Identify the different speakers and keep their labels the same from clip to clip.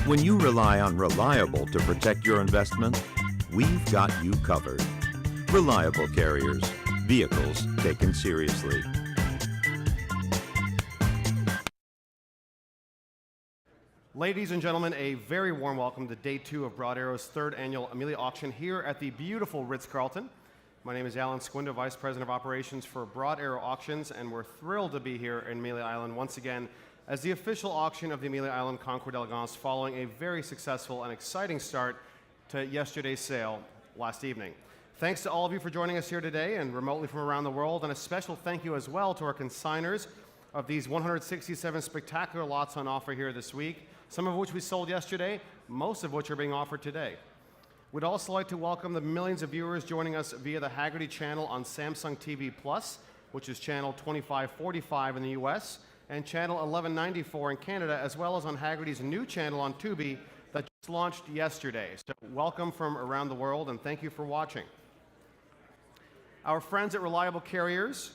Speaker 1: When you rely on Reliable to protect your investment, we've got you covered. Reliable Carriers, vehicles taken seriously.
Speaker 2: Ladies and gentlemen, a very warm welcome to day 2 of Broad Arrow's 3rd annual Amelia auction here at the beautiful Ritz-Carlton. My name is Alan Squindo, Vice President of Operations for Broad Arrow Auctions, and we're thrilled to be here in Amelia Island once again as the official auction of the Amelia Island Concours d'Elegance following a very successful and exciting start to yesterday's sale last evening. Thanks to all of you for joining us here today and remotely from around the world, and a special thank you as well to our consigners of these 167 spectacular lots on offer here this week, some of which we sold yesterday, most of which are being offered today. We'd also like to welcome the millions of viewers joining us via the Haggerty channel on Samsung TV Plus, which is channel 2545 in the US, and channel 1194 in Canada, as well as on Haggerty's new channel on Tubi that just launched yesterday. So welcome from around the world, and thank you for watching. Our friends at Reliable Carriers,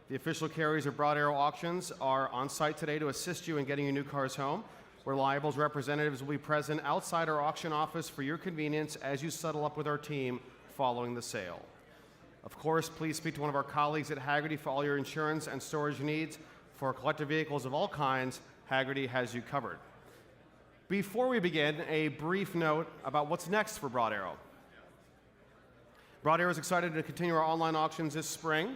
Speaker 2: the official carriers of Broad Arrow Auctions, are on site today to assist you in getting your new cars home. Reliable's representatives will be present outside our auction office for your convenience as you settle up with our team following the sale. Of course, please speak to one of our colleagues at Haggerty for all your insurance and storage needs. For collector vehicles of all kinds, Haggerty has you covered. Before we begin, a brief note about what's next for Broad Arrow. Broad Arrow is excited to continue our online auctions this spring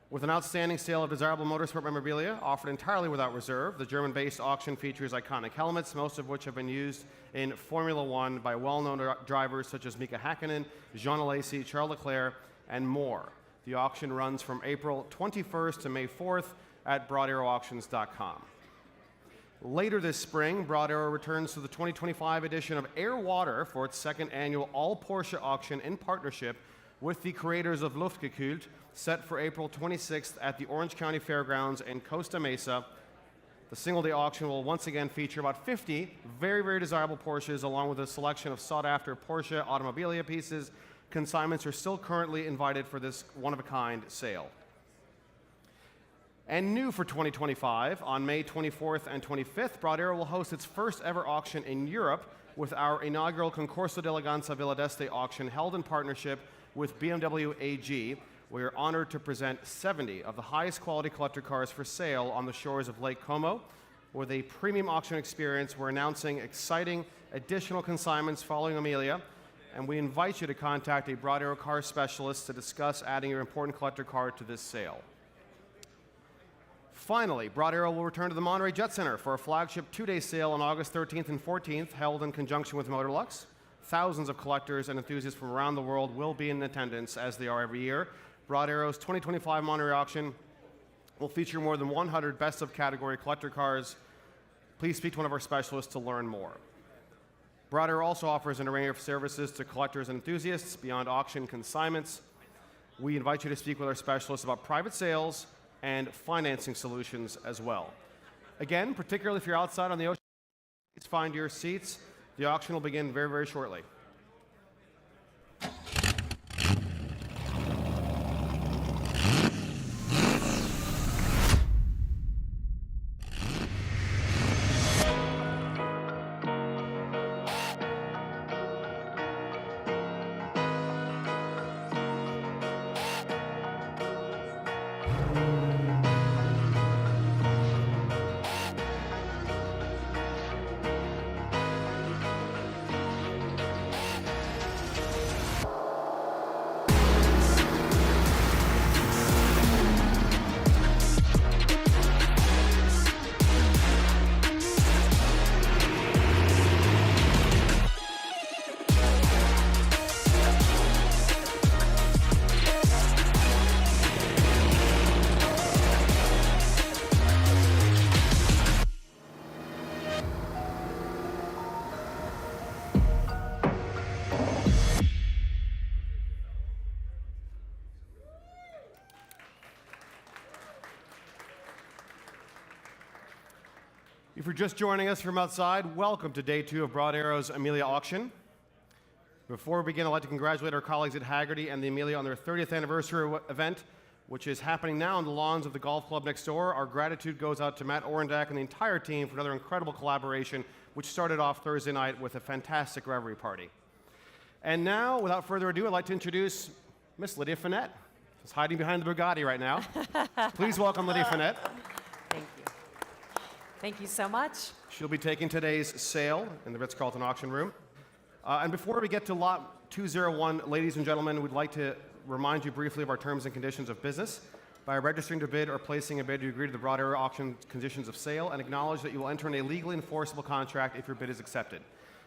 Speaker 2: with an outstanding sale of desirable motorsport memorabilia offered entirely without reserve. The German-based auction features iconic helmets, most of which have been used in Formula One by well-known drivers such as Mika Häkkinen, Jean Alesi, Charles Leclerc, and more. The auction runs from April 21st to May 4th at broadarrowauctions.com. Later this spring, Broad Arrow returns to the 2025 edition of Air Water for its 2nd annual all-Porsche auction in partnership with the creators of Luftgekühlt, set for April 26th at the Orange County Fairgrounds in Costa Mesa. The single-day auction will once again feature about 50 very, very desirable Porsches, along with a selection of sought-after Porsche automobilia pieces. Consignments are still currently invited for this one-of-a-kind sale. And new for 2025, on May 24th and 25th, Broad Arrow will host its first ever auction in Europe with our inaugural Concorso d'Eleganza Villa d'Este auction held in partnership with BMW AG. We are honored to present 70 of the highest quality collector cars for sale on the shores of Lake Como. With a premium auction experience, we're announcing exciting additional consignments following Amelia, and we invite you to contact a Broad Arrow car specialist to discuss adding your important collector car to this sale. Finally, Broad Arrow will return to the Monterey Jet Center for a flagship 2-day sale on August 13th and 14th, held in conjunction with Motorlux. Thousands of collectors and enthusiasts from around the world will be in attendance, as they are every year. Broad Arrow's 2025 Monterey auction will feature more than 100 best-of-category collector cars. Please speak to one of our specialists to learn more. Broad Arrow also offers an array of services to collectors and enthusiasts beyond auction consignments. We invite you to speak with our specialists about private sales and financing solutions as well. Again, particularly if you're outside on the ocean, please find your seats. The auction will begin very, very shortly. If you're just joining us from outside, welcome to day 2 of Broad Arrow's Amelia auction. Before we begin, I'd like to congratulate our colleagues at Haggerty and the Amelia on their 30th anniversary event, which is happening now on the lawns of the golf club next door. Our gratitude goes out to Matt Orendak and the entire team for another incredible collaboration which started off Thursday night with a fantastic revelry party. And now, without further ado, I'd like to introduce Miss Lydia Finette. She's hiding behind the Bugatti right now. Please welcome Lydia Finette.
Speaker 3: Thank you. Thank you so much.
Speaker 2: She'll be taking today's sale in the Ritz-Carlton auction room. And before we get to lot 201, ladies and gentlemen, we'd like to remind you briefly of our terms and conditions of business. By registering to bid or placing a bid, you agree to the Broad Arrow auction conditions of sale and acknowledge that you will enter in a legally enforceable contract if your bid is accepted.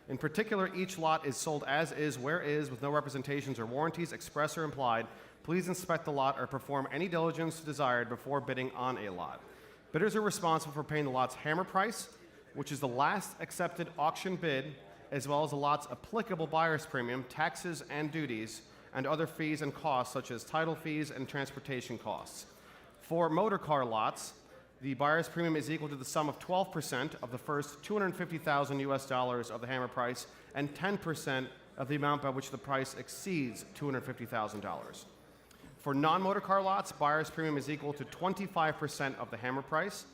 Speaker 2: In particular, each lot is sold as is, where is, with no representations or warranties, express or implied. Please inspect the lot or perform any diligence desired before bidding on a lot. Bidders are responsible for paying the lot's hammer price, which is the last accepted auction bid, as well as the lot's applicable buyer's premium, taxes and duties, and other fees and costs such as title fees and transportation costs. For motor car lots, the buyer's premium is equal to the sum of 12% of the first $250,000 US of the hammer price and 10% of the amount by which the price exceeds $250,000. For non-motor car lots, buyer's premium is equal to 25% of the hammer price.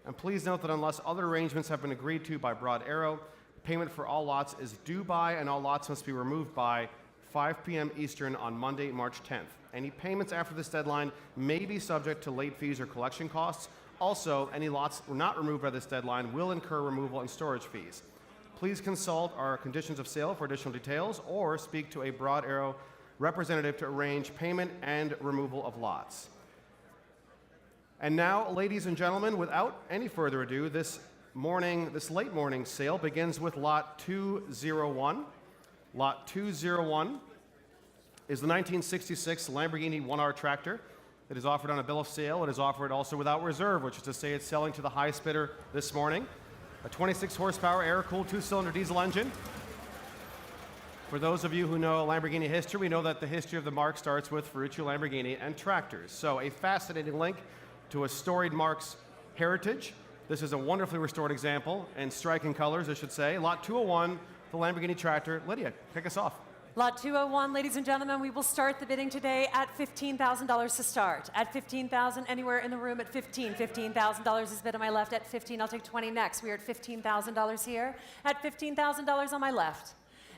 Speaker 2: And please note that unless other arrangements have been agreed to by Broad Arrow, payment for all lots is due by and all lots must be removed by 5 p.m. Eastern on Monday, March 10th. Any payments after this deadline may be subject to late fees or collection costs. Also, any lots not removed by this deadline will incur removal and storage fees. Please consult our conditions of sale for additional details or speak to a Broad Arrow representative to arrange payment and removal of lots. And now, ladies and gentlemen, without any further ado, this late morning sale begins with lot 201. Lot 201 is the 1966 Lamborghini 1R tractor. It is offered on a bill of sale. It is offered also without reserve, which is to say it's selling to the highest bidder this morning. A 26 horsepower air-cooled 2-cylinder diesel engine. For those of you who know Lamborghini history, we know that the history of the marque starts with Ferruccio Lamborghini and tractors. So a fascinating link to a storied marque's heritage. This is a wonderfully restored example, in striking colors, I should say. Lot 201, the Lamborghini tractor. Lydia, kick us off.
Speaker 3: Lot 201, ladies and gentlemen, we will start the bidding today at $15,000 to start. At $15,000, anywhere in the room at 15. $15,000 is bid on my left. At 15, I'll take 20 next. We are at $15,000 here. At $15,000 on my left.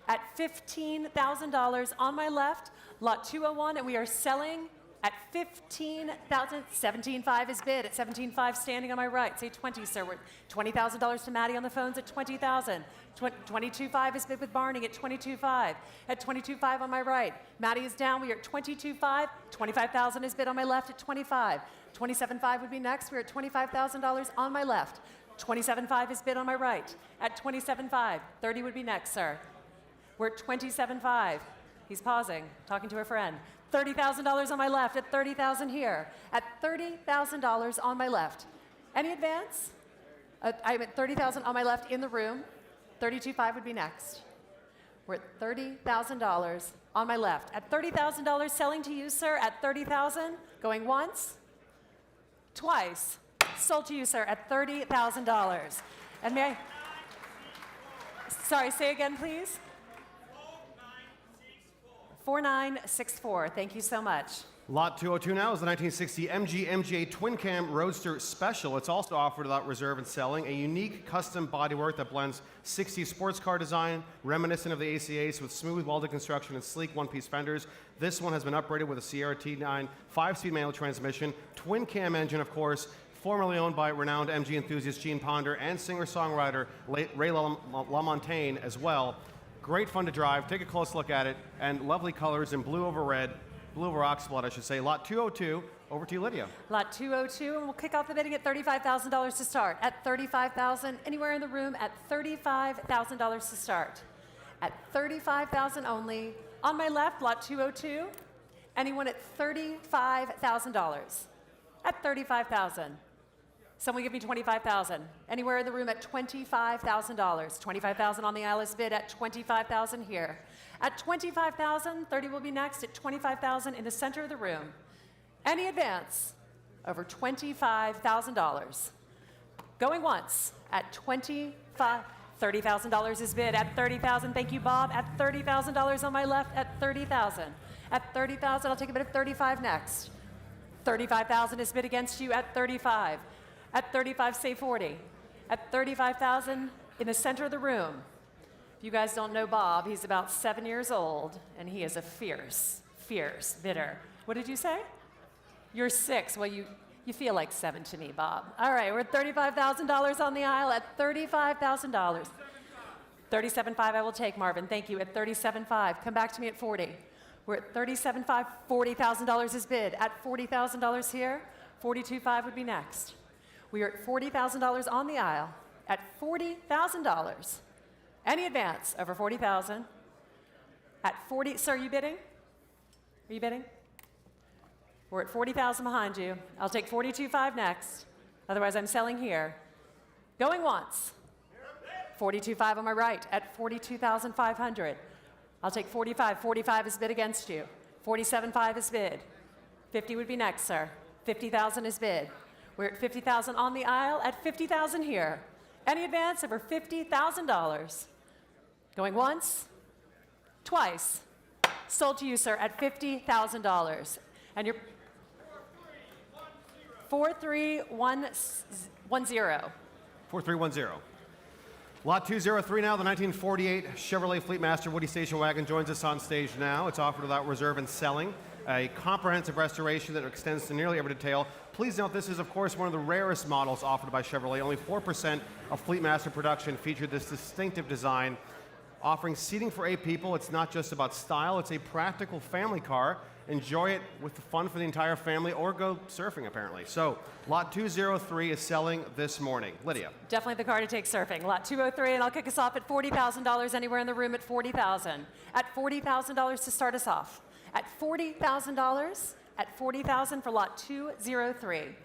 Speaker 3: At $15,000 on my left, lot 201, and we are selling at $15,000. 17.5 is bid. At 17.5, standing on my right. Say 20, sir. We're $20,000 to Maddie on the phones at 20,000. 22.5 is bid with Barney at 22.5. At 22.5 on my right. Maddie is down. We are at 22.5. 25,000 is bid on my left at 25. 27.5 would be next. We're at $25,000 on my left. 27.5 is bid on my right. At 27.5. 30 would be next, sir. We're at 27.5. He's pausing, talking to a friend. $30,000 on my left, at 30,000 here. At $30,000 on my left. Any advance? I'm at 30,000 on my left in the room. 32.5 would be next. We're at $30,000 on my left. At $30,000 selling to you, sir, at 30,000. Going once, twice. Sold to you, sir, at $30,000. And may I? Sorry, say again, please. 4964. Thank you so much.
Speaker 2: Lot 202 now is the 1960 MG MGA Twin Cam Roadster Special. It's also offered without reserve and selling. A unique custom bodywork that blends 60s sports car design, reminiscent of the ACAs, with smooth welded construction and sleek one-piece fenders. This one has been upgraded with a Sierra T9 5-speed manual transmission, twin cam engine, of course, formerly owned by renowned MG enthusiast Gene Ponder and singer-songwriter Ray LaMontagne as well. Great fun to drive. Take a close look at it. And lovely colors in blue over red, blue over oxblood, I should say. Lot 202. Over to you, Lydia.
Speaker 3: Lot 202, and we'll kick off the bidding at $35,000 to start. At $35,000, anywhere in the room at $35,000 to start. At $35,000 only. On my left, lot 202. Anyone at $35,000? At $35,000. Someone give me $25,000. Anywhere in the room at $25,000. $25,000 on the Alice bid at $25,000 here. At $25,000, 30 will be next at $25,000 in the center of the room. Any advance over $25,000. Going once at $30,000 is bid at $30,000. Thank you, Bob. At $30,000 on my left at $30,000. At $30,000, I'll take a bid of $35 next. $35,000 is bid against you at $35. At $35, say $40. At $35,000, in the center of the room. If you guys don't know Bob, he's about 7 years old, and he is a fierce bidder. What did you say? You're 6. Well, you feel like 7 to me, Bob. All right, we're at $35,000 on the aisle at $35,000. $37,500 I will take, Marvin. Thank you. At $37,500. Come back to me at $40,000. We're at $37,500. $40,000 is bid. At $40,000 here, $42,500 would be next. We are at $40,000 on the aisle at $40,000. Any advance over $40,000 at 40. Sir, are you bidding? Are you bidding? We're at $40,000 behind you. I'll take $42,500 next. Otherwise, I'm selling here. Going once. $42,500 on my right at $42,500. I'll take $45,000. $45,000 is bid against you. $47,500 is bid. $50,000 would be next, sir. $50,000 is bid. We're at $50,000 on the aisle at $50,000 here. Any advance over $50,000. Going once, twice. Sold to you, sir, at $50,000. And you're 4310.
Speaker 2: 4310. Lot 203 now, the 1948 Chevrolet Fleetmaster Woody Station Wagon joins us on stage now. It's offered without reserve and selling. A comprehensive restoration that extends to nearly every detail. Please note this is, of course, one of the rarest models offered by Chevrolet. Only 4% of Fleetmaster production featured this distinctive design. Offering seating for 8 people, it's not just about style, it's a practical family car. Enjoy it with the fun for the entire family, or go surfing, apparently. So, lot 203 is selling this morning. Lydia.
Speaker 3: Definitely the car to take surfing. Lot 203, and I'll kick us off at $40,000. Anywhere in the room at $40,000. At $40,000 to start us off. At $40,000. At $40,000 for lot 203.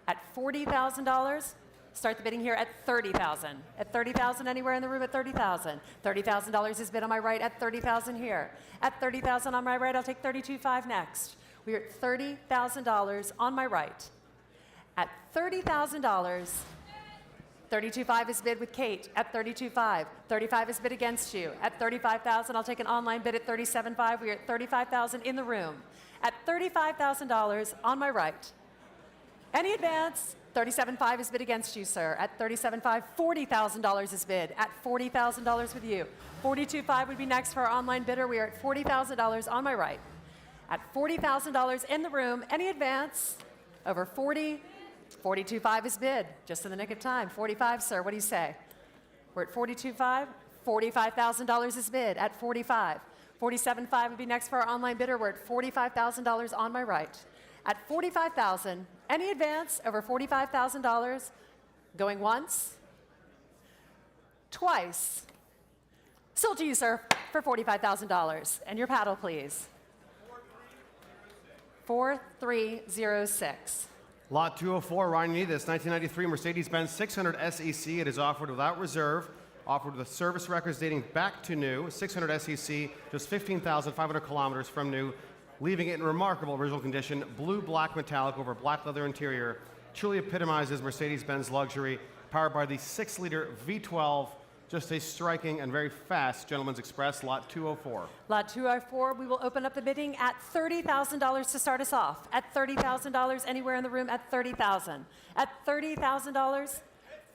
Speaker 3: At $40,000. Start the bidding here at $30,000. At $30,000, anywhere in the room at $30,000. $30,000 is bid on my right at $30,000 here. At $30,000 on my right, I'll take $32,500 next. We're at $30,000 on my right. At $30,000, $32,500 is bid with Kate at $32,500. $35,000 is bid against you. At $35,000, I'll take an online bid at $37,500. We're at $35,000 in the room. At $35,000 on my right. Any advance? $37,500 is bid against you, sir. At $37,500, $40,000 is bid. At $40,000 with you. $42,500 would be next for our online bidder. We are at $40,000 on my right. At $40,000 in the room, any advance over 40, $42,500 is bid. Just in the nick of time. $45,000, sir. What do you say? We're at $42,500. $45,000 is bid at $45,000. $47,500 would be next for our online bidder. We're at $45,000 on my right. At $45,000, any advance over $45,000, going once, twice. Sold to you, sir, for $45,000. And your paddle, please. 4306.
Speaker 2: Lot 204, Ryan, you need this. 1993 Mercedes-Benz 600 SEC. It is offered without reserve. Offered with service records dating back to new. 600 SEC, just 15,500 kilometers from new. Leaving it in remarkable original condition, blue black metallic over black leather interior, truly epitomizes Mercedes-Benz luxury, powered by the 6-liter V12, just a striking and very fast Gentleman's Express, lot 204.
Speaker 3: Lot 204, we will open up the bidding at $30,000 to start us off. At $30,000, anywhere in the room at $30,000. At $30,000,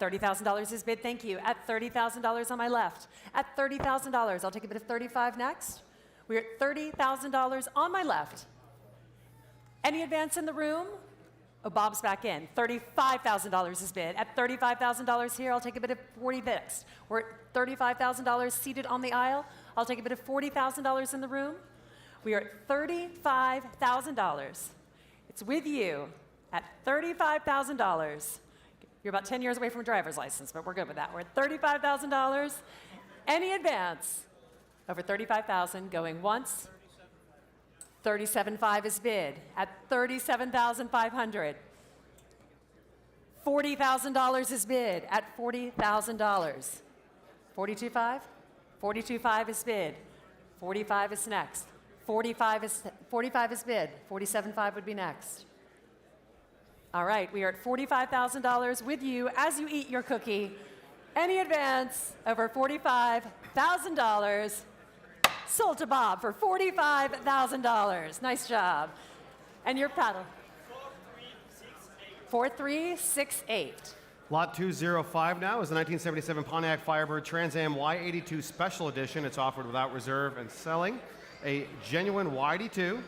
Speaker 3: $30,000 is bid, thank you. At $30,000 on my left. At $30,000, I'll take a bid of $35,000 next. We're at $30,000 on my left. Any advance in the room? Oh, Bob's back in. $35,000 is bid. At $35,000 here, I'll take a bid of $40,000 next. We're at $35,000 seated on the aisle. I'll take a bid of $40,000 in the room. We are at $35,000. It's with you at $35,000. You're about 10 years away from a driver's license, but we're good with that. We're at $35,000. Any advance? Over $35,000, going once. $37,500 is bid at $37,500. $40,000 is bid at $40,000. $42,500? $42,500 is bid. $45,000 is next. $45,000 is bid. $47,500 would be next. All right, we are at $45,000 with you as you eat your cookie. Any advance over $45,000. Sold to Bob for $45,000. Nice job. And your paddle. 4368.
Speaker 2: Lot 205 now is the 1977 Pontiac Firebird Trans Am Y82 Special Edition. It's offered without reserve and selling. A genuine YD2,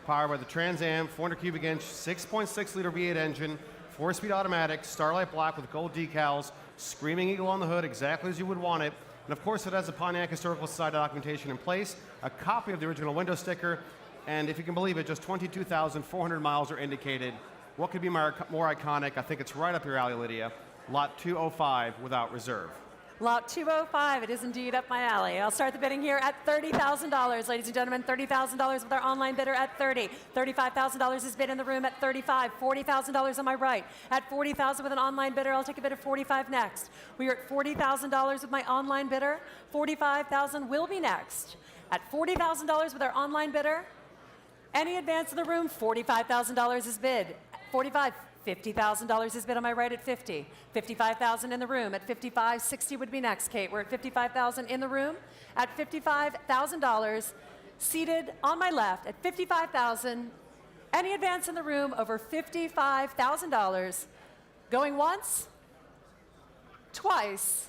Speaker 2: powered by the Trans Am, 400 cubic inch, 6.6 liter V8 engine, 4-speed automatic, Starlight Black with gold decals, Screaming Eagle on the hood, exactly as you would want it. And of course, it has the Pontiac Historical Society documentation in place, a copy of the original window sticker, and if you can believe it, just 22,400 miles are indicated. What could be more iconic? I think it's right up your alley, Lydia. Lot 205 without reserve.
Speaker 3: Lot 205, it is indeed up my alley. I'll start the bidding here at $30,000. Ladies and gentlemen, $30,000 with our online bidder at 30. $35,000 is bid in the room at 35. $40,000 on my right. At $40,000 with an online bidder, I'll take a bid of 45 next. We are at $40,000 with my online bidder. $45,000 will be next. At $40,000 with our online bidder, any advance in the room, $45,000 is bid. 45. $50,000 is bid on my right at 50. $55,000 in the room. At 55, 60 would be next, Kate. We're at $55,000 in the room. At $55,000, seated on my left at $55,000. Any advance in the room over $55,000. Going once, twice.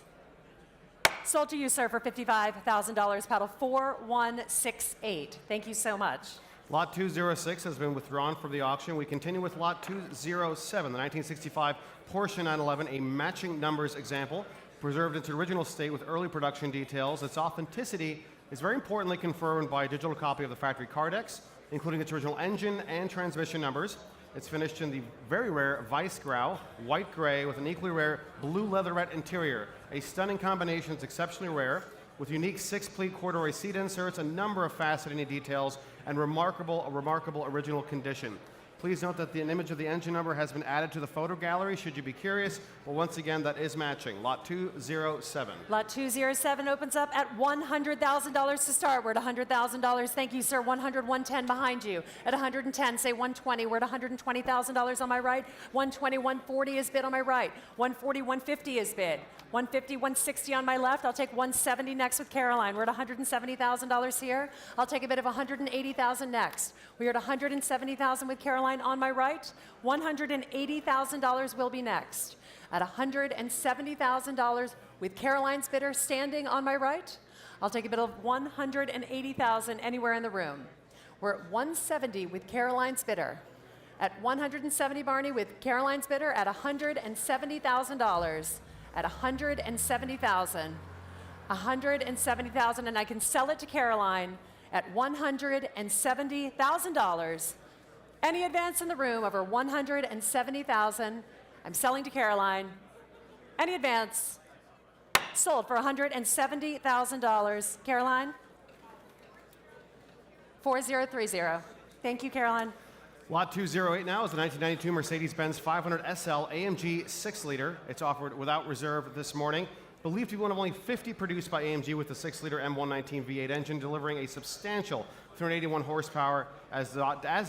Speaker 3: Sold to you, sir, for $55,000. Paddle 4168. Thank you so much.
Speaker 2: Lot 206 has been withdrawn from the auction. We continue with Lot 207, the 1965 Porsche 911, a matching numbers example, preserved its original state with early production details. Its authenticity is very importantly confirmed by a digital copy of the factory Cardex, including its original engine and transmission numbers. It's finished in the very rare Weißgrau, white gray, with an equally rare blue leatherette interior. A stunning combination that's exceptionally rare, with unique 6-pleat corduroy seat inserts, a number of fascinating details, and a remarkable original condition. Please note that an image of the engine number has been added to the photo gallery, should you be curious. But once again, that is matching. Lot 207.
Speaker 3: Lot 207 opens up at $100,000 to start. We're at $100,000. Thank you, sir. 100, 110 behind you. At 110, say 120. We're at $120,000 on my right. 120, 140 is bid on my right. 140, 150 is bid. 150, 160 on my left. I'll take 170 next with Caroline. We're at $170,000 here. I'll take a bid of $180,000 next. We are at $170,000 with Caroline on my right. $180,000 will be next. At $170,000 with Caroline's bidder standing on my right, I'll take a bid of $180,000 anywhere in the room. We're at $170 with Caroline's bidder. At $170, Barney, with Caroline's bidder at $170,000. At $170,000. $170,000, and I can sell it to Caroline at $170,000. Any advance in the room over $170,000, I'm selling to Caroline. Any advance, sold for $170,000. Caroline? 4030. Thank you, Caroline.
Speaker 2: Lot 208 now is the 1992 Mercedes-Benz 500 SL AMG 6-liter. It's offered without reserve this morning. Believed to be one of only 50 produced by AMG with the 6-liter M119 V8 engine, delivering a substantial 381 horsepower as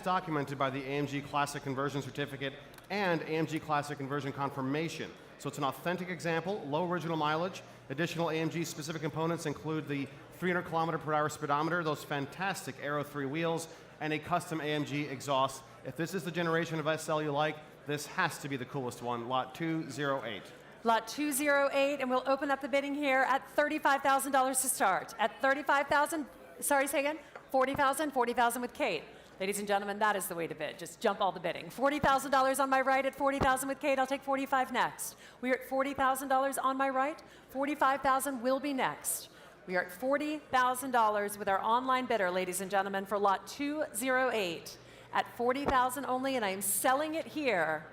Speaker 2: documented by the AMG Classic Conversion Certificate and AMG Classic Conversion Confirmation. So it's an authentic example, low original mileage. Additional AMG specific components include the 300 kilometer per hour speedometer, those fantastic Aero 3 wheels, and a custom AMG exhaust. If this is the generation of SL you like, this has to be the coolest one. Lot 208.
Speaker 3: Lot 208, and we'll open up the bidding here at $35,000 to start. At $35,000, sorry, say again? $40,000, $40,000 with Kate. Ladies and gentlemen, that is the way to bid. Just jump all the bidding. $40,000 on my right at $40,000 with Kate. I'll take $45 next. We are at $40,000 on my right. $45,000 will be next. We are at $40,000 with our online bidder, ladies and gentlemen, for lot 208 at $40,000 only, and I am selling it here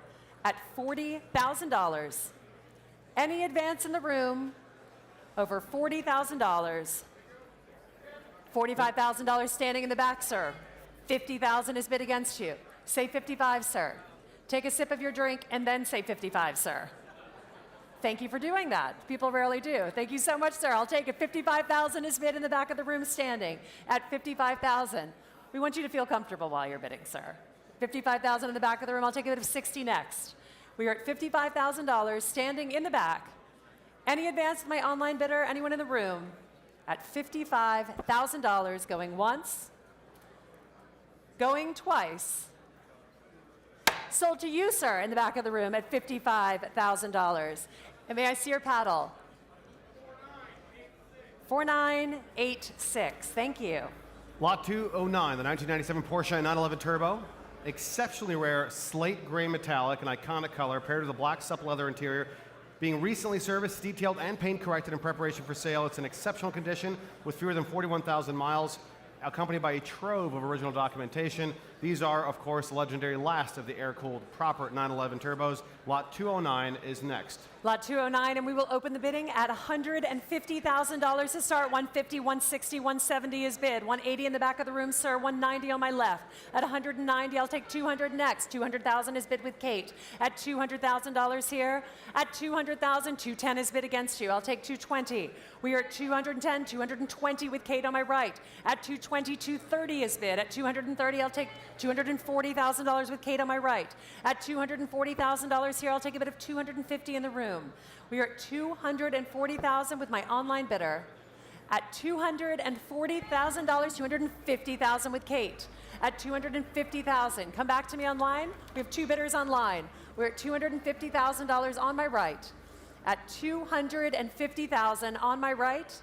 Speaker 3: at $40,000. Any advance in the room over $40,000. $45,000 standing in the back, sir. $50,000 is bid against you. Say 55, sir. Take a sip of your drink and then say 55, sir. Thank you for doing that. People rarely do. Thank you so much, sir. I'll take it. $55,000 is bid in the back of the room standing at $55,000. We want you to feel comfortable while you're bidding, sir. $55,000 in the back of the room. I'll take a bid of 60 next. We are at $55,000 standing in the back. Any advance to my online bidder? Anyone in the room? At $55,000, going once, going twice, Sold to you, sir, in the back of the room at $55,000. And may I see your paddle? 4986. Thank you.
Speaker 2: Lot 209, the 1997 Porsche 911 Turbo. Exceptionally rare slate gray metallic, an iconic color, paired with a black supple leather interior. Being recently serviced, detailed, and paint corrected in preparation for sale. It's in exceptional condition with fewer than 41,000 miles, accompanied by a trove of original documentation. These are, of course, the legendary last of the air-cooled proper 911 turbos. Lot 209 is next.
Speaker 3: Lot 209, and we will open the bidding at $150,000 to start. 150, 160, 170 is bid. 180 in the back of the room, sir. 190 on my left. At 190, I'll take 200 next. 200,000 is bid with Kate. At $200,000 here. At 200,000, 210 is bid against you. I'll take 220. We are at 210, 220 with Kate on my right. At 220, 230 is bid. At 230, I'll take $240,000 with Kate on my right. At $240,000 here, I'll take a bid of 250 in the room. We are at 240,000 with my online bidder. At $240,000, 250,000 with Kate. At 250,000, come back to me online. We have two bidders online. We're at $250,000 on my right. At 250,000 on my right,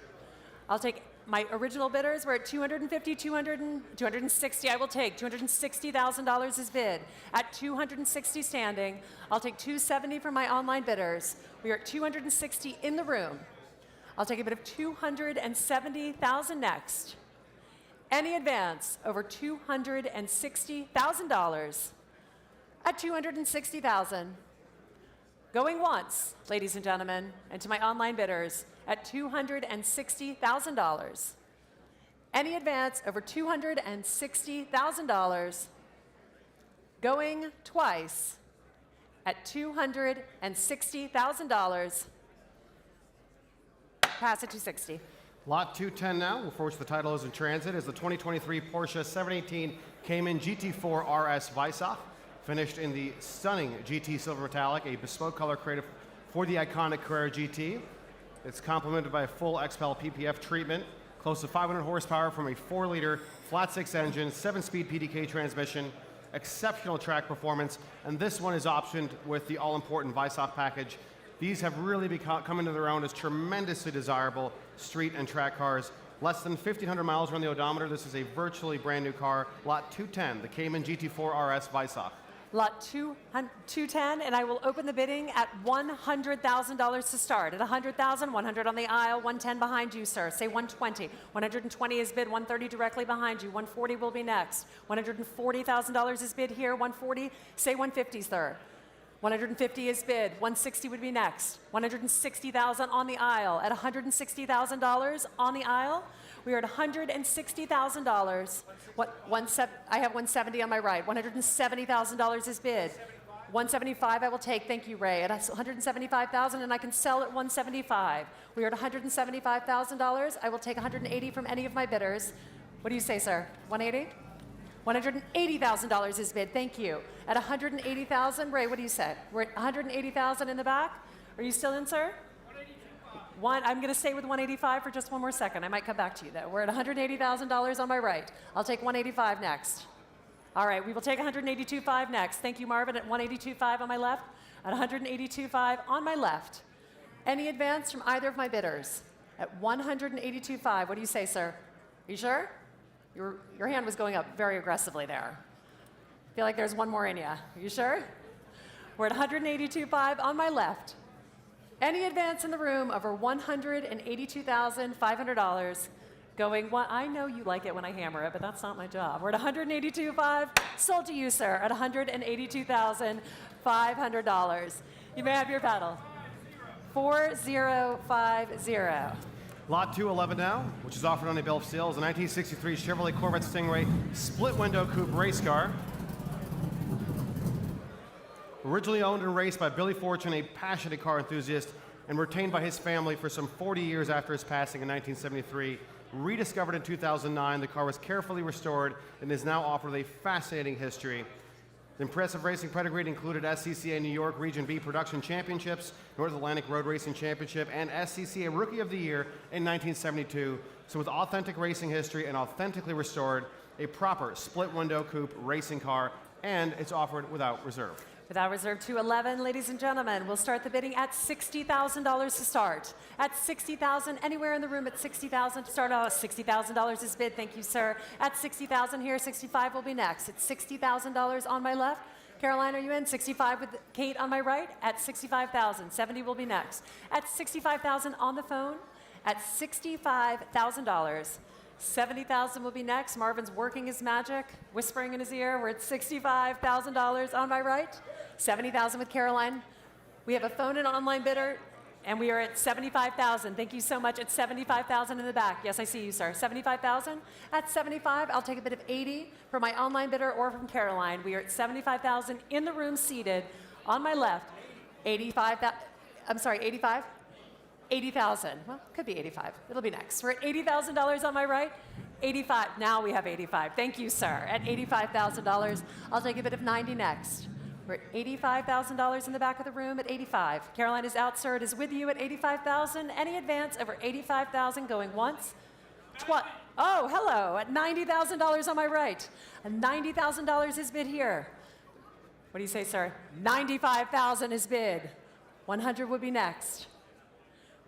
Speaker 3: I'll take my original bidders. We're at 250, 260. I will take $260,000 is bid. At 260 standing, I'll take 270 from my online bidders. We are at 260 in the room. I'll take a bid of 270,000 next. Any advance over $260,000 at 260,000. Going once, ladies and gentlemen, and to my online bidders at $260,000. Any advance over $260,000. Going twice at $260,000. Pass at 260.
Speaker 2: Lot 210 now, for which the title is in transit, is the 2023 Porsche 718 Cayman GT4 RS Weissach, finished in the stunning GT silver metallic, a bespoke color created for the iconic Carrera GT. It's complemented by a full XPEL PPF treatment, close to 500 horsepower from a 4-liter flat-six engine, 7-speed PDK transmission, exceptional track performance, and this one is optioned with the all-important Weissach package. These have really come into their own as tremendously desirable street and track cars. Less than 1,500 miles on the odometer. This is a virtually brand new car. Lot 210, the Cayman GT4 RS Weissach.
Speaker 3: Lot 210, and I will open the bidding at $100,000 to start. At 100,000, 100 on the aisle, 110 behind you, sir. Say 120. 120 is bid, 130 directly behind you. 140 will be next. $140,000 is bid here, 140. Say 150, sir. 150 is bid. 160 would be next. 160,000 on the aisle. At $160,000 on the aisle, we are at $160,000. I have 170 on my right. $170,000 is bid. 175 I will take. Thank you, Ray. At 175,000, and I can sell at 175. We are at $175,000. I will take 180 from any of my bidders. What do you say, sir? 180? $180,000 is bid. Thank you. At 180,000, Ray, what do you say? We're at 180,000 in the back. Are you still in, sir? I'm going to stay with 185 for just one more second. I might come back to you, though. We're at $180,000 on my right. I'll take 185 next. All right, we will take 182.5 next. Thank you, Marvin, at 182.5 on my left. At 182.5 on my left. Any advance from either of my bidders? At 182.5, what do you say, sir? Are you sure? Your hand was going up very aggressively there. I feel like there's one more in you. Are you sure? We're at 182.5 on my left. Any advance in the room over $182,500 going one. I know you like it when I hammer it, but that's not my job. We're at 182.5, sold to you, sir, at $182,500. You may have your paddle. 4050.
Speaker 2: Lot 211 now, which is offered on a bill of sale, is a 1963 Chevrolet Corvette Stingray split-window coupe race car. Originally owned and raced by Billy Fortune, a passionate car enthusiast, and retained by his family for some 40 years after his passing in 1973. Rediscovered in 2009, the car was carefully restored and is now offered a fascinating history. The impressive racing pedigree included SCCA New York Region B Production Championships, North Atlantic Road Racing Championship, and SCCA Rookie of the Year in 1972. So with authentic racing history and authentically restored, a proper split-window coupe racing car, and it's offered without reserve.
Speaker 3: Without reserve 211, ladies and gentlemen, we'll start the bidding at $60,000 to start. At $60,000, anywhere in the room at $60,000 to start out. $60,000 is bid, thank you, sir. At $60,000 here, 65 will be next. It's $60,000 on my left. Caroline, are you in? 65 with Kate on my right. At 65,000, 70 will be next. At 65,000 on the phone. At $65,000. 70,000 will be next. Marvin's working his magic, whispering in his ear. We're at $65,000 on my right. 70,000 with Caroline. We have a phone and online bidder, and we are at 75,000. Thank you so much. At 75,000 in the back. Yes, I see you, sir. 75,000. At 75, I'll take a bid of 80 from my online bidder or from Caroline. We are at 75,000 in the room seated. On my left, 85,000. I'm sorry, 85. 80,000. Well, could be 85. It'll be next. We're at $80,000 on my right. 85. Now we have 85. Thank you, sir. At $85,000, I'll take a bid of 90 next. We're at $85,000 in the back of the room at 85. Caroline is out, sir. It is with you at 85,000. Any advance over 85,000 going once? Oh, hello. At $90,000 on my right. $90,000 is bid here. What do you say, sir? 95,000 is bid. 100 would be next.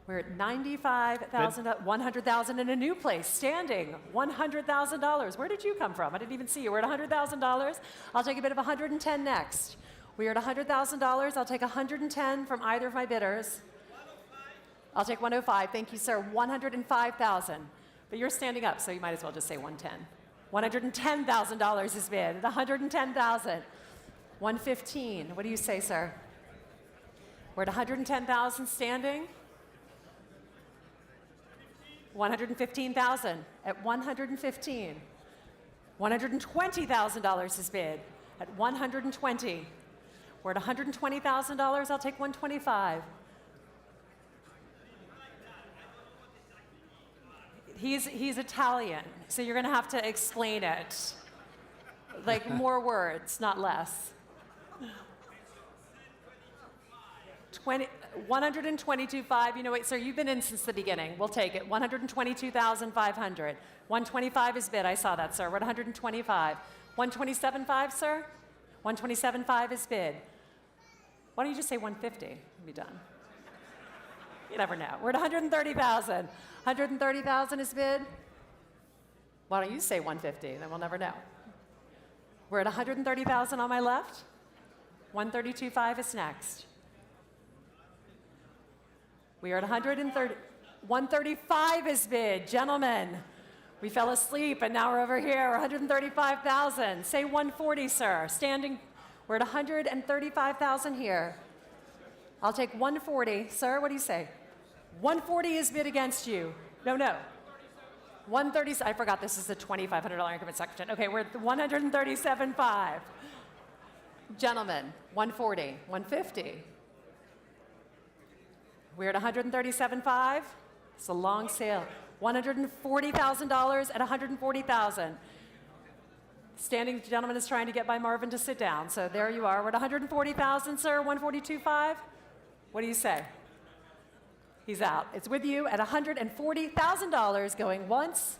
Speaker 3: We're at 95,000, 100,000 in a new place, standing, $100,000. Where did you come from? I didn't even see you. We're at $100,000. I'll take a bid of 110 next. We are at $100,000. I'll take 110 from either of my bidders. I'll take 105. Thank you, sir. 105,000. But you're standing up, so you might as well just say 110. $110,000 is bid at 110,000. 115. What do you say, sir? We're at 110,000 standing. 115,000 at 115. $120,000 is bid at 120. We're at $120,000. I'll take 125. He's Italian, so you're going to have to explain it. Like more words, not less. 122,500. You know, wait, sir, you've been in since the beginning. We'll take it. 122,500. 125 is bid. I saw that, sir. We're at 125. 127,500, sir. 127,500 is bid. Why don't you just say 150 and be done? You never know. We're at 130,000. 130,000 is bid. Why don't you say 150? Then we'll never know. We're at 130,000 on my left. 132,500 is next. We are at 130. 135 is bid. Gentlemen, we fell asleep and now we're over here. 135,000. Say 140, sir. Standing, we're at 135,000 here. I'll take 140. Sir, what do you say? 140 is bid against you. No. 130. I forgot this is the $2,500 increment section. Okay, we're at 137,500. Gentlemen, 140. 150. We're at 137,500. It's a long sale. $140,000 at 140,000. Standing gentleman is trying to get by Marvin to sit down. So there you are. We're at 140,000, sir. 142,500. What do you say? He's out. It's with you at $140,000 going once.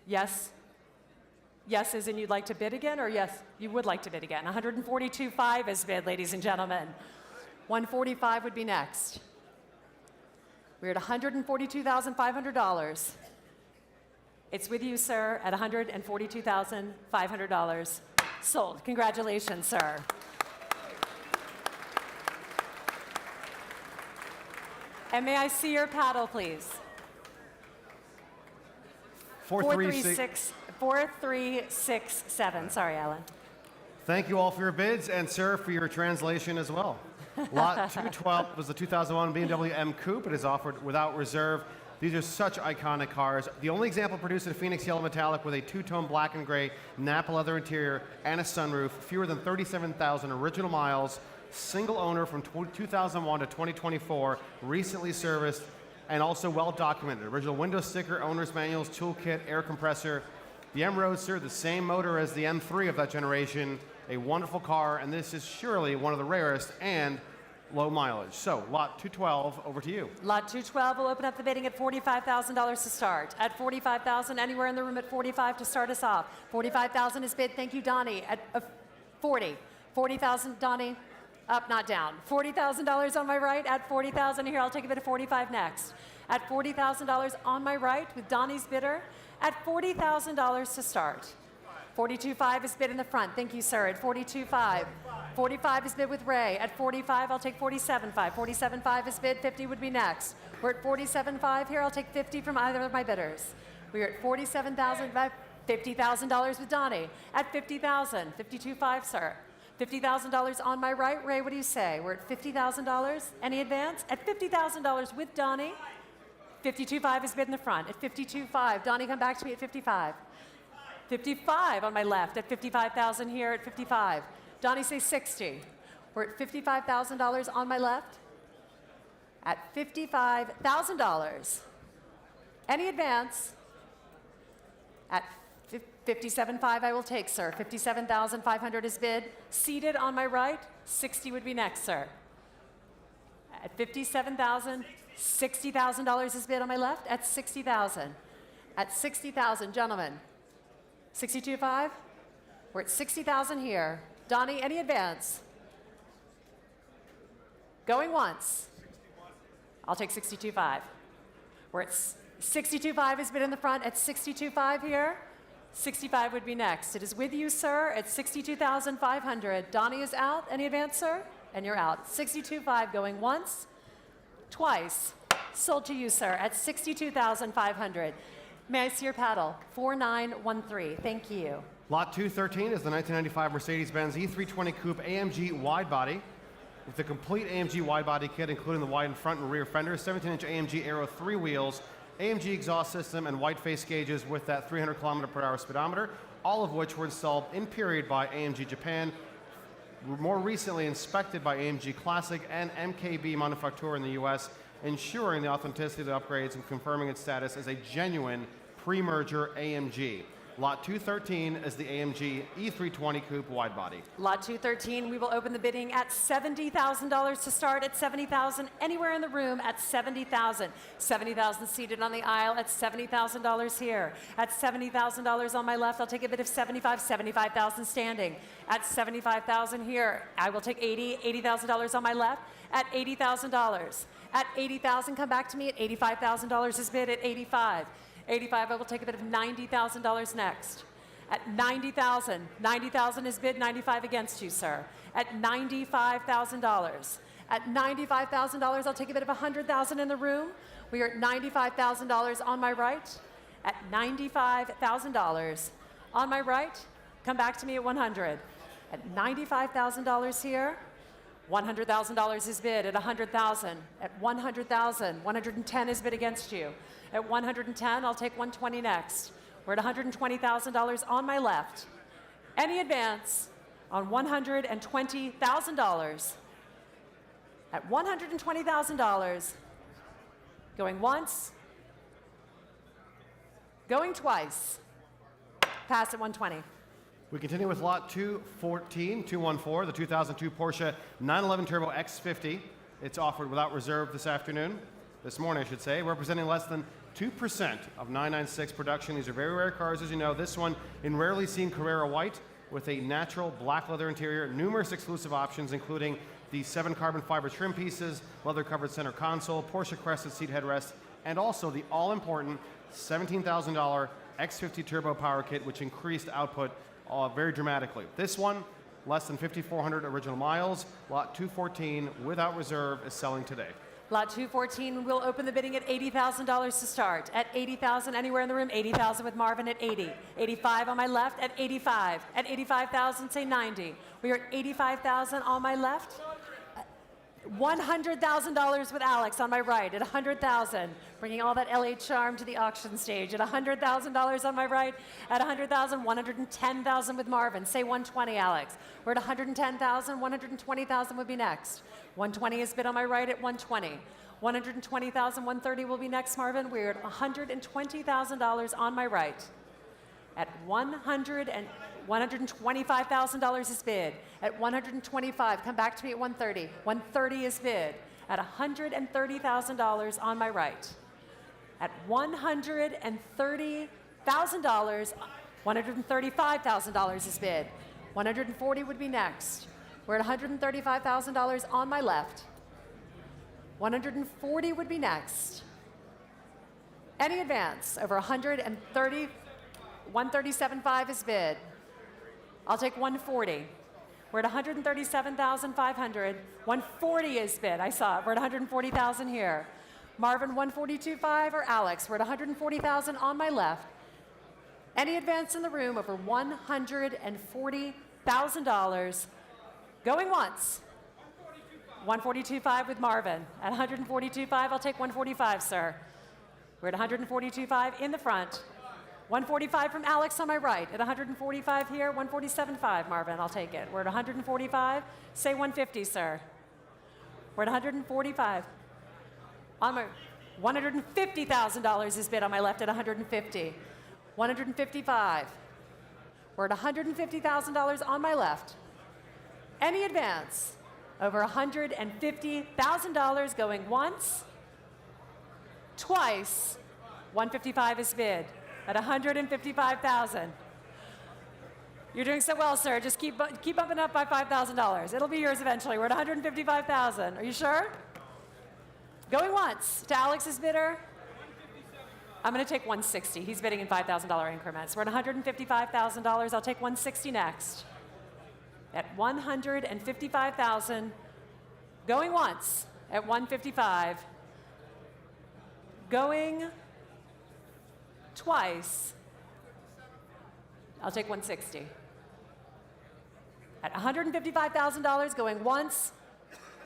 Speaker 3: Yes. Yes, as in you'd like to bid again, or yes, you would like to bid again. 142,500 is bid, ladies and gentlemen. 145 would be next. We're at $142,500. It's with you, sir, at $142,500. Sold. Congratulations, sir. And may I see your paddle, please? 4367. Sorry, Alan.
Speaker 2: Thank you all for your bids, and sir, for your translation as well. Lot 212 was the 2001 BMW M Coupe. It is offered without reserve. These are such iconic cars. The only example produced in Phoenix Yellow Metallic with a two-tone black and gray Napa leather interior and a sunroof. Fewer than 37,000 original miles. Single owner from 2001 to 2024. Recently serviced and also well documented. Original window sticker, owner's manuals, toolkit, air compressor. The M Roadster, the same motor as the M3 of that generation. A wonderful car, and this is surely one of the rarest and low mileage. So lot 212, over to you.
Speaker 3: Lot 212 will open up the bidding at $45,000 to start. At $45,000, anywhere in the room at 45 to start us off. $45,000 is bid. Thank you, Donnie. At 40. $40,000, Donnie. Up, not down. $40,000 on my right. At $40,000 here, I'll take a bid of 45 next. At $40,000 on my right with Donnie's bidder. At $40,000 to start. 42.5 is bid in the front. Thank you, sir. At 42.5. 45 is bid with Ray. At 45, I'll take 47.5. 47.5 is bid. 50 would be next. We're at 47.5 here. I'll take 50 from either of my bidders. We're at 47,000. $50,000 with Donnie. At 50,000. 52.5, sir. $50,000 on my right. Ray, what do you say? We're at $50,000. Any advance? At $50,000 with Donnie. 52.5 is bid in the front. At 52.5. Donnie, come back to me at 55. 55 on my left. At 55,000 here at 55. Donnie, say 60. We're at $55,000 on my left. At $55,000. Any advance? At 57.5 I will take, sir. 57,500 is bid. Seated on my right, 60 would be next, sir. At 57,000, $60,000 is bid on my left. At 60,000. At 60,000, gentlemen. 62.5? We're at 60,000 here. Donnie, any advance? Going once. I'll take 62.5. We're at 62.5 is bid in the front. At 62.5 here. 65 would be next. It is with you, sir, at 62,500. Donnie is out. Any advance, sir? And you're out. 62.5 going once, twice. Sold to you, sir, at 62,500. May I see your paddle? 4913. Thank you.
Speaker 2: Lot 213 is the 1995 Mercedes-Benz E320 Coupe AMG wide body with the complete AMG wide body kit, including the wide front and rear fenders, 17-inch AMG Aero 3 wheels, AMG exhaust system, and white face gauges with that 300 km/h speedometer, all of which were installed in period by AMG Japan, more recently inspected by AMG Classic and MKB Manufacture in the US, ensuring the authenticity of the upgrades and confirming its status as a genuine pre-merger AMG. Lot 213 is the AMG E320 Coupe wide body.
Speaker 3: Lot 213, we will open the bidding at $70,000 to start. At $70,000 anywhere in the room at $70,000. $70,000 seated on the aisle at $70,000 here. At $70,000 on my left, I'll take a bid of 75, 75,000 standing. At $75,000 here, I will take 80, $80,000 on my left. At $80,000. At $80,000, come back to me at $85,000 is bid at 85. 85, I will take a bid of $90,000 next. At 90,000, 90,000 is bid, 95 against you, sir. At $95,000. At $95,000, I'll take a bid of $100,000 in the room. We are at $95,000 on my right. At $95,000 on my right, come back to me at 100. At $95,000 here, $100,000 is bid at $100,000. At $100,000, 110 is bid against you. At $110, I'll take $120 next. We're at $120,000 on my left. Any advance on $120,000. At $120,000, going once, going twice. Pass at 120.
Speaker 2: We continue with lot 214, the 2002 Porsche 911 Turbo X50. It's offered without reserve this morning, I should say, representing less than 2% of 996 production. These are very rare cars, as you know. This one in rarely seen Carrera white with a natural black leather interior, numerous exclusive options, including the 7 carbon fiber trim pieces, leather-covered center console, Porsche crested seat headrest, and also the all-important $17,000 X50 Turbo Power Kit, which increased output very dramatically. This one, less than 5,400 original miles. Lot 214, without reserve, is selling today.
Speaker 3: Lot 214 will open the bidding at $80,000 to start. At $80,000 anywhere in the room, $80,000 with Marvin at 80. 85 on my left at 85. At 85,000, say 90. We are at 85,000 on my left. $100,000 with Alex on my right at 100,000, bringing all that LA charm to the auction stage. At $100,000 on my right, at 100,000, 110,000 with Marvin. Say 120, Alex. We're at 110,000, 120,000 would be next. 120 is bid on my right at 120. 120,000, 130 will be next, Marvin. We're at $120,000 on my right. At $125,000 is bid. At 125, come back to me at 130. 130 is bid. At $130,000 on my right. At $130,000, $135,000 is bid. 140 would be next. We're at $135,000 on my left. 140 would be next. Any advance over 130, 137.5 is bid. I'll take 140. We're at 137,500. 140 is bid. I saw it. We're at 140,000 here. Marvin, 142.5 or Alex? We're at 140,000 on my left. Any advance in the room over $140,000. Going once. 142.5 with Marvin. At 142.5, I'll take 145, sir. We're at 142.5 in the front. 145 from Alex on my right. At 145 here, 147.5, Marvin, I'll take it. We're at 145. Say 150, sir. We're at 145. On my $150,000 is bid on my left at 150. 155. We're at $150,000 on my left. Any advance over $150,000 going once, twice. 155 is bid at $155,000. You're doing so well, sir. Just keep bumping up by $5,000. It'll be yours eventually. We're at $155,000. Are you sure? Going once to Alex's bidder. I'm going to take 160. He's bidding in $5,000 increments. We're at $155,000. I'll take 160 next. At $155,000. Going once at 155. Going twice. I'll take 160. At $155,000, going once,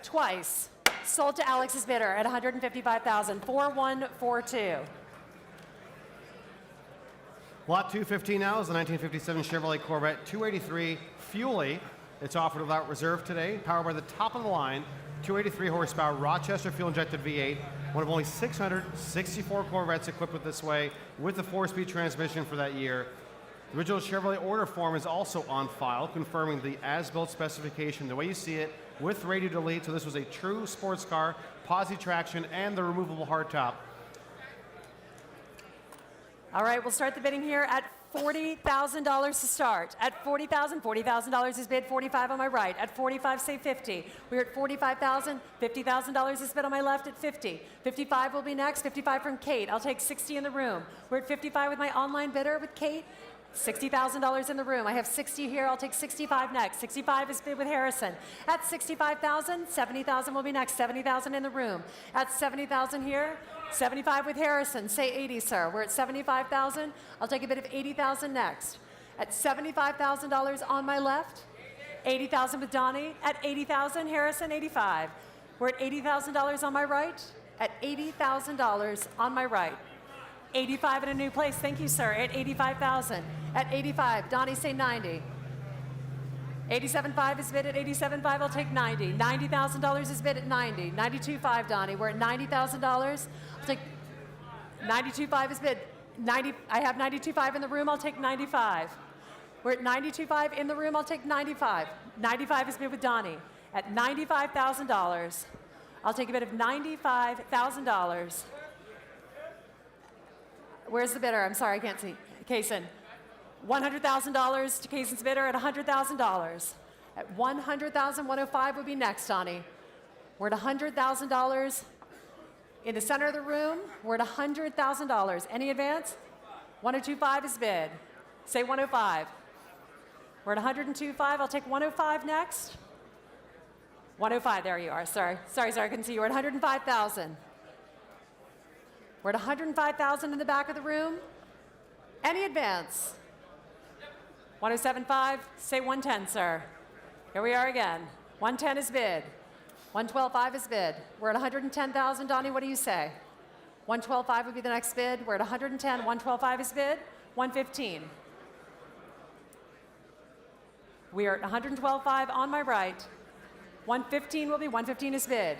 Speaker 3: twice. Sold to Alex's bidder at $155,000. 4142.
Speaker 2: Lot 215 now is the 1957 Chevrolet Corvette 283 Fuelie. It's offered without reserve today, powered by the top of the line, 283 horsepower Rochester fuel-injected V8, one of only 664 Corvettes equipped with this way, with the 4-speed transmission for that year. The original Chevrolet order form is also on file, confirming the as-built specification, the way you see it, with radio delete. So this was a true sports car, posi traction, and the removable hardtop.
Speaker 3: All right, we'll start the bidding here at $40,000 to start. At $40,000, $40,000 is bid. 45 on my right. At 45, say 50. We're at $45,000. $50,000 is bid on my left at 50. 55 will be next. 55 from Kate. I'll take 60 in the room. We're at 55 with my online bidder with Kate. $60,000 in the room. I have 60 here. I'll take 65 next. 65 is bid with Harrison. At 65,000, 70,000 will be next. 70,000 in the room. At 70,000 here. 75 with Harrison. Say 80, sir. We're at 75,000. I'll take a bid of 80,000 next. At $75,000 on my left. 80,000 with Donnie. At 80,000, Harrison, 85. We're at $80,000 on my right. At $80,000 on my right. 85 in a new place. Thank you, sir. At 85,000. At 85, Donnie, say 90. 87.5 is bid at 87.5. I'll take 90. $90,000 is bid at 90. 92.5, Donnie. We're at $90,000. I'll take 92.5 is bid. 90. I have 92.5 in the room. I'll take 95. We're at 92.5 in the room. I'll take 95. 95 is bid with Donnie at $95,000. I'll take a bid of $95,000. Where's the bidder? I'm sorry, I can't see. Kaysen. $100,000 to Kaysen's bidder at $100,000. At $100,000, 105 would be next, Donnie. We're at $100,000 in the center of the room. We're at $100,000. Any advance? 102.5 is bid. Say 105. We're at 102.5. I'll take 105 next. 105, there you are. Sorry, I couldn't see you. We're at 105,000. We're at 105,000 in the back of the room. Any advance? 107.5, say 110, sir. Here we are again. 110 is bid. 112.5 is bid. We're at 110,000. Donnie, what do you say? 112.5 would be the next bid. We're at 110. 112.5 is bid. 115. We are at 112.5 on my right. 115 will be. 115 is bid.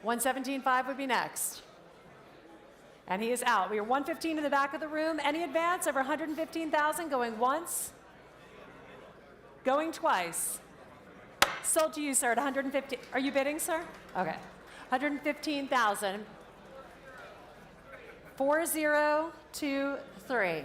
Speaker 3: 117.5 would be next. And he is out. We are 115 in the back of the room. Any advance over 115,000 going once, Going twice. Sold to you, sir, at 150. Are you bidding, sir? Okay. 115,000. 4023.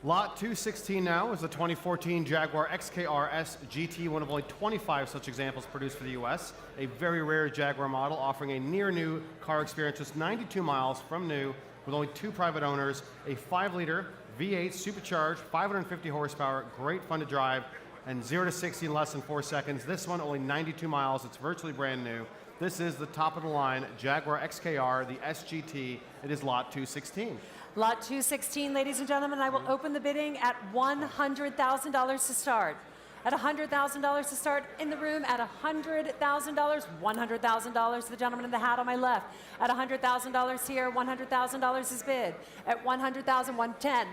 Speaker 2: Lot 216 now is the 2014 Jaguar XKRS GT, one of only 25 such examples produced for the US. A very rare Jaguar model offering a near new car experience just 92 miles from new with only 2 private owners, a 5-liter V8 supercharged, 550 horsepower, great fun to drive, and 0 to 60 in less than 4 seconds. This one only 92 miles, it's virtually brand new. This is the top of the line Jaguar XKR, the SGT. It is lot 216.
Speaker 3: Lot 216, ladies and gentlemen, I will open the bidding at $100,000 to start. At $100,000 to start in the room, at $100,000, $100,000, the gentleman in the hat on my left. At $100,000 here, $100,000 is bid. At $100,000, 110.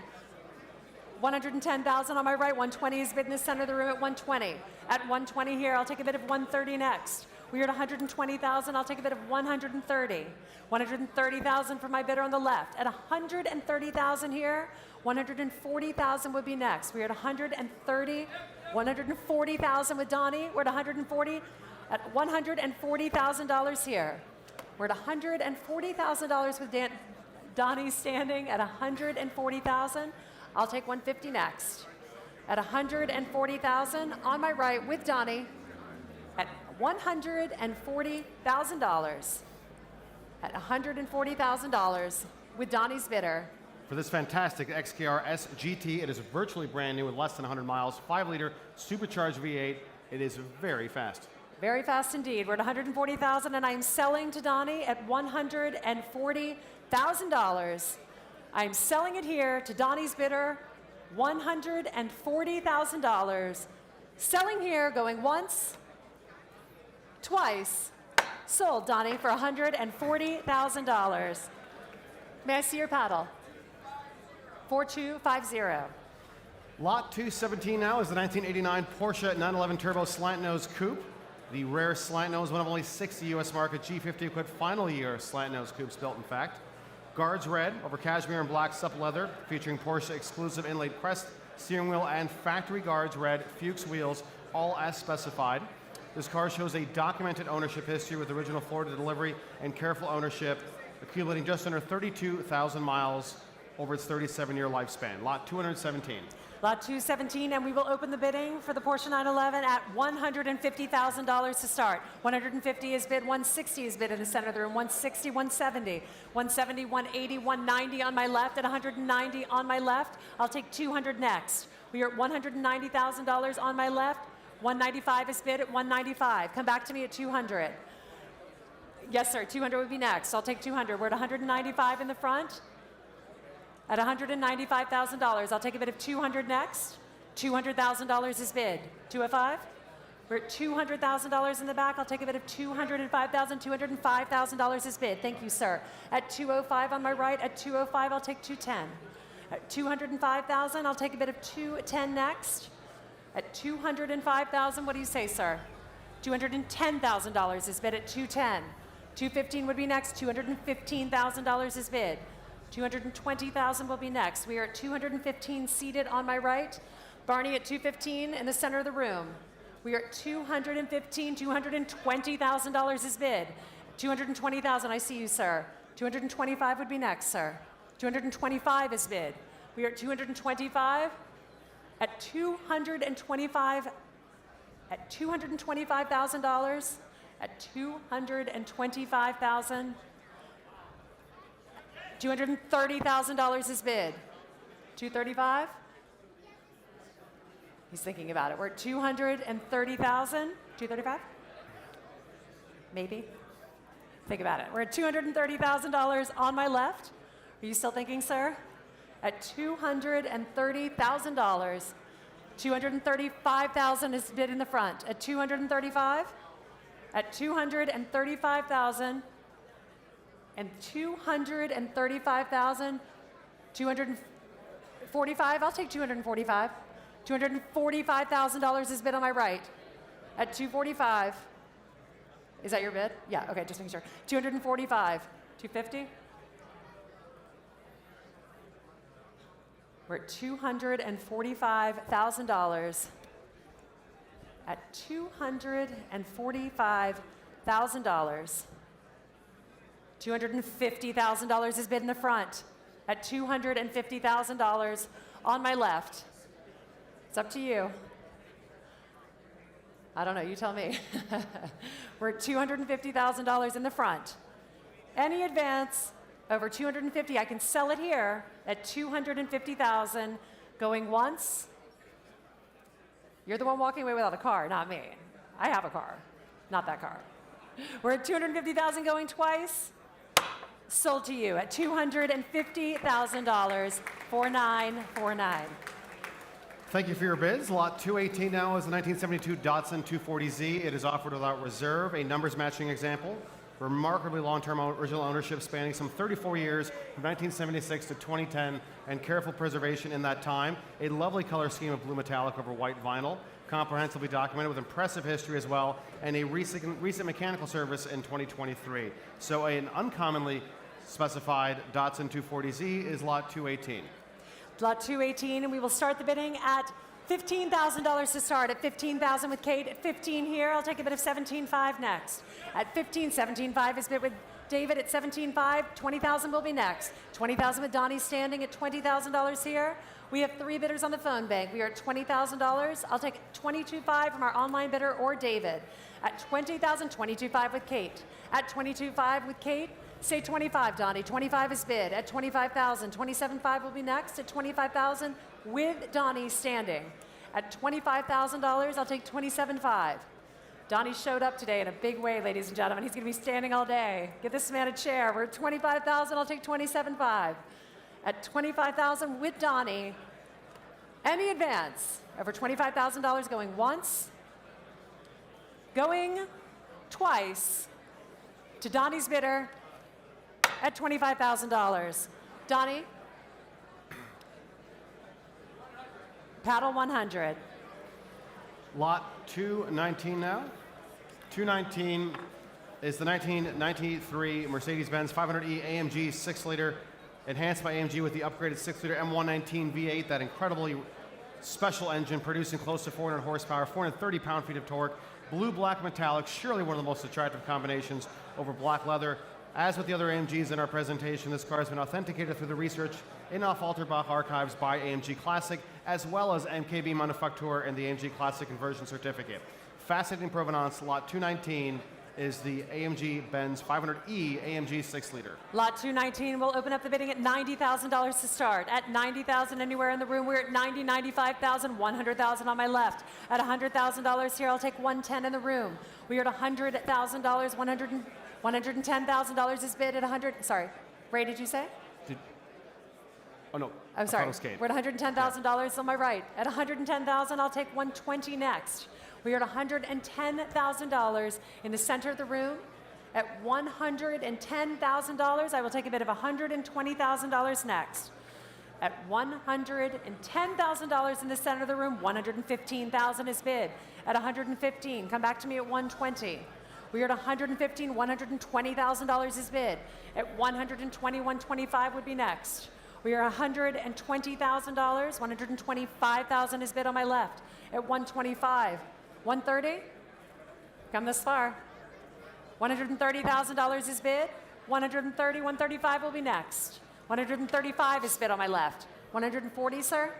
Speaker 3: 110,000 on my right, 120 is bid in the center of the room at 120. At 120 here, I'll take a bid of 130 next. We are at 120,000, I'll take a bid of 130. 130,000 for my bidder on the left. At 130,000 here, 140,000 would be next. We are at 130, 140,000 with Donnie. We're at 140, at $140,000 here. We're at $140,000 with Donnie standing at 140,000. I'll take 150 next. At 140,000 on my right with Donnie at $140,000. At $140,000 with Donnie's bidder.
Speaker 2: For this fantastic XKRS GT, it is virtually brand new with less than 100 miles, 5-liter supercharged V8. It is very fast.
Speaker 3: Very fast indeed. We're at 140,000 and I'm selling to Donnie at $140,000. I'm selling it here to Donnie's bidder, $140,000. Selling here, going once, twice. Sold, Donnie, for $140,000. May I see your paddle? 4250.
Speaker 2: Lot 217 now is the 1989 Porsche 911 Turbo Slant Nose Coupe. The rare slant nose, one of only 60 US market G50 equipped final year slant nose coupes built, in fact. Guards red over cashmere and black supple leather, featuring Porsche exclusive inlaid crest, steering wheel, and factory guards red Fuchs wheels, all as specified. This car shows a documented ownership history with original Florida delivery and careful ownership, accumulating just under 32,000 miles over its 37-year lifespan. Lot 217.
Speaker 3: Lot 217, and we will open the bidding for the Porsche 911 at $150,000 to start. 150 is bid, 160 is bid in the center of the room, 160, 170, 170, 180, 190 on my left, at 190 on my left. I'll take 200 next. We are at $190,000 on my left. 195 is bid at 195. Come back to me at 200. Yes, sir, 200 would be next. I'll take 200. We're at 195 in the front. At $195,000, I'll take a bid of 200 next. $200,000 is bid. 205? We're at $200,000 in the back. I'll take a bid of $205,000. $205,000 is bid. Thank you, sir. At 205 on my right. At 205, I'll take 210. At 205,000, I'll take a bid of 210 next. At 205,000, what do you say, sir? $210,000 is bid at 210. 215 would be next. $215,000 is bid. 220,000 will be next. We are at 215 seated on my right. Barney at 215 in the center of the room. We are at 215. $220,000 is bid. 220,000, I see you, sir. 225 would be next, sir. 225 is bid. We are at 225. At $225,000, at $225,000, at $225,000, $230,000 is bid. 235? He's thinking about it. We're at 230,000. 235? Maybe. Think about it. We're at $230,000 on my left. Are you still thinking, sir? At $230,000. 235,000 is bid in the front. At 235, at 235,000, and 235,000, 245. I'll take 245. $245,000 is bid on my right. At 245, is that your bid? Yeah. Okay. Just making sure. 245. 250. We're at $245,000. at $245,000. $250,000 is bid in the front at $250,000 on my left. It's up to you. I don't know, you tell me. We're at $250,000 in the front. Any advance over $250,000, I can sell it here at $250,000 going once. You're the one walking away without a car, not me. I have a car, not that car. We're at $250,000 going twice. Sold to you at $250,000, 4949.
Speaker 2: Thank you for your bids. Lot 218 now is the 1972 Datsun 240Z. It is offered without reserve, a numbers matching example. Remarkably long-term original ownership spanning some 34 years from 1976 to 2010 and careful preservation in that time. A lovely color scheme of blue metallic over white vinyl, comprehensively documented with impressive history as well, and a recent mechanical service in 2023. So an uncommonly specified Datsun 240Z is lot 218.
Speaker 3: Lot 218, and we will start the bidding at $15,000 to start. At $15,000 with Kate. At $15,000 here, I'll take a bid of $17,500 next. At $17,500 is bid with David at $17,500. $20,000 will be next. $20,000 with Donnie standing at $20,000 here. We have 3 bidders on the phone bank. We are at $20,000. I'll take $22,500 from our online bidder or David. At $20,000, $22,500 with Kate. At $22,500 with Kate, say $25,000, Donnie. $25,000 is bid. At $25,000, $27,500 will be next. At $25,000 with Donnie standing. At $25,000, I'll take $27,500. Donnie showed up today in a big way, ladies and gentlemen. He's going to be standing all day. Give this man a chair. We're at $25,000. I'll take $27,500. At $25,000 with Donnie, any advance over $25,000 going once, going twice to Donnie's bidder at $25,000. Donnie, paddle 100.
Speaker 2: Lot 219 now. 219 is the 1993 Mercedes-Benz 500e AMG 6-liter, enhanced by AMG with the upgraded 6-liter M119 V8, that incredibly special engine producing close to 400 horsepower, 430 pound-feet of torque, blue-black metallic, surely one of the most attractive combinations over black leather. As with the other AMGs in our presentation, this car has been authenticated through the research in Auf-Alterbach archives by AMG Classic, as well as MKB Manufaktur and the AMG Classic Conversion Certificate. Fascinating provenance, lot 219 is the AMG Benz 500e AMG 6-liter.
Speaker 3: Lot 219 will open up the bidding at $90,000 to start. At $90,000 anywhere in the room, we're at $90,000, $95,000, $100,000 on my left. At $100,000 here, I'll take $110,000 in the room. We are at $100,000, $110,000 is bid at 100. Sorry, Ray, did you say?
Speaker 2: Oh no.
Speaker 3: I'm sorry. We're at $110,000 on my right. At $110,000, I'll take $120,000 next. We are at $110,000 in the center of the room. At $110,000, I will take a bid of $120,000 next. At $110,000 in the center of the room, $115,000 is bid. At $115,000, come back to me at $120,000. We are at $115,000, $120,000 is bid. At $120,000, $125,000 would be next. We are $120,000, $125,000 is bid on my left. At $125,000, $130,000, come this far. $130,000 is bid. $130,000, $135,000 will be next. $135,000 is bid on my left. $140,000, sir?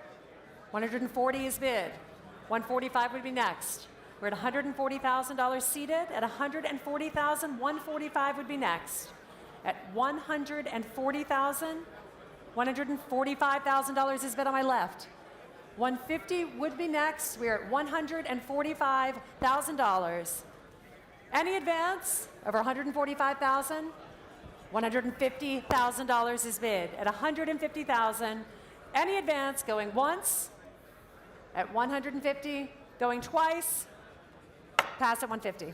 Speaker 3: $140,000 is bid. $145,000 would be next. We're at $140,000 seated. At $140,000, $145,000 would be next. At $140,000, $145,000 is bid on my left. $150,000 would be next. We're at $145,000. Any advance over $145,000? $150,000 is bid. At $150,000, any advance going once, at $150,000, going twice, pass at $150,000.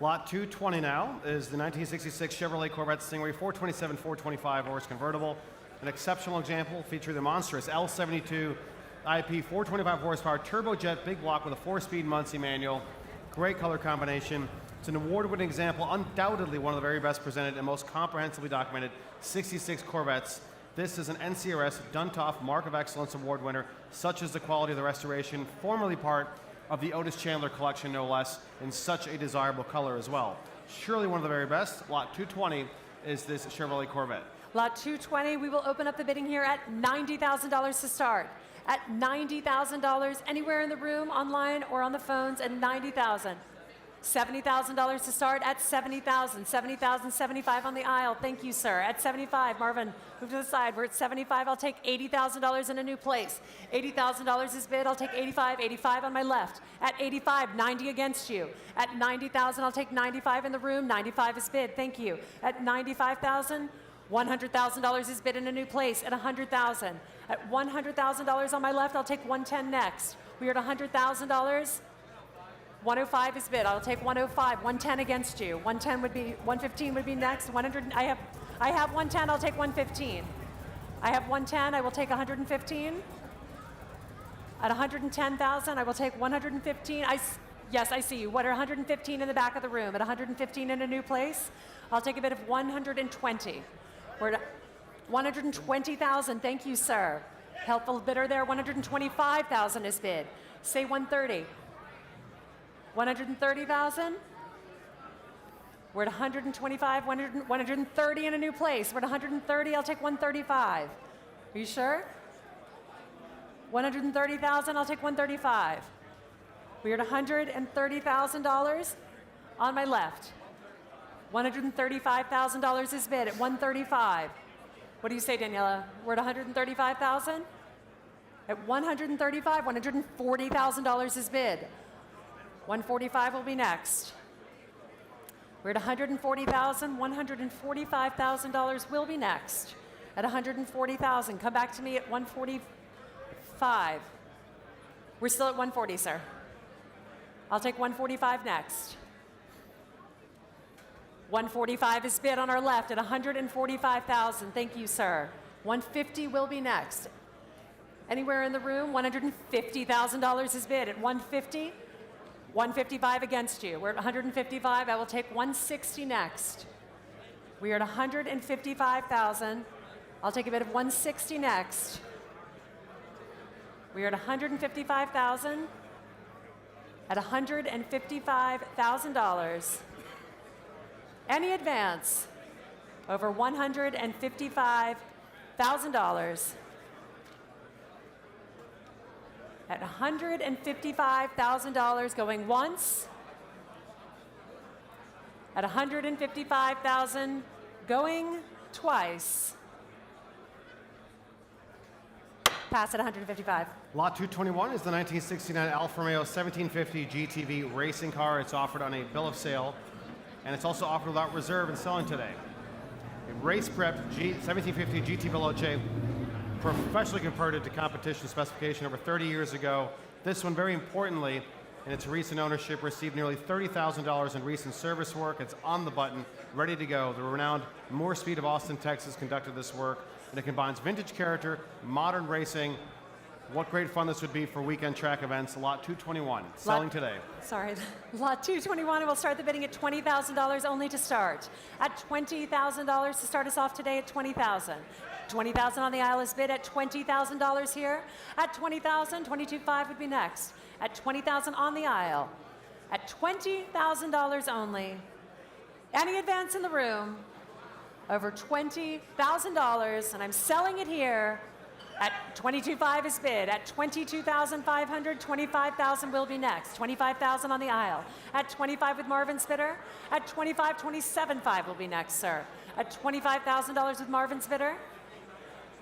Speaker 2: Lot 220 now is the 1966 Chevrolet Corvette Stingray 427 425 horse convertible, an exceptional example featuring the monstrous L72 IP 425 horsepower turbojet big block with a 4-speed Muncie manual. Great color combination. It's an award-winning example, undoubtedly one of the very best presented and most comprehensively documented 66 Corvettes. This is an NCRS Duntov Mark of Excellence Award winner, such as the quality of the restoration, formerly part of the Otis Chandler collection, no less, in such a desirable color as well. Surely one of the very best. Lot 220 is this Chevrolet Corvette.
Speaker 3: Lot 220, we will open up the bidding here at $90,000 to start. At $90,000, anywhere in the room, online, or on the phones, at $90,000. $70,000 to start at $70,000. $70,000, 75 on the aisle. Thank you, sir. At 75, Marvin, move to the side. We're at 75. I'll take $80,000 in a new place. $80,000 is bid. I'll take 85. 85 on my left. At 85, 90 against you. At 90,000, I'll take 95 in the room. 95 is bid. Thank you. At 95,000, $100,000 is bid in a new place. At 100,000. At $100,000 on my left, I'll take 110 next. We are at $100,000. 105 is bid. I'll take 105. 110 against you. 110 would be 115 would be next. 100. I have 110. I'll take 115. I have 110. I will take 115. At 110,000, I will take 115. Yes, I see you. What are 115 in the back of the room? At 115 in a new place, I'll take a bid of 120. We're at 120,000. Thank you, sir. Helpful bidder there. 125,000 is bid. Say 130. 130,000. We're at 125, 130 in a new place. We're at 130, I'll take 135. Are you sure? 130,000, I'll take 135. We're at $130,000 on my left. $135,000 is bid at 135. What do you say, Daniela? We're at 135,000? At 135, $140,000 is bid. 145 will be next. We're at 140,000. $145,000 will be next. At 140,000, come back to me at 145. We're still at 140, sir. I'll take 145 next. 145 is bid on our left at 145,000. Thank you, sir. 150 will be next. Anywhere in the room, $150,000 is bid at 150. 155 against you. We're at 155. I will take 160 next. We are at 155,000. I'll take a bid of 160 next. We are at 155,000. At $155,000. Any advance over $155,000. At $155,000 going once. At $155,000 going twice. Pass at 155.
Speaker 2: Lot 221 is the 1969 Alfa Romeo 1750 GTV racing car. It's offered on a bill of sale, and it's also offered without reserve and selling today. A race prep 1750 GT Veloce, professionally converted to competition specification over 30 years ago. This one, very importantly, in its recent ownership, received nearly $30,000 in recent service work. It's on the button, ready to go. The renowned Moore Speed of Austin, Texas conducted this work, and it combines vintage character, modern racing. What great fun this would be for weekend track events. Lot 221, selling today.
Speaker 3: Sorry, lot 221, we'll start the bidding at $20,000 only to start. At $20,000 to start us off today at $20,000. $20,000 on the aisle is bid at $20,000 here. At $20,000, $22,500 would be next. At $20,000 on the aisle. At $20,000 only. Any advance in the room over $20,000, and I'm selling it here at $22,500 is bid. At $22,500, $25,000 will be next. $25,000 on the aisle. At $25,000 with Marvin's bidder. At $25,000, $27,500 will be next, sir. At $25,000 with Marvin's bidder.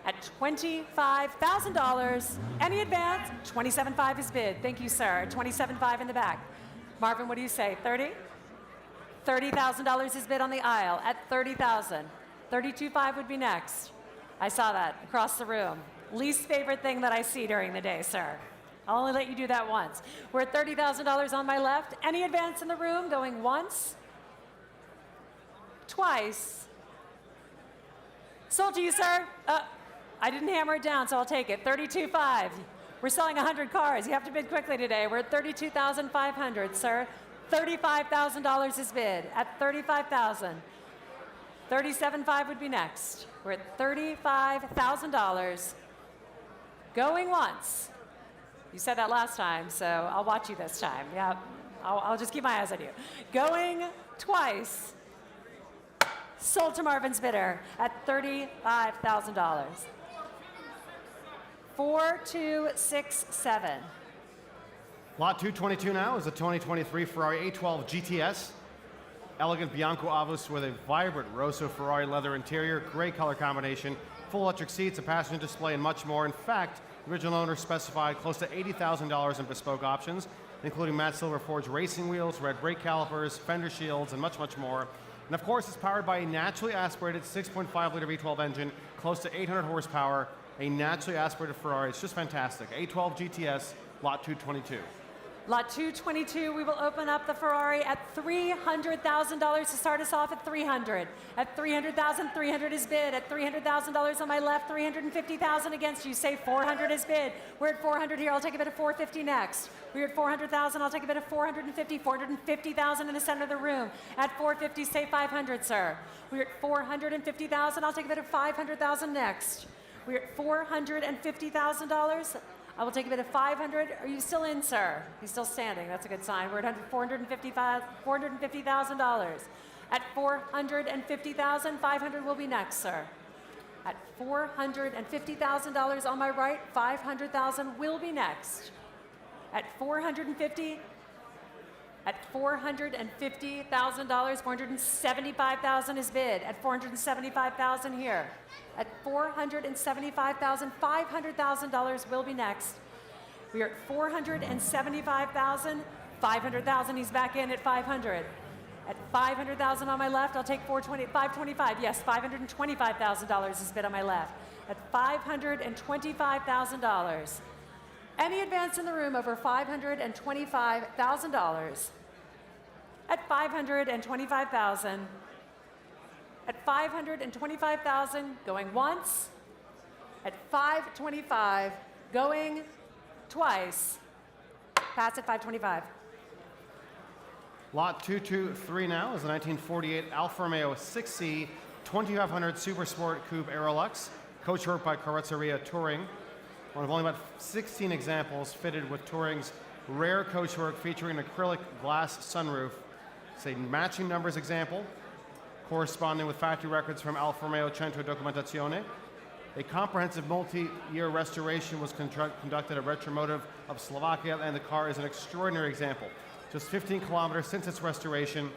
Speaker 3: At $25,000, any advance, $27,500 is bid. Thank you, sir. At $27,500 in the back. Marvin, what do you say, 30? $30,000 is bid on the aisle at $30,000. $32,500 would be next. I saw that across the room. Least favorite thing that I see during the day, sir. I'll only let you do that once. We're at $30,000 on my left. Any advance in the room going once, twice. Sold to you, sir. I didn't hammer it down, so I'll take it. $32,500. We're selling 100 cars. You have to bid quickly today. We're at $32,500, sir. $35,000 is bid at $35,000. $37,500 would be next. We're at $35,000. Going once. You said that last time, so I'll watch you this time. Yep. I'll just keep my eyes on you. Going twice. Sold to Marvin's bidder at $35,000. 4267.
Speaker 2: Lot 222 now is a 2023 Ferrari A12 GTS. Elegant Bianco Avus with a vibrant Rosso Ferrari leather interior, great color combination, full electric seats, a passenger display, and much more. In fact, the original owner specified close to $80,000 in bespoke options, including matte silver forged racing wheels, red brake calipers, fender shields, and much, much more. And of course, it's powered by a naturally aspirated 6.5-liter V12 engine, close to 800 horsepower, a naturally aspirated Ferrari. It's just fantastic. A12 GTS, lot 222.
Speaker 3: Lot 222, we will open up the Ferrari at $300,000 to start us off at 300. At 300,000, 300 is bid. At $300,000 on my left, 350,000 against you. Say 400 is bid. We're at 400 here. I'll take a bid of 450 next. We're at 400,000. I'll take a bid of 450. 450,000 in the center of the room. At 450, say 500, sir. We're at 450,000. I'll take a bid of 500,000 next. We're at $450,000. I will take a bid of 500. Are you still in, sir? He's still standing. That's a good sign. We're at $450,000. At 450,000, 500 will be next, sir. At $450,000 on my right, 500,000 will be next. At $450,000, $475,000 is bid. At $475,000 here. At $475,000, $500,000 will be next. We are at $475,000, $500,000. He's back in at 500. At $500,000 on my left, I'll take $525. Yes, $525,000 is bid on my left. At $525,000. Any advance in the room over $525,000. At $525,000. At $525,000, going once. At $525,000, going twice. Pass at $525,000.
Speaker 2: Lot 223 now is a 1948 Alfa Romeo 6C 2500 Super Sport Coupe Aerolux, coachwork by Carrozzeria Touring. One of only about 16 examples fitted with Touring's rare coachwork featuring an acrylic glass sunroof. It's a matching numbers example, corresponding with factory records from Alfa Romeo Centro Documentazione. A comprehensive multi-year restoration was conducted at Retromotive of Slovakia, and the car is an extraordinary example. Just 15 kilometers since its restoration,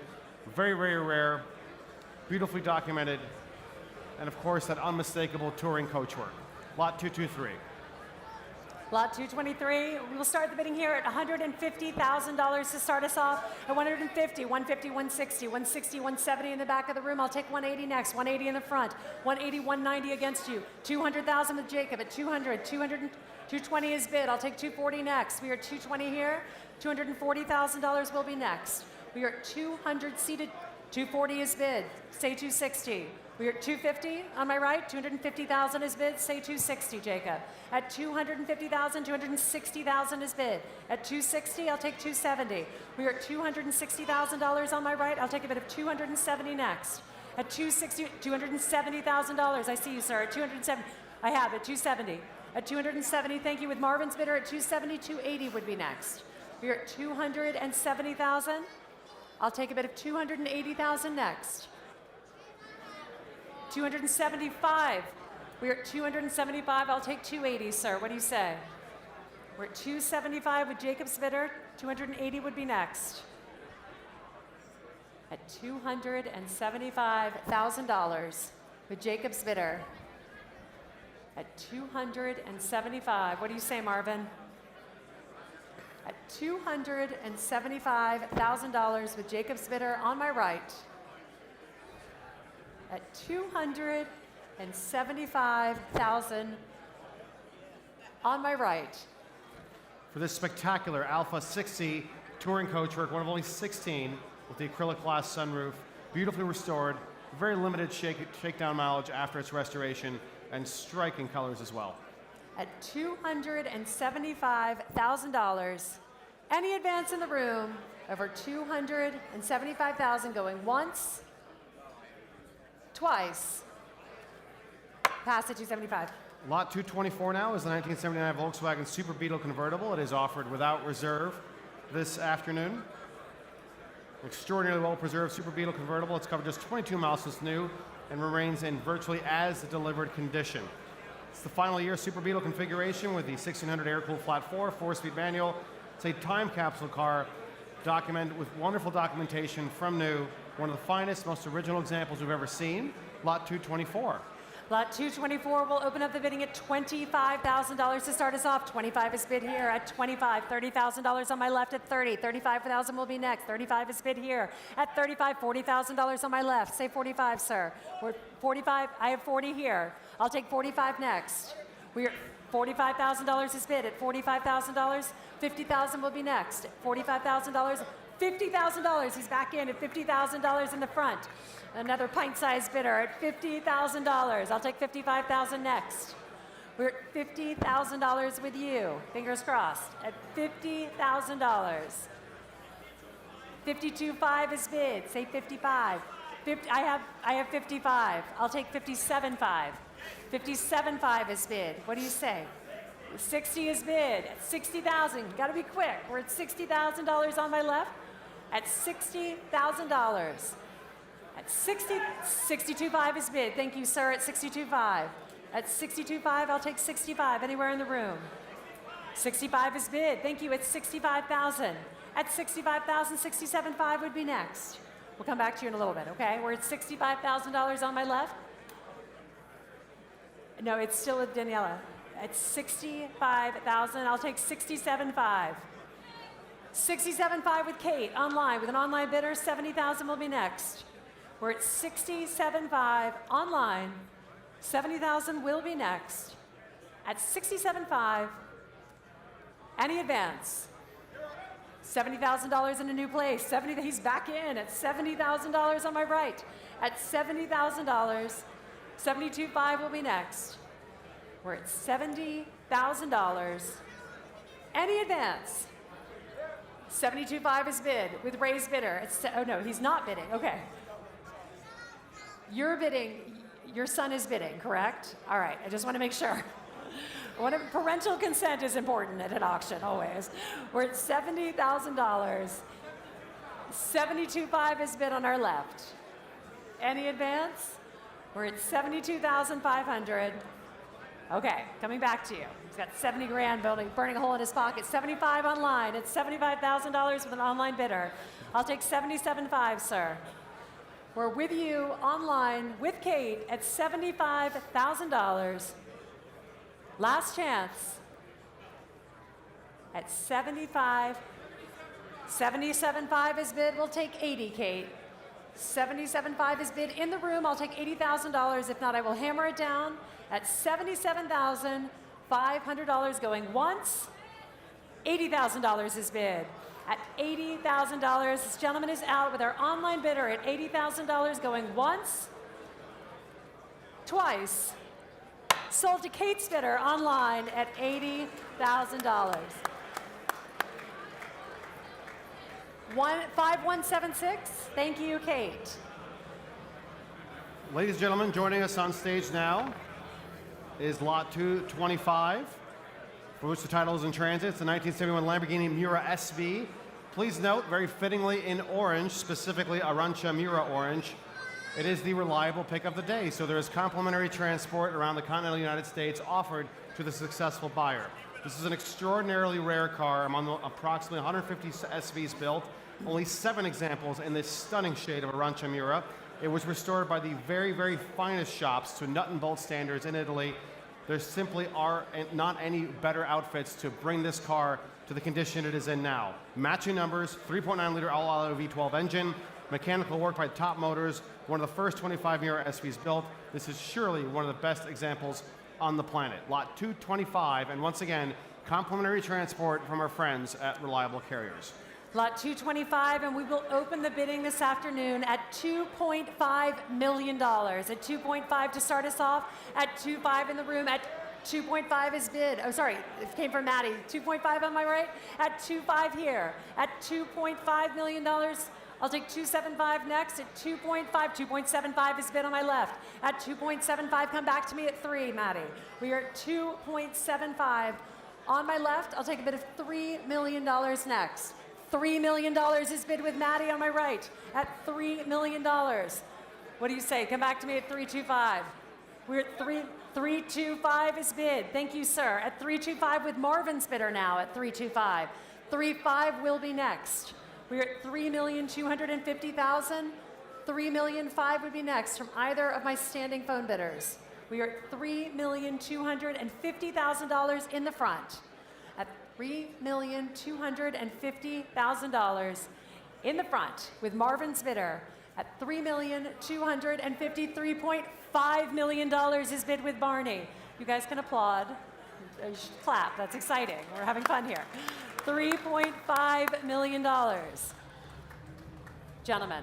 Speaker 2: very, very rare, beautifully documented, and of course that unmistakable touring coachwork. Lot 223.
Speaker 3: Lot 223, we will start the bidding here at $150,000 to start us off. At 150, 150, 160, 160, 170 in the back of the room. I'll take 180 next, 180 in the front, 180, 190 against you. 200,000 with Jacob at 200, 220 is bid. I'll take 240 next. We are 220 here. $240,000 will be next. We are at 200 seated. 240 is bid. Say 260. We are at 250 on my right. 250,000 is bid. Say 260, Jacob. At 250,000, 260,000 is bid. At 260, I'll take 270. We are at $260,000 on my right. I'll take a bid of 270 next. At 260, $270,000. I see you, sir. At 270, I have it. 270. At 270, thank you. With Marvin's bidder at 270, 280 would be next. We are at 270,000. I'll take a bid of 280,000 next. 275. We're at 275. I'll take 280, sir. What do you say? We're at 275 with Jacob's bidder. 280 would be next. At $275,000 with Jacob's bidder. At 275. What do you say, Marvin? At $275,000 with Jacob's bidder on my right. At $275,000 on my right.
Speaker 2: For this spectacular Alfa 6C touring coachwork, one of only 16 with the acrylic glass sunroof, beautifully restored, very limited shakedown mileage after its restoration, and striking colors as well.
Speaker 3: At $275,000, any advance in the room over $275,000 going once, twice, pass at 275.
Speaker 2: Lot 224 now is the 1979 Volkswagen Super Beetle convertible. It is offered without reserve this afternoon. Extraordinarily well-preserved Super Beetle convertible. It's covered just 22 miles since new and remains in virtually as delivered condition. It's the final year Super Beetle configuration with the 1600 air-cooled flat 4-speed manual. It's a time capsule car documented with wonderful documentation from new. One of the finest, most original examples we've ever seen. Lot 224.
Speaker 3: Lot 224 will open up the bidding at $25,000 to start us off. 25 is bid here at 25. $30,000 on my left at 30. 35,000 will be next. 35 is bid here at 35. $40,000 on my left. Say 45, sir. We're 45. I have 40 here. I'll take 45 next. We're $45,000 is bid at $45,000. 50,000 will be next. $45,000. $50,000. He's back in at $50,000 in the front. Another pint-sized bidder at $50,000. I'll take $55,000 next. We're at $50,000 with you. Fingers crossed. At $50,000. 52.5 is bid. Say 55. I have 55. I'll take 57.5. 57.5 is bid. What do you say? 60 is bid. At 60,000. Got to be quick. We're at $60,000 on my left. At $60,000. At 62.5 is bid. Thank you, sir. At 62.5. At 62.5, I'll take 65. Anywhere in the room. 65 is bid. Thank you. At 65,000. At 65,000, 67.5 would be next. We'll come back to you in a little bit. Okay? We're at $65,000 on my left. No, it's still with Daniela. At 65,000, I'll take 67.5. 67.5 with Kate online with an online bidder. 70,000 will be next. We're at 67.5 online. 70,000 will be next. At 67.5, any advance? $70,000 in a new place. He's back in at $70,000 on my right. At $70,000, 72.5 will be next. We're at $70,000. Any advance? 72.5 is bid with raised bidder. Oh no, he's not bidding. Okay. You're bidding. Your son is bidding, correct? All right. I just want to make sure. Parental consent is important at an auction, always. We're at $70,000. 72.5 is bid on our left. Any advance? We're at 72,500. Okay, coming back to you. He's got 70 grand burning a hole in his pocket. 75 online. It's $75,000 with an online bidder. I'll take 77.5, sir. We're with you online with Kate at $75,000. Last chance at 75. 77.5 is bid. We'll take 80, Kate. 77.5 is bid in the room. I'll take $80,000. If not, I will hammer it down at $77,500 going once. $80,000 is bid. At $80,000, this gentleman is out with our online bidder at $80,000 going once, twice. Sold to Kate's bidder online at $80,000. 5176. Thank you, Kate.
Speaker 2: Ladies and gentlemen, joining us on stage now is Lot 225, for which the title is in transit. It's the 1971 Lamborghini Miura SV. Please note, very fittingly in orange, specifically Arancia Miura orange, it is the reliable pick of the day. So there is complimentary transport around the continental United States offered to the successful buyer. This is an extraordinarily rare car. Among the approximately 150 SVs built, only 7 examples in this stunning shade of Arancia Miura. It was restored by the very, very finest shops to nut and bolt standards in Italy. There simply are not any better outfits to bring this car to the condition it is in now. Matching numbers, 3.9-liter all-alloy V12 engine, mechanical work by Top Motors, one of the first 25 Miura SVs built. This is surely one of the best examples on the planet. Lot 225, and once again, complimentary transport from our friends at Reliable Carriers.
Speaker 3: Lot 225, and we will open the bidding this afternoon at $2.5 million. At 2.5 to start us off, at 2.5 in the room, at 2.5 is bid. Oh, sorry, it came from Maddie. 2.5 on my right, at 2.5 here. At $2.5 million I'll take 275 next at 2.5. 2.75 is bid on my left. At 2.75, come back to me at 3, Maddie. We are at 2.75 on my left. I'll take a bid of $3 million next. $3 million is bid with Maddie on my right at $3 million. What do you say? Come back to me at 325. We're at 325 is bid. Thank you, sir. At 325 with Marvin's bidder now at 325. 35 will be next. We're at 3,250,000. 3,005,000 would be next from either of my standing phone bidders. We are at $3,250,000 in the front. At $3,250,000 in the front with Marvin's bidder at $3,253.5 million is bid with Barney. You guys can applaud. You should clap. That's exciting. We're having fun here. $3.5 million. Gentlemen,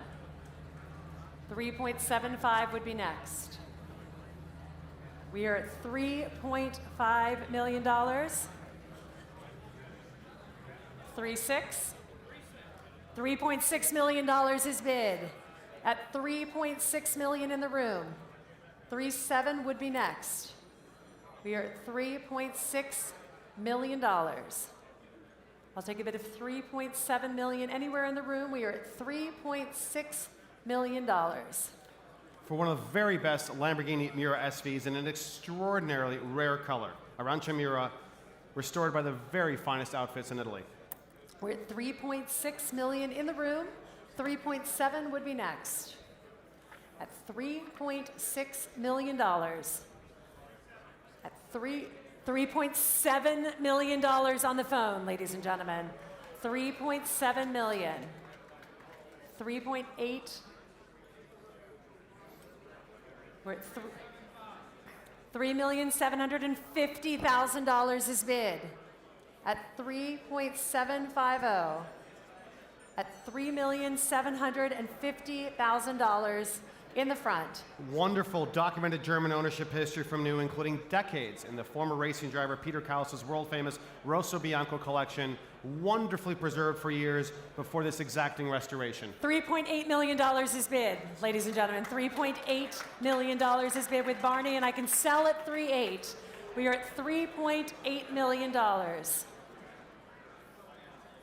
Speaker 3: 3.75 would be next. We are at $3.5 million. 3.6. $3.6 million is bid. At $3.6 million in the room. 3.7 would be next. We are at $3.6 million. I'll take a bid of $3.7 million anywhere in the room. We are at $3.6 million.
Speaker 2: For one of the very best Lamborghini Miura SVs in an extraordinarily rare color, Arancia Miura, restored by the very finest outfits in Italy.
Speaker 3: We're at $3.6 million in the room. 3.7 would be next. At $3.6 million. At $3.7 million on the phone, ladies and gentlemen. 3.7 million. 3.8. We're at $3,750,000 is bid. At 3.750. At $3,750,000 in the front.
Speaker 2: Wonderful documented German ownership history from new, including decades in the former racing driver Peter Kaus's world-famous Rosso Bianco collection, wonderfully preserved for years before this exacting restoration.
Speaker 3: $3.8 million is bid, ladies and gentlemen. $3.8 million is bid with Barney, and I can sell at 3.8. We are at $3.8 million.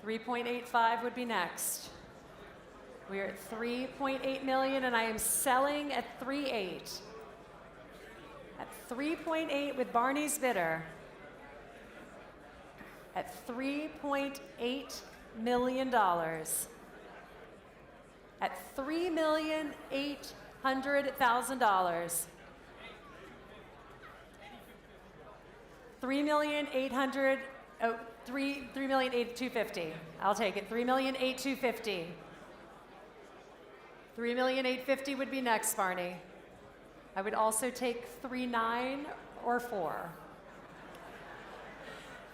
Speaker 3: 3.85 would be next. We are at $3.8 million, and I am selling at 3.8. At 3.8 with Barney's bidder. At $3.8 million. At $3,800,000. $3,800,000. Oh, $3,850,000. I'll take it. $3,850,000. $3,850,000 would be next, Barney. I would also take 3.9 or 4.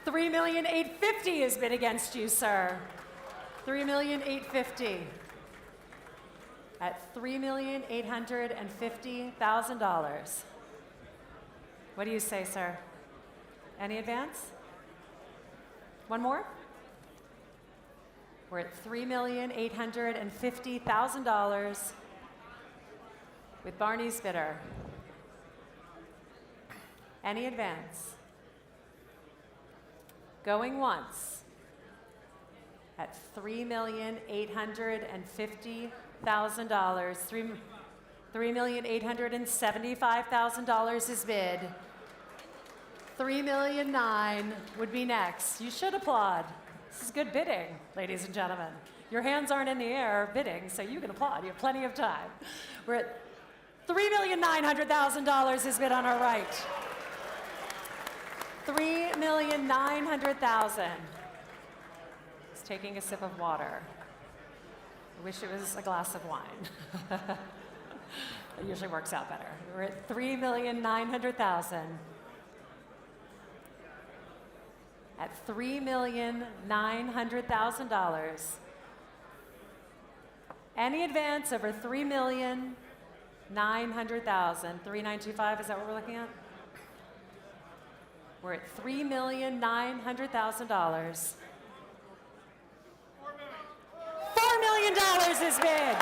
Speaker 3: $3,850,000 has bid against you, sir. $3,850,000. At $3,850,000. What do you say, sir? Any advance? One more? We're at $3,850,000 with Barney's bidder. Any advance? Going once at $3,850,000. $3,875,000 is bid. $3,009,000 would be next. You should applaud. This is good bidding, ladies and gentlemen. Your hands aren't in the air bidding, so you can applaud. You have plenty of time. We're at $3,900,000 is bid on our right. $3,900,000. He's taking a sip of water. I wish it was a glass of wine. It usually works out better. We're at $3,900,000. At $3,900,000. Any advance over $3,900,000. $3,925, is that what we're looking at? We're at $3,900,000. $4 million million is bid.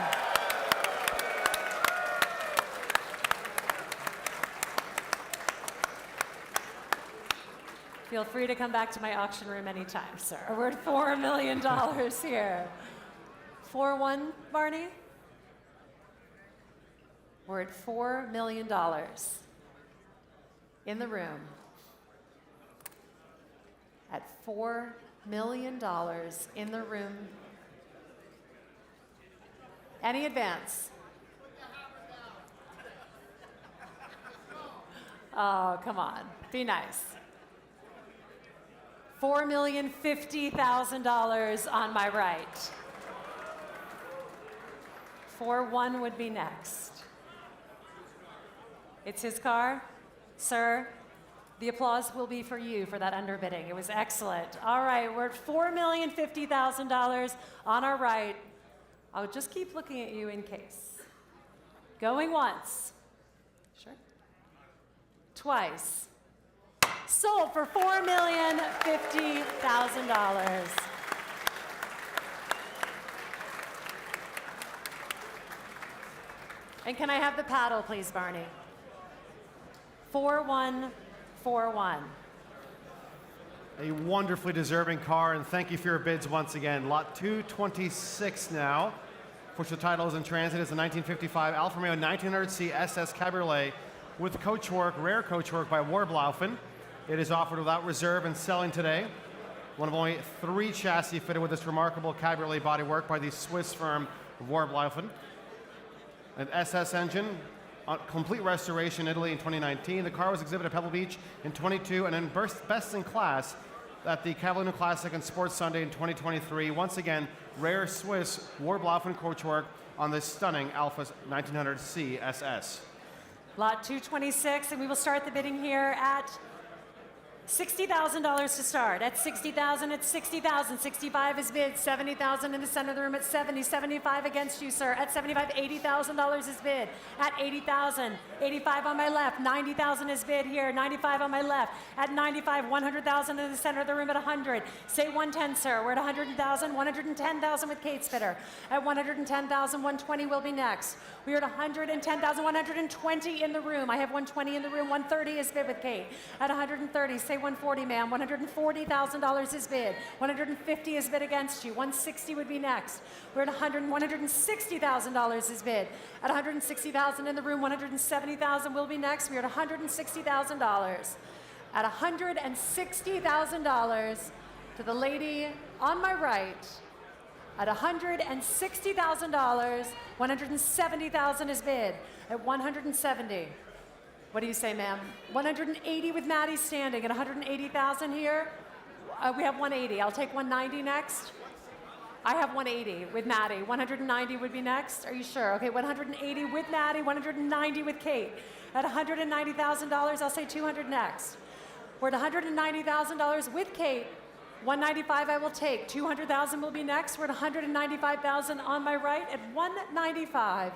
Speaker 3: Feel free to come back to my auction room anytime, sir. We're at $4 million here. 4-1, Barney? We're at $4 million in the room. At $4 million in the room. Any advance? Oh, come on, be nice. $4,050,000 on my right. 4-1 would be next. It's his car. Sir, the applause will be for you for that underbidding. It was excellent. All right, we're at $4,050,000 on our right. I'll just keep looking at you in case. Going once. Sure. Twice. Sold for $4,050,000. And can I have the paddle, please, Barney? 4141.
Speaker 2: A wonderfully deserving car, and thank you for your bids once again. Lot 226 now. Which the title is in transit. It's a 1955 Alfa Romeo 1900C SS Cabriolet with coachwork, rare coachwork by Warblaufen. It is offered without reserve and selling today. One of only 3 chassis fitted with this remarkable cabriolet bodywork by the Swiss firm Warblaufen. An SS engine, complete restoration in Italy in 2019. The car was exhibited at Pebble Beach in 22 and then best in class at the Cavallino Classic and Sports Sunday in 2023. Once again, rare Swiss Warblaufen coachwork on this stunning Alfa 1900C SS.
Speaker 3: Lot 226, and we will start the bidding here at $60,000 to start. At $60,000, at $60,000. 65 is bid. $70,000 in the center of the room at $70. $75 against you, sir. At $75, $80,000 is bid. At $80,000, $85 on my left. $90,000 is bid here. $95 on my left. At $95, $100,000 in the center of the room at $100. Say $110, sir. We're at $100,000. $110,000 with Kate's bidder. At $110,000, $120 will be next. We are at $110,000, $120 in the room. I have $120 in the room. $130 is bid with Kate. At $130, say $140, ma'am. $140,000 is bid. $150 is bid against you. $160 would be next. We're at $160,000 is bid. At $160,000 in the room, $170,000 will be next. We're at $160,000. At $160,000 to the lady on my right. At $160,000, $170,000 is bid. At $170. What do you say, ma'am? 180 with Maddie standing at 180,000 here. We have 180. I'll take 190 next. I have 180 with Maddie. 190 would be next. Are you sure? Okay, 180 with Maddie, 190 with Kate. At $190,000, I'll say 200 next. We're at $190,000 with Kate. 195 I will take. 200,000 will be next. We're at 195,000 on my right at 195.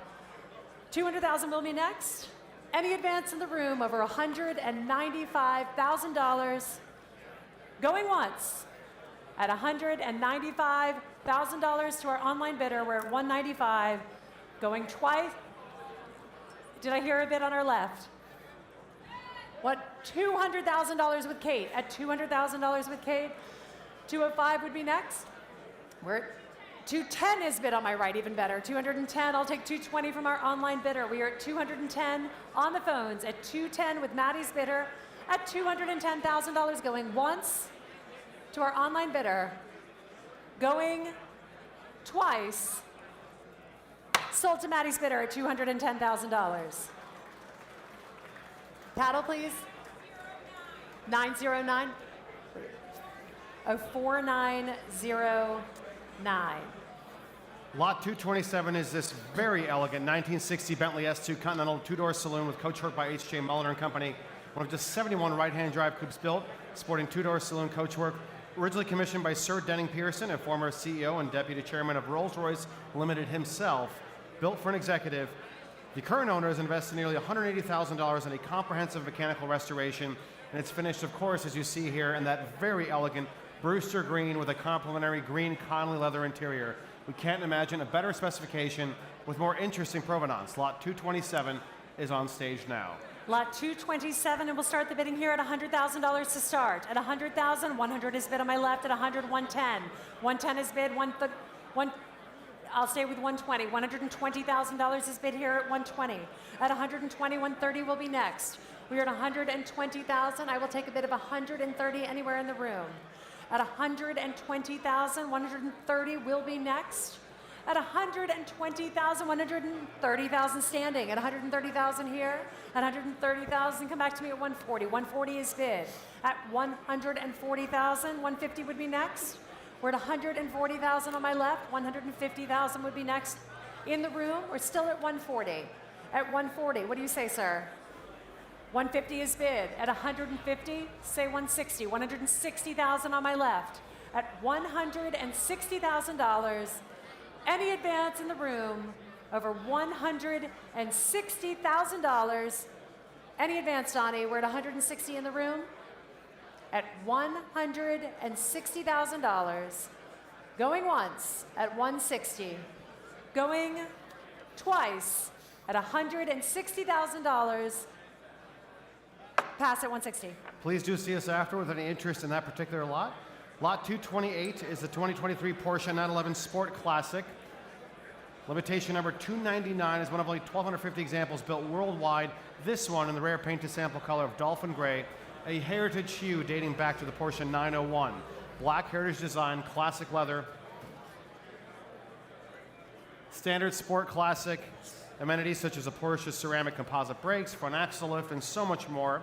Speaker 3: 200,000 will be next. Any advance in the room over $195,000. Going once at $195,000 to our online bidder. We're at 195. Going twice. Did I hear a bid on our left? What? $200,000 with Kate. At $200,000 with Kate. 205 would be next. We're at 210 is bid on my right, even better. 210, I'll take 220 from our online bidder. We are at 210 on the phones at 210 with Maddie's bidder at $210,000 going once to our online bidder. Going twice. Sold to Maddie's bidder at $210,000. Paddle, please. 909. Oh, 4909.
Speaker 2: Lot 227 is this very elegant 1960 Bentley S2 Continental two-door saloon with coachwork by H.J. Mulliner and Company. One of just 71 right-hand drive coupes built, sporting two-door saloon coachwork. Originally commissioned by Sir Denning Pearson, a former CEO and deputy chairman of Rolls-Royce Limited himself. Built for an executive, the current owner has invested nearly $180,000 in a comprehensive mechanical restoration, and it's finished, of course, as you see here, in that very elegant Brewster green with a complimentary green Connolly leather interior. We can't imagine a better specification with more interesting provenance. Lot 227 is on stage now.
Speaker 3: Lot 227, and we'll start the bidding here at $100,000 to start. At $100,000, 100 is bid on my left. At 100, 110. 110 is bid. I'll stay with 120. $120,000 is bid here at 120. At 120, 130 will be next. We are at 120,000. I will take a bid of 130 anywhere in the room. At 120,000, 130 will be next. At 120,000, 130,000 standing. At 130,000 here. At 130,000, come back to me at 140. 140 is bid. At 140,000, 150 would be next. We're at 140,000 on my left. 150,000 would be next. In the room, we're still at 140. At 140, what do you say, sir? 150 is bid. At 150, say 160. 160,000 on my left. At $160,000, any advance in the room over $160,000. Any advance, Donnie? We're at 160 in the room. At $160,000. Going once at 160. Going twice at $160,000. Pass at 160.
Speaker 2: Please do see us after with any interest in that particular lot. Lot 228 is the 2023 Porsche 911 Sport Classic. Limitation number 299 is one of only 1,250 examples built worldwide. This one in the rare paint to sample color of Dolphin Gray, a heritage hue dating back to the Porsche 901. Black heritage design, classic leather, standard sport classic, amenities such as a Porsche ceramic composite brakes, front axle lift, and so much more.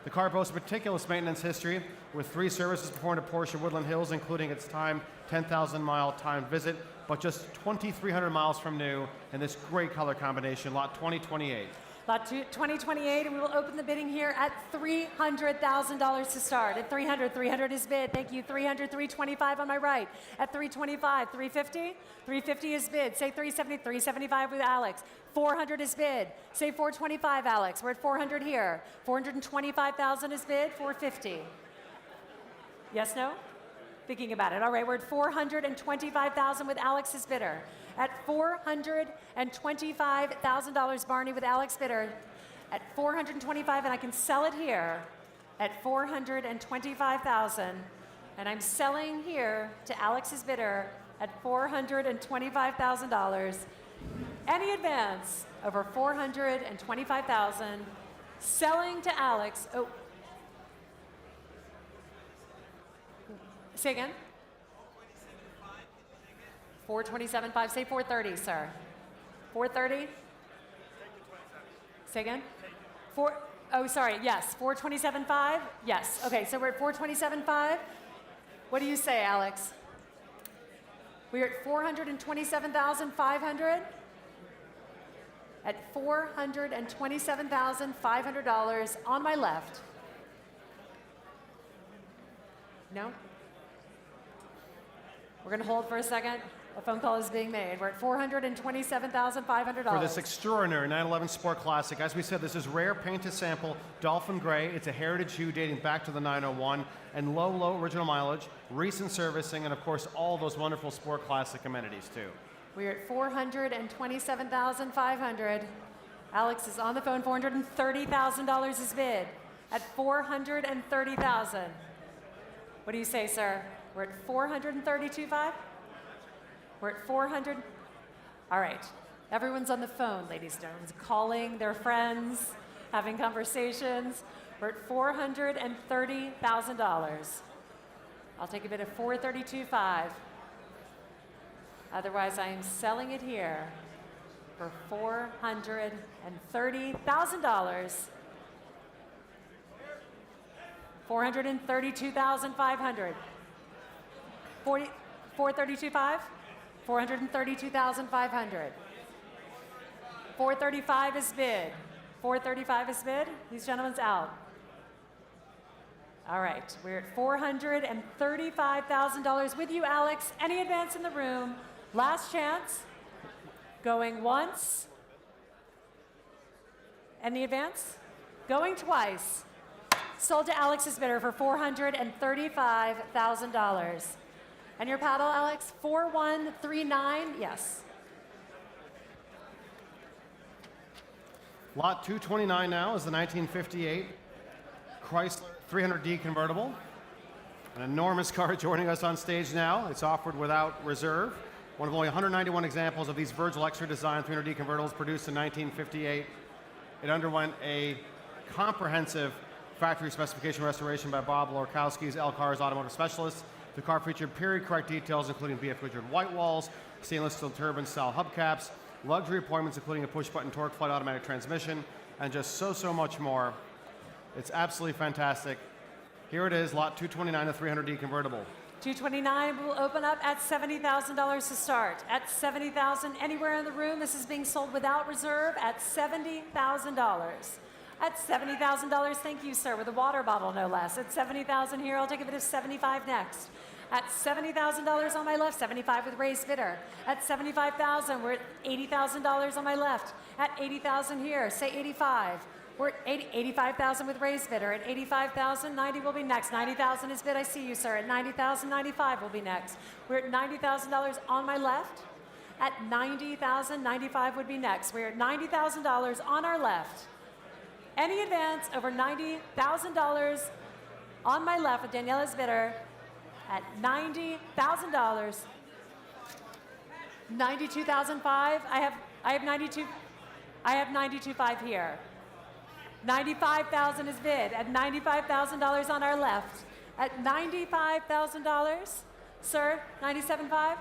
Speaker 2: The car boasts a meticulous maintenance history with 3 services performed at Porsche Woodland Hills, including its 10,000 mile timed visit, but just 2,300 miles from new in this great color combination, lot 2028.
Speaker 3: Lot 2028, and we will open the bidding here at $300,000 to start. At 300, 300 is bid. Thank you. 300, 325 on my right. At 325, 350, 350 is bid. Say 370, 375 with Alex. 400 is bid. Say 425, Alex. We're at 400 here. 425,000 is bid. 450. Yes, no? Thinking about it. All right, we're at 425,000 with Alex's bidder. At $425,000, Barney with Alex bidder. At 425, and I can sell it here at 425,000. And I'm selling here to Alex's bidder at $425,000. Any advance over 425,000. Selling to Alex. Oh. Say again. 427.5. Say 430, sir. 430. Say again. Oh, sorry. Yes. 427.5. Yes. Okay. So we're at 427.5. What do you say, Alex? We're at 427,500. At $427,500 on my left. No? We're going to hold for a second. A phone call is being made. We're at $427,500.
Speaker 2: For this extraordinary 911 Sport Classic. As we said, this is rare paint to sample, Dolphin Gray. It's a heritage hue dating back to the 901, and low original mileage, recent servicing, and of course, all those wonderful Sport Classic amenities too.
Speaker 3: We're at $427,500. Alex is on the phone. $430,000 is bid. At $430,000. What do you say, sir? We're at 432.5. We're at 400. All right. Everyone's on the phone, ladies and gentlemen, calling their friends, having conversations. We're at $430,000. I'll take a bid of 432.5. Otherwise, I am selling it here for $430,000. 432,500. 432.5. 432,500. 435 is bid. 435 is bid. These gentlemen's out. All right, we're at $435,000 with you, Alex. Any advance in the room? Last chance. Going once. Any advance? Going twice. Sold to Alex's bidder for $435,000. And your paddle, Alex? 4139, yes.
Speaker 2: Lot 229 now is the 1958 Chrysler 300D convertible. An enormous car joining us on stage now. It's offered without reserve. One of only 191 examples of these Virgil Extra design 300D convertibles produced in 1958. It underwent a comprehensive factory specification restoration by Bob Lorkowski's L Cars automotive specialist. The car featured period-correct details, including BF Goodyear white walls, stainless steel turbine-style hubcaps, luxury appointments, including a push-button torque flight automatic transmission, and just so much more. It's absolutely fantastic. Here it is, lot 229, a 300D convertible.
Speaker 3: 229 will open up at $70,000 to start. At $70,000 anywhere in the room, this is being sold without reserve at $70,000. At $70,000, thank you, sir, with a water bottle, no less. At $70,000 here, I'll take a bid of $75 next. At $70,000 on my left, 75 with raised bidder. At $75,000, we're at $80,000 on my left. At $80,000 here, say 85. We're at 85,000 with raised bidder. At 85,000, 90 will be next. 90,000 is bid. I see you, sir. At 90,000, 95 will be next. We're at $90,000 on my left. At 90,000, 95 would be next. We're at $90,000 on our left. Any advance over $90,000 on my left with Daniela's bidder at $90,000. 92,005. I have 92. I have 92.5 here. 95,000 is bid at $95,000 on our left. At $95,000, sir, 97.5.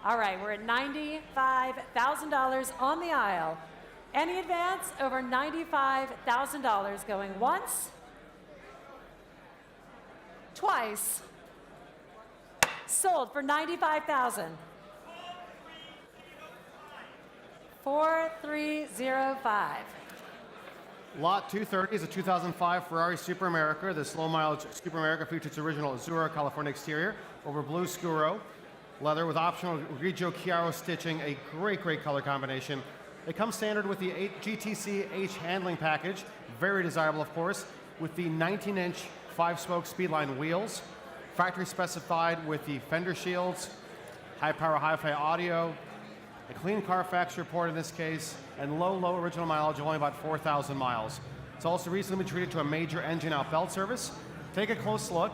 Speaker 3: All right, we're at $95,000 on the aisle. Any advance over $95,000 going once, twice, sold for $95,000. 4305.
Speaker 2: Lot 230 is a 2005 Ferrari Superamerica. This low-mileage Superamerica features its original Azzurra, California exterior over blue Scuro leather with optional Grigio Chiaro stitching, a great color combination. It comes standard with the GTC H handling package, very desirable, of course, with the 19-inch 5-spoke Speedline wheels, factory specified with the fender shields, high-power hi-fi audio, a clean Carfax report in this case, and low original mileage of only about 4,000 miles. It's also recently been treated to a major engine out belt service. Take a close look.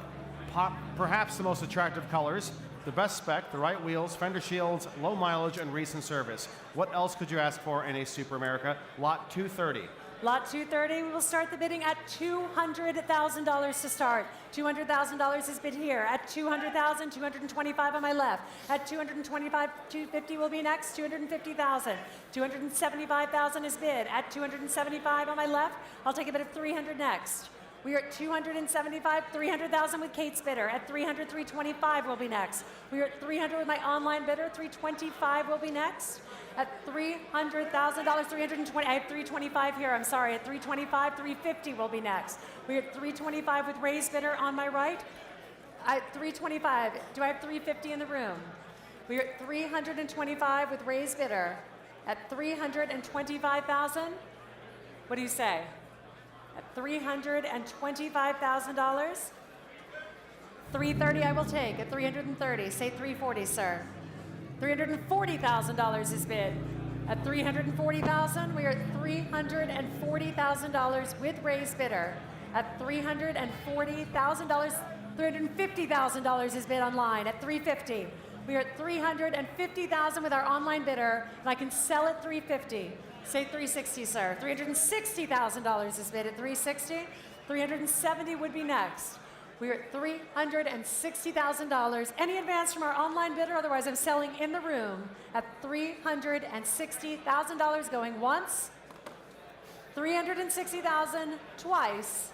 Speaker 2: Perhaps the most attractive colors, the best spec, the right wheels, fender shields, low mileage, and recent service. What else could you ask for in a Superamerica? Lot 230.
Speaker 3: Lot 230, we will start the bidding at $200,000 to start. $200,000 is bid here. At $200,000, 225 on my left. At $225, 250 will be next. $250,000. $275,000 is bid. At $275 on my left, I'll take a bid of $300 next. We are at $275, $300,000 with Kate's bidder. At $300, $325 will be next. We are at $300 with my online bidder. $325 will be next. At $300,000, $320. I have $325 here. I'm sorry. At $325, $350 will be next. We are at $325 with raised bidder on my right. At $325. Do I have $350 in the room? We are at $325 with raised bidder. At $325,000. What do you say? At $325,000. $330 I will take. At $330, say $340, sir. $340,000 is bid. At $340,000, we are at $340,000 with raised bidder. At $340,000, $350,000 is bid online. At $350, we are at $350,000 with our online bidder, and I can sell at $350. Say $360, sir. $360,000 is bid at $360. $370 would be next. We are at $360,000. Any advance from our online bidder? Otherwise, I'm selling in the room at $360,000 going once, $360,000 twice.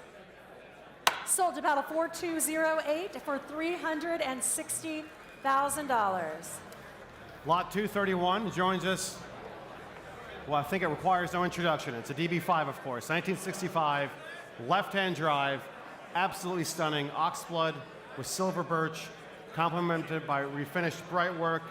Speaker 3: Sold to Battle 4208 for $360,000.
Speaker 2: Lot 231 joins us. Well, I think it requires no introduction. It's a DB5, of course. 1965, left-hand drive. Absolutely stunning, oxblood with silver birch, complemented by refinished bright work,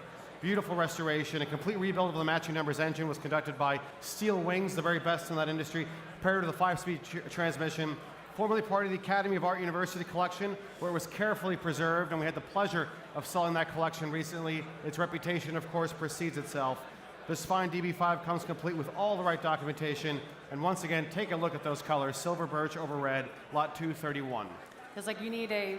Speaker 2: beautiful restoration. A complete rebuild of the matching numbers engine was conducted by Steel Wings, the very best in that industry, paired with a 5-speed transmission, formerly part of the Academy of Art University collection, where it was carefully preserved, and we had the pleasure of selling that collection recently. Its reputation, of course, precedes itself. This fine DB5 comes complete with all the right documentation, and once again, take a look at those colors, silver birch over red, lot 231.
Speaker 3: Feels like you need a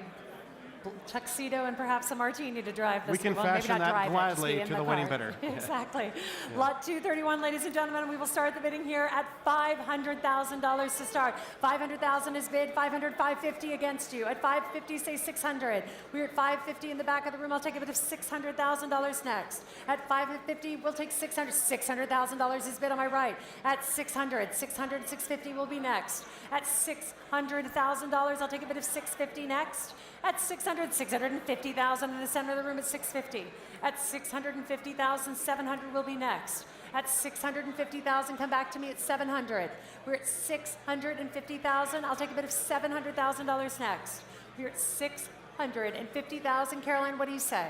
Speaker 3: tuxedo and perhaps a martini to drive this.
Speaker 2: We can
Speaker 3: well,
Speaker 2: fashion
Speaker 3: maybe not
Speaker 2: that
Speaker 3: drive it,
Speaker 2: gladly
Speaker 3: just be
Speaker 2: to
Speaker 3: in
Speaker 2: the winning
Speaker 3: car.
Speaker 2: bidder.
Speaker 3: Exactly. Lot 231, ladies and gentlemen, we will start the bidding here at $500,000 to start. $500,000 is bid, $500, $550 against you. At $550, say $600. We're at $550 in the back of the room. I'll take a bid of $600,000 next. At $550, we'll take $600. $600,000 is bid on my right. At $600, $650 will be next. At $600,000, I'll take a bid of $650 next. At $600,000, $650,000 in the center of the room at $650. At $650,000, $700 will be next. At $650,000, come back to me at $700. We're at $650,000. I'll take a bid of $700,000 next. We're at $650,000. Caroline, what do you say?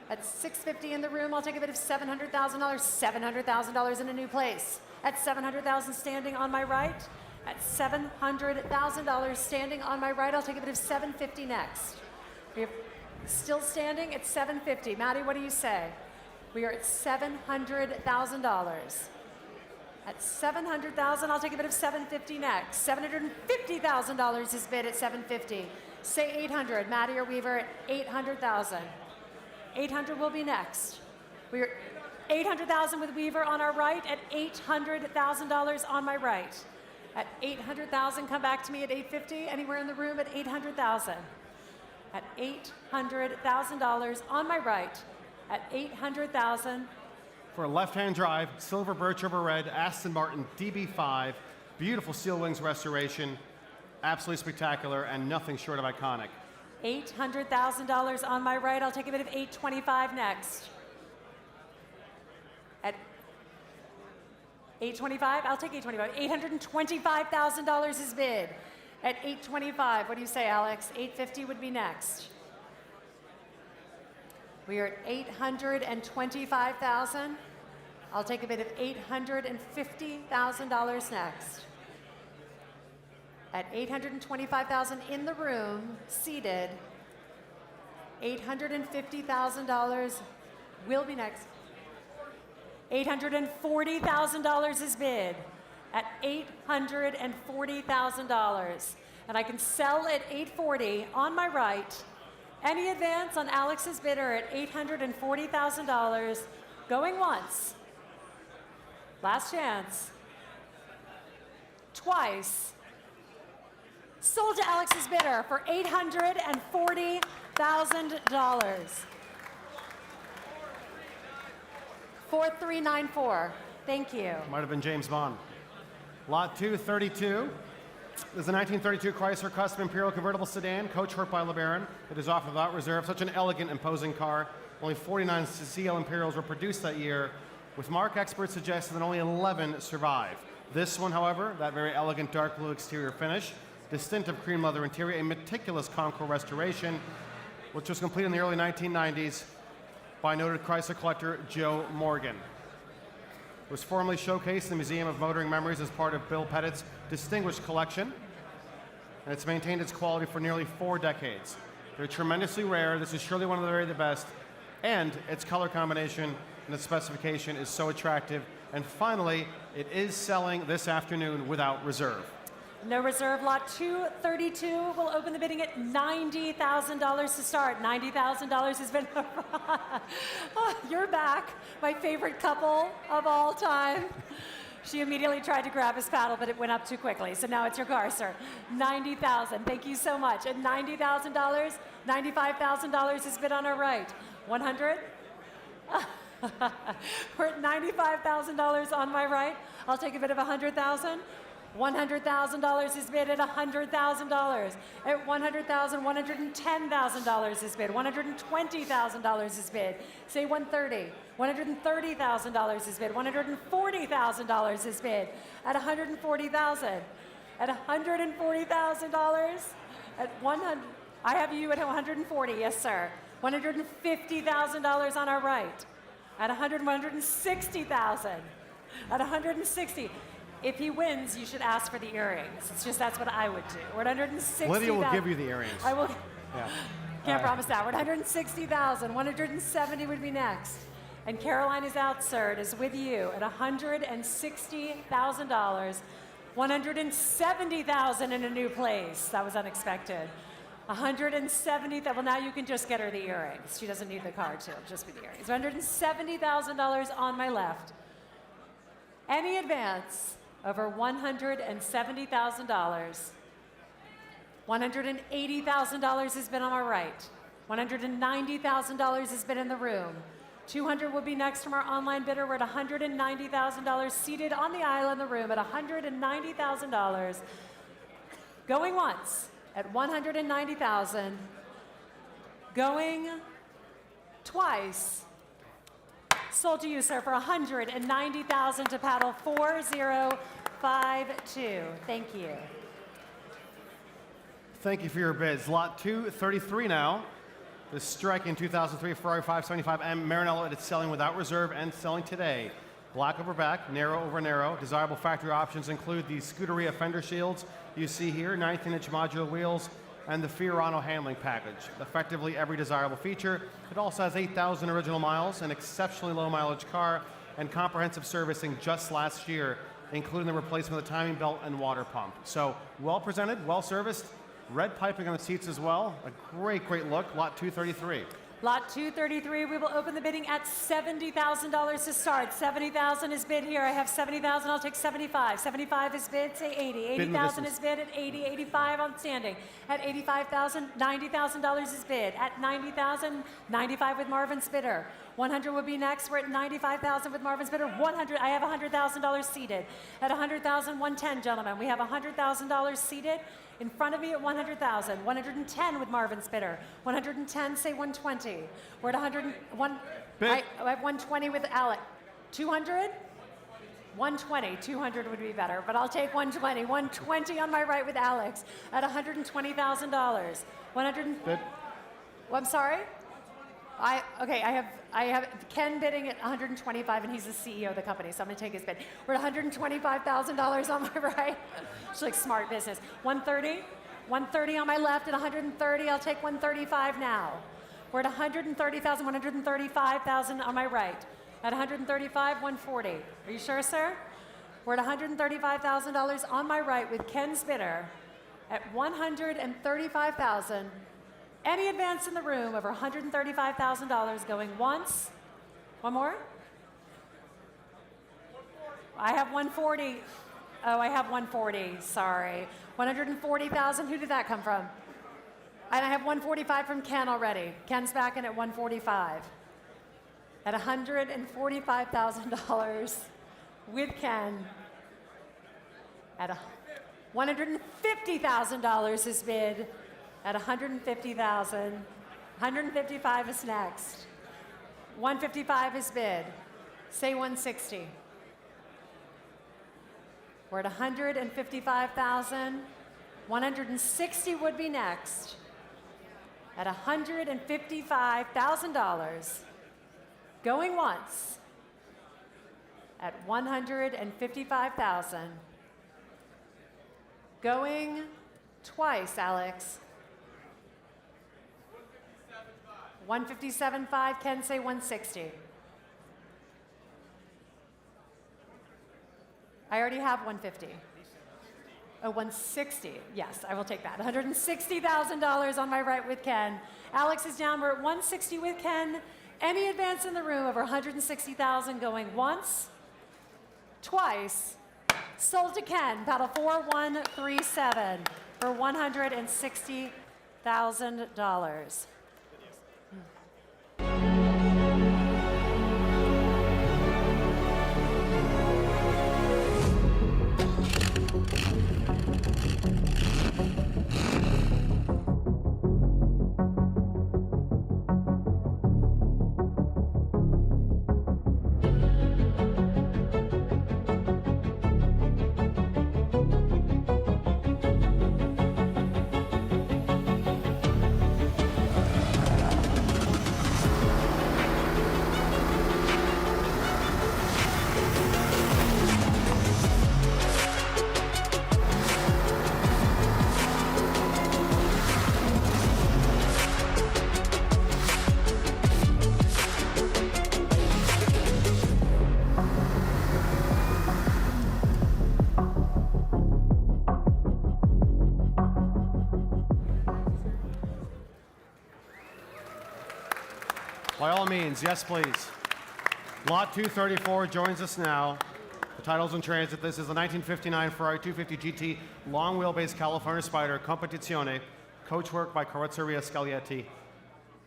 Speaker 3: At $650 in the room, I'll take a bid of $700,000. $700,000 in a new place. At $700,000 standing on my right. At $700,000 standing on my right, I'll take a bid of $750 next. We have still standing at $750. Maddie, what do you say? We are at $700,000. At $700,000, I'll take a bid of $750 next. $750,000 is bid at $750. Say $800. Maddie or Weaver at $800,000. $800 will be next. We are $800,000 with Weaver on our right at $800,000 on my right. At $800,000, come back to me at $850. Anywhere in the room at $800,000. At $800,000 on my right. At $800,000.
Speaker 2: For a left-hand drive, silver birch over red, Aston Martin DB5, beautiful steel wings restoration, absolutely spectacular, and nothing short of iconic.
Speaker 3: $800,000 on my right. I'll take a bid of $825 next. At $825, I'll take $825. $825,000 is bid. At $825, what do you say, Alex? $850 would be next. We are at $825,000. I'll take a bid of $850,000 next. At $825,000 in the room, seated, $850,000 will be next. $840,000 is bid at $840,000. And I can sell at $840 on my right. Any advance on Alex's bidder at $840,000. Going once. Last chance. Twice. Sold to Alex's bidder for $840,000. 4394. Thank you.
Speaker 2: Might have been James Bond. Lot 232 is a 1932 Chrysler Custom Imperial convertible sedan, coach-worked by LeBaron. It is offered without reserve. Such an elegant, imposing car. Only 49 CL Imperials were produced that year, with marque experts suggesting that only 11 survive. This one, however, that very elegant dark blue exterior finish, distinctive cream leather interior, a meticulous Concours restoration, which was completed in the early 1990s by noted Chrysler collector Joe Morgan. It was formerly showcased in the Museum of Motoring Memories as part of Bill Pettit's distinguished collection, and it's maintained its quality for nearly 4 decades. They're tremendously rare. This is surely one of the very best, and its color combination and its specification is so attractive. And finally, it is selling this afternoon without reserve.
Speaker 3: No reserve. Lot 232 will open the bidding at $90,000 to start. $90,000 has been. Oh, you're back, my favorite couple of all time. She immediately tried to grab his paddle, but it went up too quickly. So now it's your car, sir. $90,000. Thank you so much. At $90,000, $95,000 is bid on our right. 100. We're at $95,000 on my right. I'll take a bid of $100,000. $100,000 is bid at $100,000. At $100,000, $110,000 is bid. $120,000 is bid. Say $130,000. $130,000 is bid. $140,000 is bid. At $140,000. At $140,000. At 100. I have you at 140. Yes, sir. $150,000 on our right. At $160,000. At $160,000. If he wins, you should ask for the earrings. It's just that's what I would do. We're at 160,000.
Speaker 2: Lydia will give you the earrings.
Speaker 3: I will.
Speaker 2: Yeah.
Speaker 3: Can't promise that. We're at 160,000. 170 would be next. And Caroline is out, sir. It is with you at $160,000. 170,000 in a new place. That was unexpected. 170,000. Well, now you can just get her the earrings. She doesn't need the card, too. Just with the earrings. $170,000 on my left. Any advance over $170,000. $180,000 has been on my right. $190,000 has been in the room. 200 will be next from our online bidder. We're at $190,000 seated on the aisle in the room at $190,000. Going once at $190,000. Going twice. Sold to you, sir, for $190,000 to paddle 4052. Thank you.
Speaker 2: Thank you for your bids. Lot 233 now. The striking 2003 Ferrari 575M Maranello, it's selling without reserve and selling today. Black over back, narrow over narrow. Desirable factory options include the Scuderia fender shields you see here, 19-inch modular wheels, and the Fiorano handling package. Effectively every desirable feature. It also has 8,000 original miles, an exceptionally low mileage car, and comprehensive servicing just last year, including the replacement of the timing belt and water pump. So well presented, well serviced. Red piping on the seats as well. A great, great look. Lot 233.
Speaker 3: Lot 233, we will open the bidding at $70,000 to start. 70,000 is bid here. I have 70,000, I'll take 75. 75 is bid, say 80. 80,000 is bid at 80. 85 on standing. At 85,000, $90,000 is bid. At 90,000, 95 with Marvin's bidder. 100 will be next. We're at 95,000 with Marvin's bidder. 100, I have $100,000 seated. At 100,000, 110, gentlemen. We have $100,000 seated. In front of me at 100,000, 110 with Marvin's bidder. 110, say 120. We're at 101. I have 120 with Alec. 200? 120. 200 would be better, but I'll take 120. 120 on my right with Alex at $120,000. 100.
Speaker 2: Bid.
Speaker 3: Well, I'm sorry. I have Ken bidding at 125, and he's the CEO of the company, so I'm going to take his bid. We're at $125,000 on my right. It's like smart business. 130, 130 on my left. At 130, I'll take 135 now. We're at 130,000, 135,000 on my right. At 135, 140. Are you sure, sir? We're at $135,000 on my right with Ken's bidder at 135,000. Any advance in the room over $135,000 going once? One more? I have 140. Oh, I have 140. Sorry. 140,000. Who did that come from? And I have 145 from Ken already. Ken's back in at 145. At $145,000 with Ken. At $150,000 is bid. At 150,000, 155 is next. 155 is bid. Say 160. We're at 155,000. 160 would be next. At $155,000. Going once. At 155,000. Going twice, Alex. 157.5, Ken, say 160. I already have 150. Oh, 160. Yes, I will take that. $160,000 on my right with Ken. Alex is down. We're at 160 with Ken. Any advance in the room over 160,000 going once, twice. Sold to Ken. Paddle 4137 for $160,000.
Speaker 2: By all means, yes, please. Lot 234 joins us now. The title's in transit. This is the 1959 Ferrari 250 GT long wheelbase California Spider Competizione, coachwork by Carrozzeria Scaglietti.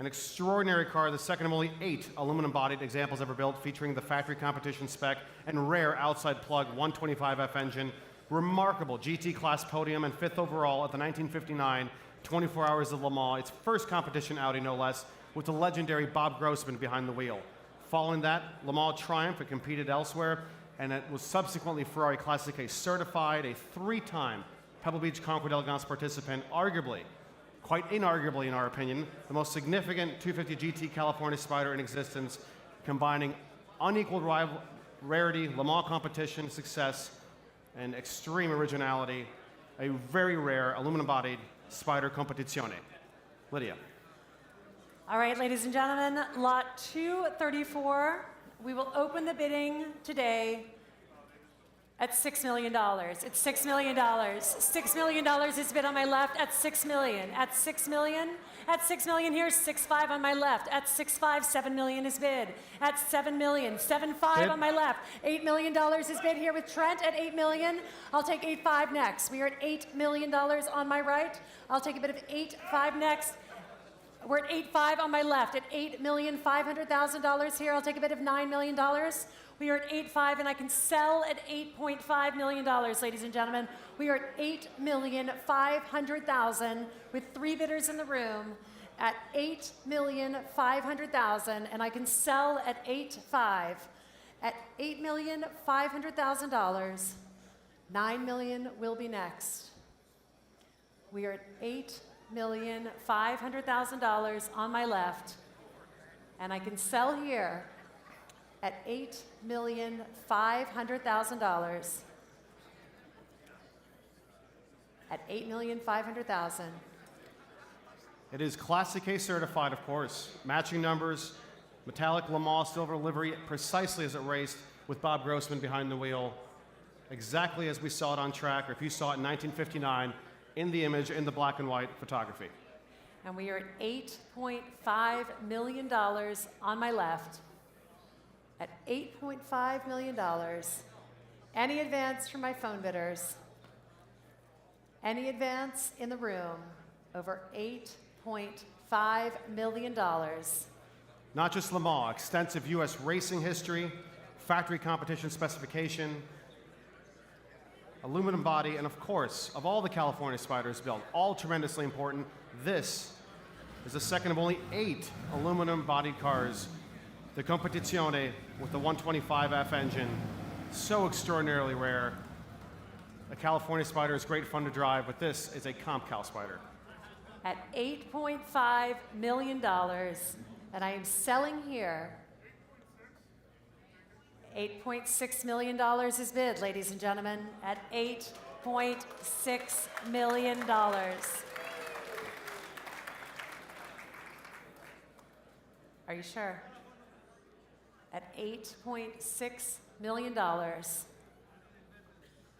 Speaker 2: An extraordinary car, the second of only 8 aluminum-bodied examples ever built, featuring the factory competition spec and rare outside plug 125F engine. Remarkable GT class podium and 5th overall at the 1959 24 Hours of Le Mans, its first competition Audi no less, with the legendary Bob Grossman behind the wheel. Following that, Le Mans triumph, it competed elsewhere, and it was subsequently Ferrari Classic A certified, a 3-time Pebble Beach Concours d'Elegance participant, arguably, quite inarguably in our opinion, the most significant 250 GT California Spider in existence, combining unequaled rarity, Le Mans competition success, and extreme originality, a very rare aluminum-bodied Spider Competizione. Lydia.
Speaker 3: All right, ladies and gentlemen, lot 234. We will open the bidding today at $6 million. It's $6 million. $6 million is bid on my left at $6 million. At $6 million. At $6 million, here's 6.5 on my left. At 6.5, $7 million is bid. At $7 million, 7.5 on my left. $8 million is bid here with Trent at $8 million. I'll take 8.5 next. We are at $8 million on my right. I'll take a bit of 8.5 next. We're at 8.5 on my left. At $8,500,000 here, I'll take a bid of $9 million. We are at 8.5, and I can sell at $8.5 million, ladies and gentlemen. We are at $8,500,000 with 3 bidders in the room at $8,500,000, and I can sell at 8.5. At $8,500,000, $9 million will be next. We are at $8,500,000 on my left, and I can sell here at $8,500,000. At $8,500,000.
Speaker 2: It is Classic A certified, of course. Matching numbers, metallic Le Mans silver livery, precisely as it raced with Bob Grossman behind the wheel, exactly as we saw it on track, or if you saw it in 1959 in the image, in the black and white photography.
Speaker 3: And we are at $8.5 million on my left. At $8.5 million. Any advance from my phone bidders? Any advance in the room over $8.5 million?
Speaker 2: Not just Le Mans, extensive U.S. racing history, factory competition specification, aluminum body, and of course, of all the California Spiders built, all tremendously important, this is the second of only 8 aluminum-bodied cars. The Competizione with the 125F engine, so extraordinarily rare. The California Spider is great fun to drive, but this is a Comp Cal Spider.
Speaker 3: At $8.5 million, and I am selling here. $8.6 million is bid, ladies and gentlemen, at $8.6 million. Are you sure? At $8.6 million.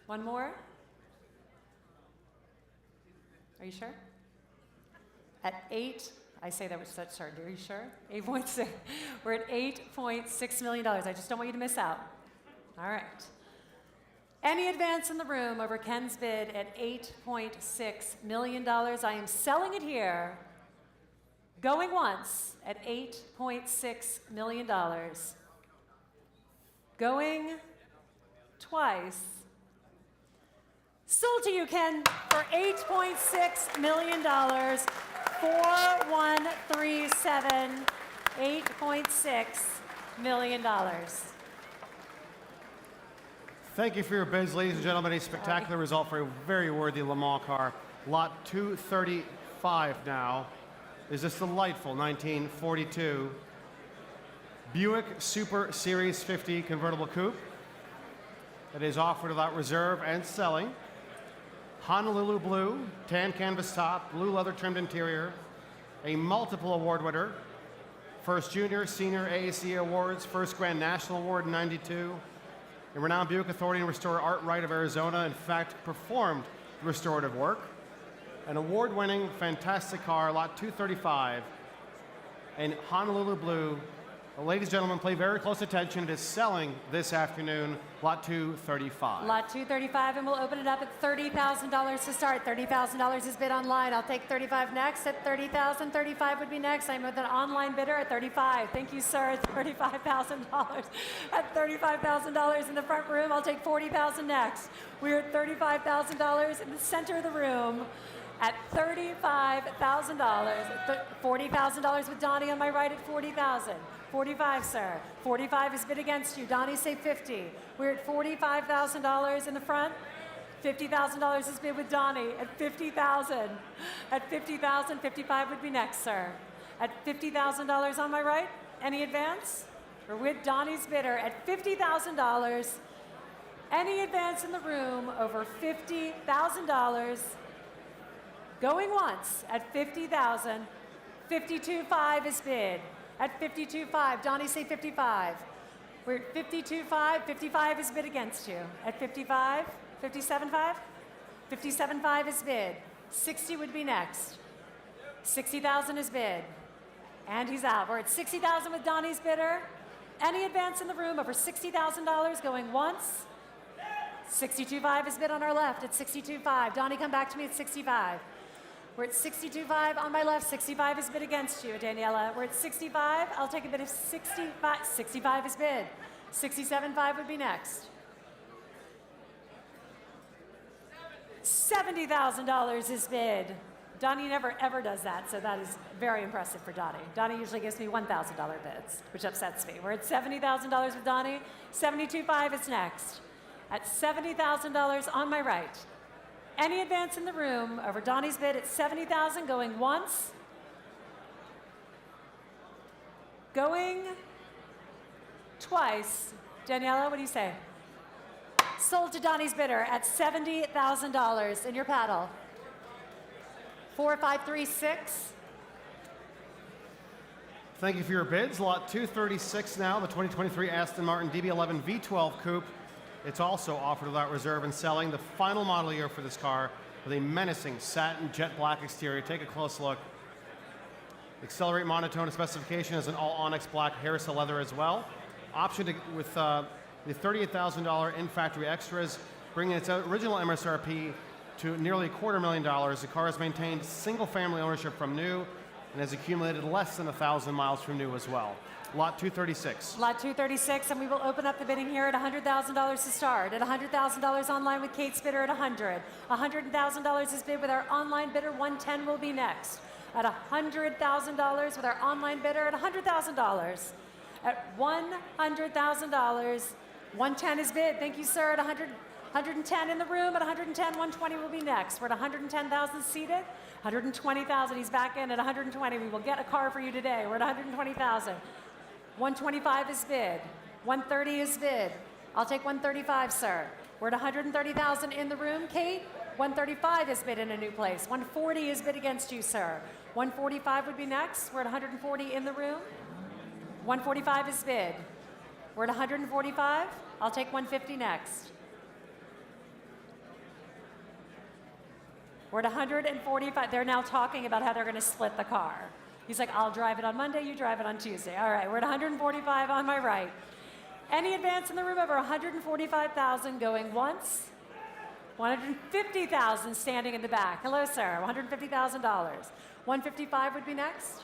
Speaker 3: One more? Are you sure? At 8, I say that with such certainty. Are you sure? 8.6. We're at $8.6 million. I just don't want you to miss out. All right. Any advance in the room over Ken's bid at $8.6 million? I am selling it here. Going once at $8.6 million. Going twice. Sold to you, Ken, for $8.6 million. 4137, $8.6 million.
Speaker 2: Thank you for your bids, ladies and gentlemen. A spectacular result for a very worthy Le Mans car. Lot 235 now is this delightful 1942 Buick Super Series 50 convertible coupe that is offered without reserve and selling. Honolulu blue, tan canvas top, blue leather trimmed interior, a multiple award winner, first junior, senior AAC awards, first Grand National Award in '92, a renowned Buick Authority and Restorer Art Right of Arizona, in fact, performed restorative work, an award-winning, fantastic car, lot 235, in Honolulu blue. Ladies and gentlemen, pay very close attention. It is selling this afternoon, lot 235.
Speaker 3: Lot 235, and we'll open it up at $30,000 to start. $30,000 is bid online. I'll take 35 next at 30,000. 35 would be next. I'm with an online bidder at 35. Thank you, sir. At $35,000. At $35,000 in the front room, I'll take 40,000 next. We're at $35,000 in the center of the room. At $35,000, $40,000 with Donnie on my right at 40,000. 45, sir. 45 is bid against you. Donnie, say 50. We're at $45,000 in the front. $50,000 is bid with Donnie at 50,000. At 50,000, 55 would be next, sir. At $50,000 on my right, any advance? We're with Donnie's bidder at $50,000. Any advance in the room over $50,000? Going once at 50,000. 52.5 is bid. At 52.5, Donnie, say 55. We're at 52.5. 55 is bid against you. At 55, 57.5. 57.5 is bid. 60 would be next. 60,000 is bid. And he's out. We're at 60,000 with Donnie's bidder. Any advance in the room over $60,000 going once? 62.5 is bid on our left at 62.5. Donnie, come back to me at 65. We're at 62.5 on my left. 65 is bid against you, Daniela. We're at 65. I'll take a bid of 65. 65 is bid. 67.5 would be next. $70,000 is bid. Donnie never ever does that, so that is very impressive for Donnie. Donnie usually gives me $1,000 bids, which upsets me. We're at $70,000 with Donnie. 72.5 is next. At $70,000 on my right. Any advance in the room over Donnie's bid at 70,000, going once, going twice. Daniela, what do you say? Sold to Donnie's bidder at $70,000 in your paddle. 4536.
Speaker 2: Thank you for your bids. Lot 236 now, the 2023 Aston Martin DB11 V12 Coupe. It's also offered without reserve and selling. The final model year for this car with a menacing satin jet black exterior. Take a close look. Accelerate monotone specification as an all onyx black Harrison leather as well. Option with the $38,000 in-factory extras, bringing its original MSRP to nearly $250,000. The car has maintained single-family ownership from new and has accumulated less than 1,000 miles from new as well. Lot 236.
Speaker 3: Lot 236, and we will open up the bidding here at $100,000 to start. At $100,000 online with Kate's bidder at $100. $100,000 is bid with our online bidder. 110 will be next. At $100,000 with our online bidder at $100,000. At $100,000, 110 is bid. Thank you, sir. At 110 in the room. At 110, 120 will be next. We're at 110,000 seated. 120,000. He's back in at 120. We will get a car for you today. We're at 120,000. 125 is bid. 130 is bid. I'll take 135, sir. We're at 130,000 in the room. Kate, 135 is bid in a new place. 140 is bid against you, sir. 145 would be next. We're at 140 in the room. 145 is bid. We're at 145. I'll take 150 next. We're at 145. They're now talking about how they're going to split the car. He's like, I'll drive it on Monday, you drive it on Tuesday. All right, we're at 145 on my right. Any advance in the room over 145,000 going once? 150,000 standing in the back. Hello, sir, $150,000. 155 would be next.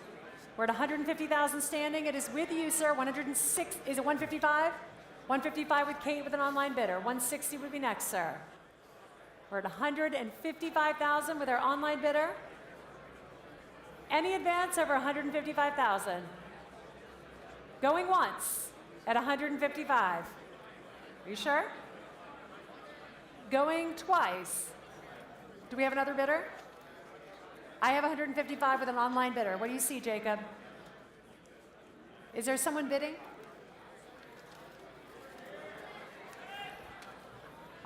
Speaker 3: We're at 150,000 standing. It is with you, sir. 106, is it 155? 155 with Kate with an online bidder. 160 would be next, sir. We're at 155,000 with our online bidder. Any advance over 155,000? Going once at 155. Are you sure? Going twice. Do we have another bidder? I have 155 with an online bidder. What do you see, Jacob? Is there someone bidding?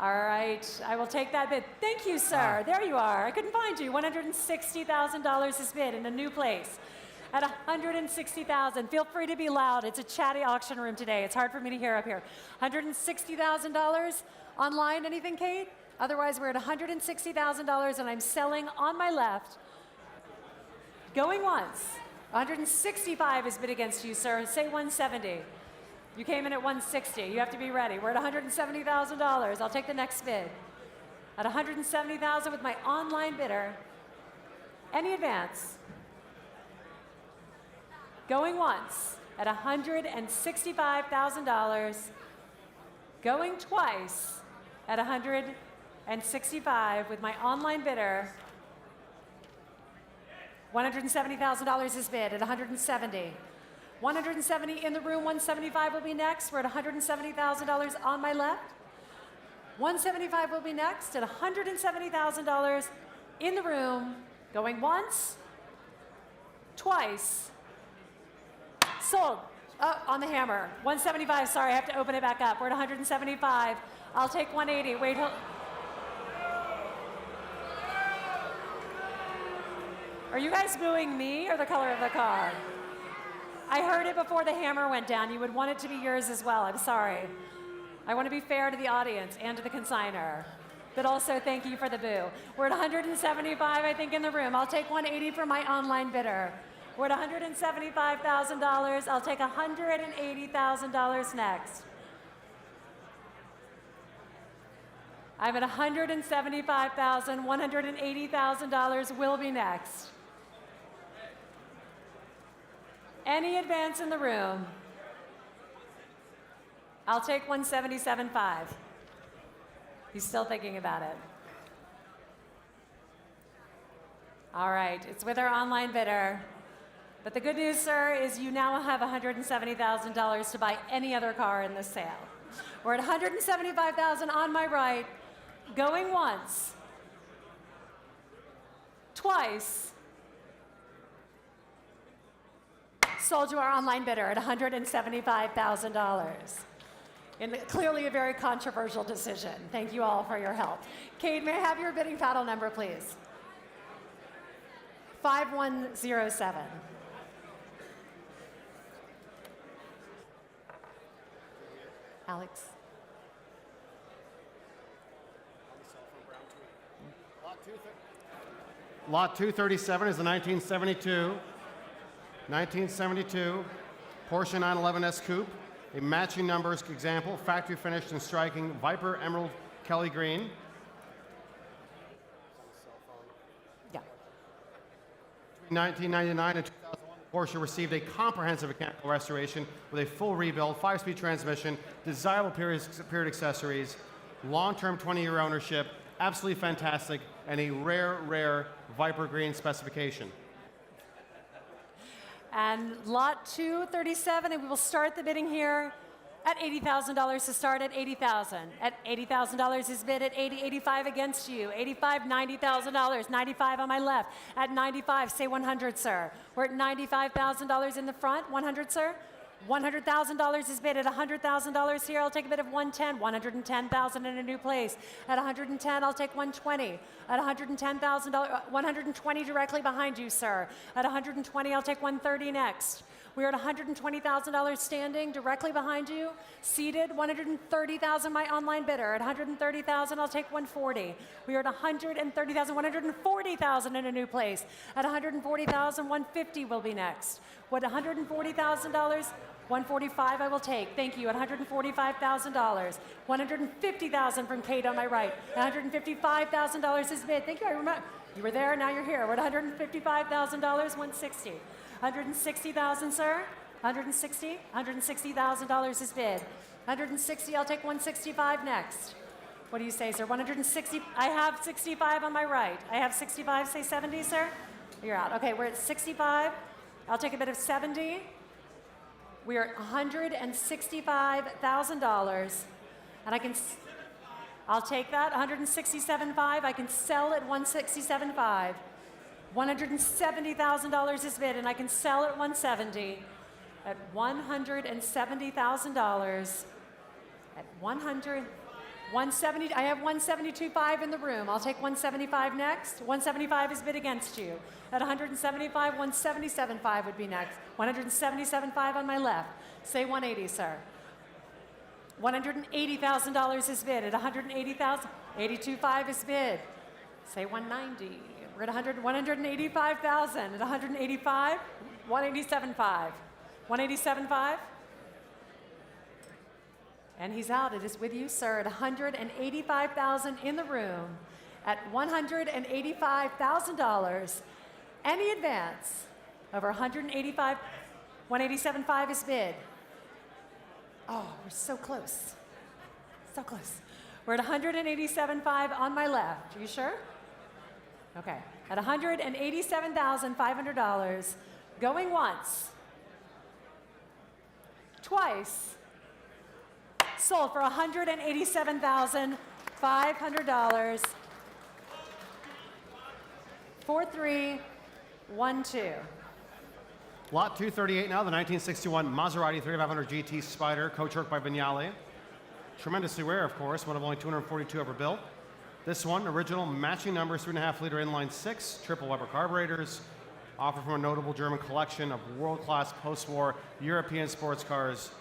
Speaker 3: All right, I will take that bid. Thank you, sir. There you are. I couldn't find you. $160,000 is bid in a new place. At $160,000. Feel free to be loud. It's a chatty auction room today. It's hard for me to hear up here. $160,000 online. Anything, Kate? Otherwise, we're at $160,000, and I'm selling on my left. Going once. 165 is bid against you, sir. Say 170. You came in at 160. You have to be ready. We're at $170,000. I'll take the next bid. At $170,000 with my online bidder. Any advance? Going once at $165,000. Going twice at $165 with my online bidder. $170,000 is bid at 170. 170 in the room, 175 will be next. We're at $170,000 on my left. 175 will be next at $170,000 in the room. Going once, twice. Sold. Oh, on the hammer. 175, sorry, I have to open it back up. We're at 175. I'll take 180. Wait, hold. Are you guys booing me or the color of the car? I heard it before the hammer went down. You would want it to be yours as well. I'm sorry. I want to be fair to the audience and to the consignor. But also thank you for the boo. We're at 175, I think, in the room. I'll take 180 for my online bidder. We're at $175,000. I'll take $180,000 next. I'm at $175,000. $180,000 will be next. Any advance in the room? I'll take 177.5. He's still thinking about it. All right, it's with our online bidder. But the good news, sir, is you now have $170,000 to buy any other car in this sale. We're at $175,000 on my right, going once, twice. Sold to our online bidder at $175,000. In clearly a very controversial decision. Thank you all for your help. Kate, may I have your bidding paddle number, please? 5107. Alex.
Speaker 2: Lot 237 is the 1972 Porsche 911 S Coupe, a matching numbers example, factory finished and striking Viper Emerald Kelly Green.
Speaker 3: Yeah.
Speaker 2: Between 1999 and 2001, Porsche received a comprehensive mechanical restoration with a full rebuild, 5-speed transmission, desirable period accessories, long-term 20-year ownership, absolutely fantastic, and a rare Viper Green specification.
Speaker 3: And lot 237, and we will start the bidding here at $80,000 to start at $80,000. At $80,000 is bid at 80, 85 against you. 85, $90,000, 95 on my left. At 95, say 100, sir. We're at $95,000 in the front. 100, sir. $100,000 is bid at $100,000 here. I'll take a bid of 110, 110,000 in a new place. At 110, I'll take 120. At $110,000, 120 directly behind you, sir. At 120, I'll take 130 next. We're at $120,000 standing directly behind you, seated. 130,000, my online bidder. At 130,000, I'll take 140. We are at 130,000, 140,000 in a new place. At 140,000, 150 will be next. What $140,000? 145 I will take. Thank you. At $145,000. 150,000 from Kate on my right. $155,000 is bid. Thank you. I remember. You were there, now you're here. We're at $155,000, 160. 160,000, sir. 160. $160,000 is bid. 160. I'll take 165 next. What do you say, sir? 160. I have 65 on my right. I have 65. Say 70, sir. You're out. Okay, we're at 65. I'll take a bid of 70. We are at $165,000, and I'll take that. 167.5. I can sell at 167.5. $170,000 is bid, and I can sell at 170. At $170,000. At 170. I have 172.5 in the room. I'll take 175 next. 175 is bid against you. At 175, 177.5 would be next. 177.5 on my left. Say 180, sir. $180,000 is bid. At 180,000, 82.5 is bid. Say 190. We're at 185,000. At 185, 187.5. 187.5. And he's out. It is with you, sir, at 185,000 in the room, at $185,000. Any advance over 185, 187.5 is bid. Oh, we're so close. So close. We're at 187.5 on my left. Are you sure? Okay. At $187,500. Going once. Twice. Sold for $187,500. 4312.
Speaker 2: Lot 238 now, the 1961 Maserati 3500 GT Spider, coach-worked by Vignale. Tremendously rare, of course, one of only 242 ever built. This one, original matching numbers, 3.5-liter inline six, triple Weber carburetors, offered from a notable German collection of world-class post-war European sports cars.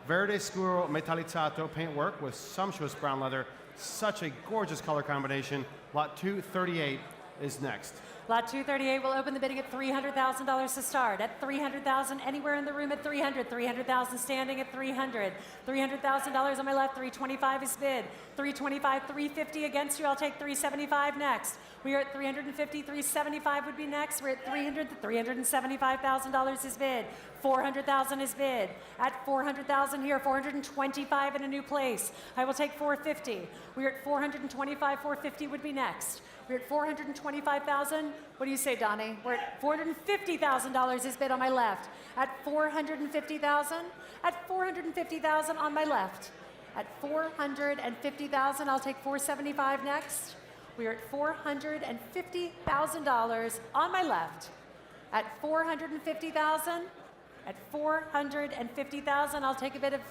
Speaker 2: Verde Scuro Metallizzato paintwork with sumptuous brown leather. Such a gorgeous color combination. Lot 238 is next.
Speaker 3: Lot 238 will open the bidding at $300,000 to start. At $300,000 anywhere in the room at $300. $300,000 standing at $300. $300,000 on my left. $325 is bid. $325, $350 against you. I'll take $375 next. We are at $350. $375 would be next. We're at $300. $375,000 is bid. $400,000 is bid. At $400,000 here, $425 in a new place. I will take $450. We are at $425. $450 would be next. We're at $425,000. What do you say, Donnie? We're at $450,000 is bid on my left. At $450,000. At $450,000 on my left. At $450,000, I'll take $475 next. We are at $450,000 on my left. At $450,000. At $450,000, I'll take a bit of,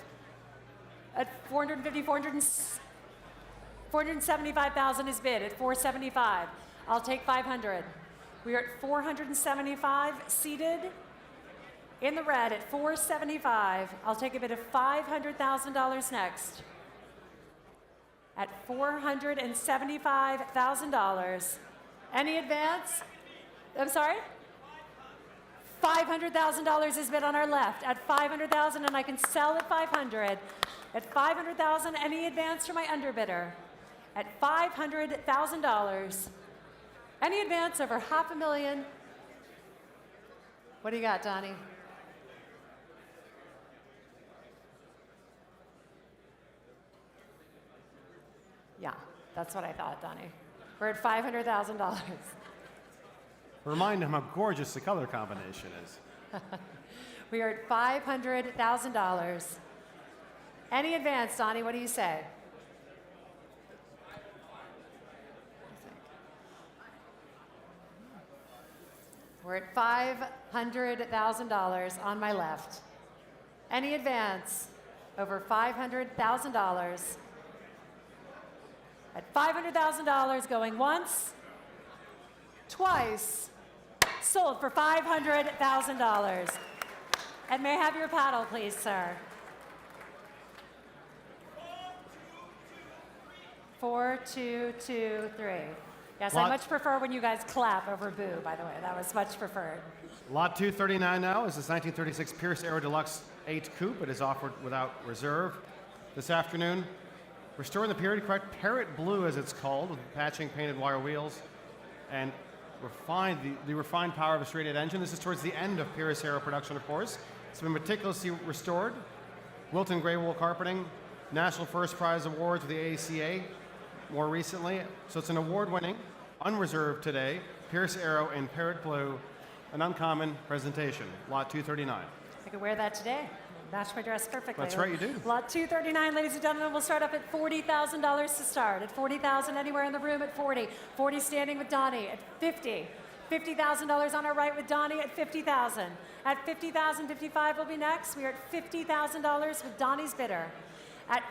Speaker 3: at $475,000 is bid. At $475, I'll take $500. We are at $475 seated in the red at $475. I'll take a bid of $500,000 next. At $475,000. Any advance? I'm sorry? $500,000 is bid on our left. At $500,000, and I can sell at $500. At $500,000, any advance for my underbidder? At $500,000. Any advance over $500,000? What do you got, Donnie? Yeah, that's what I thought, Donnie. We're at $500,000.
Speaker 2: Remind him how gorgeous the color combination is.
Speaker 3: We are at $500,000. Any advance, Donnie? What do you say? We're at $500,000 on my left. Any advance over $500,000? At $500,000 going once, twice, sold for $500,000. And may I have your paddle, please, sir? 4, 2, 2, 3. Yes, I much prefer when you guys clap over boo, by the way. That was much preferred.
Speaker 2: Lot 239 now is this 1936 Pierce Aero Deluxe 8 Coupe. It is offered without reserve this afternoon. Restoring the period correct Parrot Blue, as it's called, with patching painted wire wheels and the refined power of a straight-eight engine. This is towards the end of Pierce Aero production, of course. It's been meticulously restored. Wilton gray wool carpeting, National First Prize Awards with the AACA more recently. So it's an award-winning, unreserved today, Pierce Aero in Parrot Blue, an uncommon presentation. Lot 239.
Speaker 3: I could wear that today. Match my dress perfectly.
Speaker 2: That's right, you do.
Speaker 3: Lot 239, ladies and gentlemen, we'll start up at $40,000 to start. At $40,000 anywhere in the room at 40. 40 standing with Donnie at 50. $50,000 on our right with Donnie at 50,000. At 50,000, 55 will be next. We are at $50,000 with Donnie's bidder. At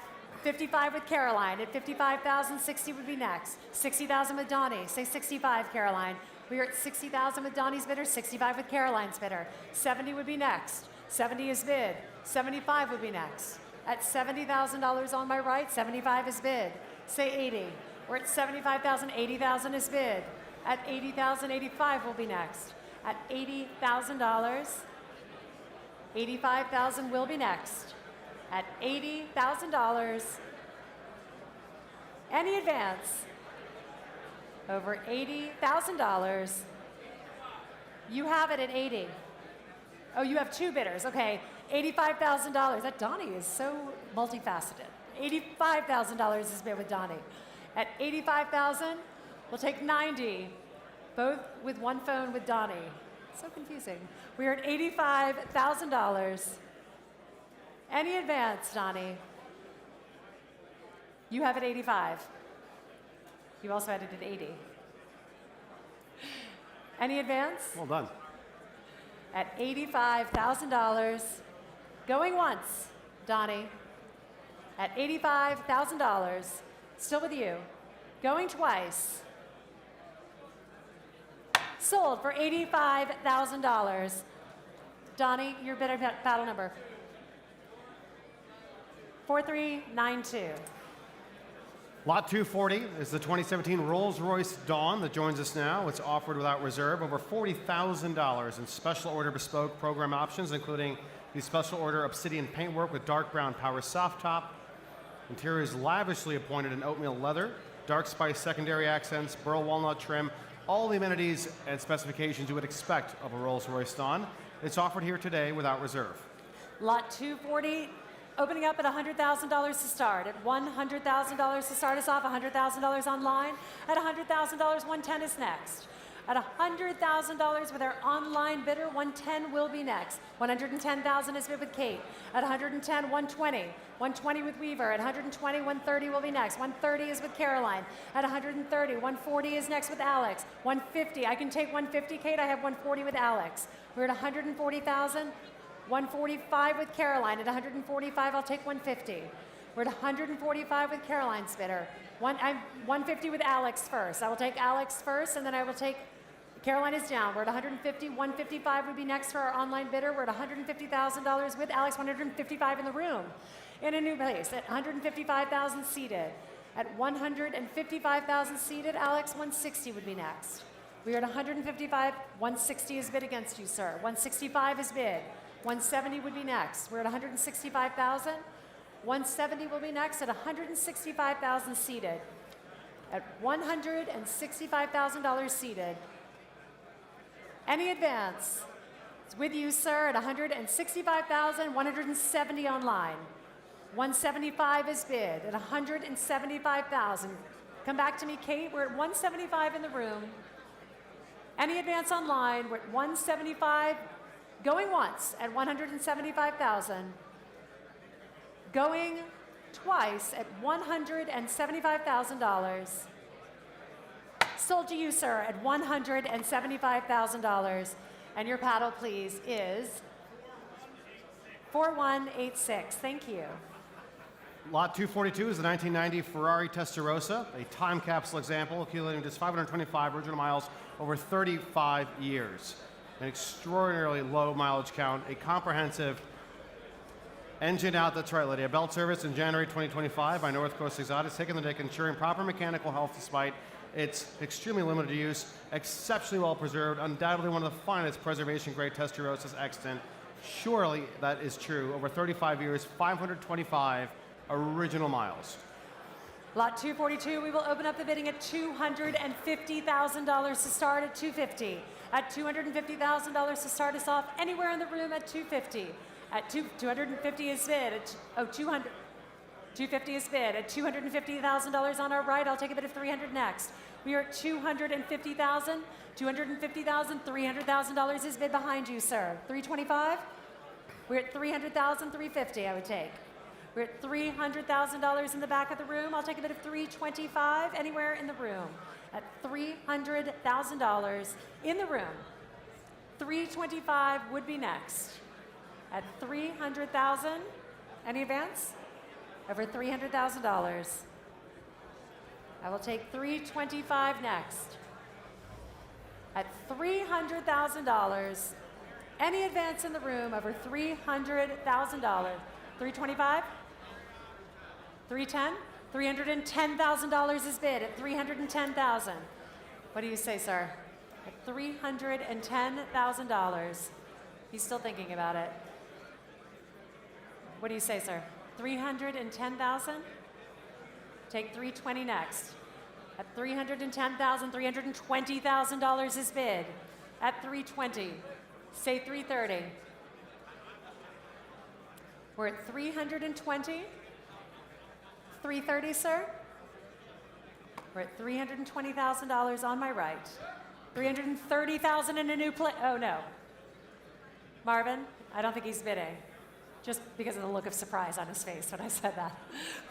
Speaker 3: 55 with Caroline. At 55,000, 60 would be next. 60,000 with Donnie. Say 65, Caroline. We are at 60,000 with Donnie's bidder. 65 with Caroline's bidder. 70 would be next. 70 is bid. 75 would be next. At $70,000 on my right, 75 is bid. Say 80. We're at 75,000, 80,000 is bid. At 80,000, 85 will be next. At $80,000, $85,000 will be next. At $80,000. Any advance over $80,000. You have it at 80. Oh, you have two bidders. Okay, $85,000. That Donnie is so multifaceted. $85,000 is bid with Donnie. At $85,000, we'll take 90, both with one phone with Donnie. So confusing. We are at $85,000. Any advance, Donnie? You have it 85. You also had it at 80. Any advance?
Speaker 2: Well done.
Speaker 3: At $85,000. Going once, Donnie. At $85,000. Still with you. Going twice. Sold for $85,000. Donnie, your bidder battle number. 4392.
Speaker 2: Lot 240 is the 2017 Rolls-Royce Dawn that joins us now. It's offered without reserve. Over $40,000 in special order bespoke program options, including the special order obsidian paintwork with dark brown power soft top. Interior is lavishly appointed in oatmeal leather, dark spice secondary accents, burl walnut trim, all the amenities and specifications you would expect of a Rolls-Royce Dawn. It's offered here today without reserve.
Speaker 3: Lot 240, opening up at $100,000 to start. At $100,000 to start us off, $100,000 online. At $100,000, 110 is next. At $100,000 with our online bidder, 110 will be next. 110,000 is bid with Kate. At 110, 120. 120 with Weaver. At 120, 130 will be next. 130 is with Caroline. At 130, 140 is next with Alex. 150, I can take 150, Kate. I have 140 with Alex. We're at 140,000. 145 with Caroline. At 145, I'll take 150. We're at 145 with Caroline's bidder. 150 with Alex first. I will take Alex first, and then I will take Caroline is down. We're at 150. 155 would be next for our online bidder. We're at $150,000 with Alex. 155 in the room. In a new place at 155,000 seated. At 155,000 seated, Alex, 160 would be next. We are at 155. 160 is bid against you, sir. 165 is bid. 170 would be next. We're at 165,000. 170 will be next at 165,000 seated. At $165,000 seated. Any advance? It's with you, sir, at 165,000, 170 online. 175 is bid at 175,000. Come back to me, Kate. We're at 175 in the room. Any advance online? We're at 175. Going once at 175,000. Going twice at $175,000. Sold to you, sir, at $175,000. And your paddle, please, is 4186. Thank you.
Speaker 2: Lot 242 is the 1990 Ferrari Testarossa, a time capsule example accumulating just 525 original miles over 35 years. An extraordinarily low mileage count, a comprehensive engine out, that's right, lady. A belt service in January 2025 by North Coast Exotics, taking the deck, ensuring proper mechanical health despite its extremely limited use, exceptionally well preserved, undoubtedly one of the finest preservation-grade Testarossas extant. Surely that is true. Over 35 years, 525 original miles.
Speaker 3: Lot 242, we will open up the bidding at $250,000 to start at $250. At $250,000 to start us off, anywhere in the room at $250. At $250 is bid. At, $250 is bid. At $250,000 on our right, I'll take a bid of $300 next. We are at $250,000. $250,000, $300,000 is bid behind you, sir. $325? We're at $300,000, $350 I would take. We're at $300,000 in the back of the room. I'll take a bid of $325 anywhere in the room. At $300,000 in the room. $325 would be next. At $300,000, any advance? Over $300,000. I will take $325 next. At $300,000, any advance in the room over $300,000. $325? $310? $310,000 is bid at $310,000. What do you say, sir? At $310,000. He's still thinking about it. What do you say, sir? 310,000? Take 320 next. At 310,000, $320,000 is bid. At 320, say 330. We're at 320. 330, sir. We're at $320,000 on my right. 330,000 in a new plate. Oh no. Marvin, I don't think he's bidding. Just because of the look of surprise on his face when I said that.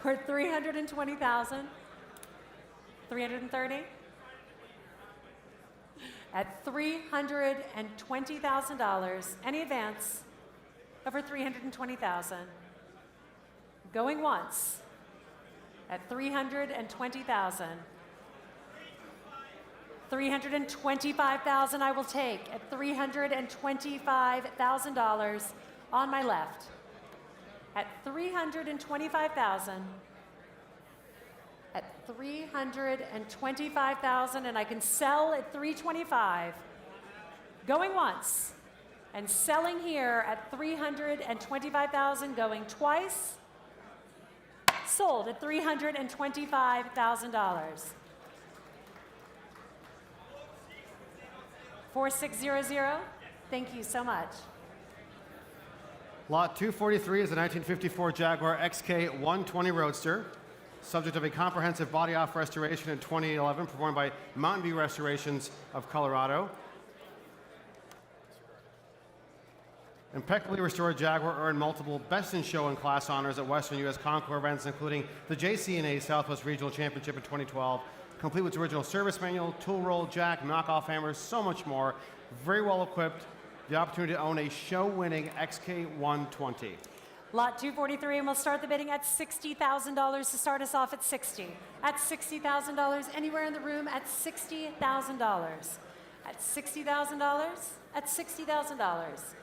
Speaker 3: We're at 320,000. 330. At $320,000, any advance over 320,000. Going once at 320,000. 325,000 I will take at $325,000 on my left. At 325,000. At 325,000, and I can sell at 325. Going once, and selling here at 325,000, going twice. Sold at $325,000. 4600. Thank you so much.
Speaker 2: Lot 243 is a 1954 Jaguar XK120 Roadster, subject of a comprehensive body-off restoration in 2011 performed by Mountain View Restorations of Colorado. Impeccably restored Jaguar earned multiple Best in Show and Class honors at Western U.S. Concours events, including the JCNA Southwest Regional Championship in 2012, complete with its original service manual, tool roll, jack, knockoff hammers, so much more. Very well equipped. The opportunity to own a show-winning XK120.
Speaker 3: Lot 243, and we'll start the bidding at $60,000 to start us off at 60. At $60,000, anywhere in the room at $60,000. At $60,000, at $60,000.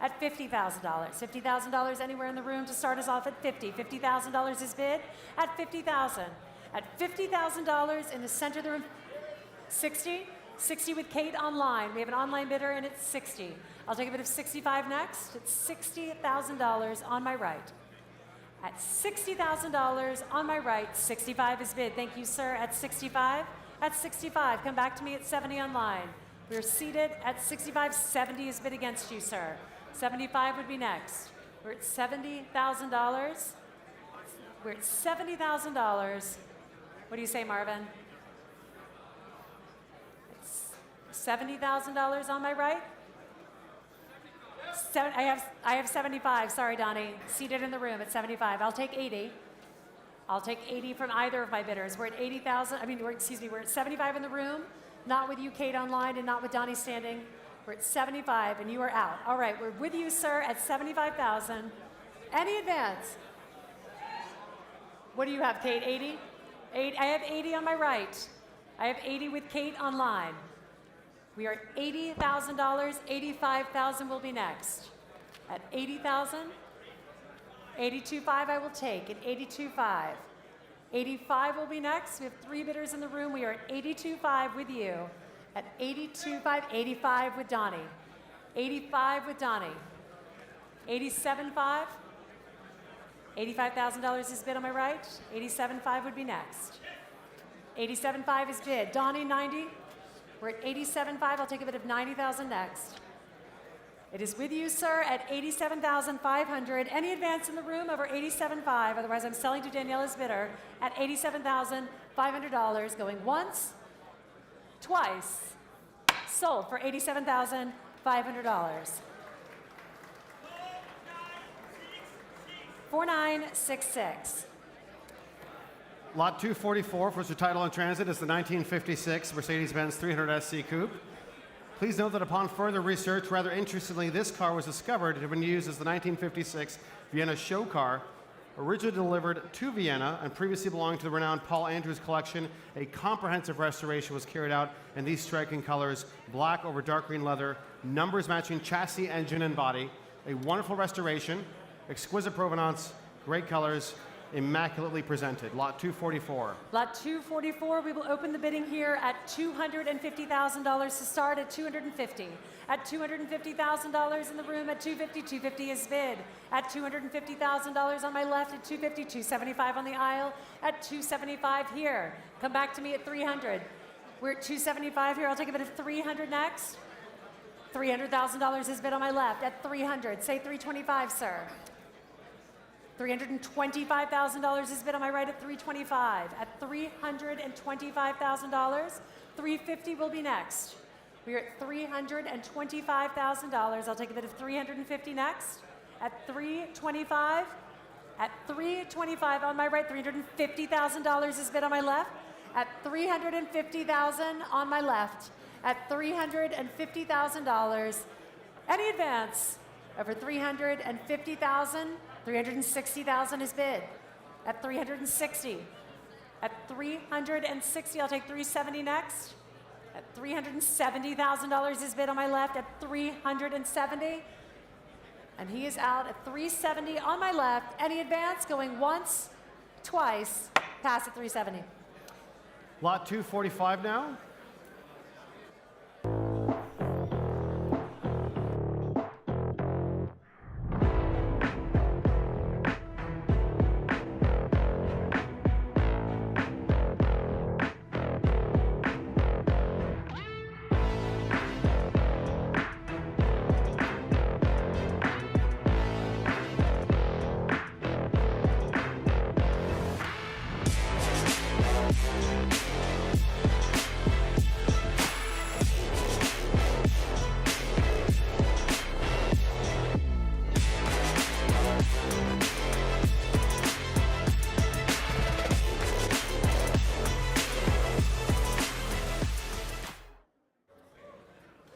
Speaker 3: At $50,000. $50,000 anywhere in the room to start us off at 50. $50,000 is bid at 50,000. At $50,000 in the center of the room, 60. 60 with Kate online. We have an online bidder and it's 60. I'll take a bid of 65 next. It's $60,000 on my right. At $60,000 on my right, 65 is bid. Thank you, sir. At 65. At 65. Come back to me at 70 online. We're seated at 65. 70 is bid against you, sir. 75 would be next. We're at $70,000. We're at $70,000. What do you say, Marvin? $70,000 on my right? I have 75. Sorry, Donnie. Seated in the room at 75. I'll take 80. I'll take 80 from either of my bidders. We're at 80,000. we're at 75 in the room. Not with you, Kate, online, and not with Donnie standing. We're at 75, and you are out. All right, we're with you, sir, at 75,000. Any advance? What do you have, Kate? 80? I have 80 on my right. I have 80 with Kate online. We are at $80,000. 85,000 will be next. At 80,000, 82.5 I will take at 82.5. 85 will be next. We have three bidders in the room. We are at 82.5 with you. At 82.5, 85 with Donnie. 85 with Donnie. 87.5. $85,000 is bid on my right. 87.5 would be next. 87.5 is bid. Donnie, 90. We're at 87.5. I'll take a bid of 90,000 next. It is with you, sir, at 87,500. Any advance in the room over 87.5? Otherwise, I'm selling to Daniela's bidder at $87,500. Going once, twice. Sold for $87,500. 4966.
Speaker 2: Lot 244 for the title in transit is the 1956 Mercedes-Benz 300 SC Coupe. Please note that upon further research, rather interestingly, this car was discovered to have been used as the 1956 Vienna show car, originally delivered to Vienna and previously belonged to the renowned Paul Andrews collection. A comprehensive restoration was carried out in these striking colors, black over dark green leather, numbers matching chassis, engine, and body. A wonderful restoration, exquisite provenance, great colors. immaculately presented. Lot 244.
Speaker 3: Lot 244, we will open the bidding here at $250,000 to start at $250. At $250,000 in the room at $250, $250 is bid. At $250,000 on my left at $250, $275 on the aisle at $275 here. Come back to me at $300. We're at $275 here. I'll take a bid of $300 next. $300,000 is bid on my left at $300. Say $325, sir. $325,000 is bid on my right at $325. At $325,000, $350 will be next. We are at $325,000. I'll take a bid of $350 next. At $325. At $325 on my right, $350,000 is bid on my left. At $350,000 on my left. At $350,000. Any advance over $350,000, $360,000 is bid. At $360. At $360, I'll take $370 next. At $370,000 is bid on my left. At $370. And he is out at $370 on my left. Any advance going once, twice, pass at $370.
Speaker 2: Lot 245 now.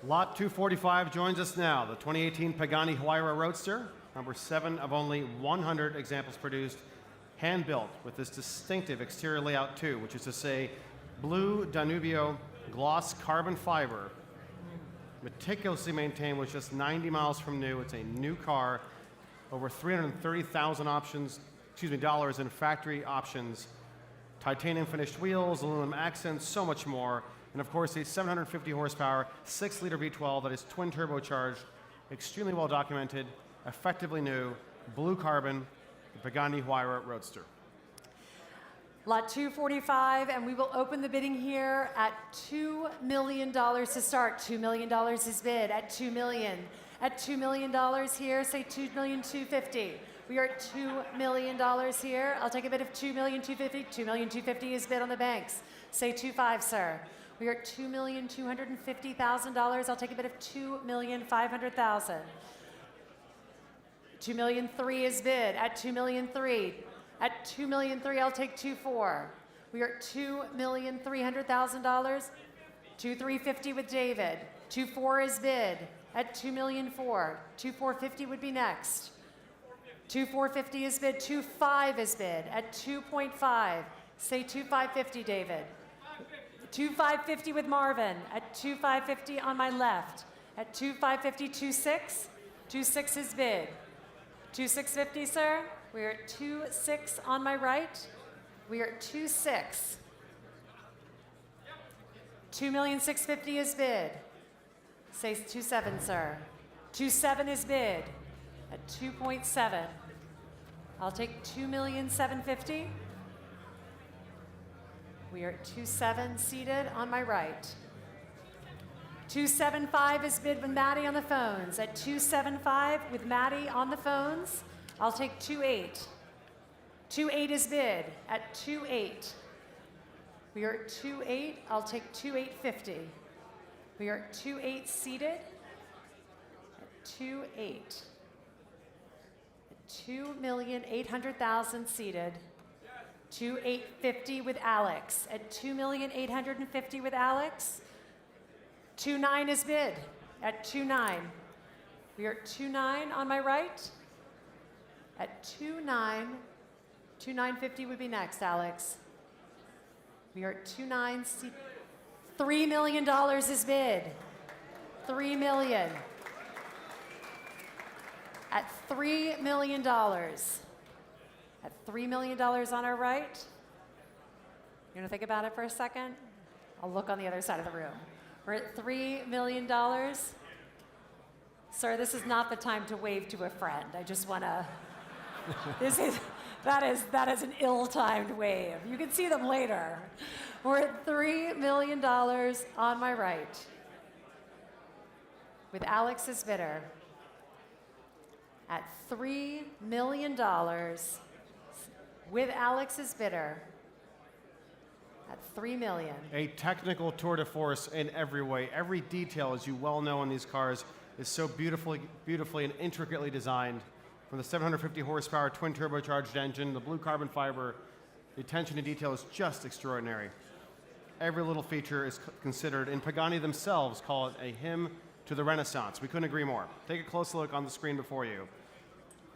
Speaker 2: Lot 245 joins us now, the 2018 Pagani Huayra Roadster, number 7 of only 100 examples produced, hand-built with this distinctive exterior layout too, which is to say blue Danubio gloss carbon fiber, meticulously maintained with just 90 miles from new. It's a new car, over 330,000 dollars in factory options, titanium finished wheels, aluminum accents, so much more. And of course, a 750 horsepower, 6-liter V12 that is twin turbocharged, extremely well documented, effectively new, blue carbon, the Pagani Huayra Roadster.
Speaker 3: Lot 245, and we will open the bidding here at $2 million to start. $2 million is bid at $2 million. At $2 million here, say $2,250,000. We are at $2 million here. I'll take a bid of $2,250,000. $2,250,000 is bid on the banks. Say 2.5, sir. We are at $2,250,000. I'll take a bid of $2,500,000. $2,003,000 is bid at $2,003,000. At $2,003,000, I'll take 2.4. We are at $2,300,000. $2,350,000 with David. 2.4 is bid at $2,004,000. $2,450,000 would be next. $2,450,000 is bid. 2.5 is bid at 2.5. Say 2,550,000, David. 2,550 with Marvin at 2,550 on my left. At 2,550, 2.6. 2.6 is bid. 2,650, sir. We're at 2.6 on my right. We are at 2.6. 2,650,000 is bid. Say 2.7, sir. 2.7 is bid at 2.7. I'll take 2,750,000. We are at 2.7 seated on my right. 2.75 is bid with Maddie on the phones. At 2.75 with Maddie on the phones, I'll take 2.8. 2.8 is bid at 2.8. We are at 2.8. I'll take 2.850. We are at 2.8 seated. At 2.8. At 2,800,000 seated. 2,850 with Alex. At 2,850 with Alex. 2.9 is bid at 2.9. We are at 2.9 on my right. At 2.9, 2,950 would be next, Alex. We are at 2.9. $3 million is bid. $3 million. At $3 million. At $3 million on our right. You want to think about it for a second? I'll look on the other side of the room. We're at $3 million. Sir, this is not the time to wave to a friend. I just want to, that is an ill-timed wave. You can see them later. We're at $3 million on my right with Alex's bidder at $3 million with Alex's bidder at $3 million.
Speaker 2: A technical tour de force in every way. Every detail, as you well know in these cars, is so beautifully and intricately designed. From the 750 horsepower twin turbocharged engine, the blue carbon fiber, the attention to detail is just extraordinary. Every little feature is considered, and Pagani themselves call it a hymn to the Renaissance. We couldn't agree more. Take a close look on the screen before you.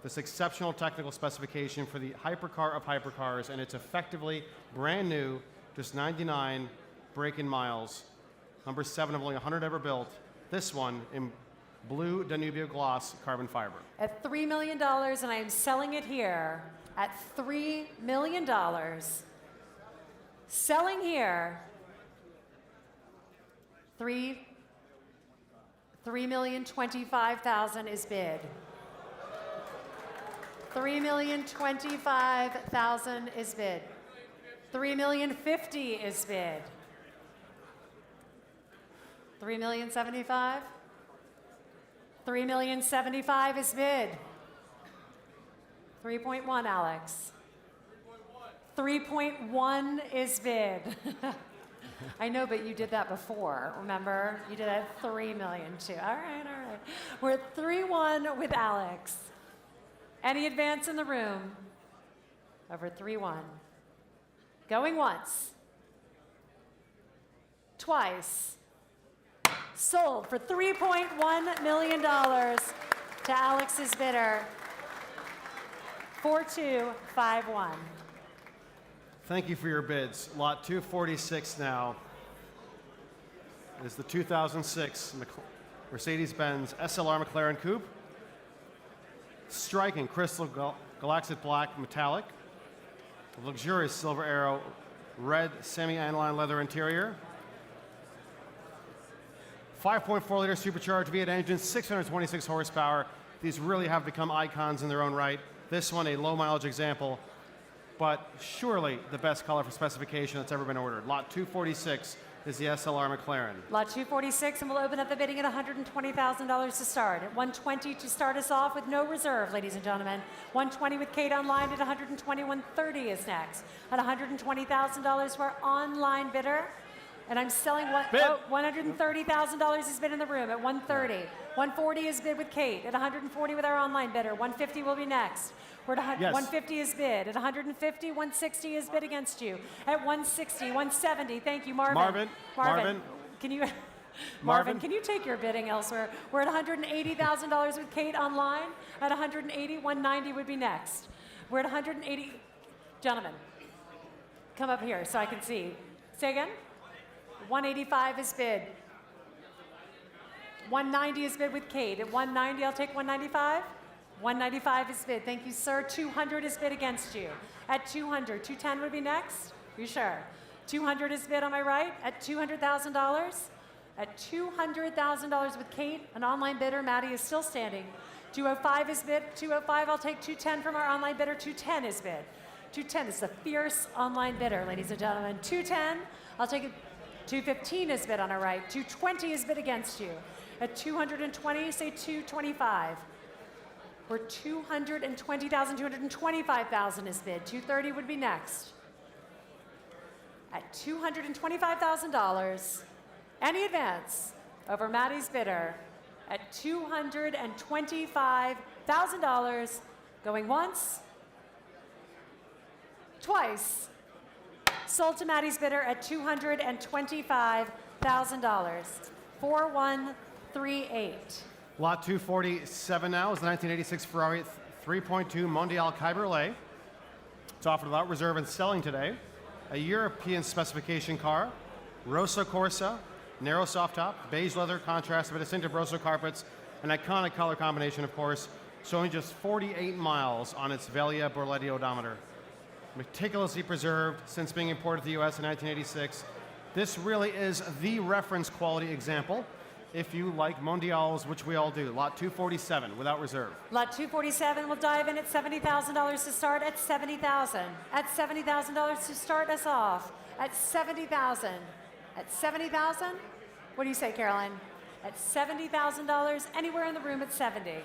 Speaker 2: This exceptional technical specification for the hypercar of hypercars, and it's effectively brand new, just 99 break-in miles. Number 7 of only 100 ever built. This one in blue Danubio gloss carbon fiber.
Speaker 3: At $3 million, and I am selling it here at $3 million. Selling here, $3,025,000 is bid. $3,025,000 is bid. $3,050,000 is bid. $3,075,000. $3,075,000 is bid. 3.1, Alex. 3.1 is bid. I know, but you did that before, remember? You did that at $3 million too. All right. We're at 3-1 with Alex. Any advance in the room? Over 3-1. Going once. Twice. Sold for $3.1 million to Alex's bidder. 4251.
Speaker 2: Thank you for your bids. Lot 246 now is the 2006 Mercedes-Benz SLR McLaren Coupe. Striking crystal galaxy black metallic. Luxurious silver arrow, red semi-aniline leather interior. 5.4-liter supercharged V8 engine, 626 horsepower. These really have become icons in their own right. This one, a low-mileage example, but surely the best color for specification that's ever been ordered. Lot 246 is the SLR McLaren.
Speaker 3: Lot 246, and we'll open up the bidding at $120,000 to start. At $120 to start us off with no reserve, ladies and gentlemen. $120 with Kate online at $120. $130 is next. At $120,000 for our online bidder. And I'm selling $130,000 is bid in the room at $130. $140 is bid with Kate. At $140 with our online bidder. $150 will be next. We're at $150 is bid. At $150, $160 is bid against you. At $160, $170. Thank you, Marvin. Can you, Marvin, can you take your bidding elsewhere? We're at $180,000 with Kate online. At $180, $190 would be next. We're at $180. Gentlemen, come up here so I can see. Say again. 185 is bid. 190 is bid with Kate. At 190, I'll take 195. 195 is bid. Thank you, sir. 200 is bid against you. At 200, 210 would be next. You sure? 200 is bid on my right. At $200,000. At $200,000 with Kate, an online bidder. Maddie is still standing. 205 is bid. 205, I'll take 210 from our online bidder. 210 is bid. 210 is the fierce online bidder, ladies and gentlemen. 210, I'll take it. 215 is bid on our right. 220 is bid against you. At 220, say 225. We're 220,000, 225,000 is bid. 230 would be next. At $225,000, any advance over Maddie's bidder at $225,000, going once, twice. Sold to Maddie's bidder at $225,000. 4138.
Speaker 2: Lot 247 now is the 1986 Ferrari 3.2 Mondial Cabriolet. It's offered without reserve and selling today. A European specification car, Rosso Corsa, narrow soft top, beige leather contrast with distinctive Rosso carpets, an iconic color combination, of course. showing just 48 miles on its Velia Borletti odometer. Meticulously preserved since being imported to the US in 1986. This really is the reference quality example if you like Mondials, which we all do. Lot 247 without reserve.
Speaker 3: Lot 247 will dive in at $70,000 to start at $70,000. At $70,000 to start us off. At $70,000. At $70,000? What do you say, Caroline? At $70,000, anywhere in the room at 70.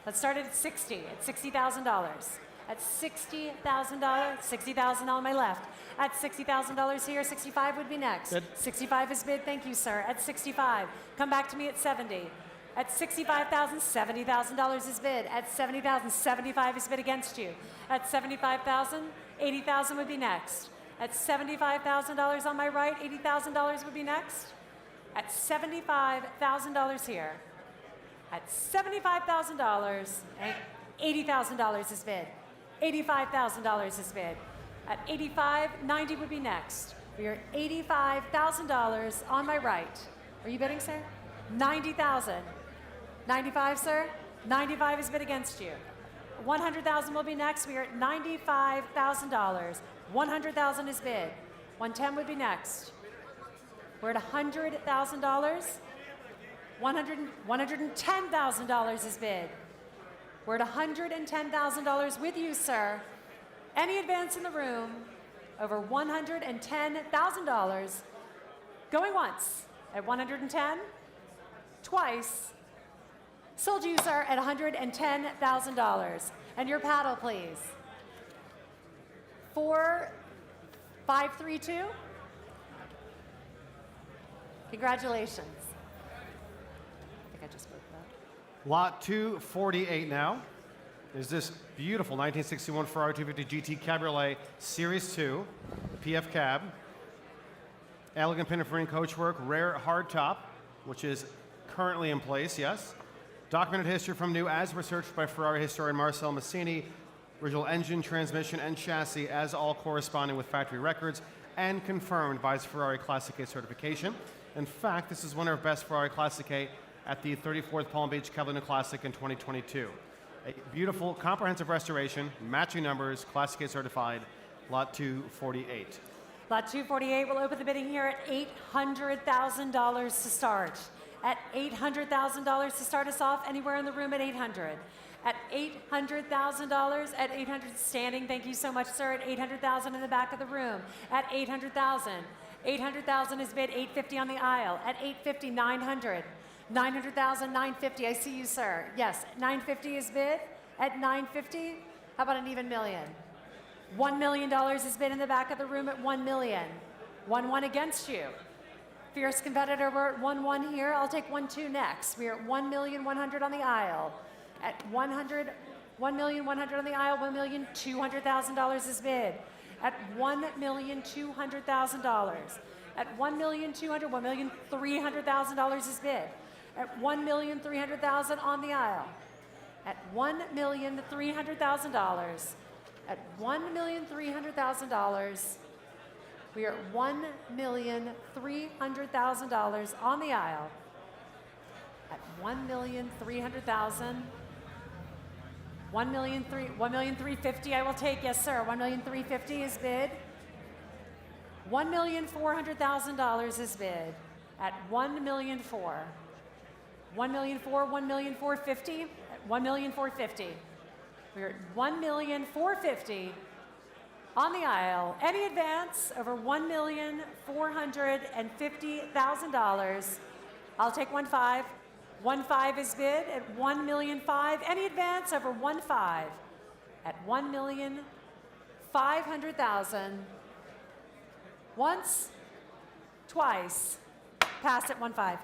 Speaker 3: Let's start it at 60, at $60,000. At $60,000, $60,000 on my left. At $60,000 here, 65 would be next.
Speaker 2: Good.
Speaker 3: 65 is bid, thank you, sir. At 65, come back to me at 70. At $65,000, $70,000 is bid. At $70,000, 75 is bid against you. At $75,000, $80,000 would be next. At $75,000 on my right, $80,000 would be next. At $75,000 here. At $75,000, $80,000 is bid. $85,000 is bid. At $85,000, $90,000 would be next. We are $85,000 on my right. Are you bidding, sir? $90,000. $95,000, sir? $95,000 is bid against you. $100,000 will be next. We are at $95,000. $100,000 is bid. $110,000 would be next. We're at $100,000. $110,000 is bid. We're at $110,000 with you, sir. Any advance in the room over $110,000. Going once at 110, twice. Sold you, sir, at $110,000. And your paddle, please. 4532. Congratulations. I think I just spoke that.
Speaker 2: Lot 248 now is this beautiful 1961 Ferrari 250 GT Cabriolet Series 2 PF Cab. Elegant Pininfarina coachwork, rare hardtop, which is currently in place, yes. Documented history from new as researched by Ferrari historian Marcel Massini. Original engine, transmission, and chassis as all corresponding with factory records and confirmed by its Ferrari Classic A certification. In fact, this is winner of Best Ferrari Classic A at the 34th Palm Beach Catalina Classic in 2022. A beautiful, comprehensive restoration, matching numbers, Classic A certified, Lot 248.
Speaker 3: Lot 248 will open the bidding here at $800,000 to start. At $800,000 to start us off, anywhere in the room at $800. At $800,000, at $800 standing, thank you so much, sir. At $800,000 in the back of the room. At $800,000. $800,000 is bid, $850 on the aisle. At $850, $900. $900,000, $950, I see you, sir. Yes, $950 is bid. At $950, how about an even million? $1 million is bid in the back of the room at $1 million. 1-1 against you. Fierce competitor, we're at 1-1 here. I'll take 1-2 next. We're at $1,100,000 on the aisle. At $1,100,000 on the aisle, $1,200,000 is bid. At $1,200,000. At $1,200,000, $1,300,000 is bid. At $1,300,000 on the aisle. At $1,300,000. At $1,300,000. We are at $1,300,000 on the aisle. At $1,300,000. $1,350,000 I will take, yes sir. $1,350,000 is bid. $1,400,000 is bid at $1,400,000. $1,450,000 at $1,450,000. We're at $1,450,000 on the aisle. Any advance over $1,450,000. I'll take 1.5. 1.5 is bid at $1,500,000. Any advance over 1.5 at $1,500,000. Once, twice, pass at 1.5.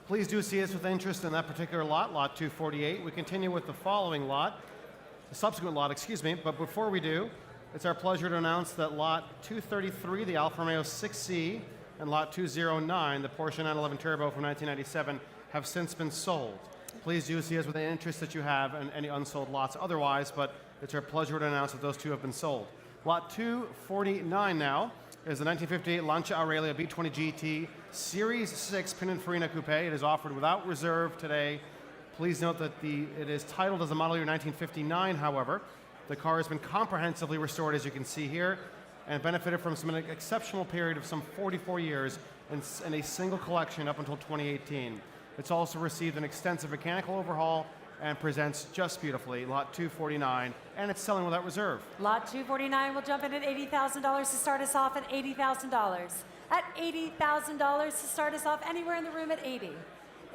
Speaker 2: Please do see us with interest in that particular lot, Lot 248. We continue with the following lot, the subsequent lot, excuse me, but before we do, it's our pleasure to announce that Lot 233, the Alfa Romeo 6C, and Lot 209, the Porsche 911 Turbo from 1997, have since been sold. Please do see us with the interest that you have in any unsold lots otherwise, but it's our pleasure to announce that those two have been sold. Lot 249 now is the 1958 Lancia Aurelia B20 GT Series 6 Pininfarina Coupe. It is offered without reserve today. Please note that it is titled as a model year 1959, however. The car has been comprehensively restored, as you can see here, and benefited from an exceptional period of some 44 years in a single collection up until 2018. It's also received an extensive mechanical overhaul and presents just beautifully, lot 249, and it's selling without reserve.
Speaker 3: Lot 249 will jump in at $80,000 to start us off at $80,000. At $80,000 to start us off, anywhere in the room at 80.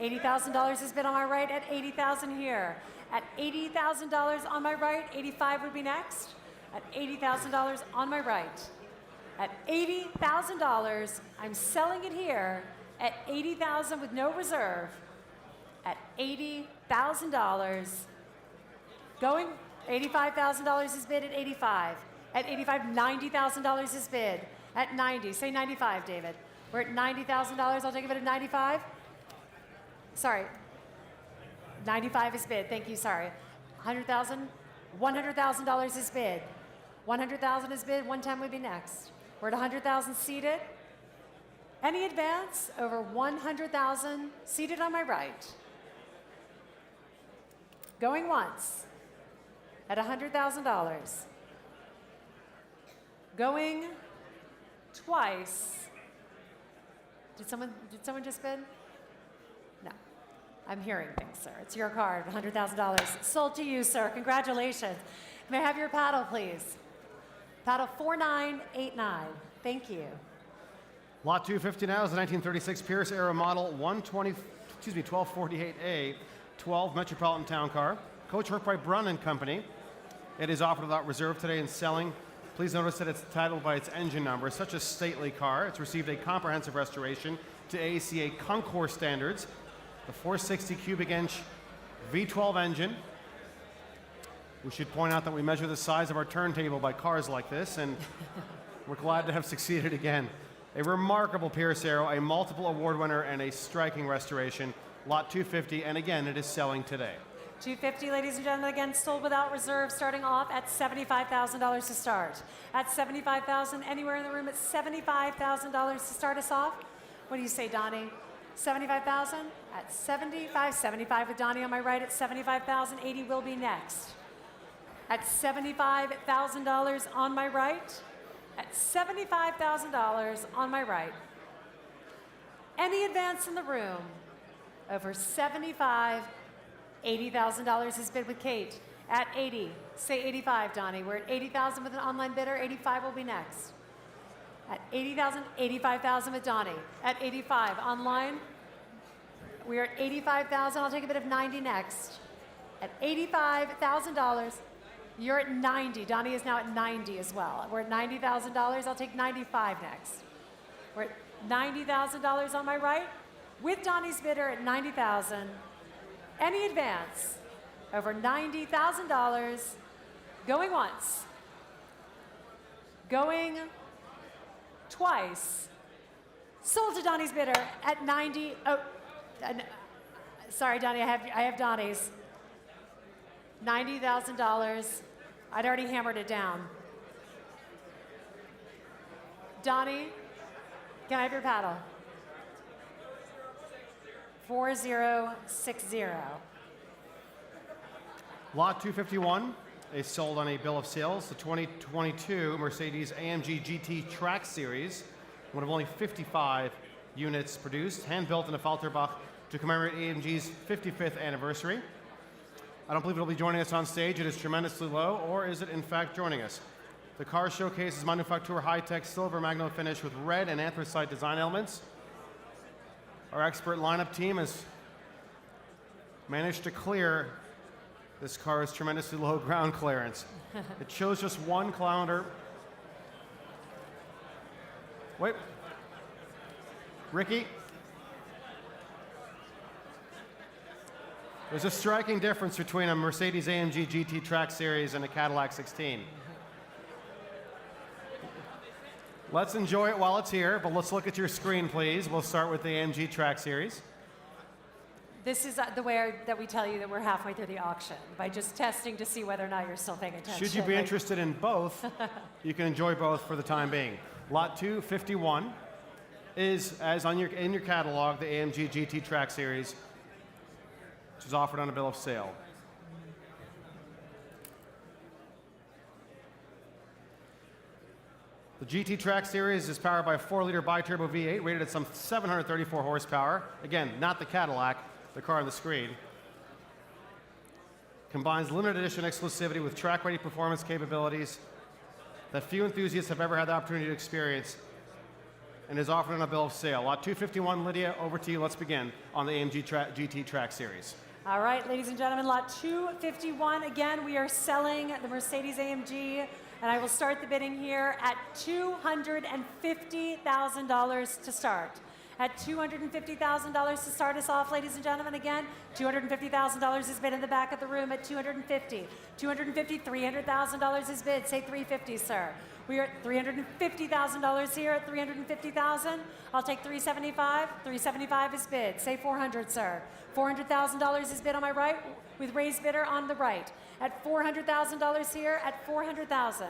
Speaker 3: $80,000 has been on my right at $80,000 here. At $80,000 on my right, 85 would be next. At $80,000 on my right. At $80,000, I'm selling it here at $80,000 with no reserve. At $80,000, going, $85,000 is bid at 85. At 85, $90,000 is bid. At 90, say 95, David. We're at $90,000, I'll take a bid at 95. Sorry, 95 is bid, thank you, sorry. 100,000, $100,000 is bid. 100,000 is bid, 110 would be next. We're at 100,000 seated. Any advance over 100,000 seated on my right. Going once at $100,000. Going twice. Did someone just bid? No. I'm hearing things, sir. It's your card, $100,000. Sold to you, sir. Congratulations. May I have your paddle, please? Paddle 4989. Thank you.
Speaker 2: Lot 250 now is the 1936 Pierce era model 1248A 12 Metropolitan Town Car. Coach worked by Brunn & Company. It is offered without reserve today and selling. Please notice that it's titled by its engine number. It's such a stately car. It's received a comprehensive restoration to ACA Concours standards. The 460 cubic inch V12 engine. We should point out that we measure the size of our turntable by cars like this, and we're glad to have succeeded again. A remarkable Pierce Arrow, a multiple award winner, and a striking restoration. Lot 250, and again, it is selling today.
Speaker 3: 250, ladies and gentlemen, again, sold without reserve, starting off at $75,000 to start. At $75,000, anywhere in the room at $75,000 to start us off. What do you say, Donnie? 75,000? At 75 with Donnie on my right at 75,000. 80 will be next. At $75,000 on my right. At $75,000 on my right. Any advance in the room over 75, $80,000 is bid with Kate. At 80, say 85, Donnie. We're at 80,000 with an online bidder. 85 will be next. At 80,000, 85,000 with Donnie. At 85, online. We are at 85,000. I'll take a bid of 90 next. At $85,000, you're at 90. Donnie is now at 90 as well. We're at $90,000. I'll take 95 next. We're at $90,000 on my right, with Donnie's bidder at 90,000. Any advance over $90,000, going once, going twice, sold to Donnie's bidder at 90. Oh, sorry, Donnie, I have Donnie's. $90,000. I'd already hammered it down. Donnie, can I have your paddle? 4060.
Speaker 2: Lot 251 is sold on a bill of sales. The 2022 Mercedes AMG GT Track Series, one of only 55 units produced, hand-built in a Falterbach to commemorate AMG's 55th anniversary. I don't believe it'll be joining us on stage. It is tremendously low, or is it in fact joining us? The car showcases Manufacture high-tech silver magno finish with red and anthracite design elements. Our expert lineup team has managed to clear this car's tremendously low ground clearance. It shows just 1 kilometer. Wait. Ricky? There's a striking difference between a Mercedes AMG GT Track Series and a Cadillac 16. Let's enjoy it while it's here, but let's look at your screen, please. We'll start with the AMG Track Series.
Speaker 3: This is the way that we tell you that we're halfway through the auction, by just testing to see whether or not you're still paying attention.
Speaker 2: Should you be interested in both, you can enjoy both for the time being. Lot 251 is, as in your catalog, the AMG GT Track Series. which is offered on a bill of sale. The GT Track Series is powered by a 4-liter bi-turbo V8 rated at some 734 horsepower. Again, not the Cadillac, the car on the screen. Combines limited edition exclusivity with track-ready performance capabilities that few enthusiasts have ever had the opportunity to experience, and is offered on a bill of sale. Lot 251, Lydia, over to you. Let's begin on the AMG GT Track Series.
Speaker 3: All right, ladies and gentlemen, lot 251. Again, we are selling the Mercedes AMG, and I will start the bidding here at $250,000 to start. At $250,000 to start us off, ladies and gentlemen. Again, $250,000 is bid in the back of the room at $250,000. $250,000, $300,000 is bid. Say $350,000, sir. We are at $350,000 here at $350,000. I'll take $375,000. $375,000 is bid. Say $400,000, sir. $400,000 is bid on my right, with raised bidder on the right. At $400,000 here at $400,000.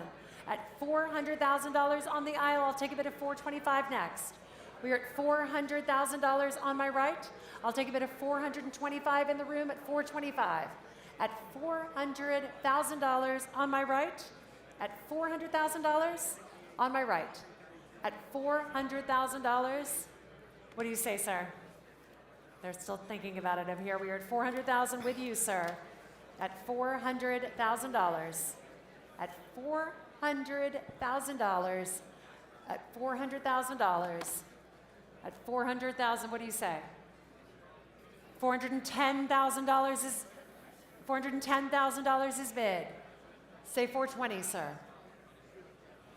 Speaker 3: At $400,000 on the aisle, I'll take a bid of $425,000 next. We are at $400,000 on my right. I'll take a bid of $425,000 in the room at $425,000. At $400,000 on my right. At $400,000 on my right. At $400,000. What do you say, sir? They're still thinking about it over here. We are at $400,000 with you, sir. At $400,000. At $400,000. At $400,000. At $400,000, what do you say? $410,000 is bid. Say $420,000, sir.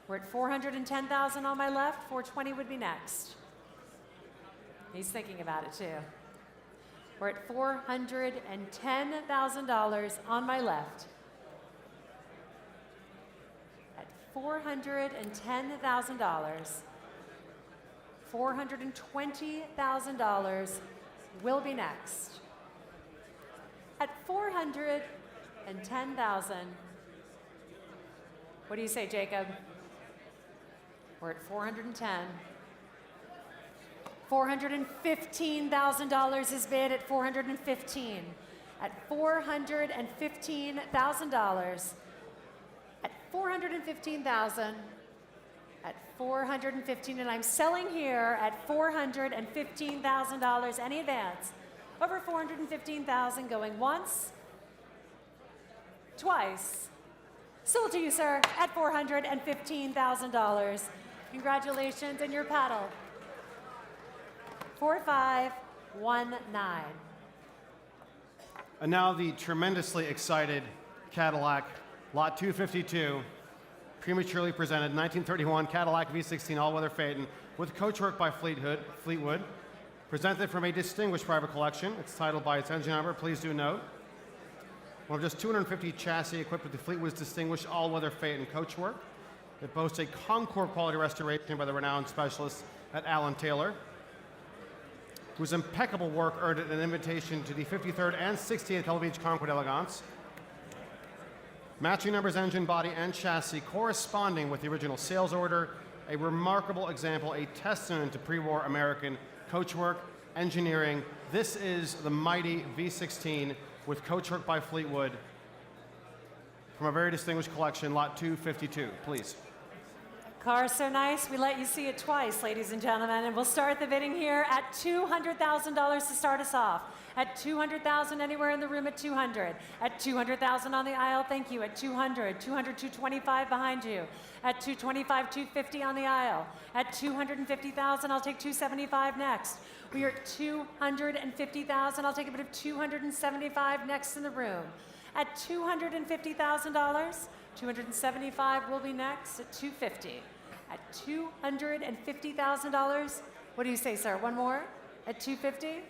Speaker 3: We're at $410,000 on my left. $420,000 would be next. He's thinking about it too. We're at $410,000 on my left. At $410,000. $420,000 will be next. At $410,000, what do you say, Jacob? We're at $410,000. $415,000 is bid at $415,000. At $415,000. At $415,000. At $415,000, and I'm selling here at $415,000. Any advance? Over $415,000, going once, twice. Sold to you, sir, at $415,000. Congratulations, and your paddle. 4519.
Speaker 2: And now the tremendously excited Cadillac, lot 252. Prematurely presented 1931 Cadillac V16 all-weather Phaeton with coachwork by Fleetwood, presented from a distinguished private collection. It's titled by its engine number, please do note. One of just 250 chassis equipped with the Fleetwood's distinguished all-weather Phaeton coachwork. It boasts a Concord quality restoration by the renowned specialist at Allen Taylor, whose impeccable work earned it an invitation to the 53rd and 68th Pebble Beach Concord Elegance. Matching numbers, engine, body, and chassis corresponding with the original sales order. A remarkable example, a testament to pre-war American coachwork, engineering. This is the mighty V16 with coachwork by Fleetwood from a very distinguished collection, lot 252, please.
Speaker 3: Car so nice, we let you see it twice, ladies and gentlemen, and we'll start the bidding here at $200,000 to start us off. At $200,000 anywhere in the room at $200. At $200,000 on the aisle, thank you. At $200, $225 behind you. At $225, $250 on the aisle. At $250,000, I'll take $275 next. We are at $250,000, I'll take a bit of $275 next in the room. At $250,000, $275 will be next at $250. At $250,000, what do you say, sir? One more? At $250?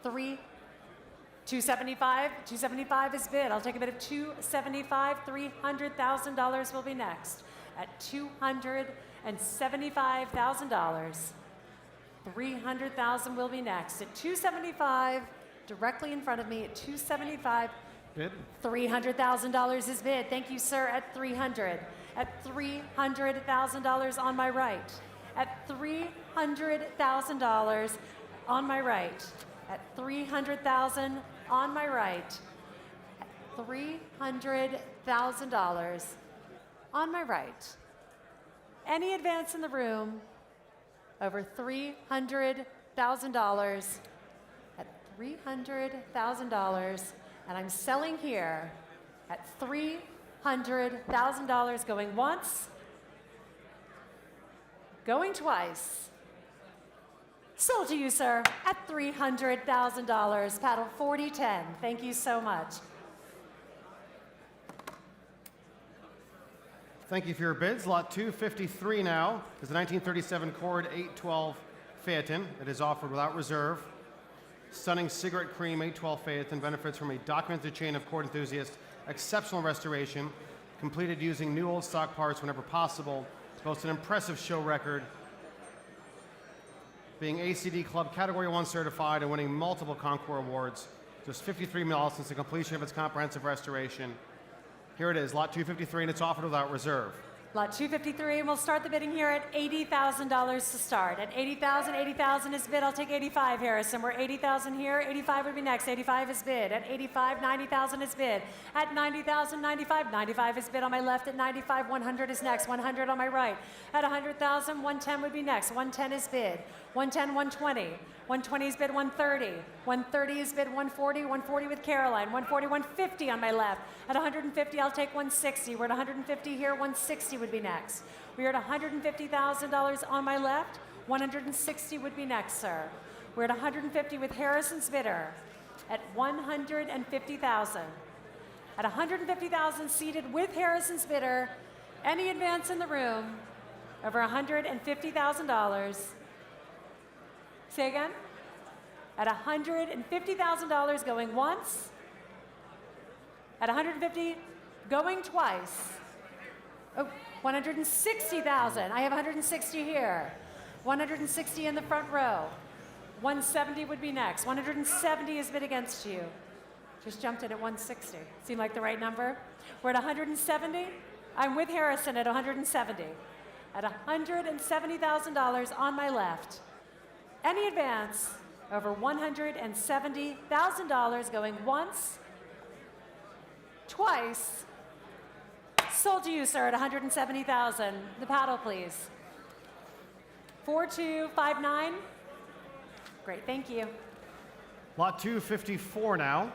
Speaker 3: $275 is bid. I'll take a bid of $275. $300,000 will be next. At $275,000. $300,000 will be next. At $275, directly in front of me, at $275.
Speaker 2: Bid.
Speaker 3: $300,000 is bid. Thank you, sir, at $300. At $300,000 on my right. At $300,000 on my right. At $300,000, on my right, at $300,000 on my right. Any advance in the room over $300,000 at $300,000, and I'm selling here at $300,000, going once, going twice. Sold to you, sir, at $300,000. Paddle 4010. Thank you so much.
Speaker 2: Thank you for your bids. Lot 253 now is the 1937 Cord 812 Phaeton. It is offered without reserve. Stunning cigarette cream 812 Phaeton benefits from a documented chain of Cord enthusiasts, exceptional restoration, completed using new old stock parts whenever possible, boasts an impressive show record, being ACD Club Category 1 certified and winning multiple Concours awards. Just 53 miles since the completion of its comprehensive restoration. Here it is, lot 253, and it's offered without reserve.
Speaker 3: Lot 253, and we'll start the bidding here at $80,000 to start. At $80,000 is bid. I'll take 85, Harrison. We're 80,000 here. 85 would be next. 85 is bid. At 85, 90,000 is bid. At 90,000, 95. 95 is bid on my left. At 95, 100 is next. 100 on my right. At 100,000, 110 would be next. 110 is bid. 110, 120. 120 is bid 130. 130 is bid 140. 140 with Caroline. 140, 150 on my left. At 150, I'll take 160. We're at 150 here. 160 would be next. We are at $150,000 on my left. 160 would be next, sir. We're at 150 with Harrison's bidder at 150,000. At 150,000 seated with Harrison's bidder, any advance in the room over $150,000. Say again? At $150,000 going once. At 150, going twice. Oh, 160,000. I have 160 here. 160 in the front row. 170 would be next. 170 is bid against you. Just jumped in at 160. Seem like the right number? We're at 170. I'm with Harrison at 170. At $170,000 on my left. Any advance over $170,000 going once, twice. Sold to you, sir, at $170,000. The paddle, please. 4259. Great, thank you.
Speaker 2: Lot 254 now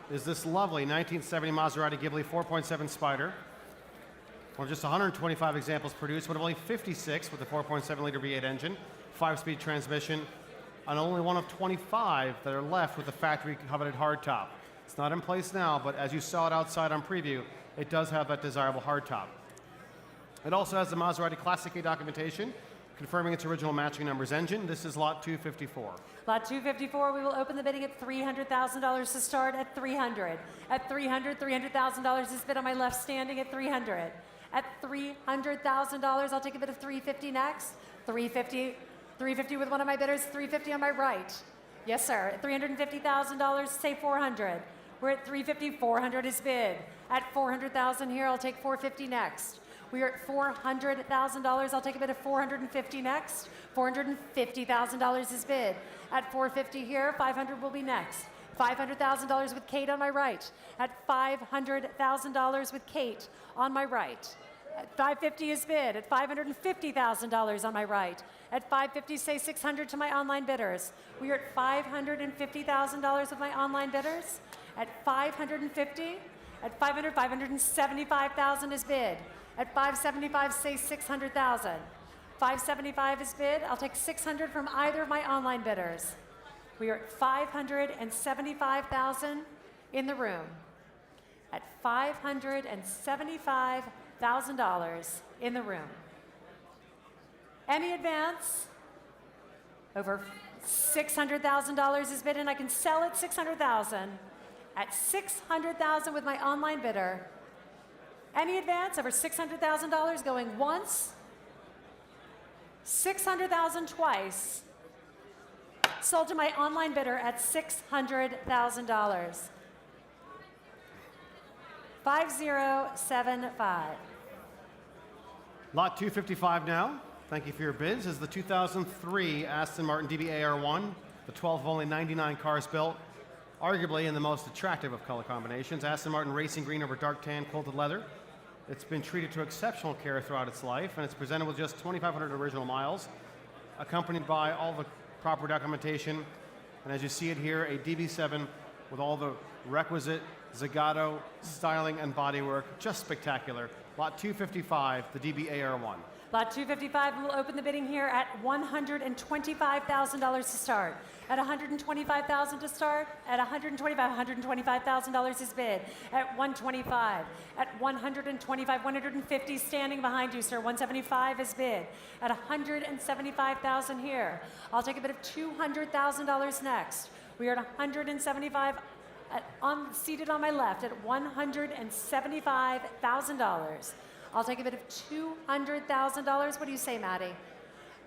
Speaker 2: is this lovely 1970 Maserati Ghibli 4.7 Spider. One of just 125 examples produced, one of only 56 with the 4.7-liter V8 engine, 5-speed transmission, and only one of 25 that are left with the factory-coveted hardtop. It's not in place now, but as you saw it outside on preview, it does have that desirable hardtop. It also has the Maserati Classic A documentation, confirming its original matching numbers engine. This is lot 254.
Speaker 3: Lot 254, we will open the bidding at $300,000 to start at 300. At 300, $300,000 is bid on my left, standing at 300. At $300,000, I'll take a bid of 350 next. 350 with one of my bidders, 350 on my right. Yes, sir. At $350,000, say 400. We're at 350, 400 is bid. At 400,000 here, I'll take 450 next. We are at $400,000, I'll take a bid of 450 next. $450,000 is bid. At 450 here, 500 will be next. $500,000 with Kate on my right. At $500,000 with Kate on my right. At 550 is bid. At $550,000 on my right. At 550, say 600 to my online bidders. We are at $550,000 with my online bidders. At 550, at 500, 575,000 is bid. At 575, say 600,000. 575 is bid. I'll take 600 from either of my online bidders. We are at 575,000 in the room. At $575,000 in the room. Any advance over $600,000 is bid, and I can sell at $600,000. At $600,000 with my online bidder. Any advance over $600,000 going once, $600,000 twice. Sold to my online bidder at $600,000. 5075.
Speaker 2: Lot 255 now. Thank you for your bids. Is the 2003 Aston Martin DB AR1, the 12th of only 99 cars built. arguably in the most attractive of color combinations. Aston Martin Racing Green over dark tan quilted leather. It's been treated to exceptional care throughout its life, and it's presented with just 2,500 original miles, accompanied by all the proper documentation. And as you see it here, a DB7 with all the requisite Zagato styling and bodywork, just spectacular. Lot 255, the DB AR1.
Speaker 3: Lot 255 will open the bidding here at $125,000 to start. At $125,000 to start, at $125,000 is bid. At $125, at $125, $150 standing behind you, sir. $175 is bid. At $175,000 here. I'll take a bid of $200,000 next. We are at $175. Seated on my left at $175,000. I'll take a bid of $200,000. What do you say, Maddie?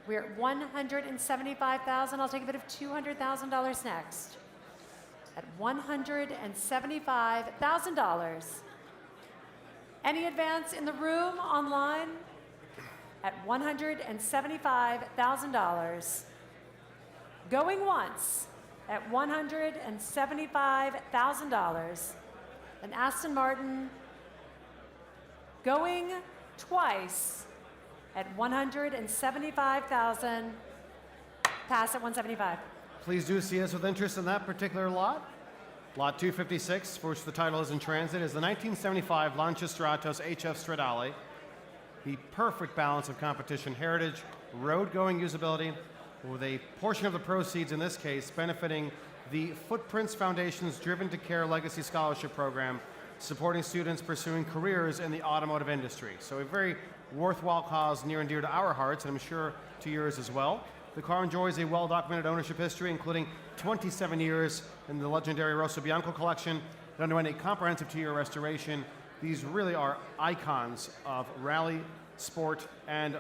Speaker 3: We're at $175,000. I'll take a bid of $200,000 next. At $175,000. Any advance in the room, online? At $175,000. Going once. At $175,000. An Aston Martin going twice at $175,000. Pass at $175,000.
Speaker 2: Please do see us with interest in that particular lot. Lot 256, for which the title is in transit, is the 1975 Lancia Stratos HF Stradale. The perfect balance of competition heritage, road-going usability, with a portion of the proceeds, in this case, benefiting the Footprints Foundation's Driven to Care Legacy Scholarship Program, supporting students pursuing careers in the automotive industry. So a very worthwhile cause near and dear to our hearts, and I'm sure to yours as well. The car enjoys a well-documented ownership history, including 27 years in the legendary Rosso Bianco collection. It underwent a comprehensive 2-year restoration. These really are icons of rally, sport, and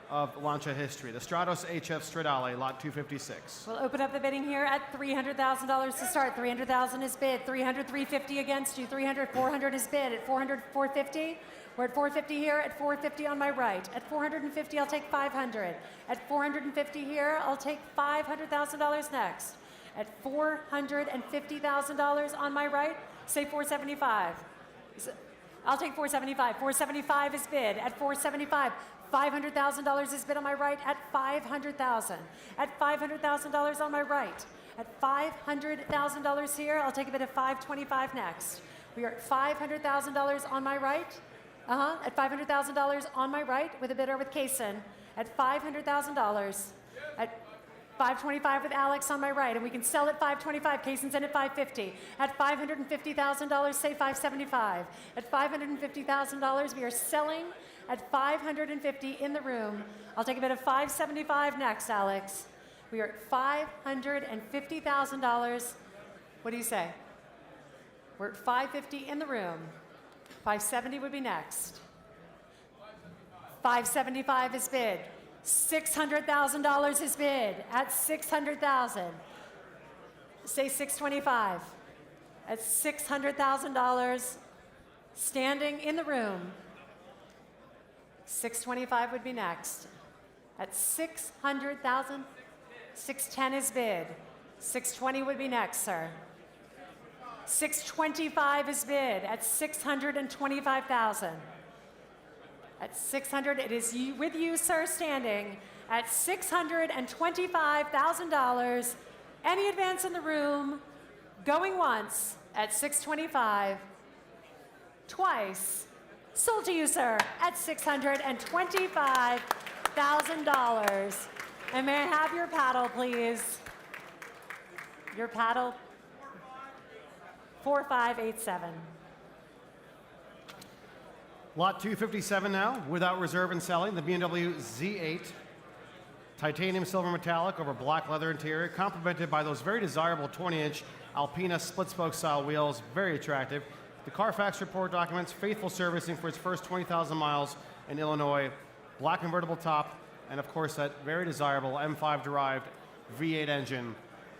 Speaker 2: of Lancia history. The Stratos HF Stradale, lot 256.
Speaker 3: We'll open up the bidding here at $300,000 to start. $300,000 is bid. $300,000, $350,000 against you. $300,000, $400,000 is bid. At $400,000, $450,000. We're at $450,000 here. At $450,000 on my right. At $450,000, I'll take $500,000. At $450,000 here, I'll take $500,000 next. At $450,000 on my right, say $475,000. I'll take $475,000. $475,000 is bid. At $475,000. $500,000 is bid on my right at $500,000. At $500,000 on my right. At $500,000 here, I'll take a bid of $525,000 next. We are at $500,000 on my right. At $500,000 on my right with a bidder with Kaysen. At $500,000. At $525,000 with Alex on my right, and we can sell at $525,000. Kaysen's in at $550,000. At $550,000, say $575,000. At $550,000, we are selling at $550,000 in the room. I'll take a bid of $575,000 next, Alex. We are at $550,000. What do you say? We're at $550,000 in the room. $570,000 would be next. $575,000 is bid. $600,000 is bid at $600,000. Say $625,000. At $600,000, standing in the room. $625,000 would be next. At $600,000, $610,000 is bid. $620,000 would be next, sir. $625,000 is bid at $625,000. At $600,000, it is with you, sir, standing at $625,000. Any advance in the room, going once at $625,000, twice. Sold to you, sir, at $625,000. And may I have your paddle, please? Your paddle, 4587.
Speaker 2: Lot 257 now, without reserve and selling, the BMW Z8. Titanium silver metallic over black leather interior, complemented by those very desirable 20-inch Alpina split-spoke style wheels, very attractive. The Carfax report documents faithful servicing for its first 20,000 miles in Illinois, black convertible top, and of course that very desirable M5-derived V8 engine,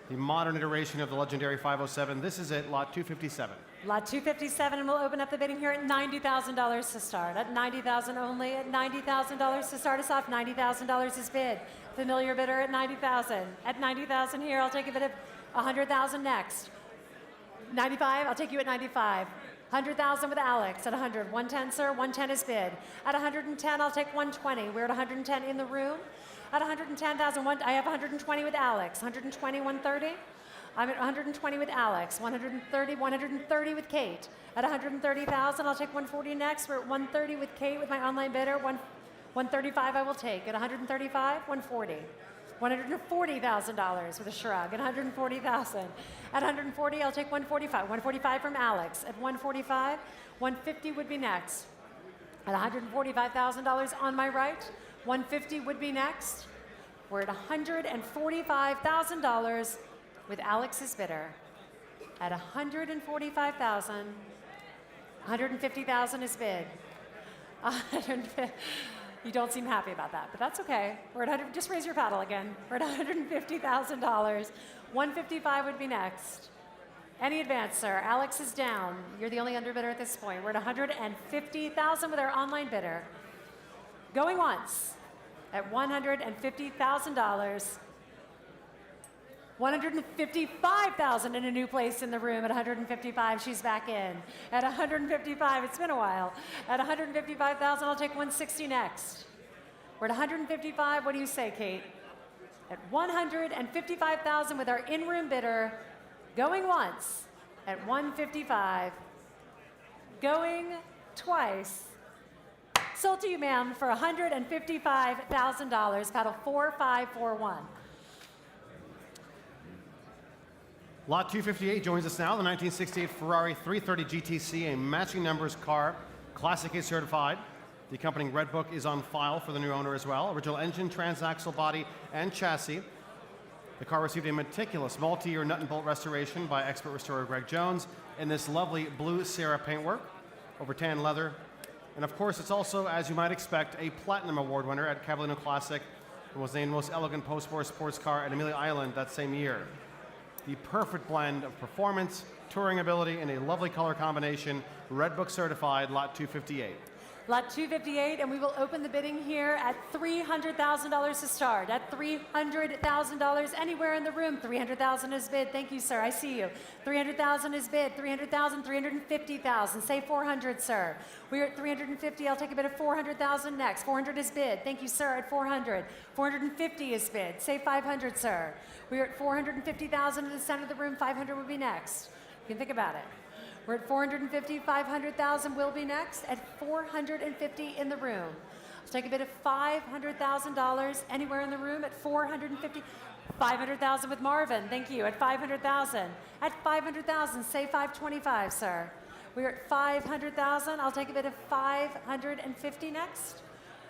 Speaker 2: the modern iteration of the legendary 507. This is it, lot 257.
Speaker 3: Lot 257, and we'll open up the bidding here at $90,000 to start. At $90,000 only, at $90,000 to start us off. $90,000 is bid. Familiar bidder at $90,000. At $90,000 here, I'll take a bid of $100,000 next. 95, I'll take you at 95. 100,000 with Alex at 100. 110, sir, 110 is bid. At 110, I'll take 120. We're at 110 in the room. At 110,000, I have 120 with Alex. 120, 130. I'm at 120 with Alex. 130 with Kate. At 130,000, I'll take 140 next. We're at 130 with Kate with my online bidder. 135 I will take. At 135, 140. $140,000 with a shrug. At 140,000. At 140, I'll take 145. 145 from Alex. At 145, 150 would be next. At $145,000 on my right, 150 would be next. We're at $145,000 with Alex's bidder. At 145,000, 150,000 is bid. You don't seem happy about that, but that's okay. We're at 100, just raise your paddle again. We're at $150,000. 155 would be next. Any advance, sir? Alex is down. You're the only underbidder at this point. We're at 150,000 with our online bidder. Going once at $150,000. 155,000 in a new place in the room. At 155, she's back in. At 155, it's been a while. At 155,000, I'll take 160 next. We're at 155. What do you say, Kate? At 155,000 with our in-room bidder. Going once at 155. Going twice. Sold to you, ma'am, for $155,000. Paddle 4541.
Speaker 2: Lot 258 joins us now, the 1968 Ferrari 330 GTC, a matching numbers car, Classic A certified. The accompanying red book is on file for the new owner as well. Original engine, transaxle body, and chassis. The car received a meticulous multi-year nut and bolt restoration by expert restorer Greg Jones in this lovely blue Sierra paintwork over tan leather. And of course, it's also, as you might expect, a Platinum Award winner at Cavallino Classic and was named most elegant post-war sports car at Amelia Island that same year. The perfect blend of performance, touring ability, and a lovely color combination, red book certified, lot 258.
Speaker 3: Lot 258, and we will open the bidding here at $300,000 to start. At $300,000 anywhere in the room. $300,000 is bid. Thank you, sir. I see you. $300,000 is bid. $300,000, $350,000. Say $400, sir. We're at $350. I'll take a bid of $400,000 next. $400 is bid. Thank you, sir. At $400. $450 is bid. Say $500, sir. We're at $450,000 in the center of the room. $500 would be next. You can think about it. We're at $450, $500,000 will be next. At $450 in the room. Let's take a bid of $500,000 anywhere in the room at $450. $500,000 with Marvin, thank you, at $500,000. At $500,000, say $525, sir. We're at $500,000, I'll take a bid of $550 next.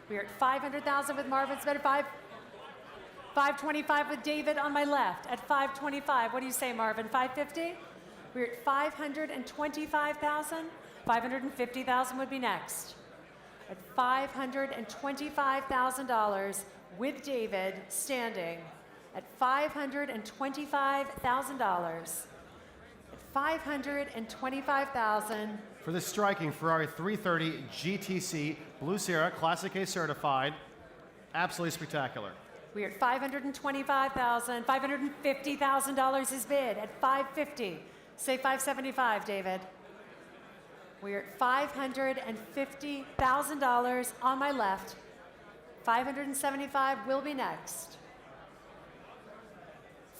Speaker 3: We're at $500,000 with Marvin's bid of $525 with David on my left. At $525, what do you say, Marvin, $550? We're at $525,000. $550,000 would be next. At $525,000 with David standing. At $525,000. At $525,000.
Speaker 2: For this striking Ferrari 330 GTC, Blue Sierra, Classic A certified, absolutely spectacular.
Speaker 3: We're at $525,000. $550,000 is bid at $550. Say $575, David. We're at $550,000 on my left. $575 will be next.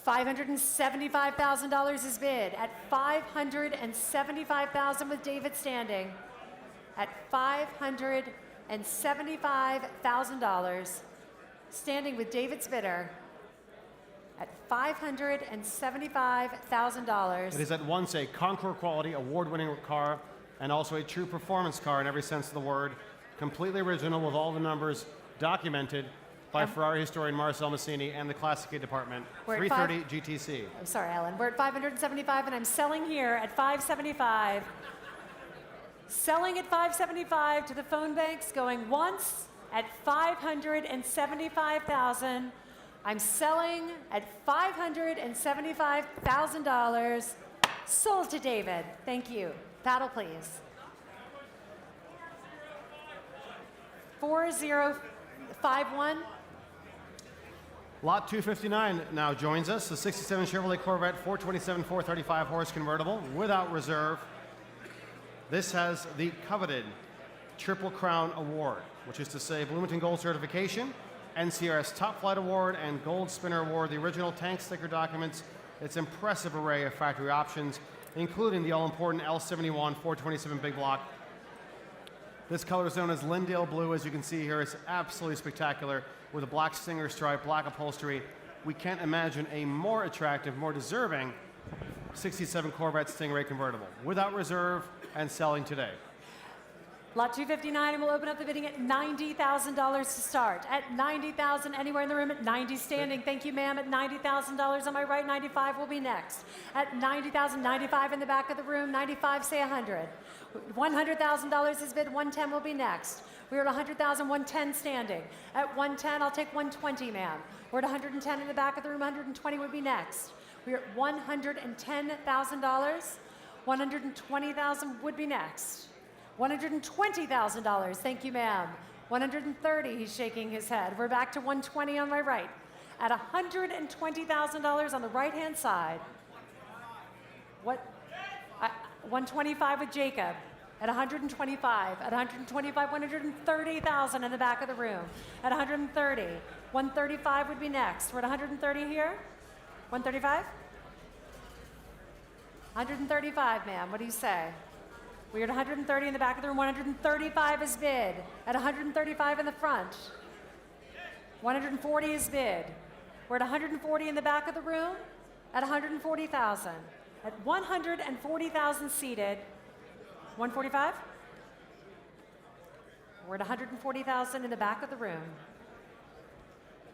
Speaker 3: $575,000 is bid at $575,000 with David standing. At $575,000, standing with David's bidder. At $575,000.
Speaker 2: It is at once a Concours quality, award-winning car, and also a true performance car in every sense of the word. Completely original with all the numbers documented by Ferrari historian Marcel Massini and the Classic A department. 330 GTC.
Speaker 3: I'm sorry, Alan. We're at $575, and I'm selling here at $575. Selling at $575 to the phone banks, going once at $575,000. I'm selling at $575,000. Sold to David. Thank you. Paddle, please. 4051.
Speaker 2: Lot 259 now joins us, the 67 Chevrolet Corvette 427 435 horse convertible without reserve. This has the coveted Triple Crown Award, which is to say Bloomington Gold Certification, NCRS Top Flight Award, and Gold Spinner Award, the original tank sticker documents, its impressive array of factory options, including the all-important L71 427 big block. This color is known as Lindale Blue. As you can see here, it's absolutely spectacular with a black stinger stripe, black upholstery. We can't imagine a more attractive, more deserving 67 Corvette Stingray convertible without reserve and selling today.
Speaker 3: Lot 259, and we'll open up the bidding at $90,000 to start. At $90,000, anywhere in the room at 90 standing. Thank you, ma'am. At $90,000 on my right, 95 will be next. At $90,000, 95 in the back of the room, 95, say 100. $100,000 is bid, 110 will be next. We're at 100,000, 110 standing. At 110, I'll take 120, ma'am. We're at 110 in the back of the room, 120 would be next. We're at $110,000, 120,000 would be next. $120,000, thank you, ma'am. 130, he's shaking his head. We're back to 120 on my right. At $120,000 on the right-hand side. What? 125 with Jacob. At 125, at 125, 130,000 in the back of the room. At 130, 135 would be next. We're at 130 here. 135? 135, ma'am, what do you say? We're at 130 in the back of the room, 135 is bid. At 135 in the front. 140 is bid. We're at 140 in the back of the room, at 140,000. At 140,000 seated. 145? We're at 140,000 in the back of the room.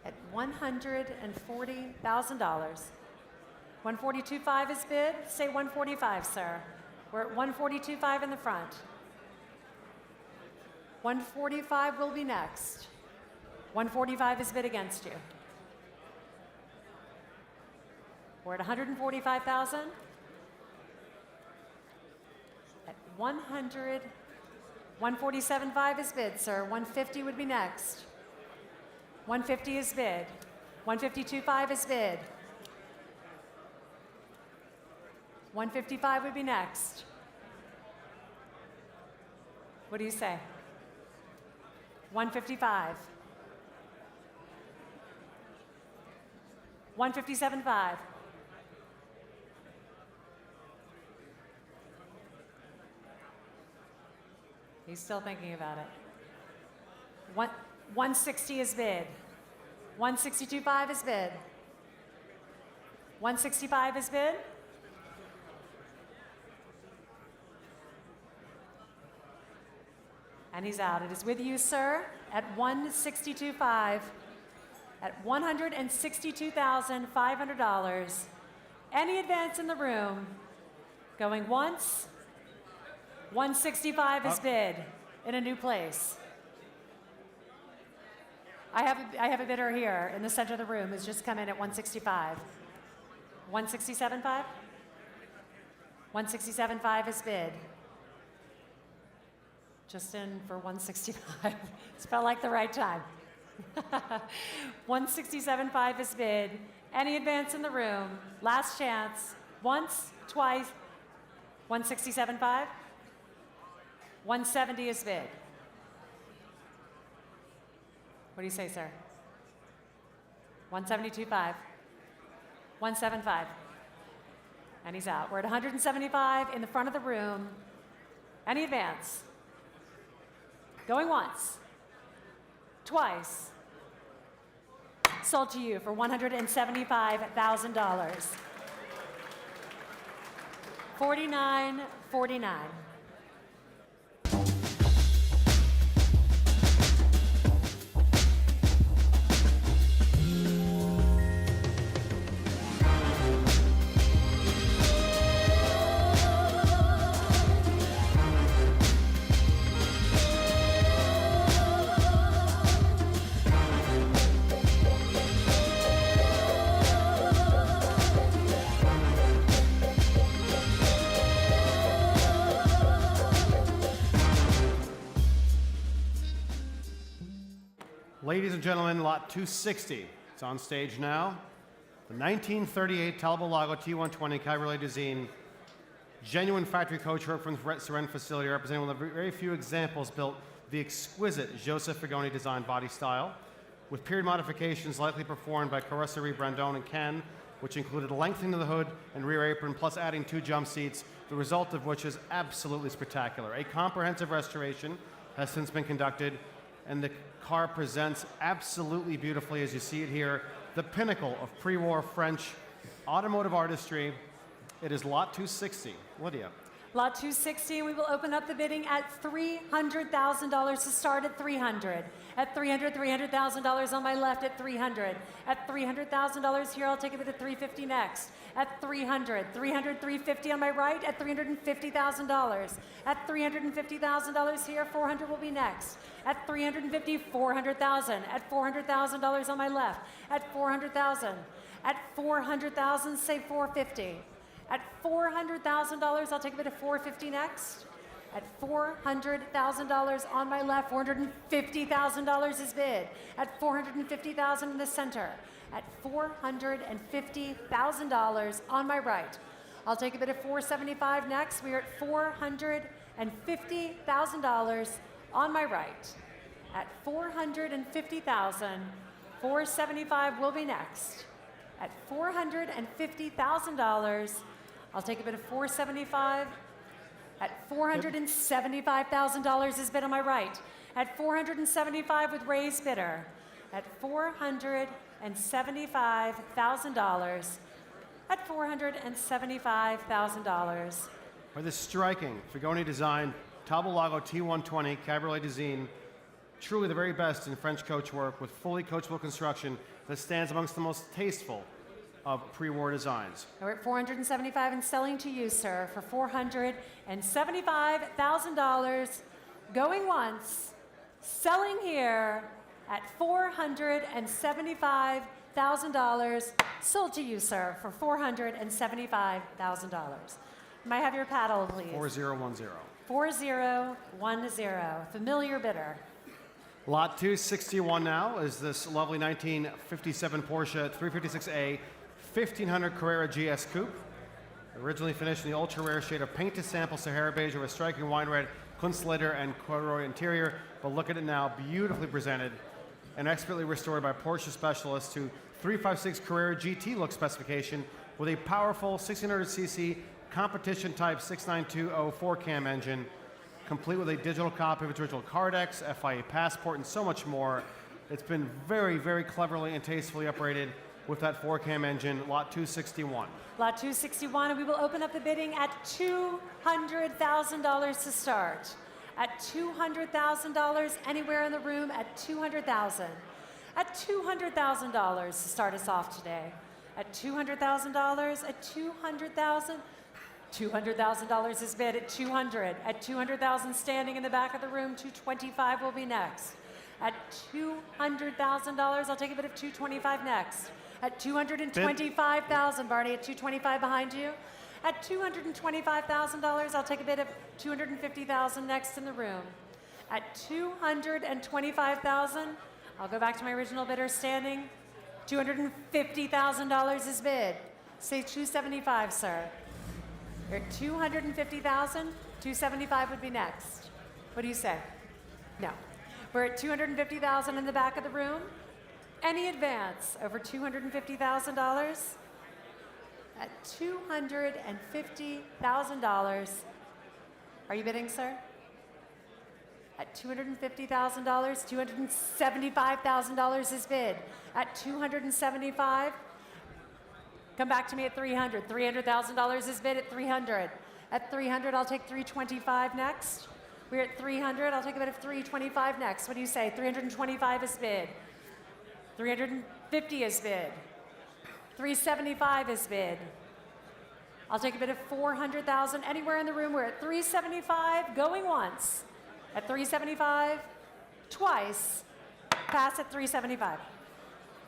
Speaker 3: At $140,000. 142.5 is bid. Say 145, sir. We're at 142.5 in the front. 145 will be next. 145 is bid against you. We're at 145,000. At 100, 147.5 is bid, sir. 150 would be next. 150 is bid. 152.5 is bid. 155 would be next. What do you say? 155. 157.5. He's still thinking about it. 160 is bid. 162.5 is bid. 165 is bid. And he's out. It is with you, sir, at 162.5, at $162,500. Any advance in the room? Going once? 165 is bid in a new place. I have a bidder here in the center of the room who's just come in at 165. 167.5? 167.5 is bid. Just in for 165. It's felt like the right time. 167.5 is bid. Any advance in the room? Last chance. Once, twice. 167.5. 170 is bid. What do you say, sir? 172.5. 175. And he's out. We're at 175 in the front of the room. Any advance? Going once. Twice. Sold to you for $175,000. 49.49.
Speaker 2: Ladies and gentlemen, lot 260 It's on stage now. The 1938 Talbot-Lago T120 Cabriolet Limousine, genuine factory coach work from the Seren facility, representing one of the very few examples built the exquisite Joseph Figoni designed body style, with period modifications likely performed by Carrosserie Brandon and Ken, which included lengthening of the hood and rear apron, plus adding 2 jump seats, the result of which is absolutely spectacular. A comprehensive restoration has since been conducted, and the car presents absolutely beautifully as you see it here, the pinnacle of pre-war French automotive artistry. It is lot 260. Lydia.
Speaker 3: Lot 260, we will open up the bidding at $300,000 to start at 300. At 300, $300,000 on my left at 300. At $300,000 here, I'll take a bid at 350 next. At 300, 350 on my right at $350,000. At $350,000 here, 400 will be next. At 350, 400,000. At $400,000 on my left. At 400,000. At 400,000, say 450. At $400,000, I'll take a bid at 450 next. At $400,000 on my left, $450,000 is bid. At $450,000 in the center. At $450,000 on my right. I'll take a bid at 475 next. We are at $450,000 on my right. At 450,000, 475 will be next. At $450,000, I'll take a bid of 475. At $475,000 is bid on my right. At 475 with raised bidder. At $475,000. At $475,000.
Speaker 2: For this striking Figoni designed Talbot-Lago T120 Cabriolet Limousine, truly the very best in French coach work with fully coachable construction that stands amongst the most tasteful of pre-war designs.
Speaker 3: We're at $475 and selling to you, sir, for $475,000. Going once, selling here at $475,000. Sold to you, sir, for $475,000. May I have your paddle, please?
Speaker 2: 4010.
Speaker 3: 4010. Familiar bidder.
Speaker 2: Lot 261 now is this lovely 1957 Porsche 356A 1500 Carrera GS Coupe, originally finished in the ultra-rare shade of paint to sample Sahara beige with a striking wine red Kunstleder and corduroy interior, but look at it now, beautifully presented and expertly restored by Porsche specialists to 356 Carrera GT look specification with a powerful 1600cc competition type 692 4-cam engine, complete with a digital copy of its original Cardex, FIA passport, and so much more. It's been very, very cleverly and tastefully upgraded with that 4-cam engine, lot 261.
Speaker 3: Lot 261, and we will open up the bidding at $200,000 to start. At $200,000, anywhere in the room at $200,000. At $200,000 to start us off today. At $200,000, at $200,000. $200,000 is bid at 200. At 200,000 standing in the back of the room, 225 will be next. At $200,000, I'll take a bid of 225 next. At 225,000, Barney, at 225 behind you. At $225,000, I'll take a bid of 250,000 next in the room. At 225,000, I'll go back to my original bidder standing. $250,000 is bid. Say 275, sir. You're at 250,000, 275 would be next. What do you say? No. We're at 250,000 in the back of the room. Any advance over $250,000? At $250,000. Are you bidding, sir? At $250,000, $275,000 is bid. At $275, come back to me at $300. $300,000 is bid at $300. At $300, I'll take $325 next. We're at $300, I'll take a bid of $325 next. What do you say? $325 is bid. $350 is bid. $375 is bid. I'll take a bid of $400,000. Anywhere in the room, we're at $375, going once. At $375, twice. Pass at $375.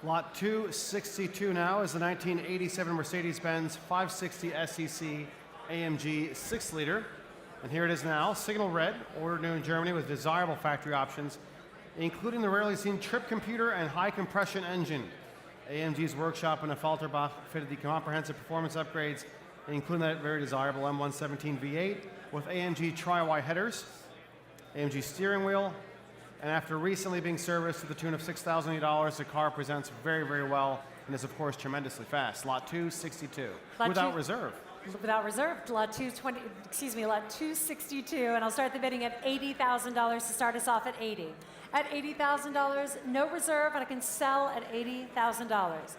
Speaker 2: Lot 262 now is the 1987 Mercedes-Benz 560 SEC AMG 6-liter. And here it is now, signal red, ordered new in Germany with desirable factory options, including the rarely seen trip computer and high compression engine. AMG's workshop in Falterbach fitted the comprehensive performance upgrades, including that very desirable M117 V8 with AMG Tri-Y headers, AMG steering wheel, and after recently being serviced to the tune of $6,000, the car presents very, very well and is, of course, tremendously fast. Lot 262, without reserve.
Speaker 3: Without reserve, lot 262, and I'll start the bidding at $80,000 to start us off at 80. At $80,000, no reserve, and I can sell at $80,000.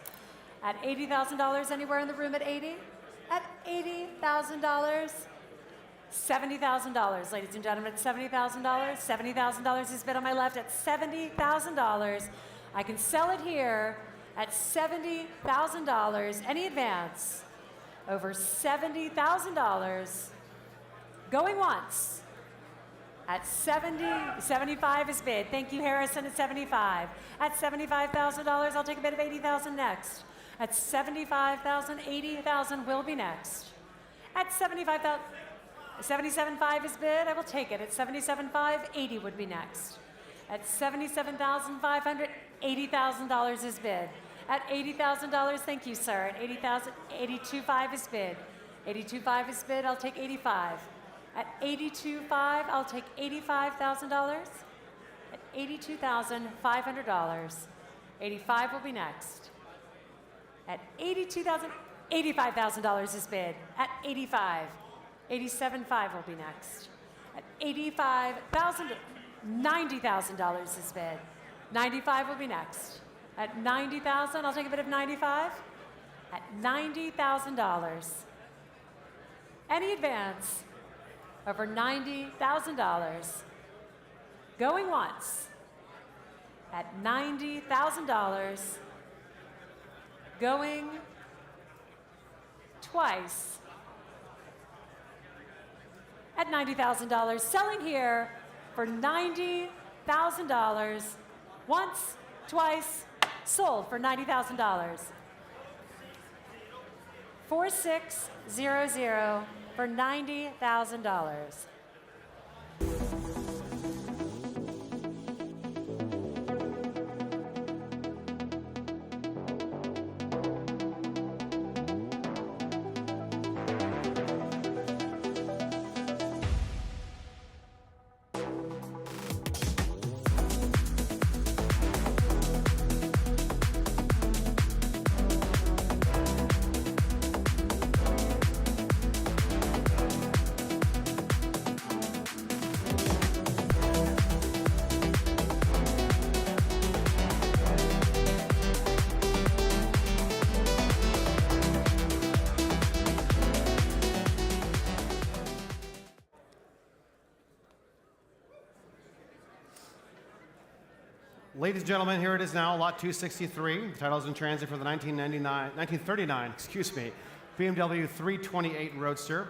Speaker 3: At $80,000, anywhere in the room at 80? At $80,000, $70,000, ladies and gentlemen, at $70,000. $70,000 is bid on my left at $70,000. I can sell it here at $70,000. Any advance over $70,000. Going once at 75 is bid. Thank you, Harrison, at 75. At $75,000, I'll take a bid of $80,000 next. At $75,000, $80,000 will be next. At $75,000, 77.5 is bid. I will take it. At 77.5, 80 would be next. At $77,500, $80,000 is bid. At $80,000, thank you, sir. At $80,000, 82.5 is bid. 82.5 is bid. I'll take 85. At 82.5, I'll take $85,000. At $82,500, 85 will be next. At $85,000 is bid. At 85, 87.5 will be next. At 85,000, $90,000 is bid. 95 will be next. At 90,000, I'll take a bid of 95. At $90,000. Any advance over $90,000. Going once at $90,000. Going twice at $90,000. Selling here for $90,000. Once, twice, sold for $90,000. 4600 for $90,000.
Speaker 2: Ladies and gentlemen, here it is now, lot 263. The title is in transit for the 1939, BMW 328 Roadster.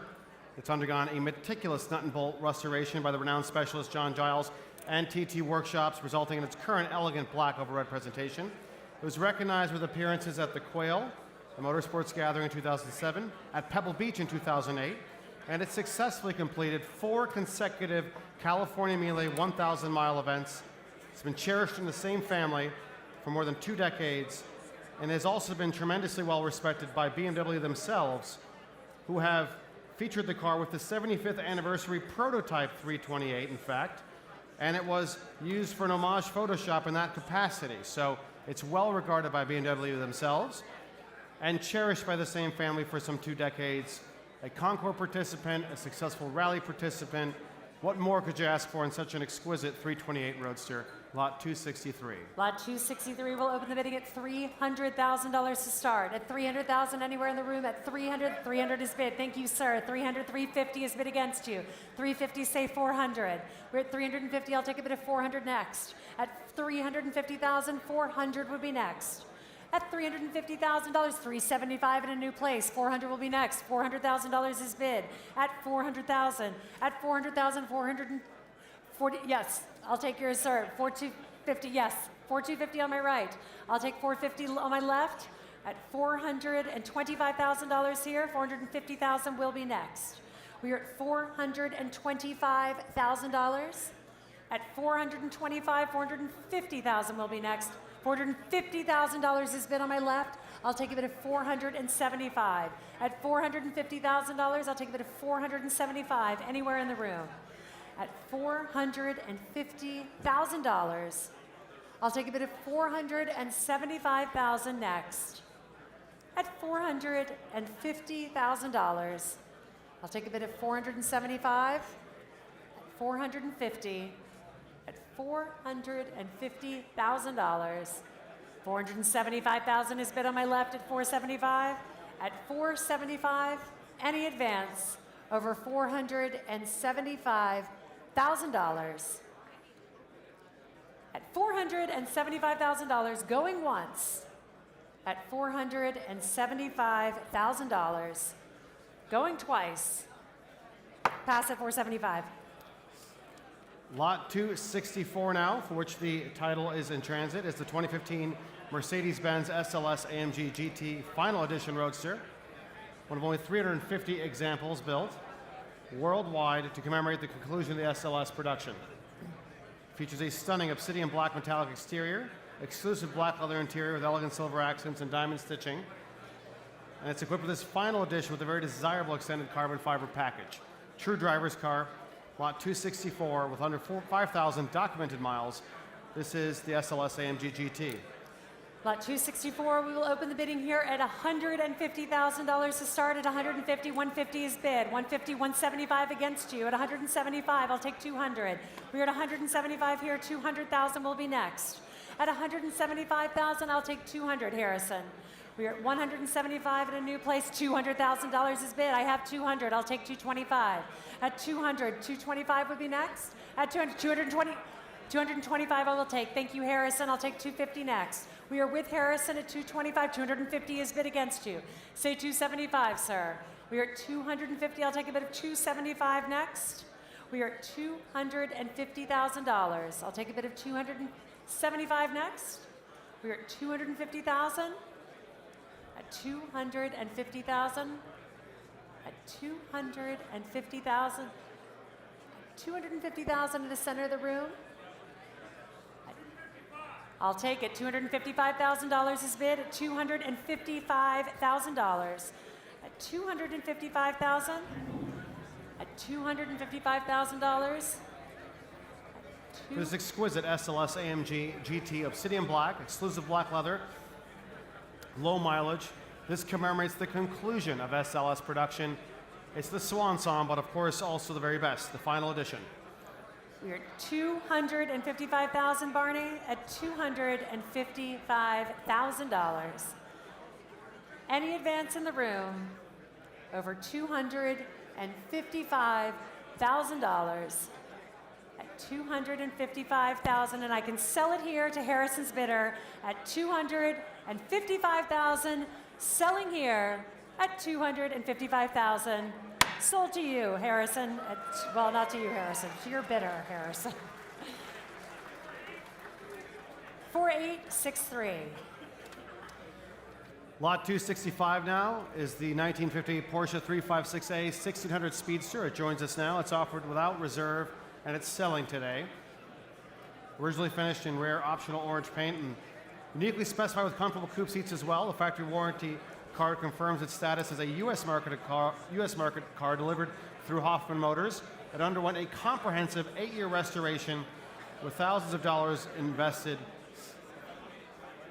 Speaker 2: It's undergone a meticulous nut and bolt restoration by the renowned specialist John Giles and TT Workshops, resulting in its current elegant black over red presentation. It was recognized with appearances at the Quail, the Motorsports Gathering in 2007, at Pebble Beach in 2008, and it successfully completed 4 consecutive California Melee 1,000-mile events. It's been cherished in the same family for more than 2 decades and has also been tremendously well respected by BMW themselves, who have featured the car with the 75th anniversary prototype 328, in fact, and it was used for an homage Photoshop in that capacity. So it's well regarded by BMW themselves and cherished by the same family for some 2 decades. A Concours participant, a successful rally participant. What more could you ask for in such an exquisite 328 Roadster? Lot 263. Lot
Speaker 3: 263 will open the bidding at $300,000 to start. At $300,000, anywhere in the room at 300. 300 is bid. Thank you, sir. 300, 350 is bid against you. 350, say 400. We're at 350. I'll take a bid of 400 next. At 350,000, 400 would be next. At $350,000, $375 in a new place. 400 will be next. $400,000 is bid. At 400,000. At 400,000, 440. Yes, I'll take yours, sir. 4250. Yes, 4250 on my right. I'll take 450 on my left. At $425,000 here. 450,000 will be next. We are at $425,000. At 425, 450,000 will be next. $450,000 is bid on my left. I'll take a bid of $475. At $450,000, I'll take a bid of $475 anywhere in the room. At $450,000, I'll take a bid of $475,000 next. At $450,000, I'll take a bid of $475, at $450, at $450,000. $475,000 is bid on my left at $475. At $475, any advance over $475,000. At $475,000, going once. At $475,000, going twice. Pass at $475.
Speaker 2: Lot 264 now, for which the title is in transit, is the 2015 Mercedes-Benz SLS AMG GT Final Edition Roadster. One of only 350 examples built worldwide to commemorate the conclusion of the SLS production. Features a stunning obsidian black metallic exterior, exclusive black leather interior with elegant silver accents and diamond stitching. And it's equipped with this final edition with a very desirable extended carbon fiber package. True driver's car, lot 264 with under 5,000 documented miles. This is the SLS AMG GT.
Speaker 3: Lot 264, we will open the bidding here at $150,000 to start. At $150, $150 is bid. $150, $175 against you. At $175, I'll take $200. We're at $175 here, $200,000 will be next. At $175,000, I'll take $200, Harrison. We're at $175 in a new place, $200,000 is bid. I have $200, I'll take $225. At $200, $225 would be next. At $200, $225 I will take. Thank you, Harrison. I'll take $250 next. We are with Harrison at $225. $250 is bid against you. Say $275, sir. We are at $250. I'll take a bid of $275 next. We are at $250,000. I'll take a bid of $275 next. We are at $250,000. At $250,000. At $250,000. $250,000 in the center of the room. I'll take it. $255,000 is bid at $255,000. At $255,000. At $255,000.
Speaker 2: This exquisite SLS AMG GT obsidian black, exclusive black leather, low mileage. This commemorates the conclusion of SLS production. It's the swan song, but of course also the very best, the final edition.
Speaker 3: We're at $255,000, Barney, at $255,000. Any advance in the room over $255,000 at $255,000, and I can sell it here to Harrison's bidder at $255,000, selling here at $255,000. Sold to you, Harrison. Well, not to you, Harrison. To your bidder, Harrison. 4863.
Speaker 2: Lot 265 now is the 1950 Porsche 356A 1600 Speedster. It joins us now. It's offered without reserve, and it's selling today. Originally finished in rare optional orange paint and uniquely specified with comfortable coupe seats as well. The factory warranty card confirms its status as a U.S. market car delivered through Hoffman Motors. It underwent a comprehensive 8-year restoration with thousands of dollars invested.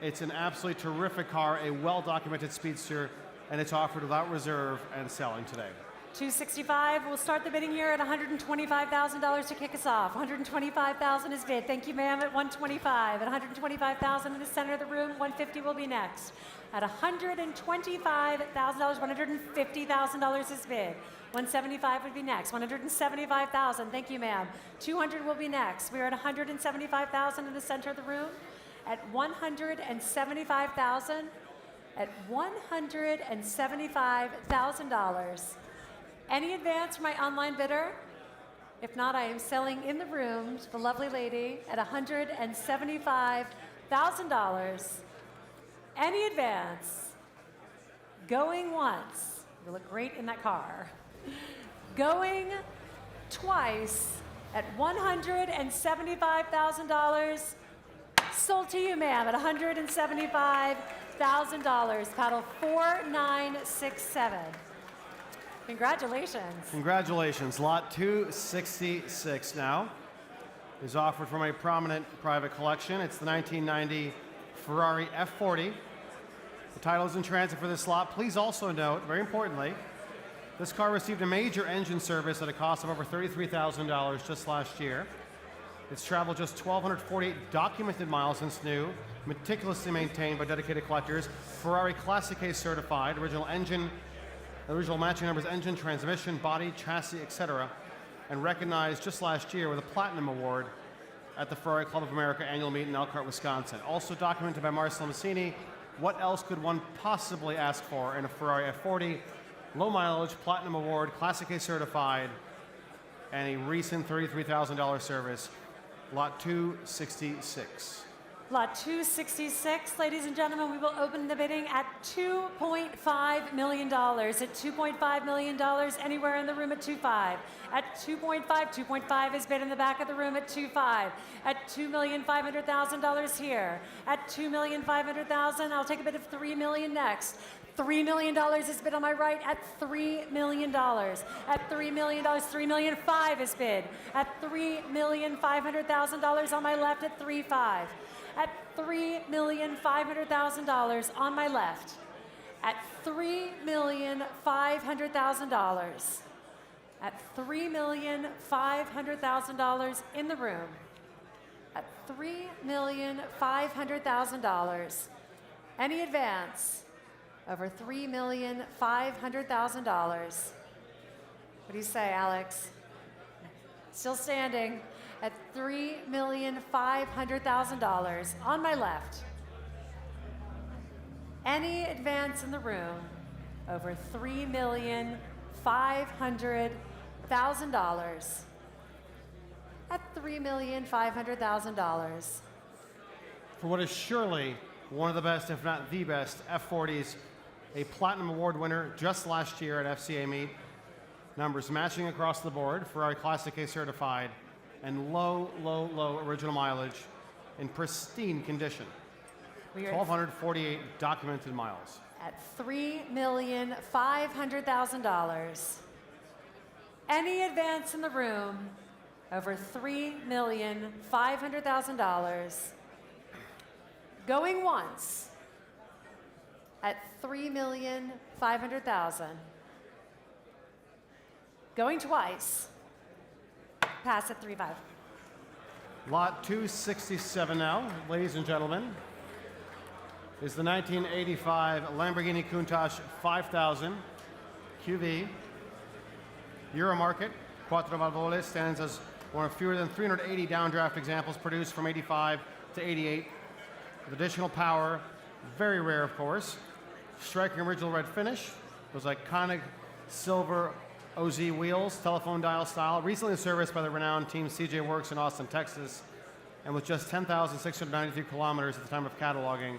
Speaker 2: It's an absolutely terrific car, a well-documented speedster, and it's offered without reserve and selling today.
Speaker 3: 265, we'll start the bidding here at $125,000 to kick us off. $125,000 is bid. Thank you, ma'am, at $125. At $125,000 in the center of the room, $150 will be next. At $125,000, $150,000 is bid. $175 would be next. $175,000, thank you, ma'am. $200 will be next. We are at $175,000 in the center of the room. At $175,000, at $175,000. Any advance for my online bidder? If not, I am selling in the room to the lovely lady at $175,000. Any advance? Going once. You look great in that car. Going twice at $175,000. Sold to you, ma'am, at $175,000. Paddle 4967. Congratulations.
Speaker 2: Congratulations. Lot 266 now is offered from a prominent private collection. It's the 1990 Ferrari F40. The title is in transit for this lot. Please also note, very importantly, this car received a major engine service at a cost of over $33,000 just last year. It's traveled just 1,248 documented miles since new, meticulously maintained by dedicated collectors, Ferrari Classic A certified, original matching numbers, engine, transmission, body, chassis, etc., and recognized just last year with a Platinum Award at the Ferrari Club of America annual meet in Elkhart, Wisconsin. Also documented by Marcel Massini. What else could one possibly ask for in a Ferrari F40? Low mileage, Platinum Award, Classic A certified, and a recent $33,000 service. Lot 266.
Speaker 3: Lot 266, ladies and gentlemen, we will open the bidding at $2.5 million. At $2.5 million, anywhere in the room at 2.5. At 2.5, 2.5 is bid in the back of the room at 2.5. At $2,500,000 here. At $2,500,000, I'll take a bid of $3 million next. $3 million is bid on my right at $3 million. At $3 million, $3,000,005 is bid. At $3,500,000 on my left at 3.5. At $3,500,000 on my left. At $3,500,000. At $3,500,000 in the room. At $3,500,000. Any advance over $3,500,000. What do you say, Alex? Still standing at $3,500,000 on my left. Any advance in the room over $3,500,000 at $3,500,000.
Speaker 2: For what is surely one of the best, if not the best, F40s, a Platinum Award winner just last year at FCA meet. Numbers matching across the board, Ferrari Classic A certified, and low original mileage in pristine condition. 1,248 documented miles.
Speaker 3: At $3,500,000. Any advance in the room over $3,500,000. Going once at $3,500,000. Going twice. Pass at 3.5.
Speaker 2: Lot 267 now, ladies and gentlemen, is the 1985 Lamborghini Countach 5000 QV. Euromarket Quattro Valvole stands as one of fewer than 380 downdraft examples produced from 85 to 88. With additional power, very rare of course. Striking original red finish, those iconic silver OZ wheels, telephone dial style, recently serviced by the renowned team CJ Works in Austin, Texas, and with just 10,693 kilometers at the time of cataloging,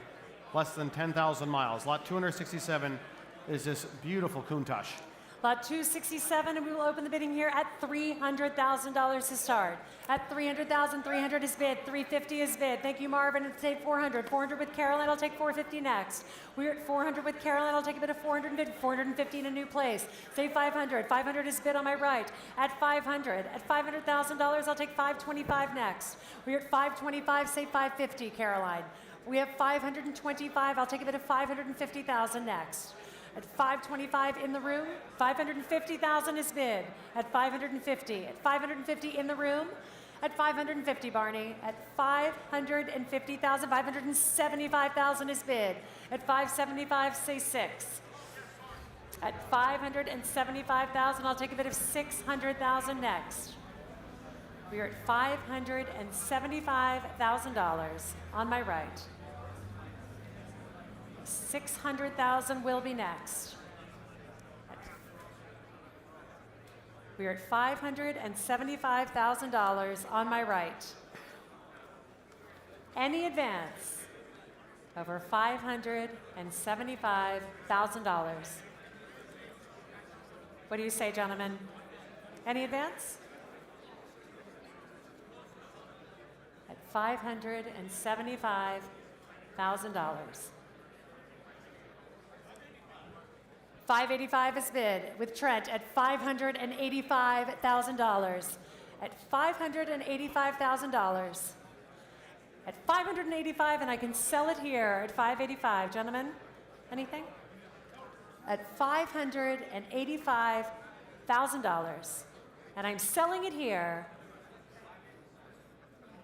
Speaker 2: less than 10,000 miles. Lot 267 is this beautiful Countach.
Speaker 3: Lot 267, and we will open the bidding here at $300,000 to start. At $300,000, 300 is bid, 350 is bid. Thank you, Marvin. And say 400. 400 with Caroline, I'll take 450 next. We're at 400 with Caroline, I'll take a bid of 400 and bid 450 in a new place. Say 500. 500 is bid on my right. At 500. At $500,000, I'll take 525 next. We're at 525, say 550, Caroline. We have 525, I'll take a bid of 550,000 next. At 525 in the room, 550,000 is bid. At 550. At 550 in the room. At 550, Barney. At 550,000, 575,000 is bid. At 575, say 6. At 575,000, I'll take a bid of 600,000 next. We are at $575,000 on my right. 600,000 will be next. We are at $575,000 on my right. Any advance over $575,000. What do you say, gentlemen? Any advance? At $575,000. 585 is bid with Trent at $585,000. At $585,000. At $585, and I can sell it here at $585. Gentlemen, anything? At $585,000. And I'm selling it here.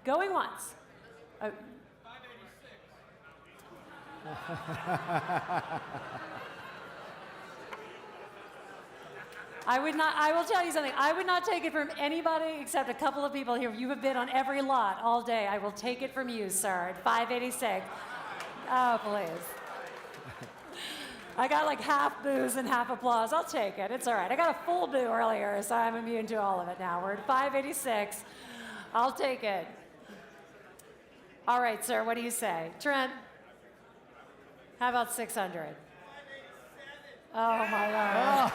Speaker 3: Going once. Oh. 586. I will tell you something. I would not take it from anybody except a couple of people here. You have bid on every lot all day. I will take it from you, sir, at 586. Oh, please. I got like half boos and half applause. I'll take it. It's all right. I got a full boo earlier, so I'm immune to all of it now. We're at 586. I'll take it. All right, sir, what do you say? Trent, how about 600? Oh, my God.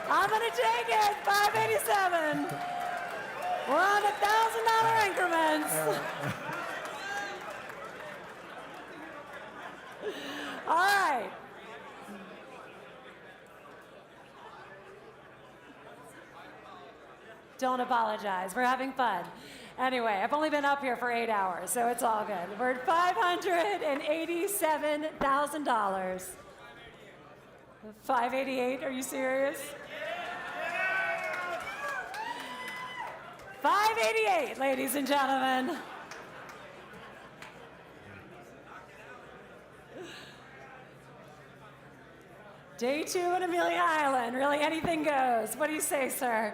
Speaker 3: I'm going to take it, 587. We're on $1,000 increments. All right. Don't apologize. We're having fun. Anyway, I've only been up here for 8 hours, so it's all good. We're at $587,000. 588, are you serious? 588, ladies and gentlemen. Day 2 in Amelia Island. Really, anything goes. What do you say, sir?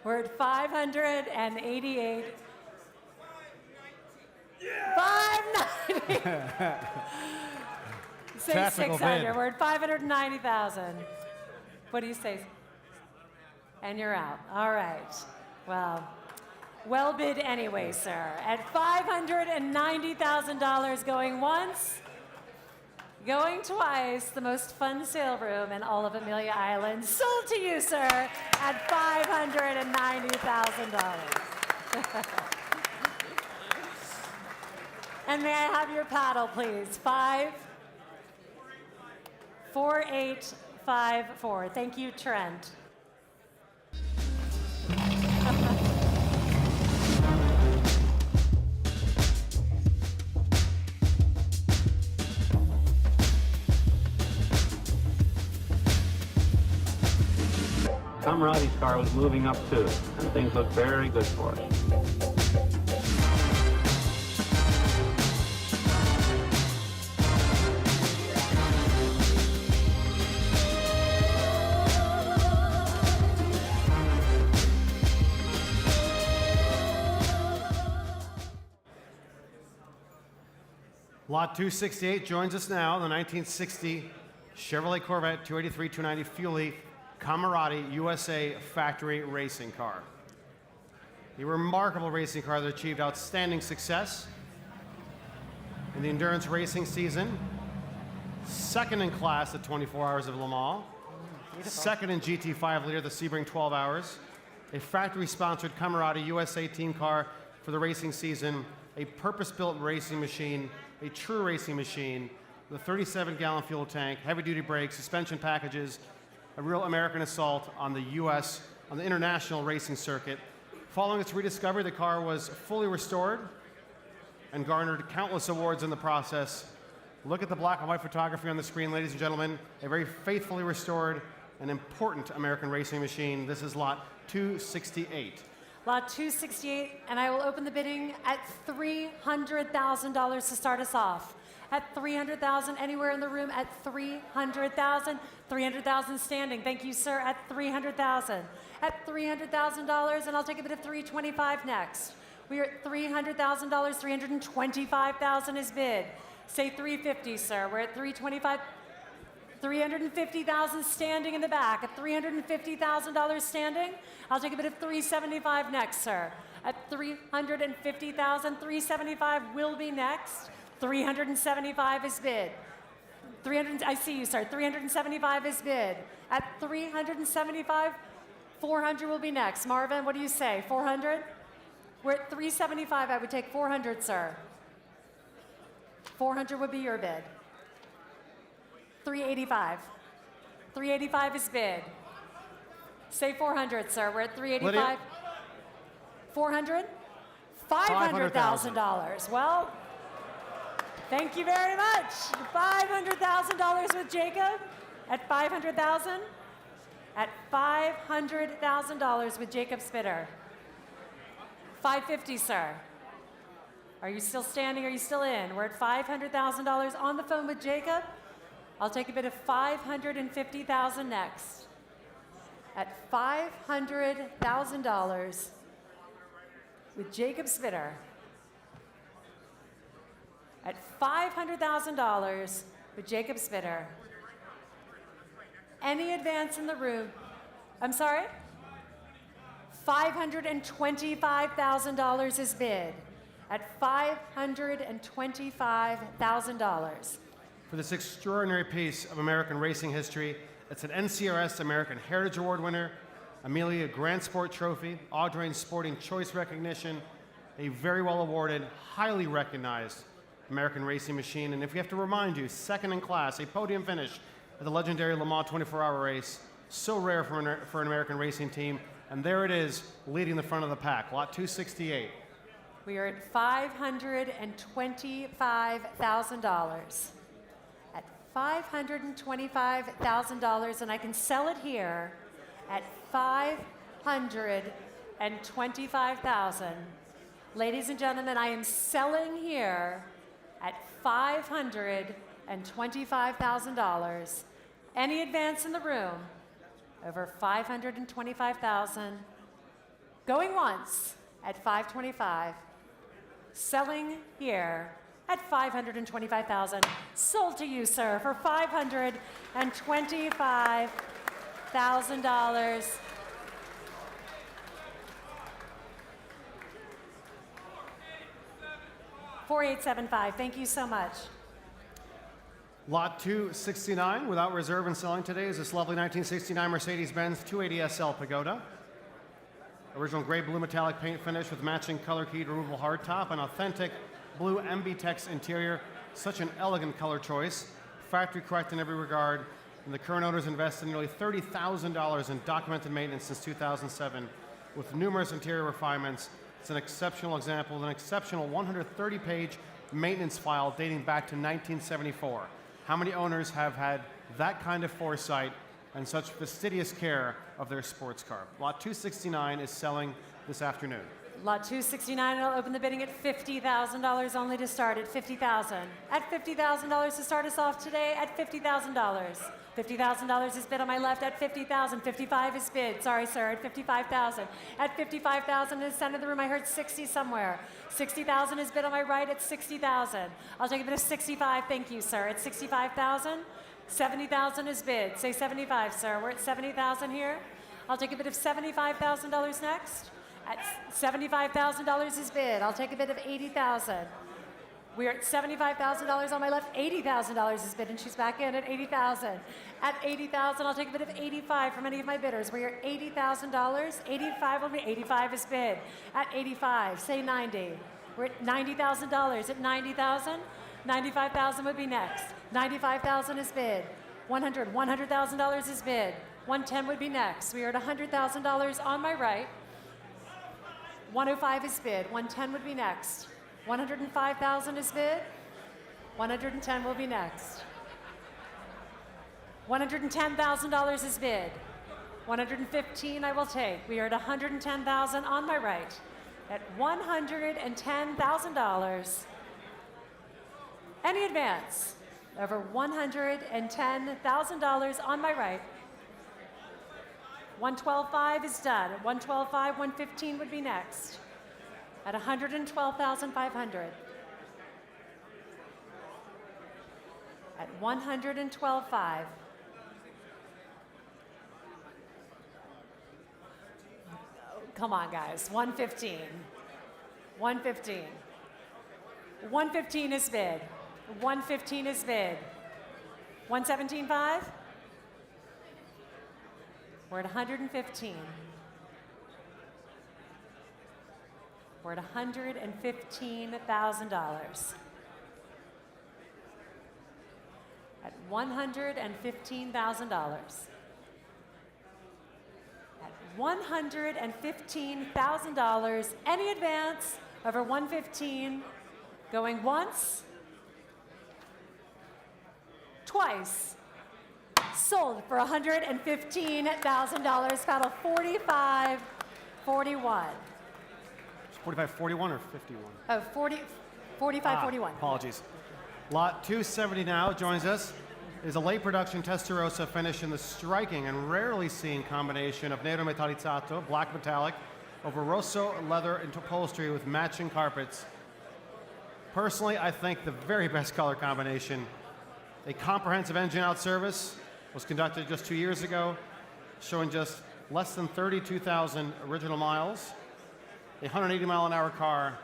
Speaker 3: We're at 588. 590. Say 600. We're at 590,000. What do you say? And you're out. All right. Well bid anyway, sir. At $590,000 going once. Going twice, the most fun sale room in all of Amelia Island. Sold to you, sir, at $590,000. And may I have your paddle, please? 54854. Thank you, Trent.
Speaker 4: Camerati's car was moving up too, and things looked very good for us.
Speaker 2: Lot 268 joins us now, the 1960 Chevrolet Corvette 283-290 Fuel Leaf Camerati USA factory racing car. A remarkable racing car that achieved outstanding success in the endurance racing season, second in class at 24 Hours of Le Mans, second in GT5 leader, the Sebring 12 Hours, a factory-sponsored Camerati USA team car for the racing season, a purpose-built racing machine, a true racing machine, with a 37-gallon fuel tank, heavy-duty brakes, suspension packages, a real American assault on the international racing circuit. Following its rediscovery, the car was fully restored and garnered countless awards in the process. Look at the black and white photography on the screen, ladies and gentlemen. A very faithfully restored and important American racing machine. This is lot 268.
Speaker 3: Lot 268, and I will open the bidding at $300,000 to start us off. At $300,000, anywhere in the room at $300,000. $300,000 standing. Thank you, sir. At $300,000. At $300,000, and I'll take a bid of $325 next. We are at $300,000. $325,000 is bid. Say $350, sir. We're at $325. $350,000 standing in the back. At $350,000 standing, I'll take a bid of $375 next, sir. At $350,000, $375 will be next. $375 is bid. I see you, sir. $375 is bid. At $375, 400 will be next. Marvin, what do you say? 400? We're at 375. I would take 400, sir. 400 would be your bid. 385. 385 is bid. Say 400, sir. We're at 385. 400? $500,000. Well, thank you very much. $500,000 with Jacob at 500,000. At $500,000 with Jacob Spitter. 550, sir. Are you still standing? Are you still in? We're at $500,000 on the phone with Jacob. I'll take a bid of $550,000 next. At $500,000 with Jacob Spitter. At $500,000 with Jacob Spitter. Any advance in the room? I'm sorry? $525,000 is bid. At $525,000.
Speaker 2: For this extraordinary piece of American racing history, it's an NCRS American Heritage Award winner, Amelia Grand Sport Trophy, Audrain Sporting Choice Recognition, a very well awarded, highly recognized American racing machine. And if we have to remind you, second in class, a podium finish at the legendary Le Mans 24-hour race, so rare for an American racing team. And there it is, leading the front of the pack, lot 268.
Speaker 3: We are at $525,000. At $525,000, and I can sell it here at $525,000. Ladies and gentlemen, I am selling here at $525,000. Any advance in the room? Over $525,000. Going once at $525,000. Selling here at $525,000. Sold to you, sir, for $525,000. $4,875. Thank you so much.
Speaker 2: Lot 269, without reserve and selling today, is this lovely 1969 Mercedes-Benz 280 SL Pagoda. Original gray blue metallic paint finish with matching color keyed removable hardtop and authentic blue MB-Tex interior. Such an elegant color choice. Factory correct in every regard. And the current owners invested nearly $30,000 in documented maintenance since 2007 with numerous interior refinements. It's an exceptional example of an exceptional 130-page maintenance file dating back to 1974. How many owners have had that kind of foresight and such fastidious care of their sports car? Lot 269 is selling this afternoon.
Speaker 3: Lot 269, I'll open the bidding at $50,000 only to start at $50,000. At $50,000 to start us off today at $50,000. $50,000 is bid on my left at $50,000. 55 is bid. Sorry, sir, at $55,000. At $55,000 in the center of the room, I heard 60 somewhere. $60,000 is bid on my right at $60,000. I'll take a bid of 65. Thank you, sir. At $65,000. $70,000 is bid. Say 75, sir. We're at $70,000 here. I'll take a bid of $75,000 next. At $75,000 is bid. I'll take a bid of $80,000. We're at $75,000 on my left. $80,000 is bid, and she's back in at $80,000. At $80,000, I'll take a bid of $85 from any of my bidders. We're at $80,000. 85 will be 85 is bid. At 85, say 90. We're at $90,000. At 90,000, 95,000 would be next. 95,000 is bid. $100,000 is bid. 110 would be next. We are at $100,000 on my right. 105 is bid. 110 would be next. 105,000 is bid. 110 will be next. $110,000 is bid. 115 I will take. We are at 110,000 on my right. At $110,000. Any advance? Over $110,000 on my right. 112.5 is done. At 112.5, 115 would be next. At 112,500. At 112.5. Come on, guys. 115. 115. 115 is bid. 115 is bid. 117.5. We're at 115. We're at $115,000. At $115,000. At $115,000. Any advance over 115, going once, twice. Sold for $115,000. Paddle 4541.
Speaker 2: 4541 or 51?
Speaker 3: Oh, 4541.
Speaker 2: Apologies. Lot 270 now joins us. Is a late production Testarossa finish in the striking and rarely seen combination of nero metallizzato, black metallic, over rosso leather and upholstery with matching carpets. Personally, I think the very best color combination. A comprehensive engine out service was conducted just 2 years ago, showing just less than 32,000 original miles, a 180-mile-an-hour car,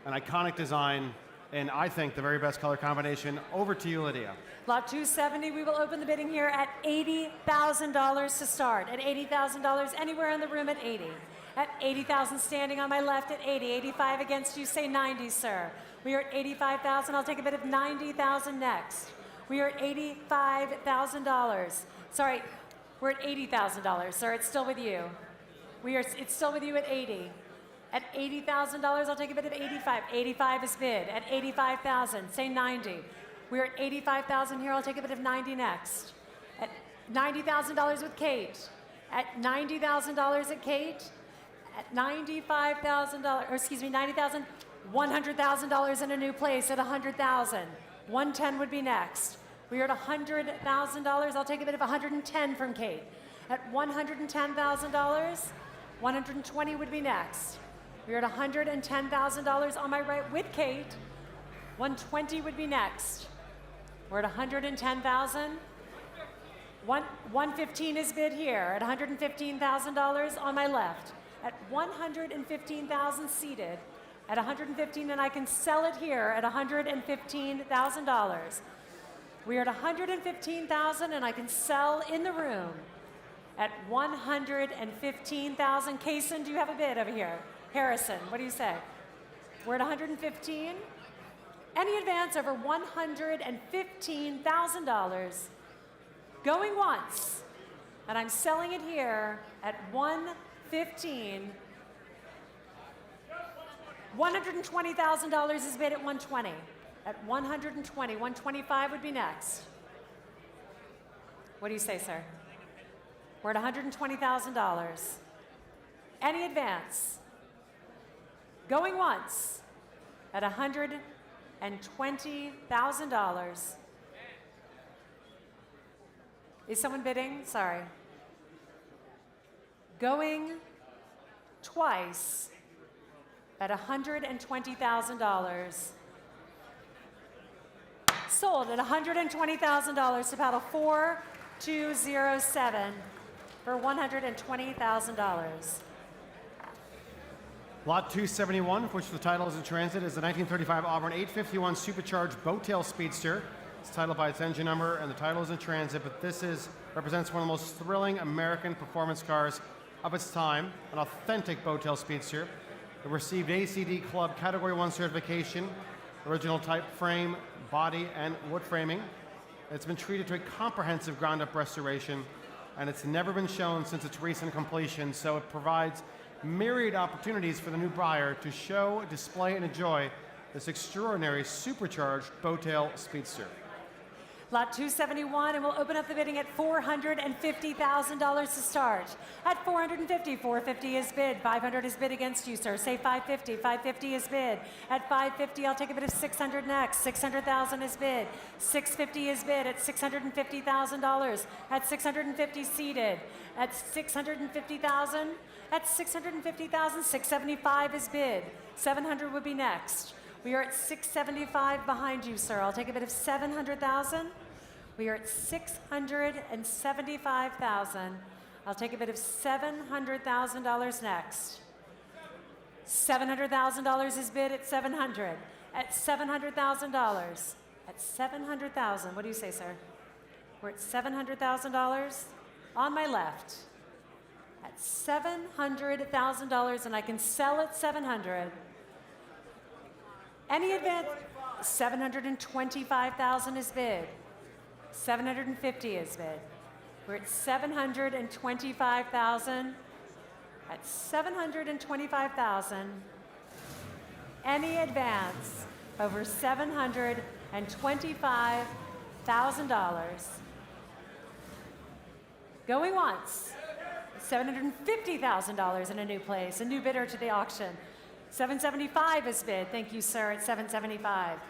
Speaker 2: an iconic design, and I think the very best color combination. Over to you, Lydia.
Speaker 3: Lot 270, we will open the bidding here at $80,000 to start. At $80,000, anywhere in the room at 80. At 80,000 standing on my left at 80. 85 against you, say 90, sir. We are at 85,000. I'll take a bid of 90,000 next. We are at $85,000. Sorry, we're at $80,000, sir. It's still with you. It's still with you at 80. At $80,000, I'll take a bid of 85. 85 is bid. At 85,000, say 90. We're at 85,000 here. I'll take a bid of 90 next. At $90,000 with Kate. At $90,000 at Kate. At $95,000, or excuse me, 90,000. $100,000 in a new place at 100,000. 110 would be next. We are at $100,000. I'll take a bid of 110 from Kate. At $110,000, 120 would be next. We're at $110,000 on my right with Kate. 120 would be next. We're at $110,000. 115 is bid here at $115,000 on my left. At $115,000 seated. At $115, and I can sell it here at $115,000. We are at $115,000, and I can sell in the room at $115,000. Kaysen, do you have a bid over here? Harrison, what do you say? We're at $115. Any advance over $115,000. Going once, and I'm selling it here at $115,000. $120,000 is bid at 120. At 120, 125 would be next. What do you say, sir? We're at $120,000. Any advance? Going once at $120,000. Is someone bidding? Sorry. Going twice at $120,000. Sold at $120,000 to paddle 4207 for $120,000.
Speaker 2: Lot 271, for which the title is in transit, is the 1935 Auburn 851 Supercharged Boattail Speedster. It's titled by its engine number, and the title is in transit, but this represents one of the most thrilling American performance cars of its time, an authentic Boattail Speedster. It received ACD Club Category 1 certification, original type frame, body, and wood framing. It's been treated to a comprehensive ground-up restoration, and it's never been shown since its recent completion, so it provides myriad opportunities for the new buyer to show, display, and enjoy this extraordinary supercharged Boattail Speedster.
Speaker 3: Lot 271, and we'll open up the bidding at $450,000 to start. At $450, $450 is bid. $500 is bid against you, sir. Say $550. $550 is bid. At $550, I'll take a bid of $600 next. $600,000 is bid. $650 is bid at $650,000. At $650 seated. At $650,000. At $650,000, $675 is bid. $700 would be next. We are at $675 behind you, sir. I'll take a bid of $700,000. We are at $675,000. I'll take a bid of $700,000 next. $700,000 is bid at $700. At $700,000. At $700,000. What do you say, sir? We're at $700,000 on my left. At $700,000, and I can sell at $700. Any advance? 725,000 is bid. 750 is bid. We're at 725,000. At 725,000. Any advance over $725,000. Going once. $750,000 in a new place, a new bidder to the auction. 775 is bid. Thank you, sir, at 775.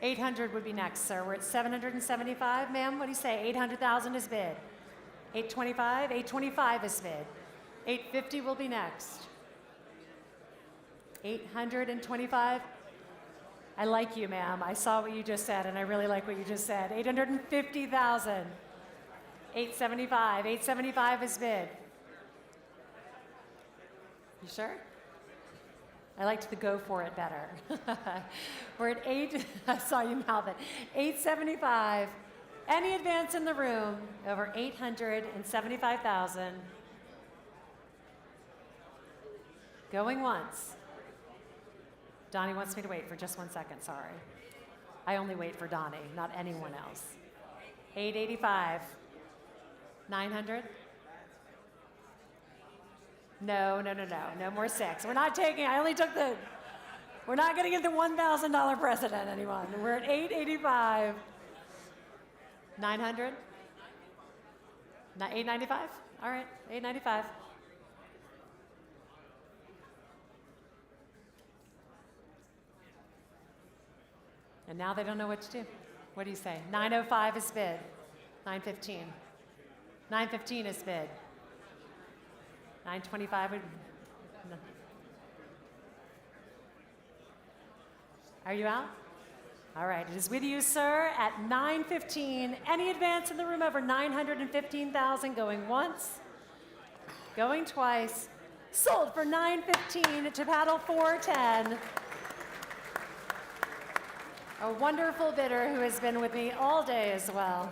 Speaker 3: 800 would be next, sir. We're at 775, ma'am. What do you say? 800,000 is bid. 825? 825 is bid. 850 will be next. 825. I like you, ma'am. I saw what you just said, and I really like what you just said. 850,000. 875. 875 is bid. You sure? I liked the go for it better. We're at 8, I saw you mouth it. 875. Any advance in the room over 875,000. Going once. Donnie wants me to wait for just 1 second, sorry. I only wait for Donnie, not anyone else. 885. 900. No more 6. We're not taking, I only took the, we're not going to give the $1,000 precedent, anyone. We're at 885. 900? 895? All right, 895. And now they don't know what to do. What do you say? 905 is bid. 915. 915 is bid. 925 would. No. Are you out? All right, it is with you, sir, at 915. Any advance in the room over 915,000, going once, going twice. Sold for 915 to paddle 410. A wonderful bidder who has been with me all day as well.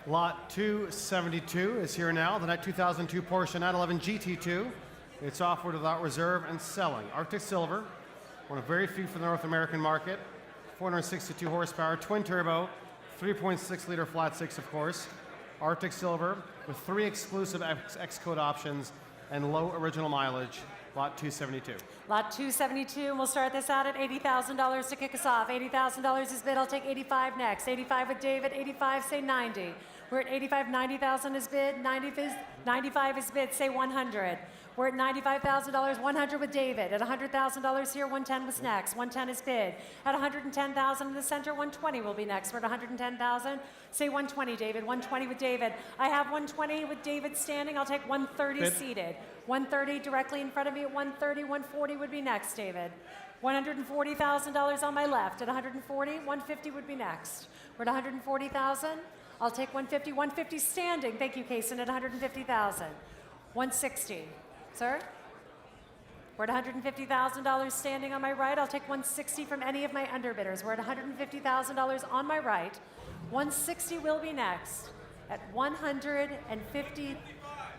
Speaker 2: Lot 272 is here now. The 2002 Porsche 911 GT2. It's offered without reserve and selling. Arctic Silver, one of very few for the North American market. 462 horsepower, twin turbo, 3.6 liter flat six, of course. Arctic Silver with 3 exclusive X-Code options and low original mileage. Lot 272.
Speaker 3: Lot 272, and we'll start this out at $80,000 to kick us off. $80,000 is bid. I'll take 85 next. 85 with David. 85, say 90. We're at 85, 90,000 is bid. 95 is bid, say 100. We're at $95,000, 100 with David. At $100,000 here, 110 was next. 110 is bid. At $110,000 in the center, 120 will be next. We're at $110,000. Say 120, David. 120 with David. I have 120 with David standing. I'll take 130
Speaker 2: bid.
Speaker 3: seated. 130 directly in front of me at 130. 140 would be next, David. $140,000 on my left. At 140, 150 would be next. We're at 140,000. I'll take 150. 150 standing. Thank you, Kaysen, at 150,000. 160. Sir? We're at $150,000 standing on my right. I'll take 160 from any of my underbidders. We're at $150,000 on my right. 160 will be next. At 150,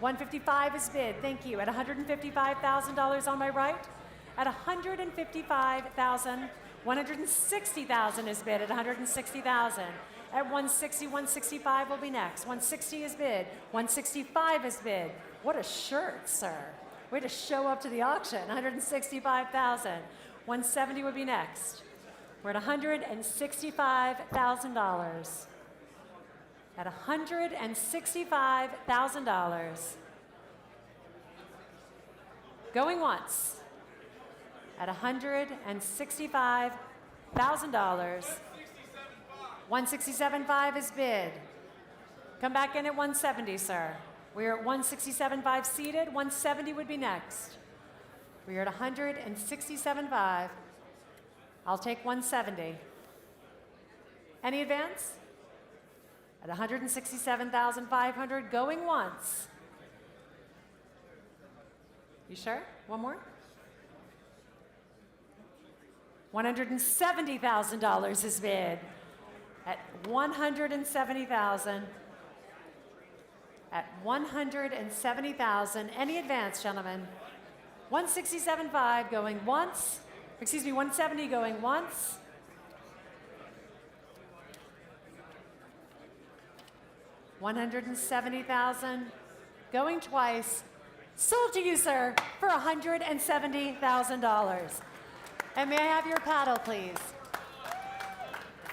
Speaker 3: 155 is bid. Thank you. At $155,000 on my right. At $155,000, 160,000 is bid. At $160,000. At 160, 165 will be next. 160 is bid. 165 is bid. What a shirt, sir. Way to show up to the auction. 165,000. 170 would be next. We're at $165,000. At $165,000. Going once. At $165,000. 167.5 is bid. Come back in at 170, sir. We are at 167.5 seated. 170 would be next. We are at 167.5. I'll take 170. Any advance? At 167,500, going once. You sure? One more? $170,000 is bid. At 170,000. At 170,000. Any advance, gentlemen? 167.5 going once, Excuse me, 170 going once. $170,000 going twice. Sold to you, sir, for $170,000. And may I have your paddle, please?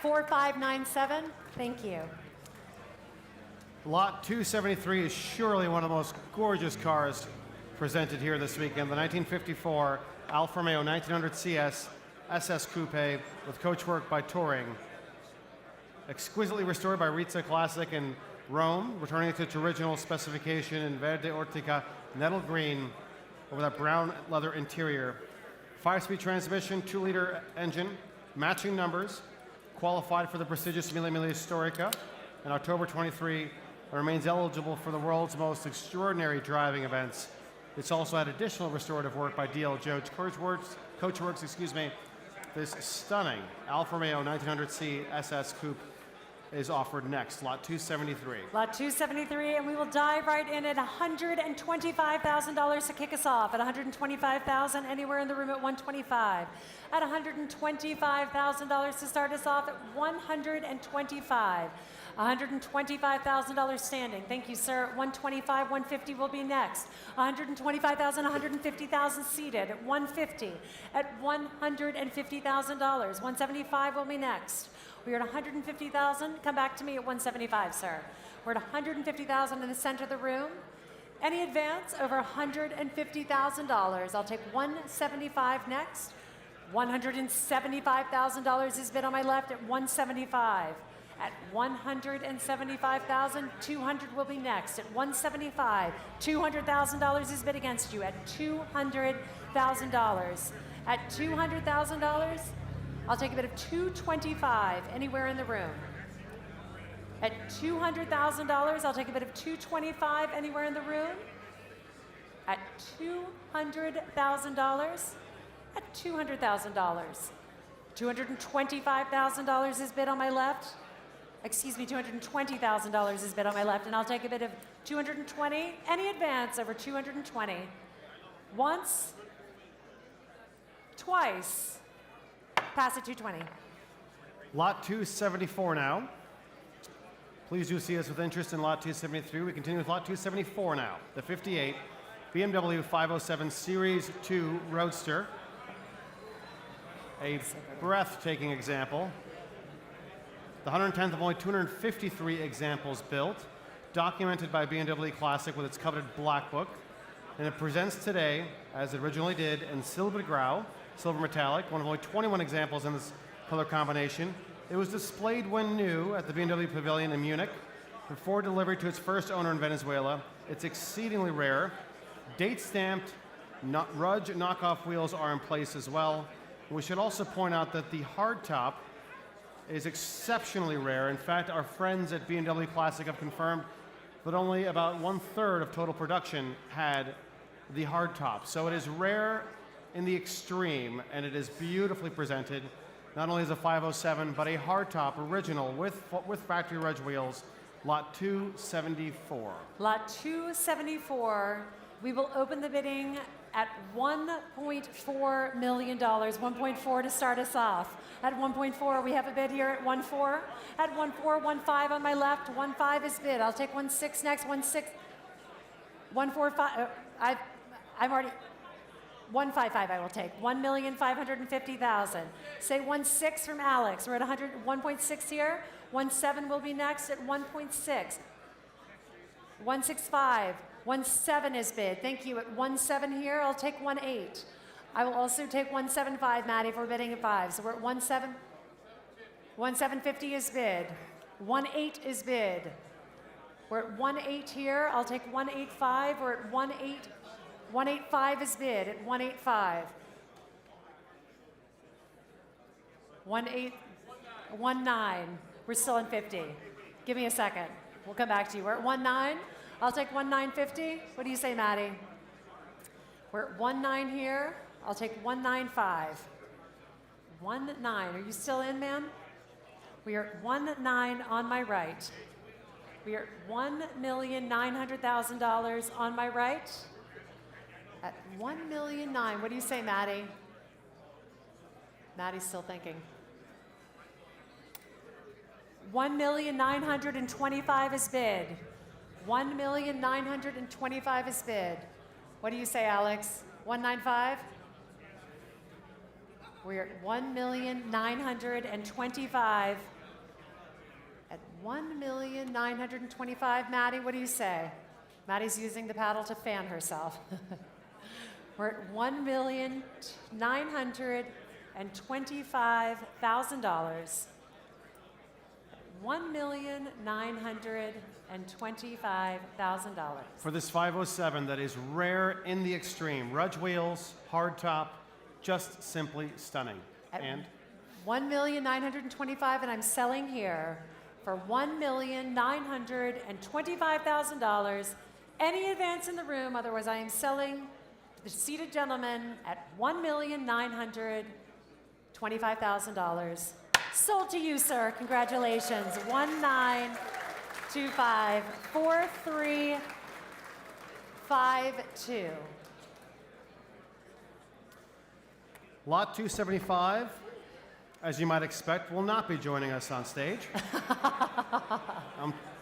Speaker 3: 4597. Thank you.
Speaker 2: Lot 273 is surely one of the most gorgeous cars presented here this weekend. The 1954 Alfa Romeo 1900 CS SS Coupe with coachwork by Touring. Exquisitely restored by Rizza Classic in Rome, returning it to its original specification in Verde Ortica nettle green over that brown leather interior. 5-speed transmission, 2-liter engine, matching numbers, qualified for the prestigious Mille Miglia Storica in October 23, and remains eligible for the world's most extraordinary driving events. It's also had additional restorative work by DL Jones Coachworks, excuse me. This stunning Alfa Romeo 1900C SS Coupe is offered next, lot 273.
Speaker 3: Lot 273, and we will dive right in at $125,000 to kick us off. At $125,000, anywhere in the room at $125. At $125,000 to start us off at $125. $125,000 standing. Thank you, sir. $125, $150 will be next. $125,000, $150,000 seated at $150. At $150,000. $175 will be next. We're at $150,000. Come back to me at $175, sir. We're at $150,000 in the center of the room. Any advance over $150,000. I'll take $175 next. $175,000 is bid on my left at $175. At $175,000, $200 will be next. At $175, $200,000 is bid against you. At $200,000. At $200,000, I'll take a bid of $225 anywhere in the room. At $200,000, I'll take a bid of $225 anywhere in the room. At $200,000, at $200,000. $225,000 is bid on my left. Excuse me, $220,000 is bid on my left, and I'll take a bid of $220. Any advance over $220. Once, twice. Pass at $220.
Speaker 2: Lot 274 now. Please do see us with interest in lot 273. We continue with lot 274 now. The 58 BMW 507 Series 2 Roadster. A breathtaking example. The 110th of only 253 examples built, documented by BMW Classic with its coveted black book. And it presents today, as it originally did, in Silver Grau, silver metallic, one of only 21 examples in this color combination. It was displayed when new at the BMW Pavilion in Munich. Before delivery to its first owner in Venezuela, it's exceedingly rare. Date-stamped Rudge knockoff wheels are in place as well. We should also point out that the hardtop is exceptionally rare. In fact, our friends at BMW Classic have confirmed that only about 1/3 of total production had the hardtop. So it is rare in the extreme, and it is beautifully presented, not only as a 507, but a hardtop original with factory Rudge wheels, lot 274.
Speaker 3: Lot 274, we will open the bidding at $1.4 million, 1.4 to start us off. At 1.4, we have a bid here at 1.4. At 1.4, 1.5 on my left, 1.5 is bid. I'll take 1.6 next, 1.6, 1.45, I'm already, 1.55 I will take, 1,550,000. Say 1.6 from Alex, we're at 1.6 here. 1.7 will be next at 1.6. 1.65. 1.7 is bid. Thank you. At 1.7 here, I'll take 1.8. I will also take 1.75, Maddie, if we're bidding at 5. So we're at 1.7. 1.750 is bid. 1.8 is bid. We're at 1.8 here. I'll take 1.85. We're at 1.8. 1.85 is bid at 1.85. 1.9. We're still in 50. Give me a second. We'll come back to you. We're at 1.9. I'll take 1.950. What do you say, Maddie? We're at 1.9 here. I'll take 1.95. 1.9. Are you still in, man? We are at 1.9 on my right. We are at $1,900,000 on my right. At 1.9 million. What do you say, Maddie? Maddie's still thinking. 1,925,000 is bid. 1,925,000 is bid. What do you say, Alex? 195? We're at 1,925,000. At 1,925,000, Maddie, what do you say? Maddie's using the paddle to fan herself. We're at $1,925,000. $1,925,000.
Speaker 2: For this 507 that is rare in the extreme. Rudge wheels, hard top, just simply stunning. And
Speaker 3: 1,925,000, and I'm selling here for $1,925,000. Any advance in the room, otherwise I am selling to the seated gentleman at $1,925,000. Sold to you, sir. Congratulations. 1,925,4352.
Speaker 2: Lot 275, as you might expect, will not be joining us on stage.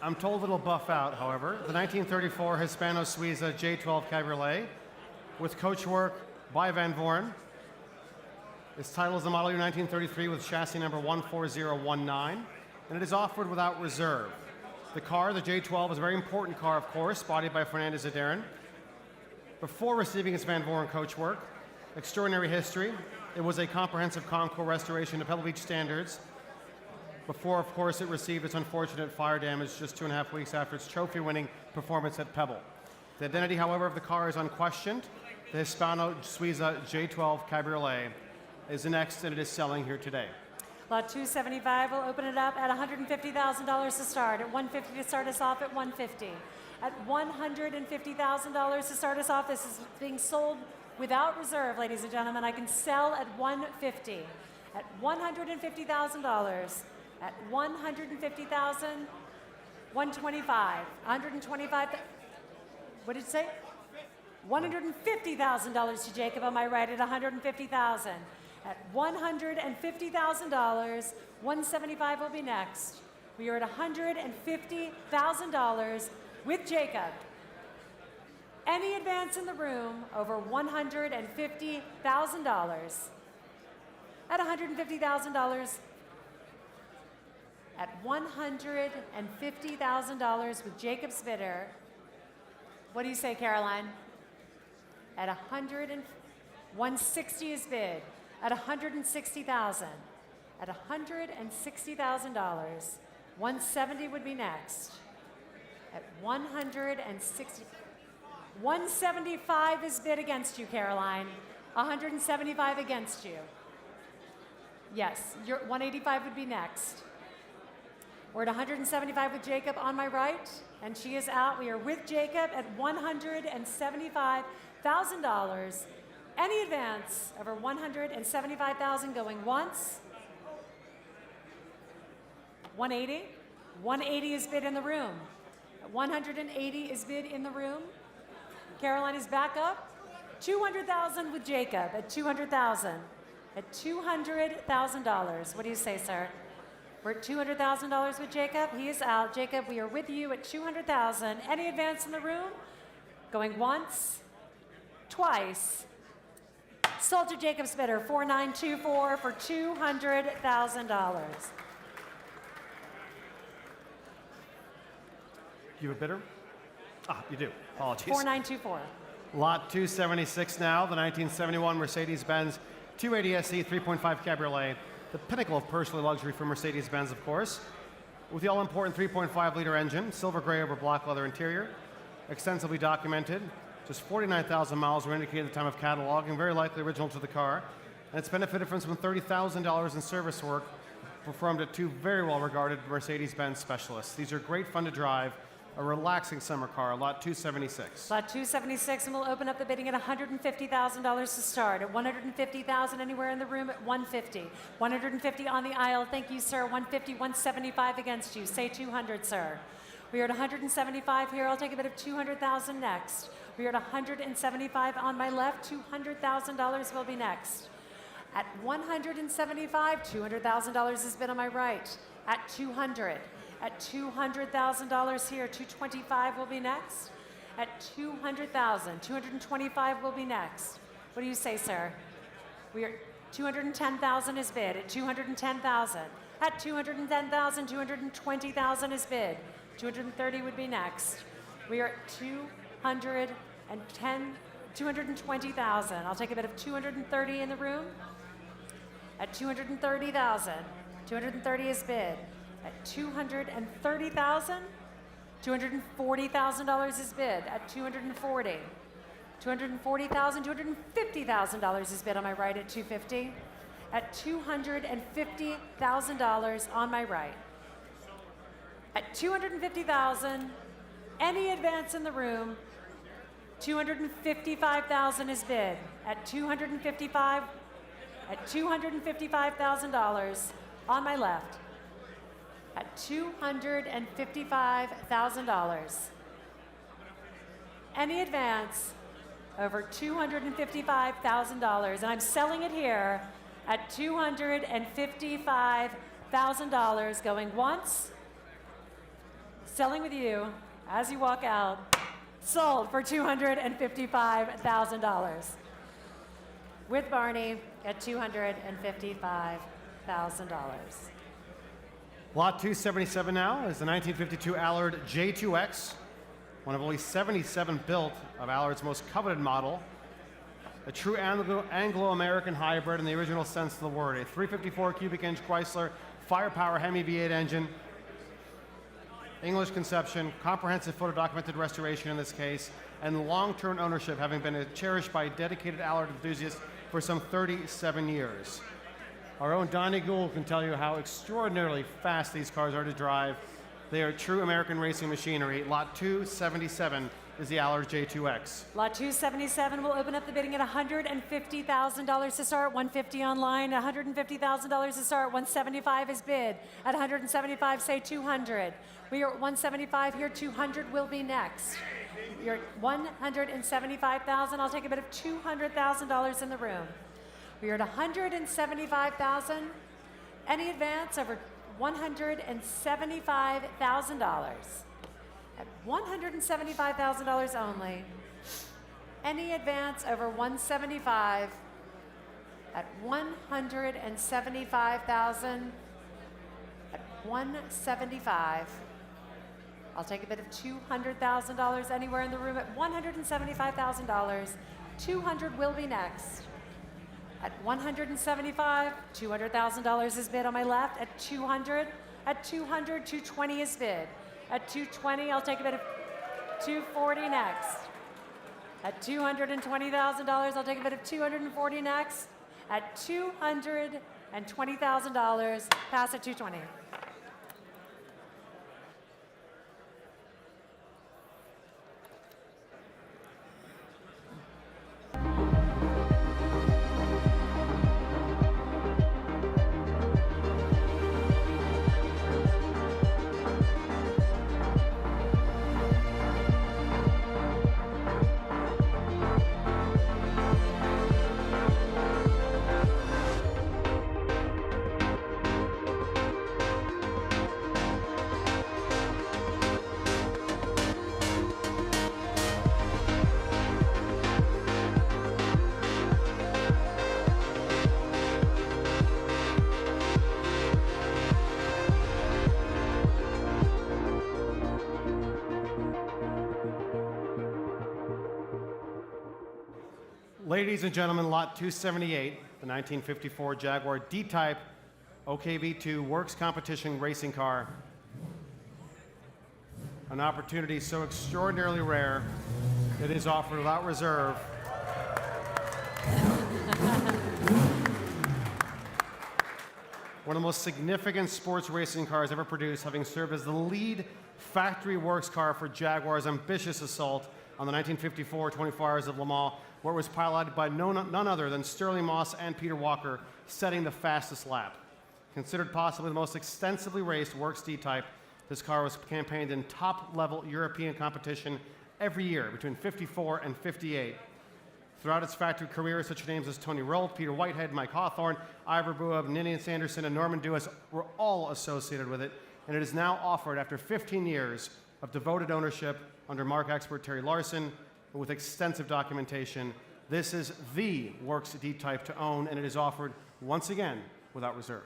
Speaker 2: I'm told it'll buff out, however. The 1934 Hispano-Suiza J12 Cabriolet with coachwork by Van Voren. Its title is the model year 1933 with chassis number 14019, and it is offered without reserve. The car, the J12, is a very important car, of course, bodied by Fernandez Adairn. Before receiving its Van Voren coachwork, extraordinary history. It was a comprehensive Concours restoration to Pebble Beach standards. Before, of course, it received its unfortunate fire damage just 2.5 weeks after its trophy-winning performance at Pebble. The identity, however, of the car is unquestioned. The Hispano-Suiza J12 Cabriolet is the next, and it is selling here today.
Speaker 3: Lot 275 will open it up at $150,000 to start. At $150 to start us off at $150. At $150,000 to start us off, this is being sold without reserve, ladies and gentlemen. I can sell at $150. At $150,000. At $150,000, $125. $125. What did it say? $150,000 to Jacob on my right at $150,000. At $150,000, $175 will be next. We are at $150,000 with Jacob. Any advance in the room over $150,000. At $150,000. At $150,000 with Jacob's bidder. What do you say, Caroline? At 160 is bid. At $160,000. At $160,000. 170 would be next. At 160. 175 is bid against you, Caroline. 175 against you. Yes, your 185 would be next. We're at 175 with Jacob on my right, and she is out. We are with Jacob at $175,000. Any advance over $175,000 going once. 180. 180 is bid in the room. 180 is bid in the room. Caroline is back up. 200,000 with Jacob at 200,000. At $200,000. What do you say, sir? We're at $200,000 with Jacob. He is out. Jacob, we are with you at $200,000. Any advance in the room? Going once, twice. Sold to Jacob's bidder, 4924 for $200,000.
Speaker 2: You have a bidder? Ah, you do. Apologies.
Speaker 3: 4924.
Speaker 2: Lot 276 now, the 1971 Mercedes-Benz 280 SE 3.5 Cabriolet, the pinnacle of personal luxury for Mercedes-Benz, of course, with the all-important 3.5-liter engine, silver gray over black leather interior, extensively documented. Just 49,000 miles were indicated at the time of cataloging, very likely original to the car, and it's benefited from some $30,000 in service work performed at two very well-regarded Mercedes-Benz specialists. These are great fun to drive, a relaxing summer car, lot 276.
Speaker 3: Lot 276, and we'll open up the bidding at $150,000 to start. At $150,000 anywhere in the room at $150. $150 on the aisle. Thank you, sir. $150, $175 against you. Say $200, sir. We are at $175 here. I'll take a bid of $200,000 next. We are at $175 on my left. $200,000 will be next. At 175, $200,000 is bid on my right. At 200, at $200,000 here, 225 will be next. At 200,000, 225 will be next. What do you say, sir? We are 210,000 is bid. At 210,000, at 210,000, 220,000 is bid. 230 would be next. We are at 220,000. I'll take a bid of 230 in the room. At 230,000, 230 is bid. At 230,000, $240,000 is bid. At 240, 240,000, $250,000 is bid on my right at 250. At $250,000 on my right. At 250,000, any advance in the room, 255,000 is bid. At 255, at $255,000 on my left. At $255,000. Any advance over $255,000, and I'm selling it here at $255,000, going once, selling with you as you walk out, sold for $255,000. With Barney at $255,000.
Speaker 2: Lot 277 now is the 1952 Allard J2X, one of only 77 built of Allard's most coveted model. A true Anglo-American hybrid in the original sense of the word. A 354 cubic inch Chrysler firepower Hemi V8 engine. English conception, comprehensive photo documented restoration in this case, and long-term ownership, having been cherished by dedicated Allard enthusiasts for some 37 years. Our own Donnie Gould can tell you how extraordinarily fast these cars are to drive. They are true American racing machinery. Lot 277 is the Allard J2X.
Speaker 3: Lot 277 will open up the bidding at $150,000 to start, $150 online, $150,000 to start, $175 is bid. At $175, say $200. We are at $175 here, $200 will be next. You're at $175,000. I'll take a bid of $200,000 in the room. We are at $175,000. Any advance over $175,000. At $175,000 only. Any advance over $175,000 at $175,000. At $175,000. I'll take a bid of $200,000 anywhere in the room at $175,000. $200 will be next. At $175,000, $200,000 is bid on my left. At $200,000, at $200,000, $220,000 is bid. At $220,000, I'll take a bid of $240,000 next. At $220,000, I'll take a bid of $240,000 next. At $220,000, pass at $220,000.
Speaker 2: Ladies and gentlemen, lot 278, the 1954 Jaguar D-Type OKV2 Works Competition racing car. An opportunity so extraordinarily rare, it is offered without reserve. One of the most significant sports racing cars ever produced, having served as the lead factory works car for Jaguar's ambitious assault on the 1954 24 Hours of Le Mans, where it was piloted by none other than Sterling Moss and Peter Walker, setting the fastest lap. Considered possibly the most extensively raced Works D-Type, this car was campaigned in top-level European competition every year between 54 and 58. Throughout its factory career, such names as Tony Rolt, Peter Whitehead, Mike Hawthorne, Ivor Buab, Ninian Sanderson, and Norman Dewis were all associated with it, and it is now offered after 15 years of devoted ownership under marque expert Terry Larson, and with extensive documentation. This is the Works D-Type to own, and it is offered once again without reserve.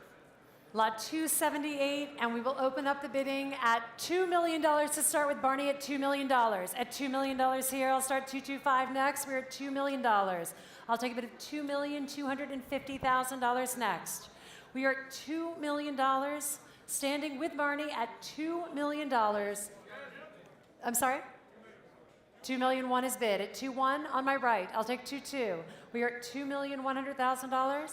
Speaker 3: Lot 278, and we will open up the bidding at $2 million to start with Barney at $2 million. At $2 million here, I'll start 225 next. We're at $2 million. I'll take a bid of $2,250,000 next. We are at $2 million, standing with Barney at $2 million. I'm sorry? 2,000,001 is bid. At 2-1 on my right, I'll take 2-2. We are at $2,100,000.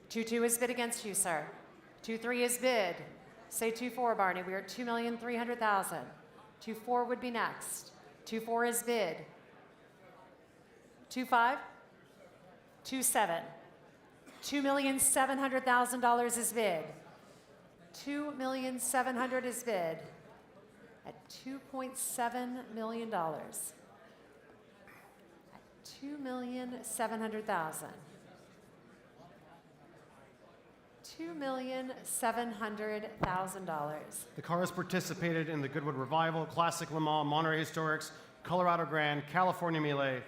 Speaker 3: 2-2 is bid against you, sir. 2-3 is bid. Say 2-4, Barney. We are at $2,300,000. 2-4 would be next. 2-4 is bid. 2-5. 2-7. $2,700,000 is bid. $2,700,000 is bid. At $2.7 million. At $2,700,000. $2,700,000.
Speaker 2: The car has participated in the Goodwood Revival, Classic Le Mans, Monterey Historics, Colorado Grand, California Melee,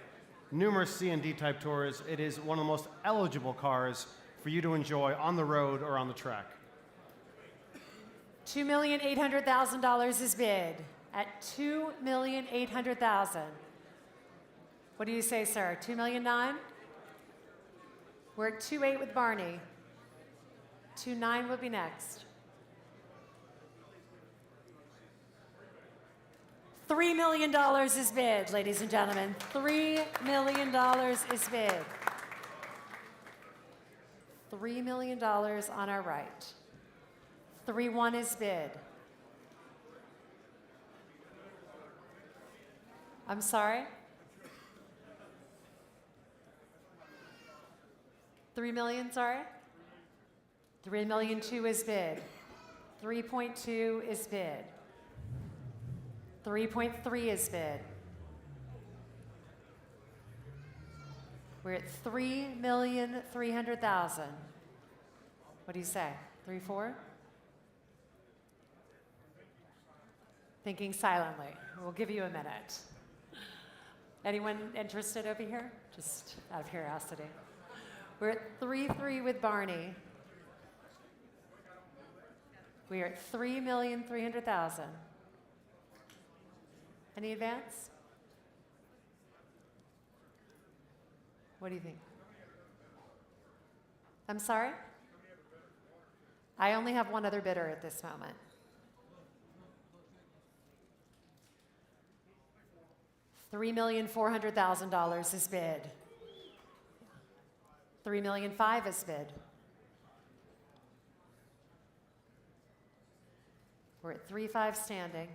Speaker 2: numerous C and D-Type tours. It is one of the most eligible cars for you to enjoy on the road or on the track.
Speaker 3: $2,800,000 is bid at $2,800,000. What do you say, sir? 2,000,009? We're at 2.8 with Barney. 2.9 will be next. $3 million is bid, ladies and gentlemen. $3 million is bid. $3 million on our right. 3-1 is bid. I'm sorry? 3 million, sorry? 3,000,002 is bid. 3.2 is bid. 3.3 is bid. We're at 3,300,000. What do you say? 3-4? Thinking silently. We'll give you a minute. Anyone interested over here? Just out of curiosity. We're at 3-3 with Barney. We are at 3,300,000. Any advance? What do you think? I'm sorry? I only have one other bidder at this moment. $3,400,000 is bid. 3,005,000 is bid. We're at 3-5 standing.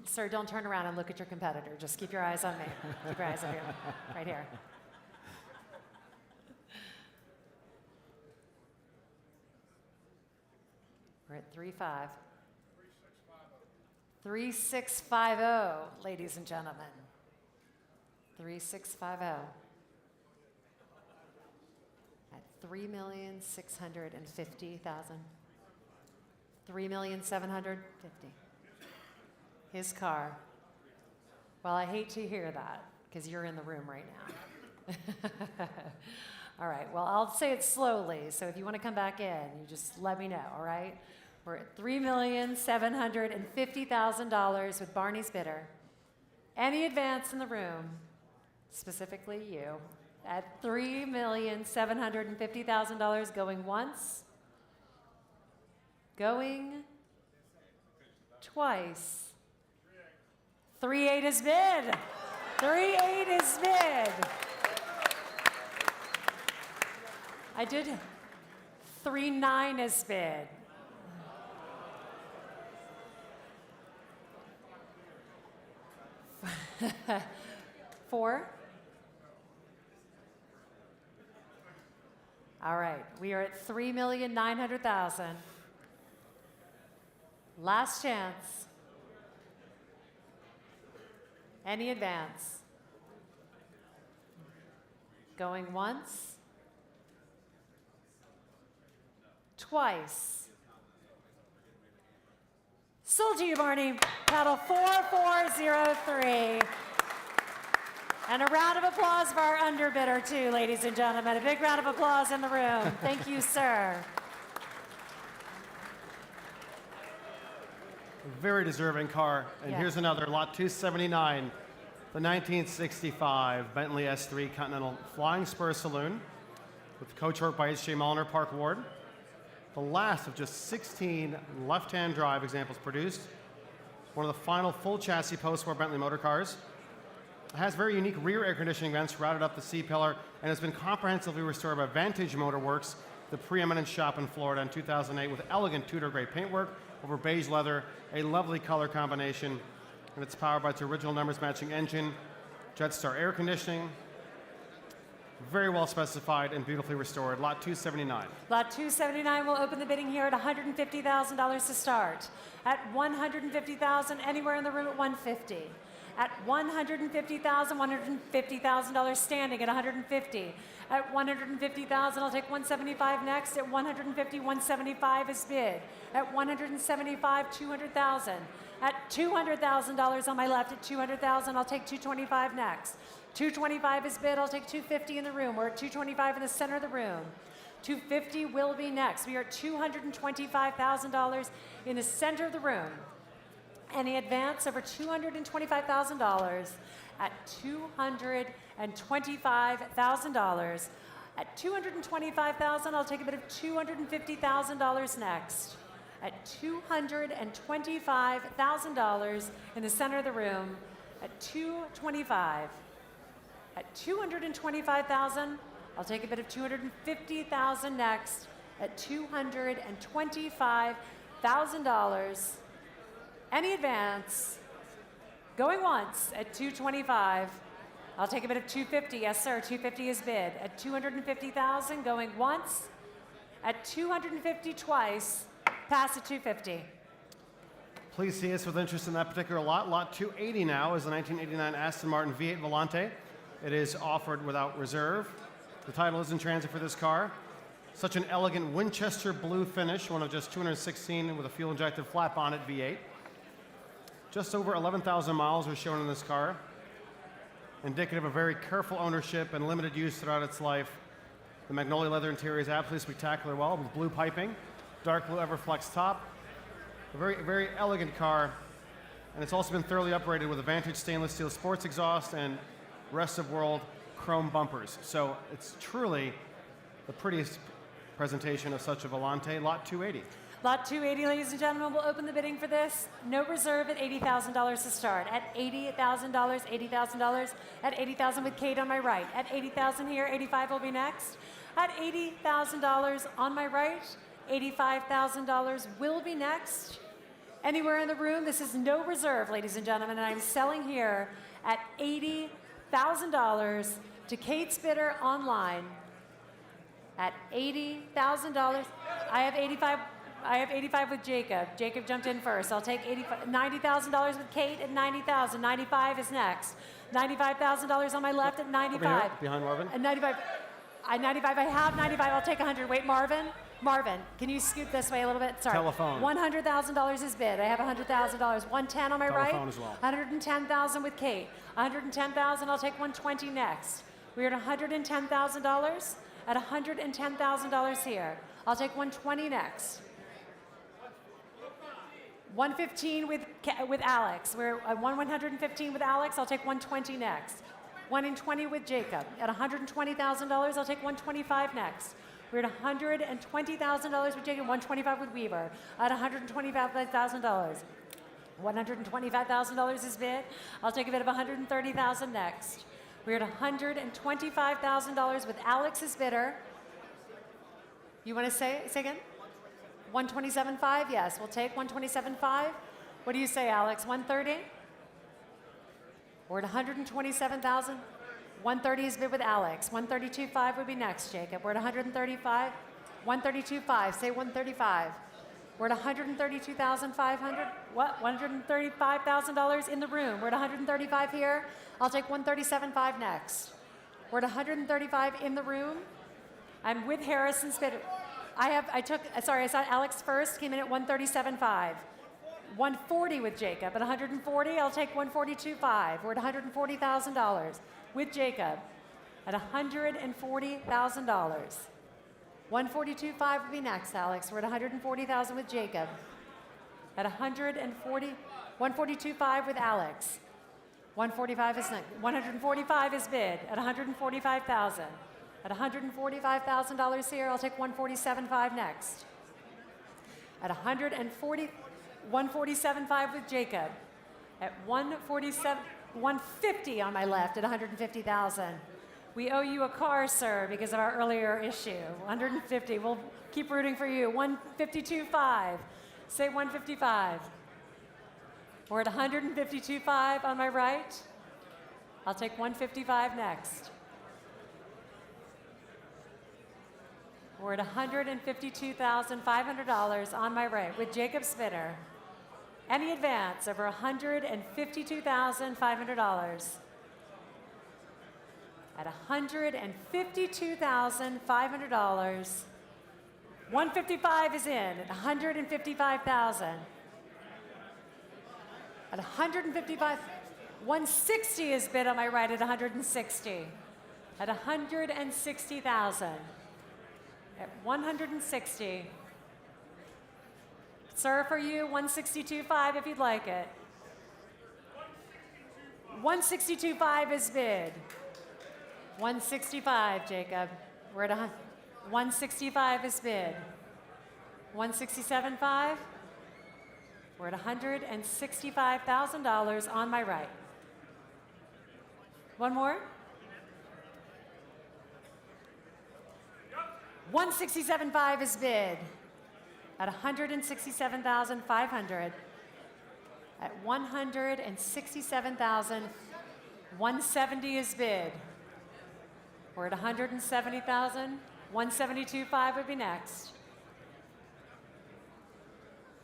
Speaker 3: Sir, don't turn around and look at your competitor. Just keep your eyes on me. Keep your eyes on here, right here. We're at 3-5. 3650, ladies and gentlemen. 3650. At 3,650,000. 3,750,000. His car. Well, I hate to hear that because you're in the room right now. All right, well, I'll say it slowly, so if you want to come back in, you just let me know, all right? We're at $3,750,000 with Barney's bidder. Any advance in the room, specifically you, at $3,750,000 going once, going twice. 3.8 is bid. 3.8 is bid. I did 3.9 is bid. Four. All right, we are at 3,900,000. Last chance. Any advance? Going once. Twice. Sold to you, Barney. Paddle 4403. And a round of applause for our underbidder, too, ladies and gentlemen. A big round of applause in the room. Thank you, sir.
Speaker 2: Very deserving car. And here's another, lot 279, the 1965 Bentley S3 Continental Flying Spur Saloon with coach work by H.J. Mulliner, Park Ward. The last of just 16 left-hand drive examples produced. One of the final full chassis post-war Bentley motor cars. It has very unique rear air conditioning vents routed up the C-pillar and has been comprehensively restored by Vantage Motor Works, the preeminent shop in Florida in 2008 with elegant Tudor-grade paintwork over beige leather, a lovely color combination, and it's powered by its original numbers matching engine, Jetstar air conditioning, very well specified and beautifully restored. Lot 279.
Speaker 3: Lot 279 will open the bidding here at $150,000 to start. At $150,000, anywhere in the room at $150. At $150,000, $150,000 standing at $150. At $150,000, I'll take $175 next. At $150, $175 is bid. At $175, $200,000. At $200,000 on my left, at $200,000, I'll take $225 next. $225 is bid, I'll take $250 in the room. We're at $225 in the center of the room. $250 will be next. We are at $225,000 in the center of the room. Any advance over $225,000 at $225,000. At $225,000, I'll take a bid of $250,000 next. At $225,000 in the center of the room. At $225,000. At $225,000, I'll take a bid of $250,000 next. At $225,000. Any advance? Going once at $225,000. I'll take a bid of $250,000. Yes, sir. $250,000 is bid. At $250,000, going once. At $250,000 twice. Pass at $250,000.
Speaker 2: Please see us with interest in that particular lot. Lot 280 now is the 1989 Aston Martin V8 Volante. It is offered without reserve. The title is in transit for this car. Such an elegant Winchester blue finish, one of just 216 with a fuel-injected flat bonnet V8. Just over 11,000 miles are shown in this car, indicative of very careful ownership and limited use throughout its life. The magnolia leather interior is absolutely spectacular, well, with blue piping, dark blue Everflex top. A very, very elegant car, and it's also been thoroughly upgraded with a Vantage stainless steel sports exhaust and rest of world chrome bumpers. So it's truly the prettiest presentation of such a Volante. Lot 280.
Speaker 3: Lot 280, ladies and gentlemen, will open the bidding for this. No reserve at $80,000 to start. At $80,000, $80,000. At $80,000 with Kate on my right. At $80,000 here, $85,000 will be next. At $80,000 on my right, $85,000 will be next. Anywhere in the room, this is no reserve, ladies and gentlemen, and I'm selling here at $80,000 to Kate's bidder online. At $80,000, I have $85,000 with Jacob. Jacob jumped in first. I'll take $90,000 with Kate at $90,000. $95,000 is next. $95,000 on my left at $95,000.
Speaker 2: Over here, behind Marvin.
Speaker 3: At $95,000. I have $95,000. I'll take $100,000. Wait, Marvin, can you scoot this way a little bit? Sorry.
Speaker 2: Telephone.
Speaker 3: $100,000 is bid. I have $100,000. $110,000 on my right.
Speaker 2: Telephone as well.
Speaker 3: $110,000 with Kate. $110,000. I'll take $120,000 next. We're at $110,000. At $110,000 here. I'll take $120,000 next. $115,000 with Alex. We're at $115,000 with Alex. I'll take $120,000 next. $120,000 with Jacob. At $120,000, I'll take $125,000 next. We're at $120,000 with Jacob. $125,000 with Weaver. At $125,000. $125,000 is bid. I'll take a bid of $130,000 next. We're at $125,000 with Alex's bidder. You want to say again? 127.5? Yes, we'll take 127.5. What do you say, Alex? 130? We're at 127,000. 130 is bid with Alex. 132.5 would be next, Jacob. We're at 135. 132.5. Say 135. We're at 132,500. What? $135,000 in the room. We're at 135 here. I'll take 137.5 next. We're at 135 in the room. I'm with Harrison's bid. I saw Alex first, came in at 137.5. 140 with Jacob. At 140, I'll take 142.5. We're at $140,000 with Jacob. At $140,000. 142.5 will be next, Alex. We're at 140,000 with Jacob. At 142.5 with Alex. 145 is next. 145 is bid at 145,000. At $145,000 here, I'll take 147.5 next. At 147.5 with Jacob. At 150 on my left at 150,000. We owe you a car, sir, because of our earlier issue. 150. We'll keep rooting for you. 152.5. Say 155. We're at 152.5 on my right. I'll take 155 next. We're at $152,500 on my right with Jacob Spinner. Any advance over $152,500. At $152,500. 155 is in at 155,000. At 155, 160 is bid on my right at 160. At 160,000. At 160. Sir, for you, 162.5 if you'd like it. 162.5 is bid. 165, Jacob. We're at 165 is bid. 167.5. We're at $165,000 on my right. One more. 167.5 is bid at $167,500. At 167,000, 170 is bid. We're at 170,000. 172.5 would be next.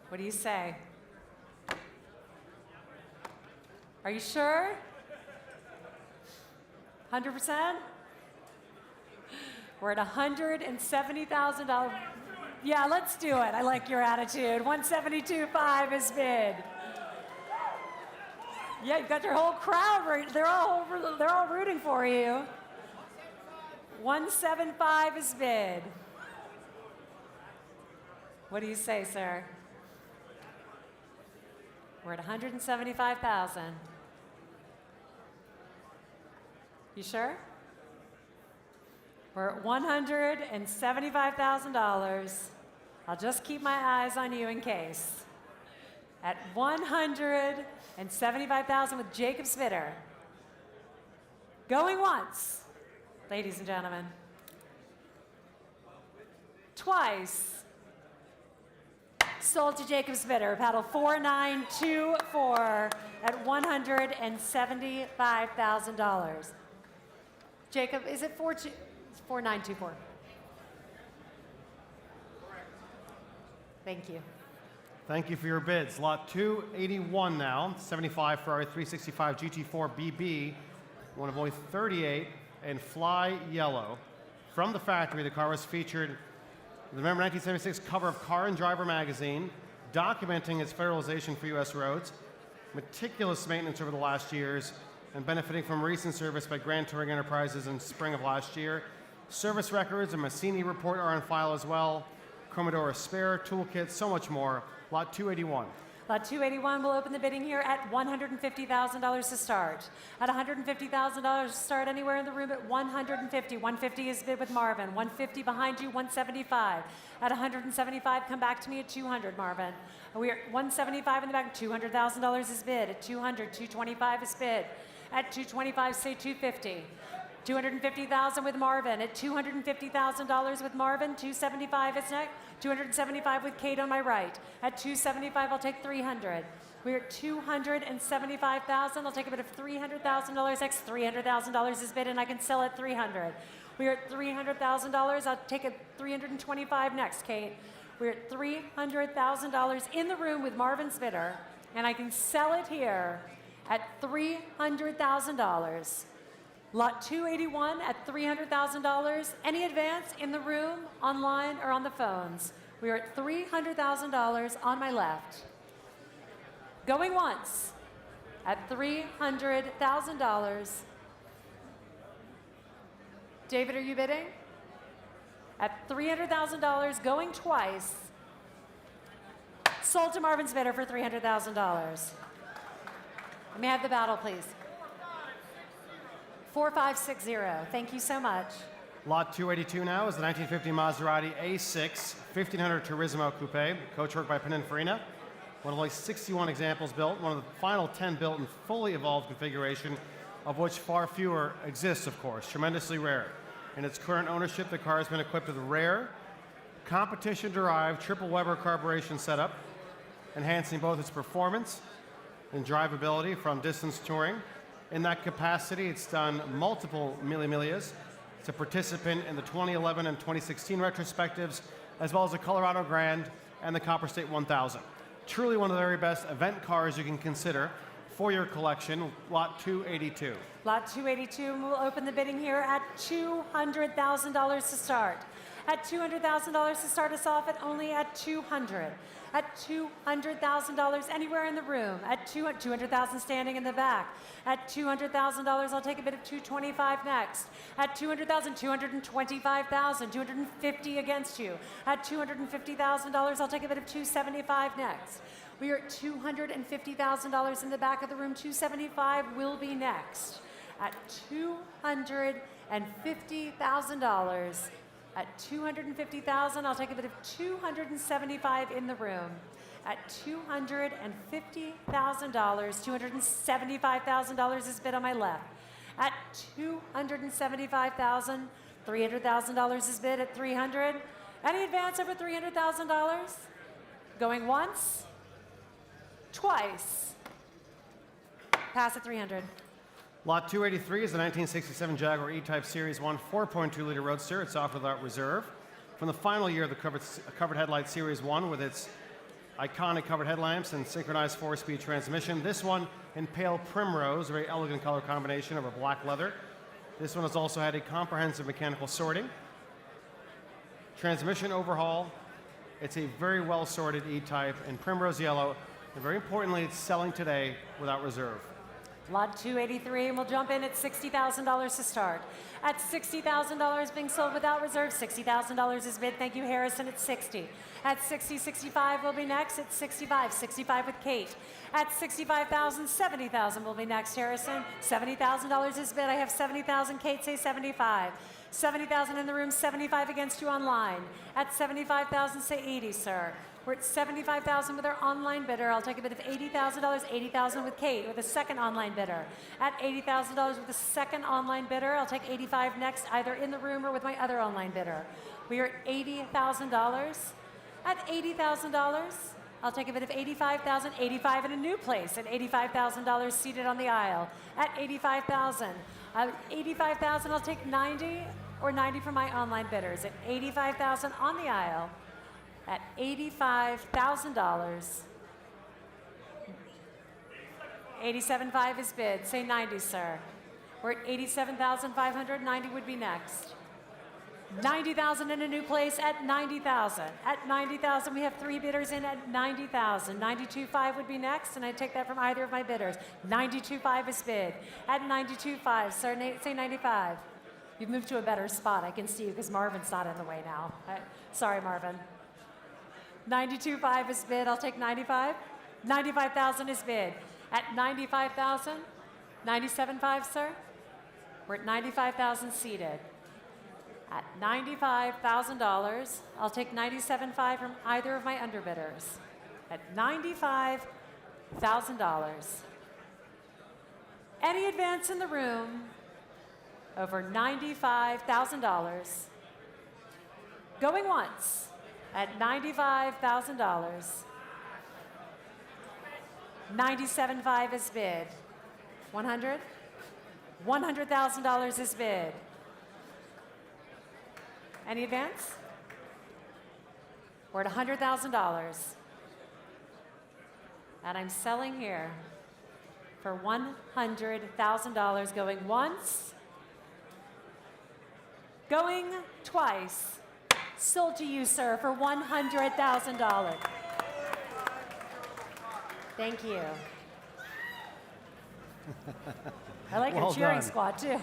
Speaker 3: What do you say? Are you sure? 100%? We're at $170,000. Yeah, let's do it. I like your attitude. 172.5 is bid. Yeah, you've got your whole crowd right. They're all rooting for you. 175 is bid. What do you say, sir? We're at 175,000. You sure? We're at $175,000. I'll just keep my eyes on you in case. At 175,000 with Jacob Spitter. Going once, ladies and gentlemen. Twice. Sold to Jacob Spitter, paddle 4924 at $175,000. Jacob, is it 4924? Thank you.
Speaker 2: Thank you for your bids. Lot 281 now, 75 Ferrari 365 GT4 BB, one of only 38, and fly yellow. From the factory, the car was featured in the November 1976 cover of Car and Driver magazine, documenting its federalization for U.S. roads, meticulous maintenance over the last years, and benefiting from recent service by Grand Touring Enterprises in spring of last year. Service records and Massini report are on file as well. Commodore spare, toolkits, so much more. Lot 281.
Speaker 3: Lot 281 will open the bidding here at $150,000 to start. At $150,000 to start anywhere in the room at 150. 150 is bid with Marvin. 150 behind you, 175. At 175, come back to me at 200, Marvin. We are 175 in the back. $200,000 is bid. At 200, 225 is bid. At 225, say 250. 250,000 with Marvin. At $250,000 with Marvin. 275 is next. 275 with Kate on my right. At 275, I'll take 300. We're at 275,000. I'll take a bid of $300,000 next. $300,000 is bid, and I can sell at 300. We're at $300,000. I'll take a 325 next, Kate. We're at $300,000 in the room with Marvin's bidder, and I can sell it here at $300,000. Lot 281 at $300,000. Any advance in the room, online, or on the phones? We are at $300,000 on my left. Going once at $300,000. David, are you bidding? At $300,000, going twice. Sold to Marvin's bidder for $300,000. May I have the battle, please? 4560. Thank you so much.
Speaker 2: Lot 282 now is the 1950 Maserati A6 1500 Turismo Coupe, coachwork by Pininfarina. One of only 61 examples built, one of the final 10 built in fully evolved configuration, of which far fewer exist, of course, tremendously rare. In its current ownership, the car has been equipped with a rare, competition-derived triple Weber carburation setup, enhancing both its performance and drivability from distance touring. In that capacity, it's done multiple Mille Millias. It's a participant in the 2011 and 2016 retrospectives, as well as the Colorado Grand and the Copper State 1000. Truly one of the very best event cars you can consider for your collection, Lot 282.
Speaker 3: Lot 282, and we'll open the bidding here at $200,000 to start. At $200,000 to start us off at only at $200,000. At $200,000 anywhere in the room. At $200,000 standing in the back. At $200,000, I'll take a bid of $225,000 next. At $200,000, $225,000, $250,000 against you. At $250,000, I'll take a bid of $275,000 next. We are at $250,000 in the back of the room. $275,000 will be next. At $250,000. At $250,000, I'll take a bid of $275,000 in the room. At $250,000, $275,000 is bid on my left. At $275,000, $300,000 is bid at $300,000. Any advance over $300,000? Going once, twice. Pass at $300,000.
Speaker 2: Lot 283 is the 1967 Jaguar E-Type Series 1 4.2-liter Roadster. It's offered without reserve. From the final year of the covered headlight Series 1 with its iconic covered headlamps and synchronized 4-speed transmission. This one in pale primrose, a very elegant color combination over black leather. This one has also had a comprehensive mechanical sorting. Transmission overhaul. It's a very well-sorted E-Type in primrose yellow. And very importantly, it's selling today without reserve.
Speaker 3: Lot 283, and we'll jump in at $60,000 to start. At $60,000 being sold without reserve, $60,000 is bid. Thank you, Harrison, at 60. At 60, 65 will be next. At 65, 65 with Kate. At 65,000, 70,000 will be next, Harrison. $70,000 is bid. I have 70,000. Kate, say 75. 70,000 in the room, 75 against you online. At 75,000, say 80, sir. We're at 75,000 with our online bidder. I'll take a bid of $80,000, 80,000 with Kate, with a second online bidder. At $80,000 with a second online bidder, I'll take 85 next, either in the room or with my other online bidder. We are at $80,000. At $80,000, I'll take a bid of $85,000, 85 in a new place. At $85,000 seated on the aisle. At $85,000. $85,000, I'll take 90 or 90 from my online bidders. At $85,000 on the aisle. At $85,000. 87.5 is bid. Say 90, sir. We're at 87,500. 90 would be next. 90,000 in a new place at 90,000. At 90,000, we have 3 bidders in at 90,000. 92.5 would be next, and I take that from either of my bidders. 92.5 is bid. At 92.5, sir, say 95. You've moved to a better spot. I can see you because Marvin's not in the way now. Sorry, Marvin. 92.5 is bid. I'll take 95. 95,000 is bid. At 95,000, 97.5, sir. We're at 95,000 seated. At $95,000, I'll take 97.5 from either of my underbidders. At $95,000. Any advance in the room over $95,000. Going once. At $95,000. 97.5 is bid. 100? $100,000 is bid. Any advance? We're at $100,000. And I'm selling here for $100,000, going once, Going twice. Sold to you, sir, for $100,000. Thank you. I like your
Speaker 2: Well
Speaker 3: cheering
Speaker 2: done.
Speaker 3: squad, too.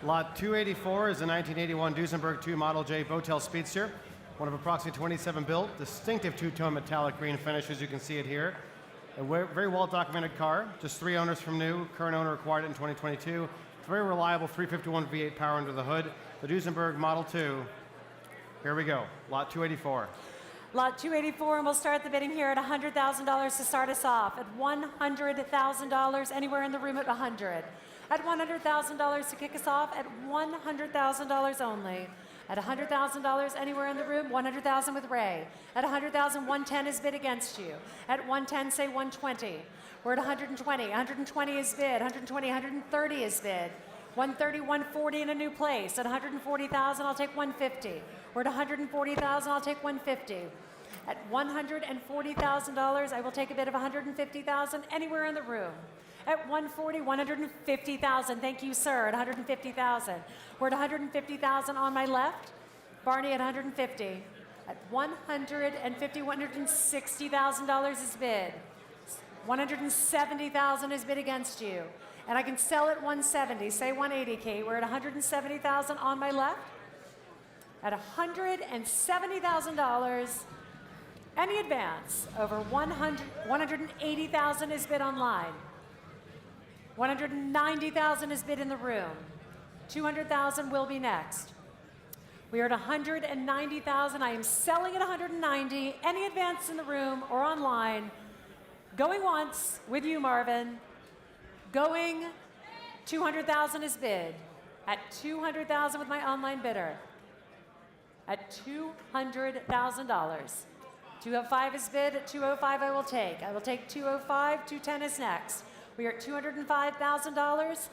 Speaker 2: Lot 284 is a 1981 Duesenberg 2 Model J Boattail Speedster, one of approximately 27 built, distinctive two-tone metallic green finish, as you can see it here. A very well-documented car, just 3 owners from new, current owner acquired it in 2022. It's a very reliable 351 V8 power under the hood. The Duesenberg Model 2. Here we go, lot 284.
Speaker 3: Lot 284, and we'll start the bidding here at $100,000 to start us off. At $100,000, anywhere in the room at 100. At $100,000 to kick us off, at $100,000 only. At $100,000 anywhere in the room, $100,000 with Ray. At $100,000, 110 is bid against you. At 110, say 120. We're at 120. 120 is bid. 120, 130 is bid. 130, 140 in a new place. At 140,000, I'll take 150. We're at 140,000, I'll take 150. At $140,000, I will take a bid of 150,000 anywhere in the room. At 140, 150,000. Thank you, sir. At 150,000. We're at 150,000 on my left. Barney at 150. At 150, $160,000 is bid. 170,000 is bid against you. And I can sell at 170. Say 180, Kate. We're at 170,000 on my left. At $170,000, any advance over 180,000 is bid online. 190,000 is bid in the room. 200,000 will be next. We are at 190,000. I am selling at 190. Any advance in the room or online. Going once with you, Marvin. Going 200,000 is bid. At 200,000 with my online bidder. At $200,000. 205 is bid. At 205 I will take. I will take 205. 210 is next. We are at $205,000.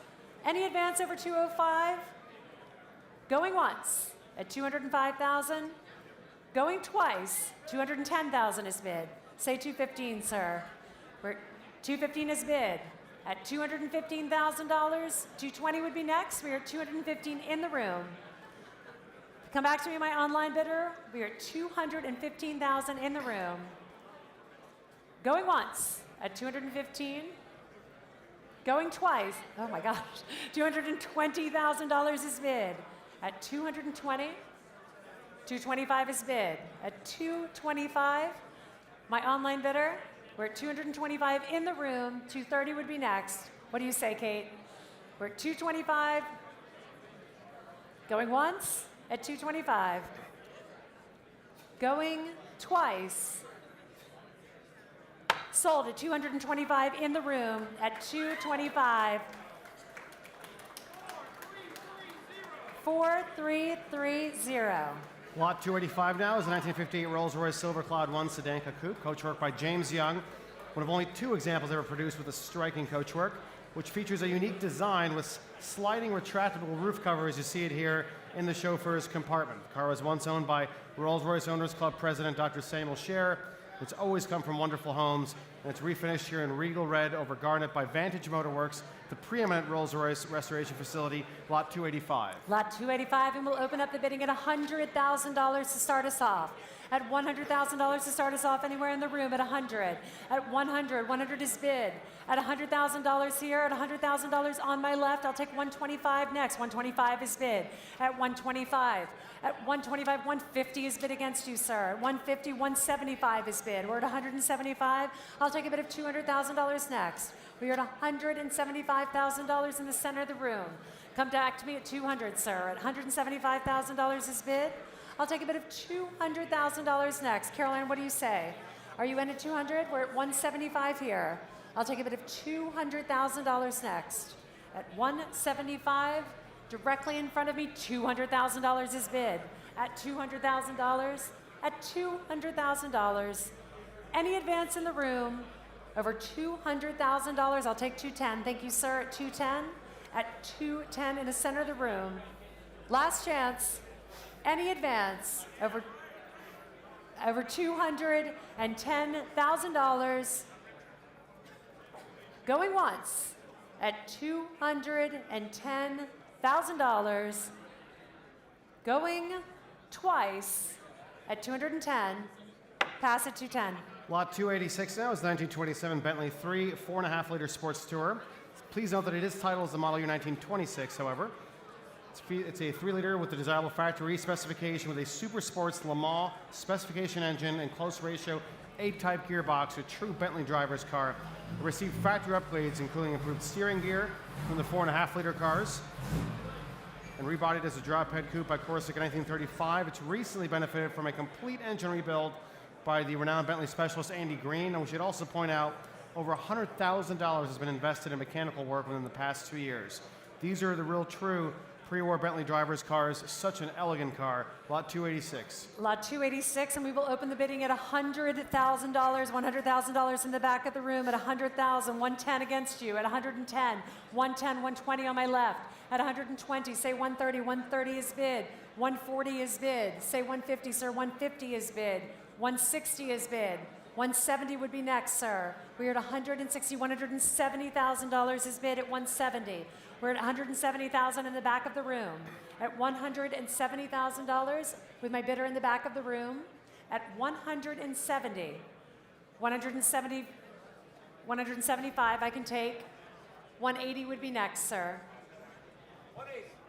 Speaker 3: Any advance over 205? Going once at 205,000. Going twice, 210,000 is bid. Say 215, sir. We're 215 is bid. At $215,000, 220 would be next. We are at 215 in the room. Come back to me, my online bidder. We are at 215,000 in the room. Going once at 215. Going twice, oh my gosh, $220,000 is bid. At 220, 225 is bid. At 225, my online bidder, we're at 225 in the room. 230 would be next. What do you say, Kate? We're at 225. Going once at 225. Going twice. Sold at 225 in the room at 225. 4330.
Speaker 2: Lot 285 now is a 1958 Rolls-Royce Silver Cloud 1 Sedanca Coupe, coachwork by James Young, one of only 2 examples ever produced with a striking coachwork, which features a unique design with sliding retractable roof cover as you see it here in the chauffeur's compartment. The car was once owned by Rolls-Royce Owners Club President Dr. Samuel Scher. It's always come from wonderful homes, and it's refinished here in Regal Red over Garnet by Vantage Motorworks, the preeminent Rolls-Royce restoration facility, Lot 285.
Speaker 3: Lot 285, and we'll open up the bidding at $100,000 to start us off. At $100,000 to start us off anywhere in the room at 100. At 100, 100 is bid. At $100,000 here, at $100,000 on my left, I'll take 125 next. 125 is bid. At 125. At 125, 150 is bid against you, sir. At 150, 175 is bid. We're at 175. I'll take a bid of $200,000 next. We are at $175,000 in the center of the room. Come back to me at 200, sir. At $175,000 is bid. I'll take a bid of $200,000 next. Caroline, what do you say? Are you in at 200? We're at 175 here. I'll take a bid of $200,000 next. At 175, directly in front of me, $200,000 is bid. At $200,000, at $200,000, any advance in the room over $200,000, I'll take 210. Thank you, sir. At 210, at 210 in the center of the room. Last chance. Any advance over $210,000. Going once at $210,000. Going twice at 210. Pass at 210.
Speaker 2: Lot 286 now is 1927 Bentley 4.5-liter sports tourer. Please note that it is titled as the model year 1926, however. It's a 3-liter with the desirable factory specification with a super sports Le Mans specification engine and close ratio E-Type gearbox, a true Bentley driver's car. It received factory upgrades, including improved steering gear from the 4.5-liter cars, and rebodied as a drop-head coupe by Corsica in 1935. It's recently benefited from a complete engine rebuild by the renowned Bentley specialist Andy Green, and we should also point out over $100,000 has been invested in mechanical work within the past 2 years. These are the real true pre-war Bentley driver's cars, such an elegant car. Lot 286.
Speaker 3: Lot 286, and we will open the bidding at $100,000, $100,000 in the back of the room at $100,000, 110 against you, at 110, 110, 120 on my left, at 120, say 130, 130 is bid, 140 is bid, say 150, sir, 150 is bid, 160 is bid, 170 would be next, sir. We're at 160, $170,000 is bid at 170. We're at $170,000 in the back of the room. At $170,000 with my bidder in the back of the room. At 170, 175 I can take. 180 would be next, sir.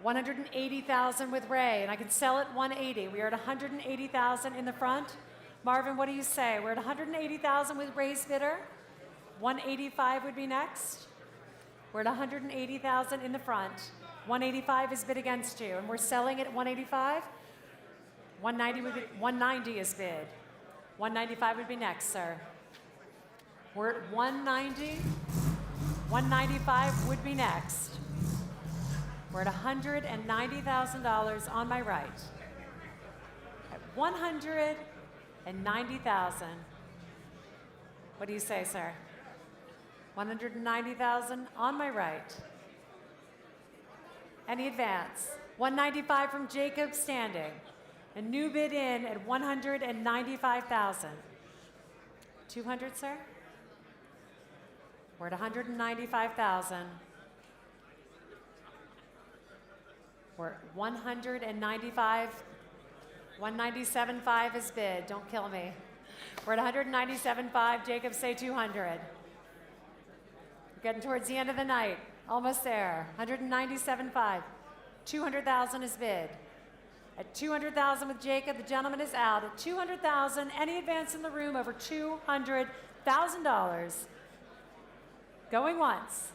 Speaker 3: 180,000 with Ray, and I can sell at 180. We are at 180,000 in the front. Marvin, what do you say? We're at 180,000 with Ray's bidder. 185 would be next. We're at 180,000 in the front. 185 is bid against you, and we're selling at 185. 190 is bid. 195 would be next, sir. We're at 190. 195 would be next. We're at $190,000 on my right. At 190,000. What do you say, sir? 190,000 on my right. Any advance? 195 from Jacob standing. A new bid in at 195,000. 200, sir? We're at 195,000. We're at 195. 197.5 is bid. Don't kill me. We're at 197.5. Jacob, say 200. We're getting towards the end of the night. Almost there. 197.5. 200,000 is bid. At 200,000 with Jacob, the gentleman is out. At 200,000, any advance in the room over $200,000. Going once.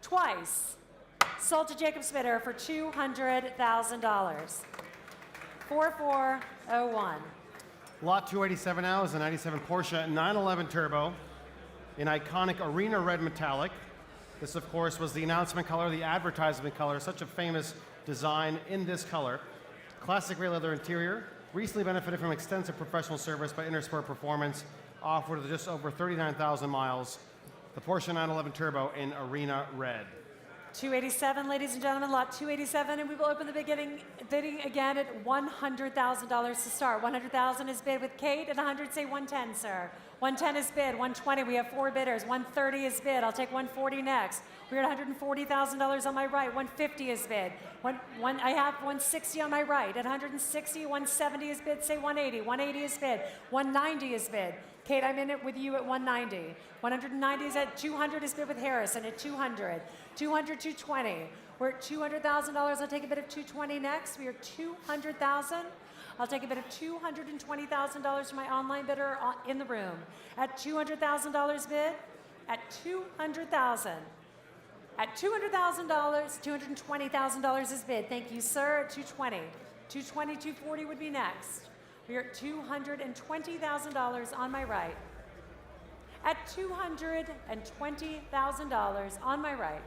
Speaker 3: Twice. Sold to Jacob Spitter for $200,000. 4401.
Speaker 2: Lot 287 now is a 97 Porsche 911 Turbo in iconic arena red metallic. This, of course, was the announcement color, the advertisement color, such a famous design in this color. Classic gray leather interior, recently benefited from extensive professional service by Intersport Performance, offered with just over 39,000 miles. The Porsche 911 Turbo in arena red.
Speaker 3: 287, ladies and gentlemen, lot 287, and we will open the bidding again at $100,000 to start. 100,000 is bid with Kate, and 100, say 110, sir. 110 is bid, 120, we have 4 bidders. 130 is bid, I'll take 140 next. We're at $140,000 on my right. 150 is bid. I have 160 on my right. At 160, 170 is bid, say 180. 180 is bid, 190 is bid. Kate, I'm in it with you at 190. 190 is at 200 is bid with Harrison at 200. 200, 220. We're at $200,000. I'll take a bid of 220 next. We are 200,000. I'll take a bid of $220,000 from my online bidder in the room. At $200,000 bid, at 200,000. At $200,000, $220,000 is bid. Thank you, sir. At 220. 220, 240 would be next. We are at $220,000 on my right. At $220,000 on my right.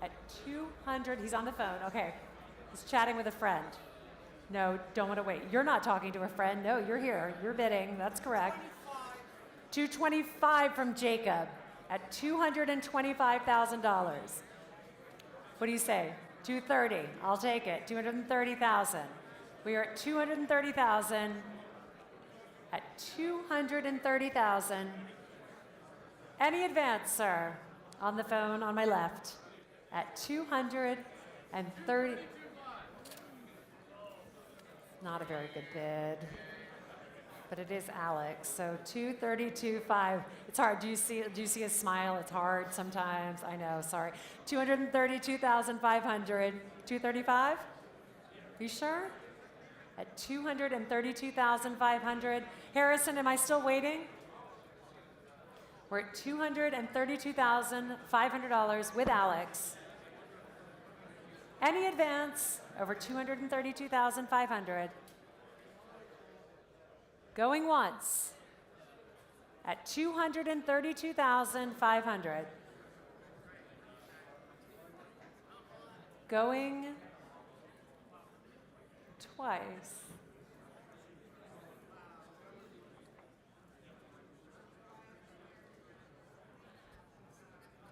Speaker 3: At 200, he's on the phone. Okay, he's chatting with a friend. No, don't want to wait. You're not talking to a friend. No, you're here. You're bidding. That's correct. 225 from Jacob at $225,000. What do you say? 230. I'll take it. 230,000. We are at 230,000. At 230,000. Any advance, sir? On the phone on my left. At 230,000. and 30. Not a very good bid, but it is Alex. So 232.5. It's hard. Do you see his smile? It's hard sometimes. I know. Sorry. 232,500. 235. You sure? At 232,500. Harrison, am I still waiting? We're at $232,500 with Alex. Any advance over 232,500. Going once at 232,500. Going twice.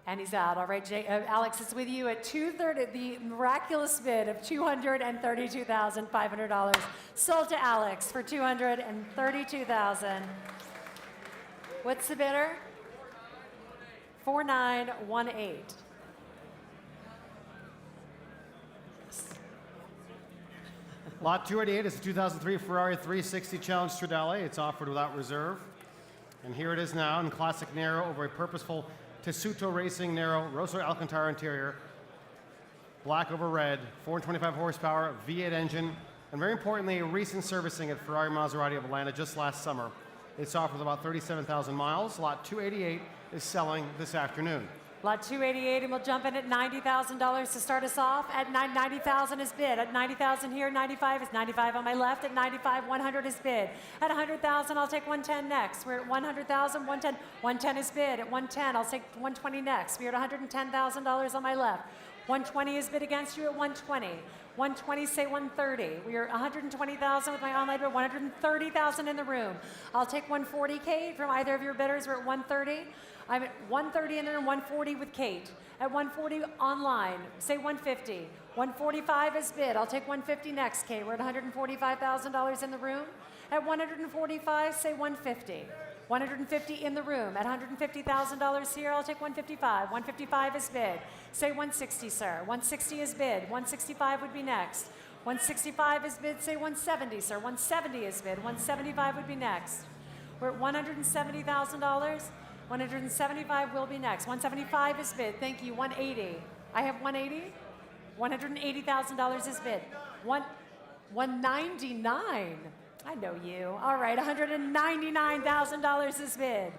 Speaker 3: And he's out. All right, Alex is with you at 230. The miraculous bid of $232,500 sold to Alex for $232,000. What's the bidder? 4918.
Speaker 2: Lot 288 is a 2003 Ferrari 360 Challenge Stradale. It's offered without reserve. And here it is now in classic narrow over a purposeful Tessuto Racing narrow Rosso Alcantara interior. Black over red, 425 horsepower, V8 engine, and very importantly, recent servicing at Ferrari Maserati of Atlanta just last summer. It's offered with about 37,000 miles. Lot 288 is selling this afternoon.
Speaker 3: Lot 288, and we'll jump in at $90,000 to start us off. At 90,000 is bid. At 90,000 here, 95 is 95 on my left. At 95, 100 is bid. At 100,000, I'll take 110 next. We're at 100,000, 110. 110 is bid. At 110, I'll take 120 next. We're at $110,000 on my left. 120 is bid against you at 120. 120, say 130. We are 120,000 with my online bid, 130,000 in the room. I'll take 140, Kate, from either of your bidders. We're at 130. I'm at 130 in there and 140 with Kate. At 140 online, say 150. 145 is bid. I'll take 150 next, Kate. We're at $145,000 in the room. At 145, say 150. 150 in the room. At $150,000 here, I'll take 155. 155 is bid. Say 160, sir. 160 is bid. 165 would be next. 165 is bid. Say 170, sir. 170 is bid. 175 would be next. We're at $170,000. 175 will be next. 175 is bid. Thank you. 180. I have 180. $180,000 is bid. 199. I know you. All right. $199,000 is bid.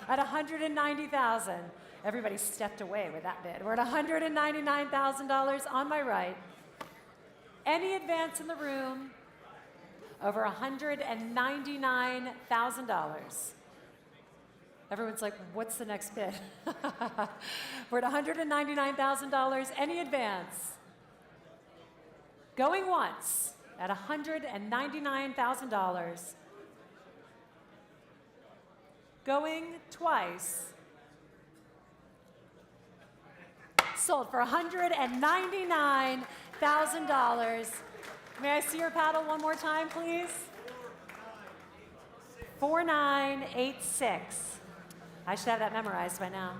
Speaker 3: At 190,000. Everybody stepped away with that bid. We're at $199,000 on my right. Any advance in the room over $199,000. Everyone's like, what's the next bid? We're at $199,000. Any advance? Going once at $199,000. Going twice. Sold for $199,000. May I see your paddle one more time, please? 4986. I should have that memorized by now.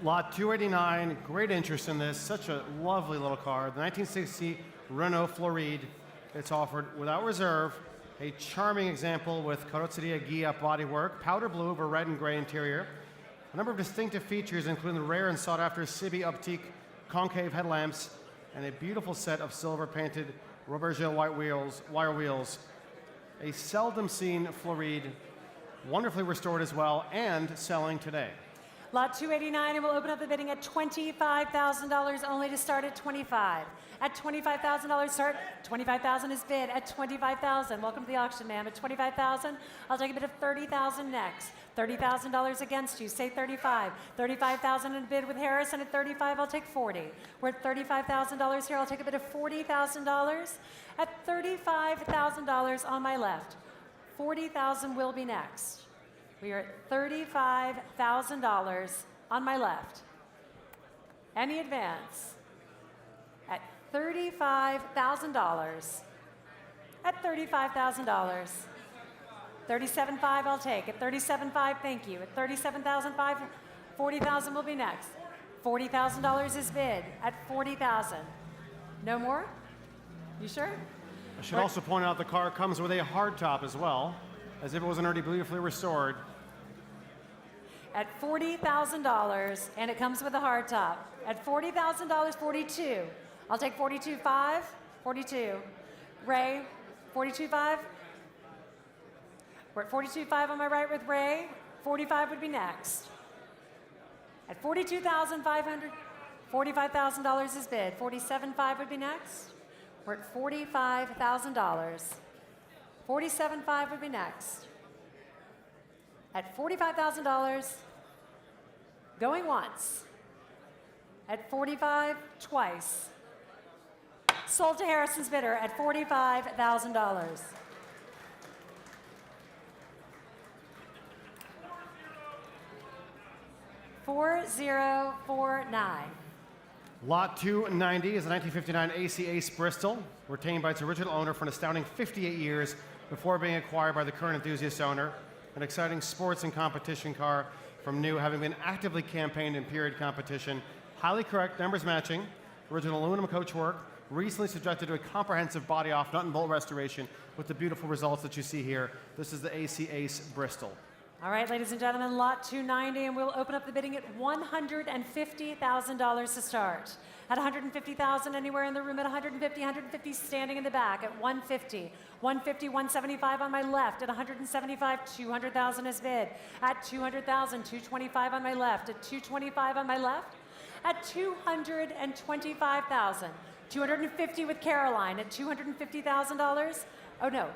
Speaker 2: Lot 289, great interest in this. Such a lovely little car. The 1960 Renault Floride. It's offered without reserve. A charming example with carrozzeria Ghia bodywork, powder blue over red and gray interior. A number of distinctive features, including the rare and sought-after Cibi Optique concave headlamps and a beautiful set of silver-painted Robergel wire wheels. A seldom-seen Floride, wonderfully restored as well, and selling today.
Speaker 3: Lot 289, and we'll open up the bidding at $25,000 only to start at 25. At $25,000 start, 25,000 is bid. At 25,000, welcome to the auction, ma'am. At 25,000, I'll take a bid of 30,000 next. $30,000 against you, say 35. 35,000 in a bid with Harrison. At 35, I'll take 40. We're at $35,000 here. I'll take a bid of $40,000. At $35,000 on my left. 40,000 will be next. We are at $35,000 on my left. Any advance? At $35,000. At $35,000. 37,500 I'll take. At 37,500, thank you. At 37,500, 40,000 will be next. $40,000 is bid at $40,000. No more? You sure?
Speaker 2: I should also point out the car comes with a hardtop as well, as if it wasn't already beautifully restored.
Speaker 3: At $40,000, and it comes with a hardtop. At $40,000, 42. I'll take 42.5, 42. Ray, 42.5. We're at 42.5 on my right with Ray. 45 would be next. At $42,500, $45,000 is bid. 47.5 would be next. We're at $45,000. 47.5 would be next. At $45,000, going once. At 45, twice. Sold to Harrison's bidder at $45,000. $4049.
Speaker 2: Lot 290 is a 1959 AC Ace Bristol, retained by its original owner for an astounding 58 years before being acquired by the current enthusiast owner. An exciting sports and competition car from new, having been actively campaigned in period competition. Highly correct, numbers matching, original aluminum coachwork, recently subjected to a comprehensive body-off nut and bolt restoration with the beautiful results that you see here. This is the AC Ace Bristol.
Speaker 3: All right, ladies and gentlemen, lot 290, and we'll open up the bidding at $150,000 to start. At $150,000 anywhere in the room, at $150 standing in the back, at $150, $175 on my left, at $175, $200,000 is bid. At $200,000, $225 on my left, at $225 on my left, at $225,000, $250 with Caroline at $250,000. Oh no,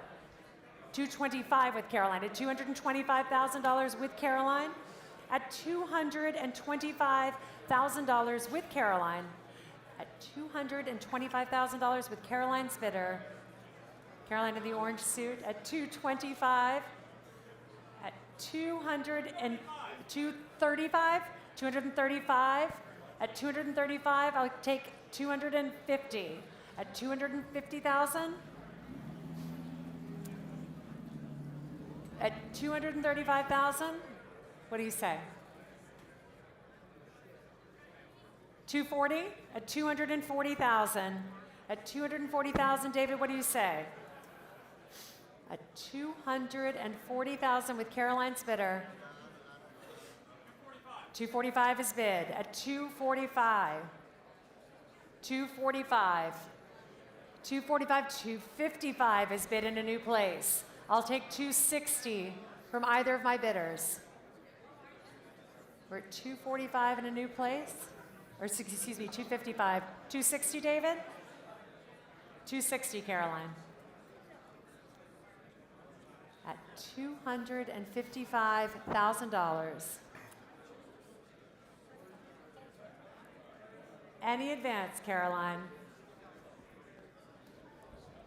Speaker 3: $225 with Caroline at $225,000 with Caroline, at $225,000 with Caroline, at $225,000 with Caroline's bidder. Caroline in the orange suit at $225, at $235, $235, at $235, I'll take $250, at $250,000, at $235,000, what do you say? $240, at $240,000, at $240,000, David, what do you say? At $240,000 with Caroline's bidder. $245 is bid at $245. $245. $255 is bid in a new place. I'll take $260 from either of my bidders. We're at $245 in a new place. Or excuse me, $255. $260, David? $260, Caroline. At $255,000. Any advance, Caroline?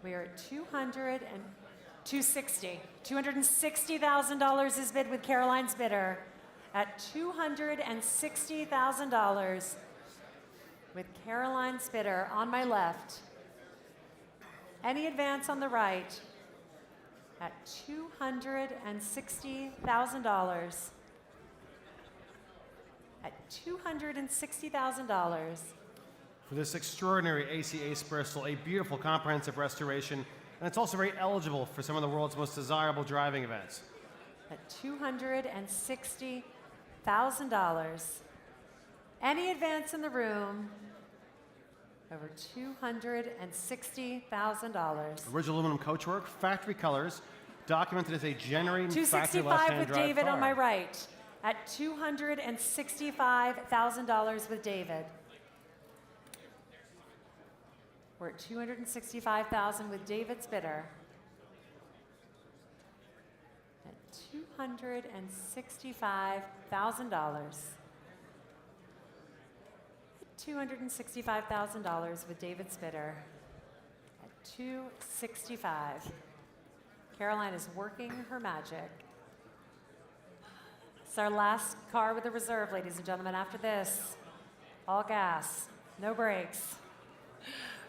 Speaker 3: We are at $260. $260,000 is bid with Caroline's bidder at $260,000 with Caroline's bidder on my left. Any advance on the right at $260,000. At $260,000.
Speaker 2: For this extraordinary AC Ace Bristol, a beautiful comprehensive restoration, and it's also very eligible for some of the world's most desirable driving events.
Speaker 3: At $260,000. Any advance in the room over $260,000.
Speaker 2: Original aluminum coachwork, factory colors, documented as a generating factory left-hand
Speaker 3: $265 with
Speaker 2: drive
Speaker 3: David
Speaker 2: car.
Speaker 3: on my right. At $265,000 with David. We're at $265,000 with David's bidder. At $265,000. $265,000 with David's bidder. At $265,000. Caroline is working her magic. It's our last car with a reserve, ladies and gentlemen. After this, all gas, no brakes.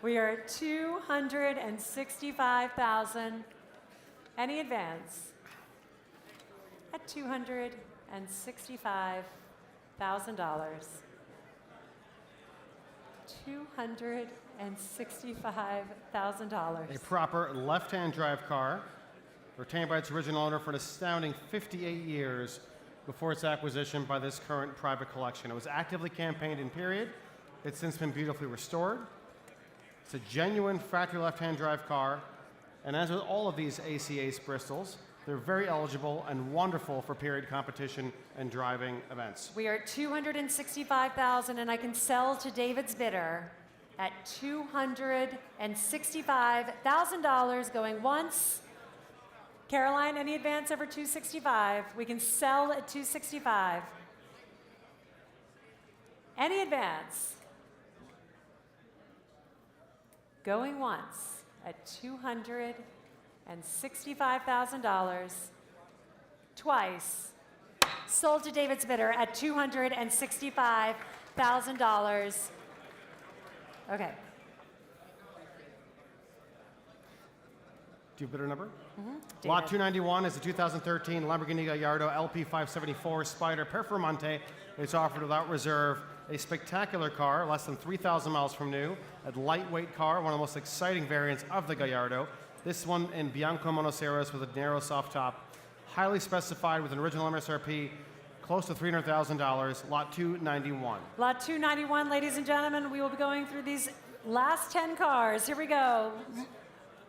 Speaker 3: We are at $265,000. Any advance? At $265,000. $265,000.
Speaker 2: A proper left-hand drive car, retained by its original owner for an astounding 58 years before its acquisition by this current private collection. It was actively campaigned in period. It's since been beautifully restored. It's a genuine factory left-hand drive car, and as with all of these AC Bristols, they're very eligible and wonderful for period competition and driving events.
Speaker 3: We are at $265,000, and I can sell to David's bidder at $265,000 going once. Caroline, any advance over 265? We can sell at 265. Any advance? Going once at $265,000. Twice. Sold to David's bidder at $265,000. Okay.
Speaker 2: Do you have bidder number? Lot 291 is a 2013 Lamborghini Gallardo LP574 Spider Performante. It's offered without reserve. A spectacular car, less than 3,000 miles from new. A lightweight car, one of the most exciting variants of the Gallardo. This one in Bianco Monoceros with a narrow soft top. Highly specified with an original MSRP close to $300,000. Lot 291.
Speaker 3: Lot 291, ladies and gentlemen, we will be going through these last 10 cars. Here we go.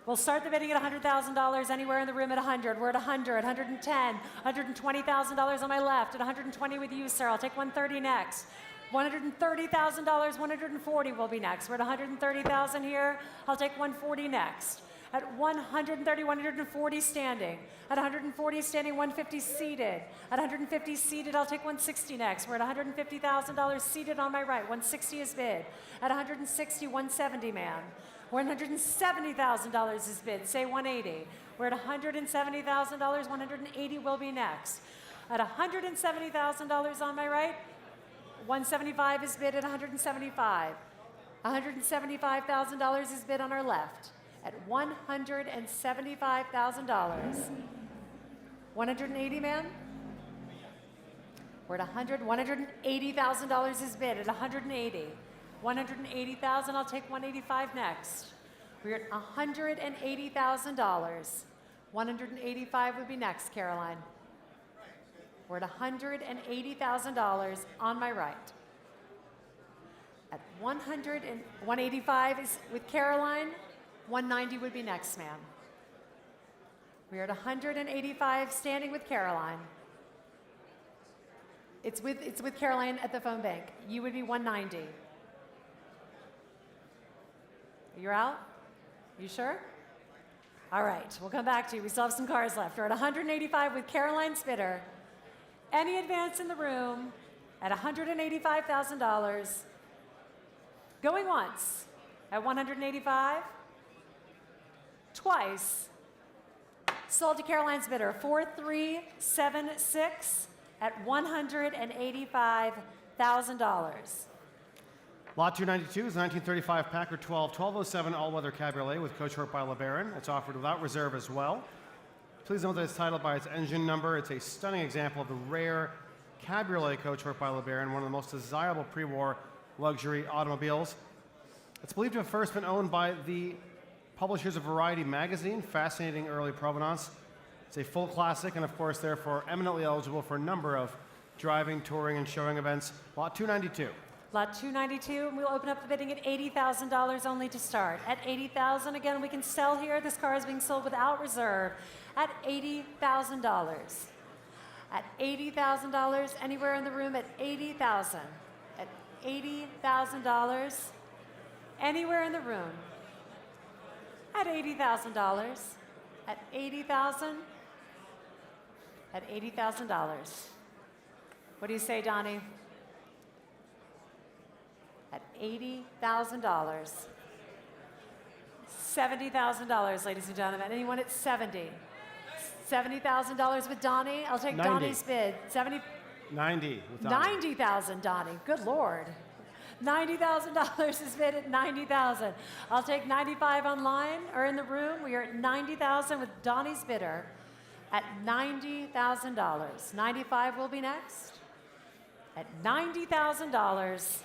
Speaker 3: We'll start the bidding at $100,000, anywhere in the room at 100. We're at 100, 110, $120,000 on my left. At 120 with you, sir. I'll take 130 next. $130,000, 140 will be next. We're at 130,000 here. I'll take 140 next. At 130, 140 standing. At 140 standing, 150 seated. At 150 seated, I'll take 160 next. We're at $150,000 seated on my right. 160 is bid. At 160, 170, man. $170,000 is bid. Say 180. We're at $170,000. 180 will be next. At $170,000 on my right, 175 is bid at 175. $175,000 is bid on our left at $175,000. 180, man? We're at $180,000 is bid at 180. 180,000, I'll take 185 next. We're at $180,000. 185 would be next, Caroline. We're at $180,000 on my right. At 185 is with Caroline. 190 would be next, ma'am. We're at 185 standing with Caroline. It's with Caroline at the phone bank. You would be 190. You're out? You sure? All right, we'll come back to you. We still have some cars left. We're at 185 with Caroline Spitter. Any advance in the room at $185,000. Going once at 185. Twice. Sold to Caroline's bidder, 4376 at $185,000.
Speaker 2: Lot 292 is a 1935 Packard 1207 all-weather cabriolet with coach work by LeBaron. It's offered without reserve as well. Please note that it's titled by its engine number. It's a stunning example of the rare cabriolet coach work by LeBaron, one of the most desirable pre-war luxury automobiles. It's believed to have first been owned by the publishers of Variety magazine, fascinating early provenance. It's a full classic and, of course, therefore eminently eligible for a number of driving, touring, and showing events. Lot 292.
Speaker 3: Lot 292, and we'll open up the bidding at $80,000 only to start. At $80,000, again, we can sell here. This car is being sold without reserve at $80,000. At $80,000, anywhere in the room at $80,000. At $80,000, anywhere in the room. At $80,000. At $80,000. At $80,000. What do you say, Donnie? At $80,000. $70,000, ladies and gentlemen. Anyone at 70? $70,000 with Donnie. I'll take
Speaker 2: 90.
Speaker 3: Donnie's bid.
Speaker 2: 90 with Donnie.
Speaker 3: $90,000, Donnie. Good Lord. $90,000 is bid at $90,000. I'll take 95 online or in the room. We are at $90,000 with Donnie's bidder at $90,000. 95 will be next. At $90,000.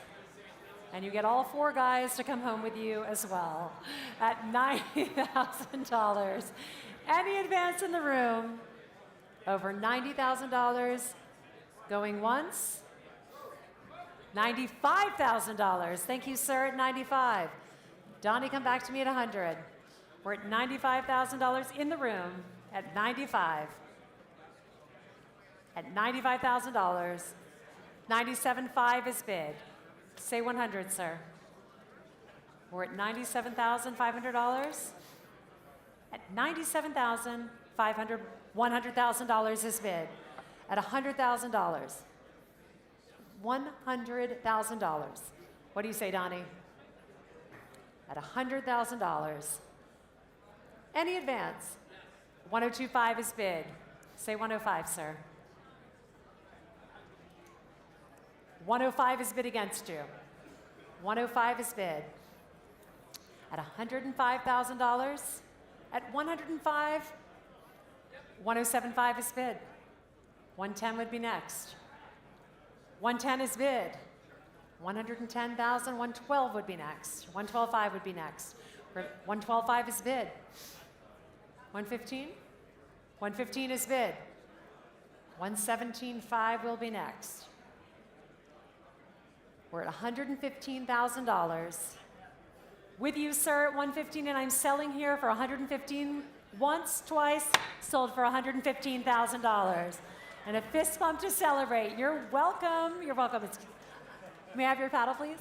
Speaker 3: And you get all 4 guys to come home with you as well at $90,000. Any advance in the room over $90,000? Going once? $95,000. Thank you, sir, at 95. Donnie, come back to me at 100. We're at $95,000 in the room at 95. At $95,000. 97.5 is bid. Say 100, sir. We're at $97,500. At $97,500, $100,000 is bid. At $100,000. $100,000. What do you say, Donnie? At $100,000. Any advance? 102.5 is bid. Say 105, sir. 105 is bid against you. 105 is bid. At $105,000. At 105, 107.5 is bid. 110 would be next. 110 is bid. 110,000, 112 would be next. 112.5 would be next. 112.5 is bid. 115? 115 is bid. 117.5 will be next. We're at $115,000. With you, sir, at 115, and I'm selling here for 115 once, twice, sold for $115,000. And a fist bump to celebrate. You're welcome. You're welcome. May I have your paddle, please?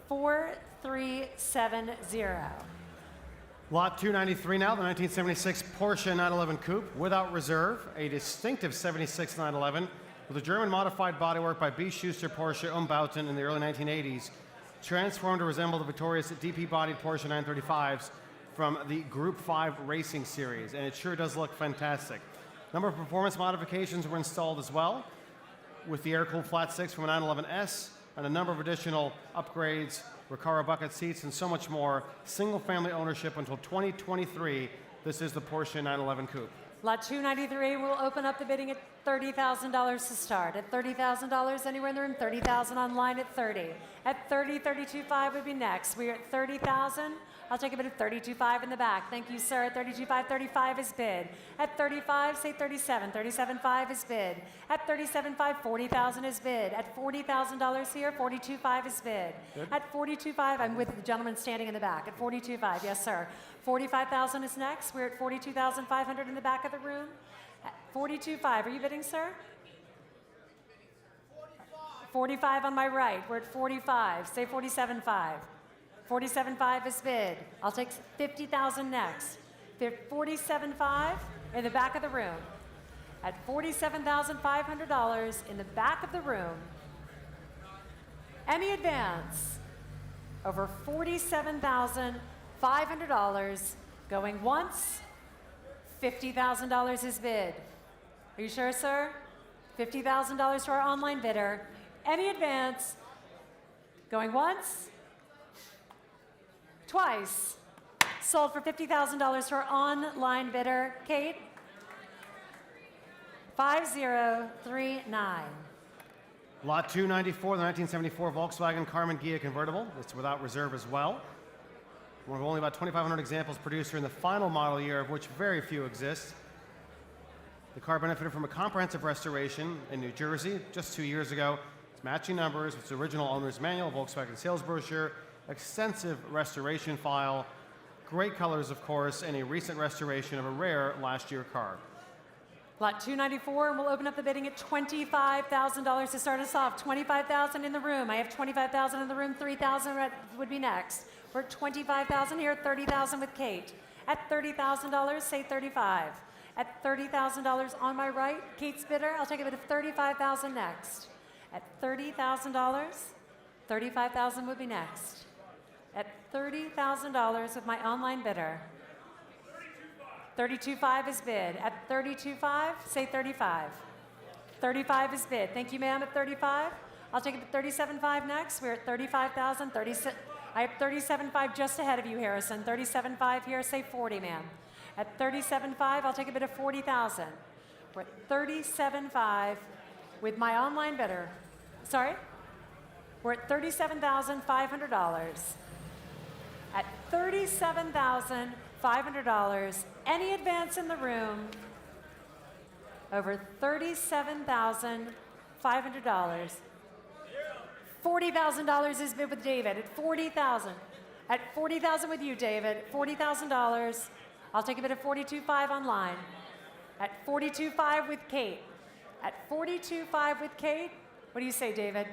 Speaker 3: 4370.
Speaker 2: Lot 293 now, the 1976 Porsche 911 Coupe without reserve, a distinctive 76 911 with a German modified bodywork by B. Schuster Porsche Umbauten in the early 1980s, transformed to resemble the victorious DP-bodied Porsche 935s from the Group 5 Racing Series, and it sure does look fantastic. A number of performance modifications were installed as well, with the air-cooled flat six from a 911S, and a number of additional upgrades, Recaro bucket seats, and so much more. Single-family ownership until 2023. This is the Porsche 911 Coupe.
Speaker 3: Lot 293 will open up the bidding at $30,000 to start. At $30,000 anywhere in the room, $30,000 online at 30. At 30, 32.5 would be next. We're at 30,000. I'll take a bid of 32.5 in the back. Thank you, sir. 32.5, 35 is bid. At 35, say 37. 37.5 is bid. At 37.5, 40,000 is bid. At $40,000 here, 42.5 is bid. Good. At 42.5, I'm with the gentleman standing in the back. At 42.5, yes, sir. 45,000 is next. We're at 42,500 in the back of the room. At 42.5, are you bidding, sir? 45 on my right. We're at 45. Say 47.5. 47.5 is bid. I'll take 50,000 next. 47.5 in the back of the room. At $47,500 in the back of the room. Any advance over $47,500 going once. $50,000 is bid. Are you sure, sir? $50,000 to our online bidder. Any advance going once. Twice. Sold for $50,000 to our online bidder, Kate. 5039.
Speaker 2: Lot 294, the 1974 Volkswagen Carmen Ghia convertible. It's without reserve as well. One of only about 2,500 examples produced during the final model year, of which very few exist. The car benefited from a comprehensive restoration in New Jersey just 2 years ago. It's matching numbers, its original owner's manual, Volkswagen sales brochure, extensive restoration file, great colors, of course, and a recent restoration of a rare last year car.
Speaker 3: Lot 294, and we'll open up the bidding at $25,000 to start us off. $25,000 in the room. I have $25,000 in the room. $3,000 would be next. We're at $25,000 here. $30,000 with Kate. At $30,000, say 35. At $30,000 on my right, Kate's bidder. I'll take a bid of $35,000 next. At $30,000, $35,000 would be next. At $30,000 with my online bidder. 32.5 is bid. At 32.5, say 35. 35 is bid. Thank you, ma'am, at 35. I'll take it at 37.5 next. We're at 35,000. I have 37.5 just ahead of you, Harrison. 37.5 here, say 40, ma'am. At 37.5, I'll take a bid of 40,000. We're at 37.5 with my online bidder. Sorry? We're at $37,500. At $37,500, any advance in the room over $37,500. $40,000 is bid with David at $40,000. At $40,000 with you, David. $40,000. I'll take a bid at $42,500 online. At $42,500 with Kate. At $42,500 with Kate. What do you say, David?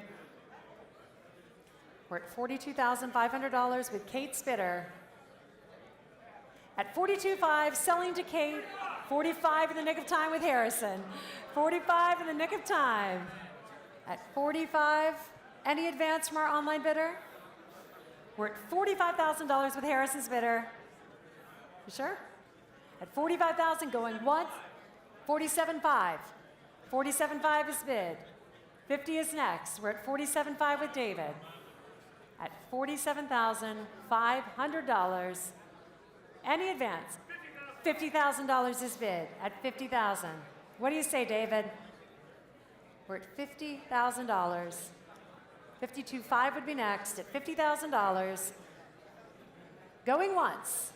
Speaker 3: We're at $42,500 with Kate Spitter. At $42,500, selling to Kate. $45,000 in the nick of time with Harrison. $45,000 in the nick of time. At $45,000, any advance from our online bidder? We're at $45,000 with Harrison's bidder. You sure? At $45,000 going once. $47,500. $47,500 is bid. $50,000 is next. We're at $47,500 with David. At $47,500. Any advance? $50,000 is bid at $50,000. What do you say, David? We're at $50,000. $52,500 would be next at $50,000. Going once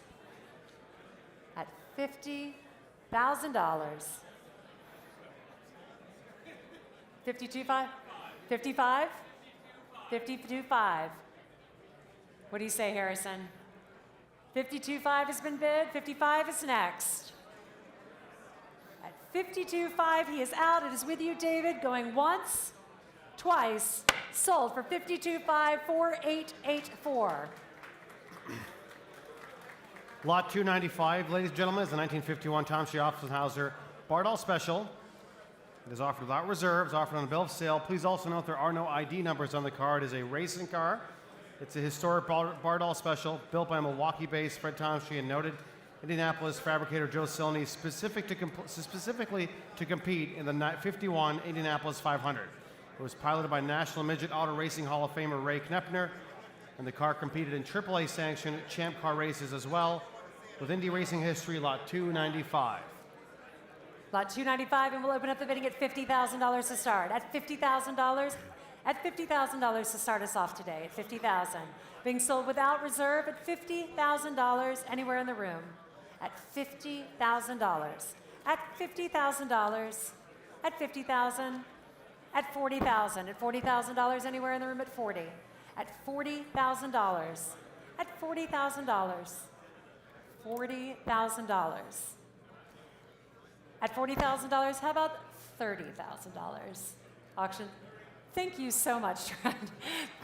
Speaker 3: at $50,000. $52,500? $55,000? $52,500. What do you say, Harrison? $52,500 has been bid. $55,000 is next. At $52,500, he is out. It is with you, David. Going once, twice. Sold for $52,500, $4884.
Speaker 2: Lot 295, ladies and gentlemen, is the 1951 Tom Schiaffenhauser Bardal Special. It is offered without reserves, offered on a bill of sale. Please also note there are no ID numbers on the car. It is a racing car. It's a historic Bardal Special built by Milwaukee-based Fred Tomsky and noted Indianapolis fabricator Joe Silney specifically to compete in the 51 Indianapolis 500. It was piloted by National Midget Auto Racing Hall of Famer Ray Knepner, and the car competed in AAA sanctioned Champ Car races as well, with Indy racing history, lot 295.
Speaker 3: Lot 295, and we'll open up the bidding at $50,000 to start. At $50,000, at $50,000 to start us off today, at $50,000. Being sold without reserve at $50,000 anywhere in the room. At $50,000. At $50,000. At $50,000. At $40,000. At $40,000 anywhere in the room at 40. At $40,000. At $40,000. $40,000. At $40,000, how about $30,000? Auction. Thank you so much, Trent.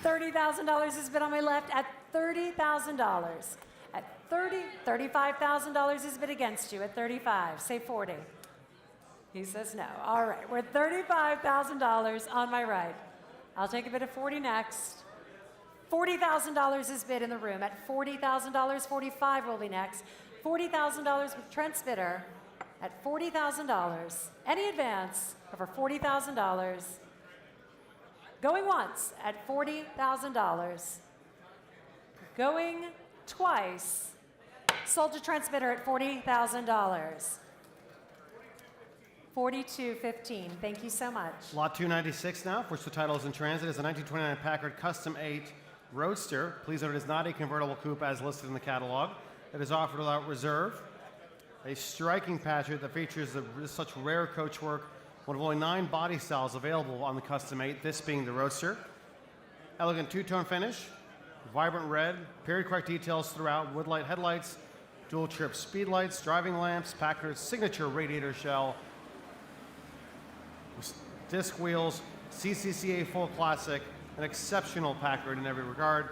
Speaker 3: $30,000 has been on my left at $30,000. At $35,000 has been against you at 35. Say 40. He says no. All right, we're at $35,000 on my right. I'll take a bid of 40 next. $40,000 is bid in the room. At $40,000, 45 will be next. $40,000 with Trent's bidder at $40,000. Any advance over $40,000. Going once at $40,000. Going twice. Sold to Trent's bidder at $40,000. $42.15. Thank you so much.
Speaker 2: Lot 296 now, for which the title is in transit, is a 1929 Packard Custom 8 Roadster. Please note it is not a convertible coupe as listed in the catalog. It is offered without reserve. A striking package that features such rare coachwork, one of only 9 body styles available on the Custom 8, this being the Roadster. Elegant two-tone finish, vibrant red, period-correct details throughout, woodlight headlights, dual-trip speed lights, driving lamps, Packard's signature radiator shell, disc wheels, CCCA full classic, an exceptional Packard in every regard.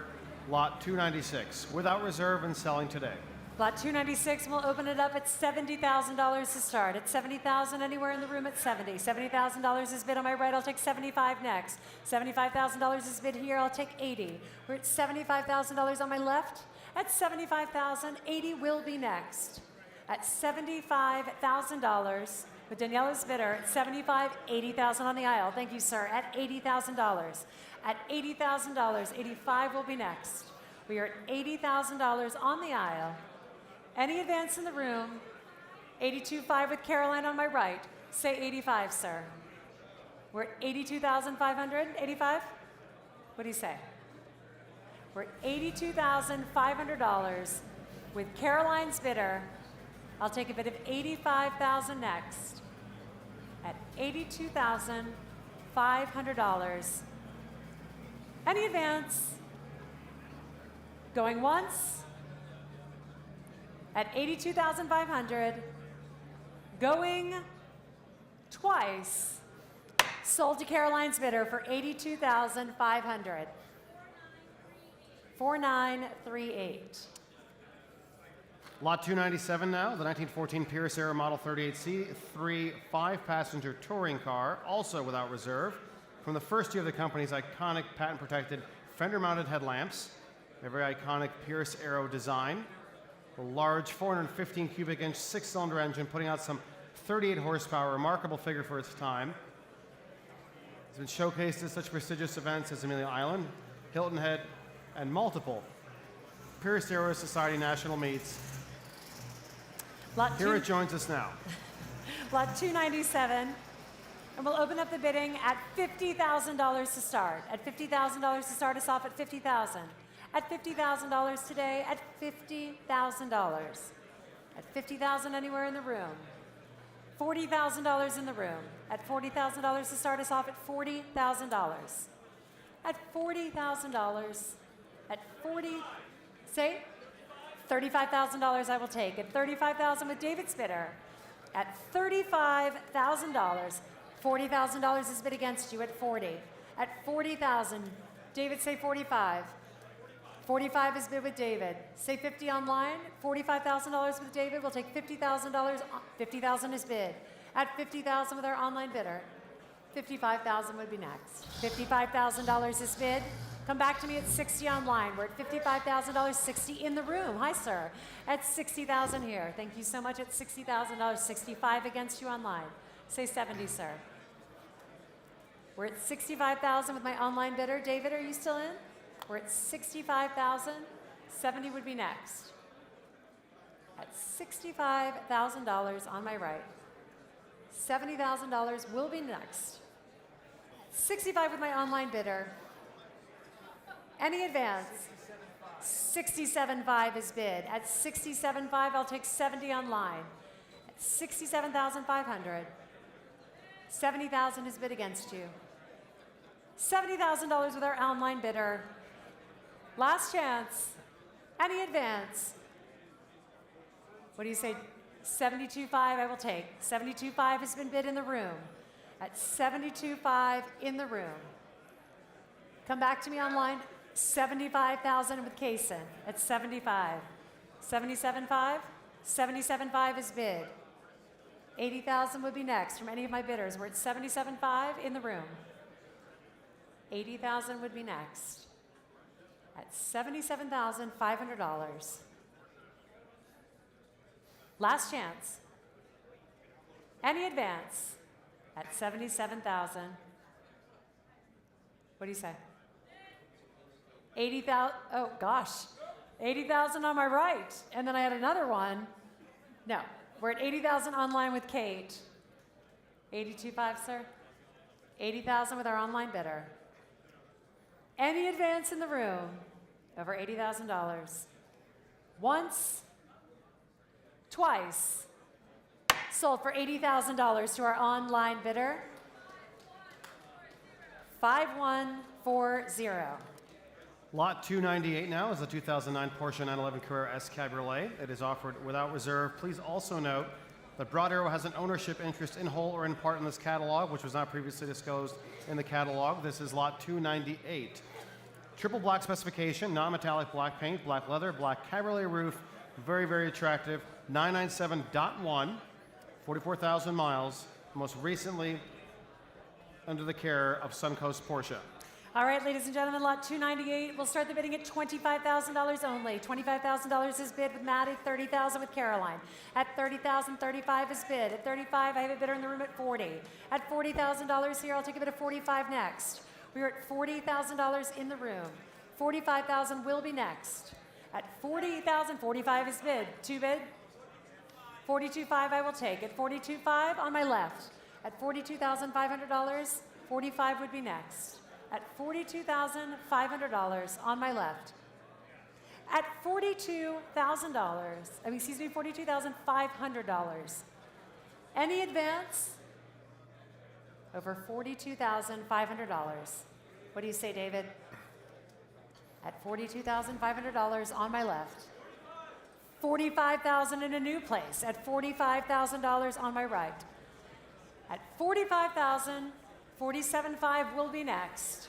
Speaker 2: Lot 296, without reserve and selling today.
Speaker 3: Lot 296, we'll open it up at $70,000 to start. At $70,000, anywhere in the room at 70. $70,000 is bid on my right, I'll take 75 next. $75,000 is bid here, I'll take 80. We're at $75,000 on my left. At $75,000, 80 will be next. At $75,000, with Daniela's bidder at 75, 80,000 on the aisle. Thank you, sir. At $80,000. At $80,000, 85 will be next. We are at $80,000 on the aisle. Any advance in the room? 82.5 with Caroline on my right. Say 85, sir. We're at 82,500. 85? What do you say? We're at $82,500 with Caroline's bidder. I'll take a bid of $85,000 next at $82,500. Any advance? Going once at $82,500. Going twice. Sold to Caroline's bidder for $82,500. 4938.
Speaker 2: Lot 297 now, the 1914 Pierce Era Model 38C, 3 5-passenger touring car, also without reserve, from the first year of the company's iconic patent-protected fender-mounted headlamps, a very iconic Pierce Aero design, a large 415 cubic inch 6-cylinder engine putting out some 38 horsepower, remarkable figure for its time. It's been showcased at such prestigious events as Amelia Island, Hilton Head, and multiple Pierce Aero Society national meets. Here it joins us now.
Speaker 3: Lot 297. And we'll open up the bidding at $50,000 to start. At $50,000 to start us off at $50,000. At $50,000 today, at $50,000. At $50,000 anywhere in the room. $40,000 in the room. At $40,000 to start us off at $40,000. At $40,000. At 40, say, $35,000 I will take. At $35,000 with David's bidder. At $35,000, $40,000 is bid against you at 40. At 40,000, David say 45. 45 is bid with David. Say 50 online. $45,000 with David. We'll take $50,000. 50,000 is bid. At 50,000 with our online bidder. 55,000 would be next. $55,000 is bid. Come back to me at 60 online. We're at $55,000, 60 in the room. Hi, sir. At 60,000 here. Thank you so much. At $60,000, 65 against you online. Say 70, sir. We're at 65,000 with my online bidder. David, are you still in? We're at 65,000. 70 would be next. At $65,000 on my right. $70,000 will be next. 65 with my online bidder. Any advance? 67.5 is bid. At 67.5, I'll take 70 online. At 67,500. 70,000 is bid against you. $70,000 with our online bidder. Last chance. Any advance? What do you say? 72.5 I will take. 72.5 has been bid in the room. At 72.5 in the room. Come back to me online. 75,000 with Kaysen at 75. 77.5? 77.5 is bid. 80,000 would be next from any of my bidders. We're at 77.5 in the room. 80,000 would be next at $77,500. Last chance. Any advance at 77,000. What do you say? 80,000, oh gosh, 80,000 on my right. And then I had another one. No, we're at 80,000 online with Kate. 82.5, sir? 80,000 with our online bidder. Any advance in the room over $80,000. Once, twice, sold for $80,000 to our online bidder. 5140.
Speaker 2: Lot 298 now is the 2009 Porsche 911 Carrera S Cabriolet. It is offered without reserve. Please also note that Broad Arrow has an ownership interest in whole or in part in this catalog, which was not previously disclosed in the catalog. This is lot 298. Triple black specification, non-metallic black paint, black leather, black cabriolet roof, very, very attractive. 997.1, 44,000 miles, most recently under the care of Suncoast Porsche.
Speaker 3: All right, ladies and gentlemen, lot 298. We'll start the bidding at $25,000 only. $25,000 is bid with Maddie, $30,000 with Caroline. At $30,000, $35 is bid. At $35, I have a bidder in the room at $40. At $40,000 here, I'll take a bid of $45 next. We are at $40,000 in the room. $45,000 will be next. At $40,000, $45 is bid. Two bid. $42.5 I will take. At $42.5 on my left. At $42,500, $45 would be next. at $42,500 on my left. At $42,500. Any advance? Over $42,500. What do you say, David? At $42,500 on my left. $45,000 in a new place at $45,000 on my right. At $45,000, $47,500 will be next.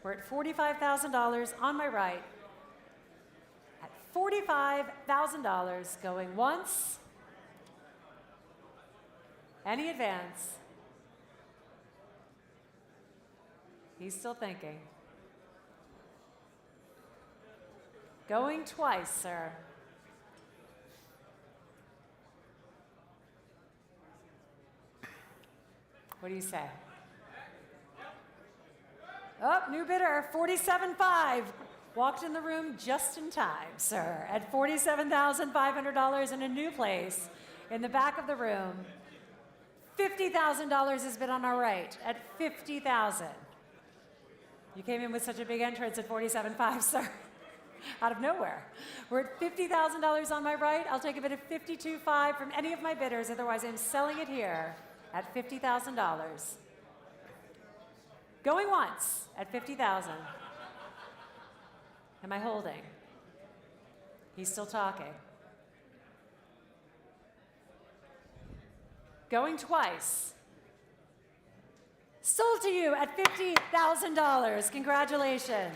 Speaker 3: We're at $45,000 on my right. At $45,000, going once. Any advance? He's still thinking. Going twice, sir. What do you say? Oh, new bidder, $47,500. Walked in the room just in time, sir, at $47,500 in a new place in the back of the room. $50,000 has been on our right at $50,000. You came in with such a big entrance at $47,500, sir. Out of nowhere. We're at $50,000 on my right. I'll take a bid of $52,500 from any of my bidders, otherwise I'm selling it here at $50,000. Going once at $50,000. Am I holding? He's still talking. Going twice. Sold to you at $50,000. Congratulations.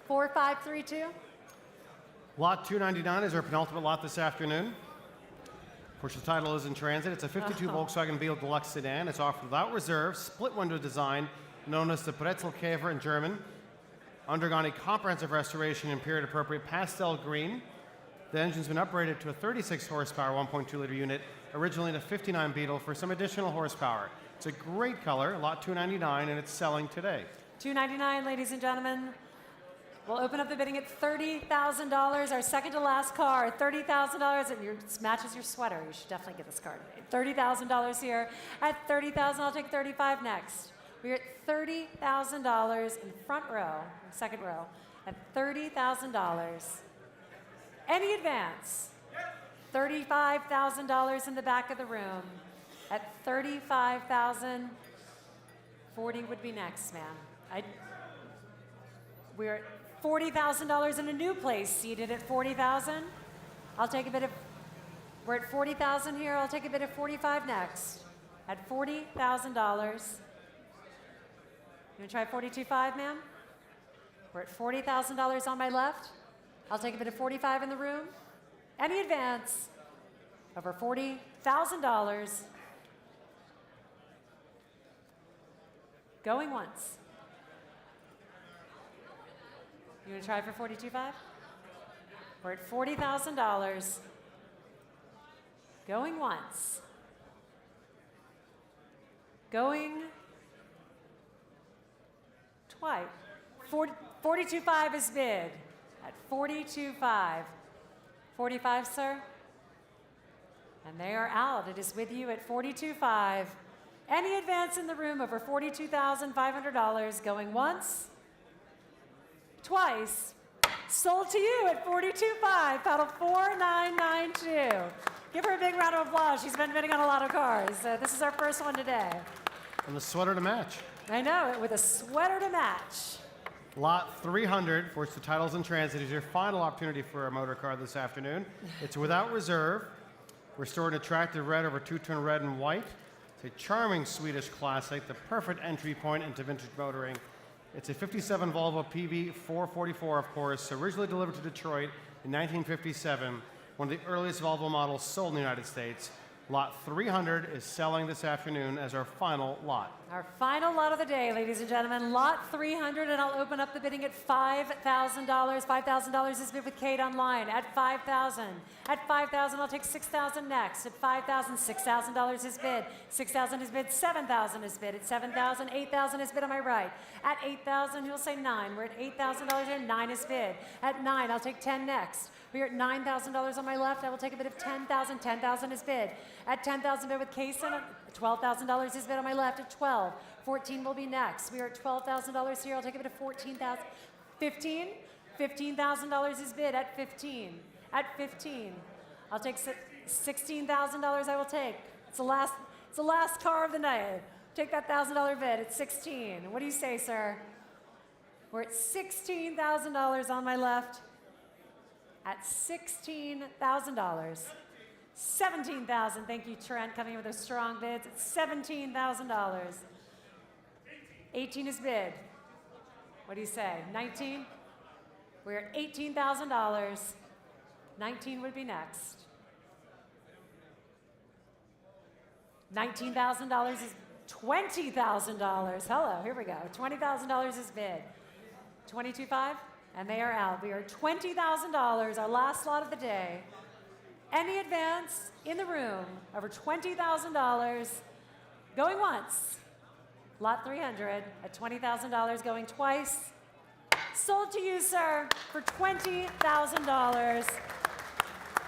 Speaker 3: 4532.
Speaker 2: Lot 299 is our penultimate lot this afternoon. Of course, the title is in transit. It's a 52 Volkswagen Beetle Deluxe sedan. It's offered without reserve, split window design, known as the Brezelkäfer in German. Undergone a comprehensive restoration in period appropriate pastel green. The engine's been upgraded to a 36 horsepower 1.2 liter unit, originally in a 59 Beetle for some additional horsepower. It's a great color, lot 299, and it's selling today.
Speaker 3: $299, ladies and gentlemen. We'll open up the bidding at $30,000, our second to last car, $30,000. It matches your sweater. You should definitely get this car today. $30,000 here. At $30,000, I'll take $35,000 next. We're at $30,000 in front row, second row, at $30,000. Any advance? $35,000 in the back of the room. At $35,000, $40,000 would be next, ma'am. We're at $40,000 in a new place, seated at $40,000. I'll take a bid of, we're at $40,000 here. I'll take a bid of $45,000 next. At $40,000. You want to try $42,500, ma'am? We're at $40,000 on my left. I'll take a bid of $45,000 in the room. Any advance? Over $40,000. Going once. You want to try for $42,500? We're at $40,000. Going once. Going twice. $42,500 is bid. At $42,500. $45,000, sir? And they are out. It is with you at $42,500. Any advance in the room over $42,500. Going once. Twice. Sold to you at $42,500. Paddle 4992. Give her a big round of applause. She's been bidding on a lot of cars. This is our first one today.
Speaker 2: And the sweater to match.
Speaker 3: I know, with a sweater to match.
Speaker 2: Lot 300, for which the title's in transit, is your final opportunity for a motor car this afternoon. It's without reserve. Restored in attractive red over two-tone red and white. It's a charming Swedish classic, the perfect entry point into vintage motoring. It's a 57 Volvo PV 444, of course, originally delivered to Detroit in 1957, one of the earliest Volvo models sold in the United States. Lot 300 is selling this afternoon as our final lot.
Speaker 3: Our final lot of the day, ladies and gentlemen, lot 300, and I'll open up the bidding at $5,000. $5,000 is bid with Kate online at $5,000. At $5,000, I'll take $6,000 next. At $5,000, $6,000 is bid. $6,000 is bid. $7,000 is bid. At $7,000, $8,000 is bid on my right. At $8,000, you'll say $9,000. We're at $8,000 and $9,000 is bid. At $9,000, I'll take $10,000 next. We are at $9,000 on my left. I will take a bid of $10,000. $10,000 is bid. At $10,000 bid with Kaysen, $12,000 is bid on my left at 12. 14 will be next. We are at $12,000 here. I'll take a bid of 14,000. 15. $15,000 is bid at 15. At 15. I'll take $16,000 I will take. It's the last car of the night. Take that $1,000 bid at 16. What do you say, sir? We're at $16,000 on my left. At $16,000. 17,000. Thank you, Trent, coming in with those strong bids. It's $17,000. 18 is bid. What do you say? 19? We're at $18,000. 19 would be next. $19,000 is $20,000. Hello, here we go. $20,000 is bid. 22.5, and they are out. We are $20,000, our last lot of the day. Any advance in the room over $20,000 going once. Lot 300 at $20,000 going twice. Sold to you, sir, for $20,000.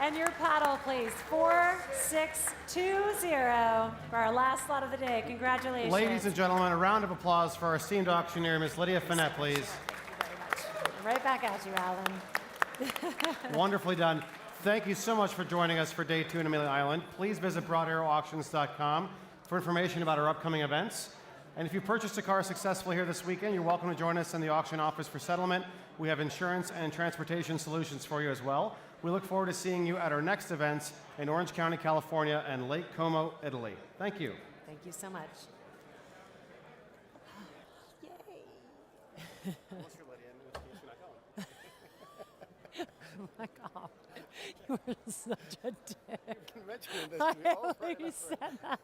Speaker 3: And your paddle, please, 4620 for our last lot of the day. Congratulations.
Speaker 2: Ladies and gentlemen, a round of applause for our esteemed auctioneer, Miss Lydia Finette, please.
Speaker 3: Thank you very much. Right back at you, Alan.
Speaker 2: Wonderfully done. Thank you so much for joining us for Day 2 in Amelia Island. Please visit BroadArrowAuctions.com for information about our upcoming events. And if you purchased a car successfully here this weekend, you're welcome to join us in the auction office for settlement. We have insurance and transportation solutions for you as well. We look forward to seeing you at our next events in Orange County, California, and Lake Como, Italy. Thank you.
Speaker 3: Thank you so much. Yay. Oh my God. You were such a dick.
Speaker 5: You can mention this.
Speaker 3: I only said that.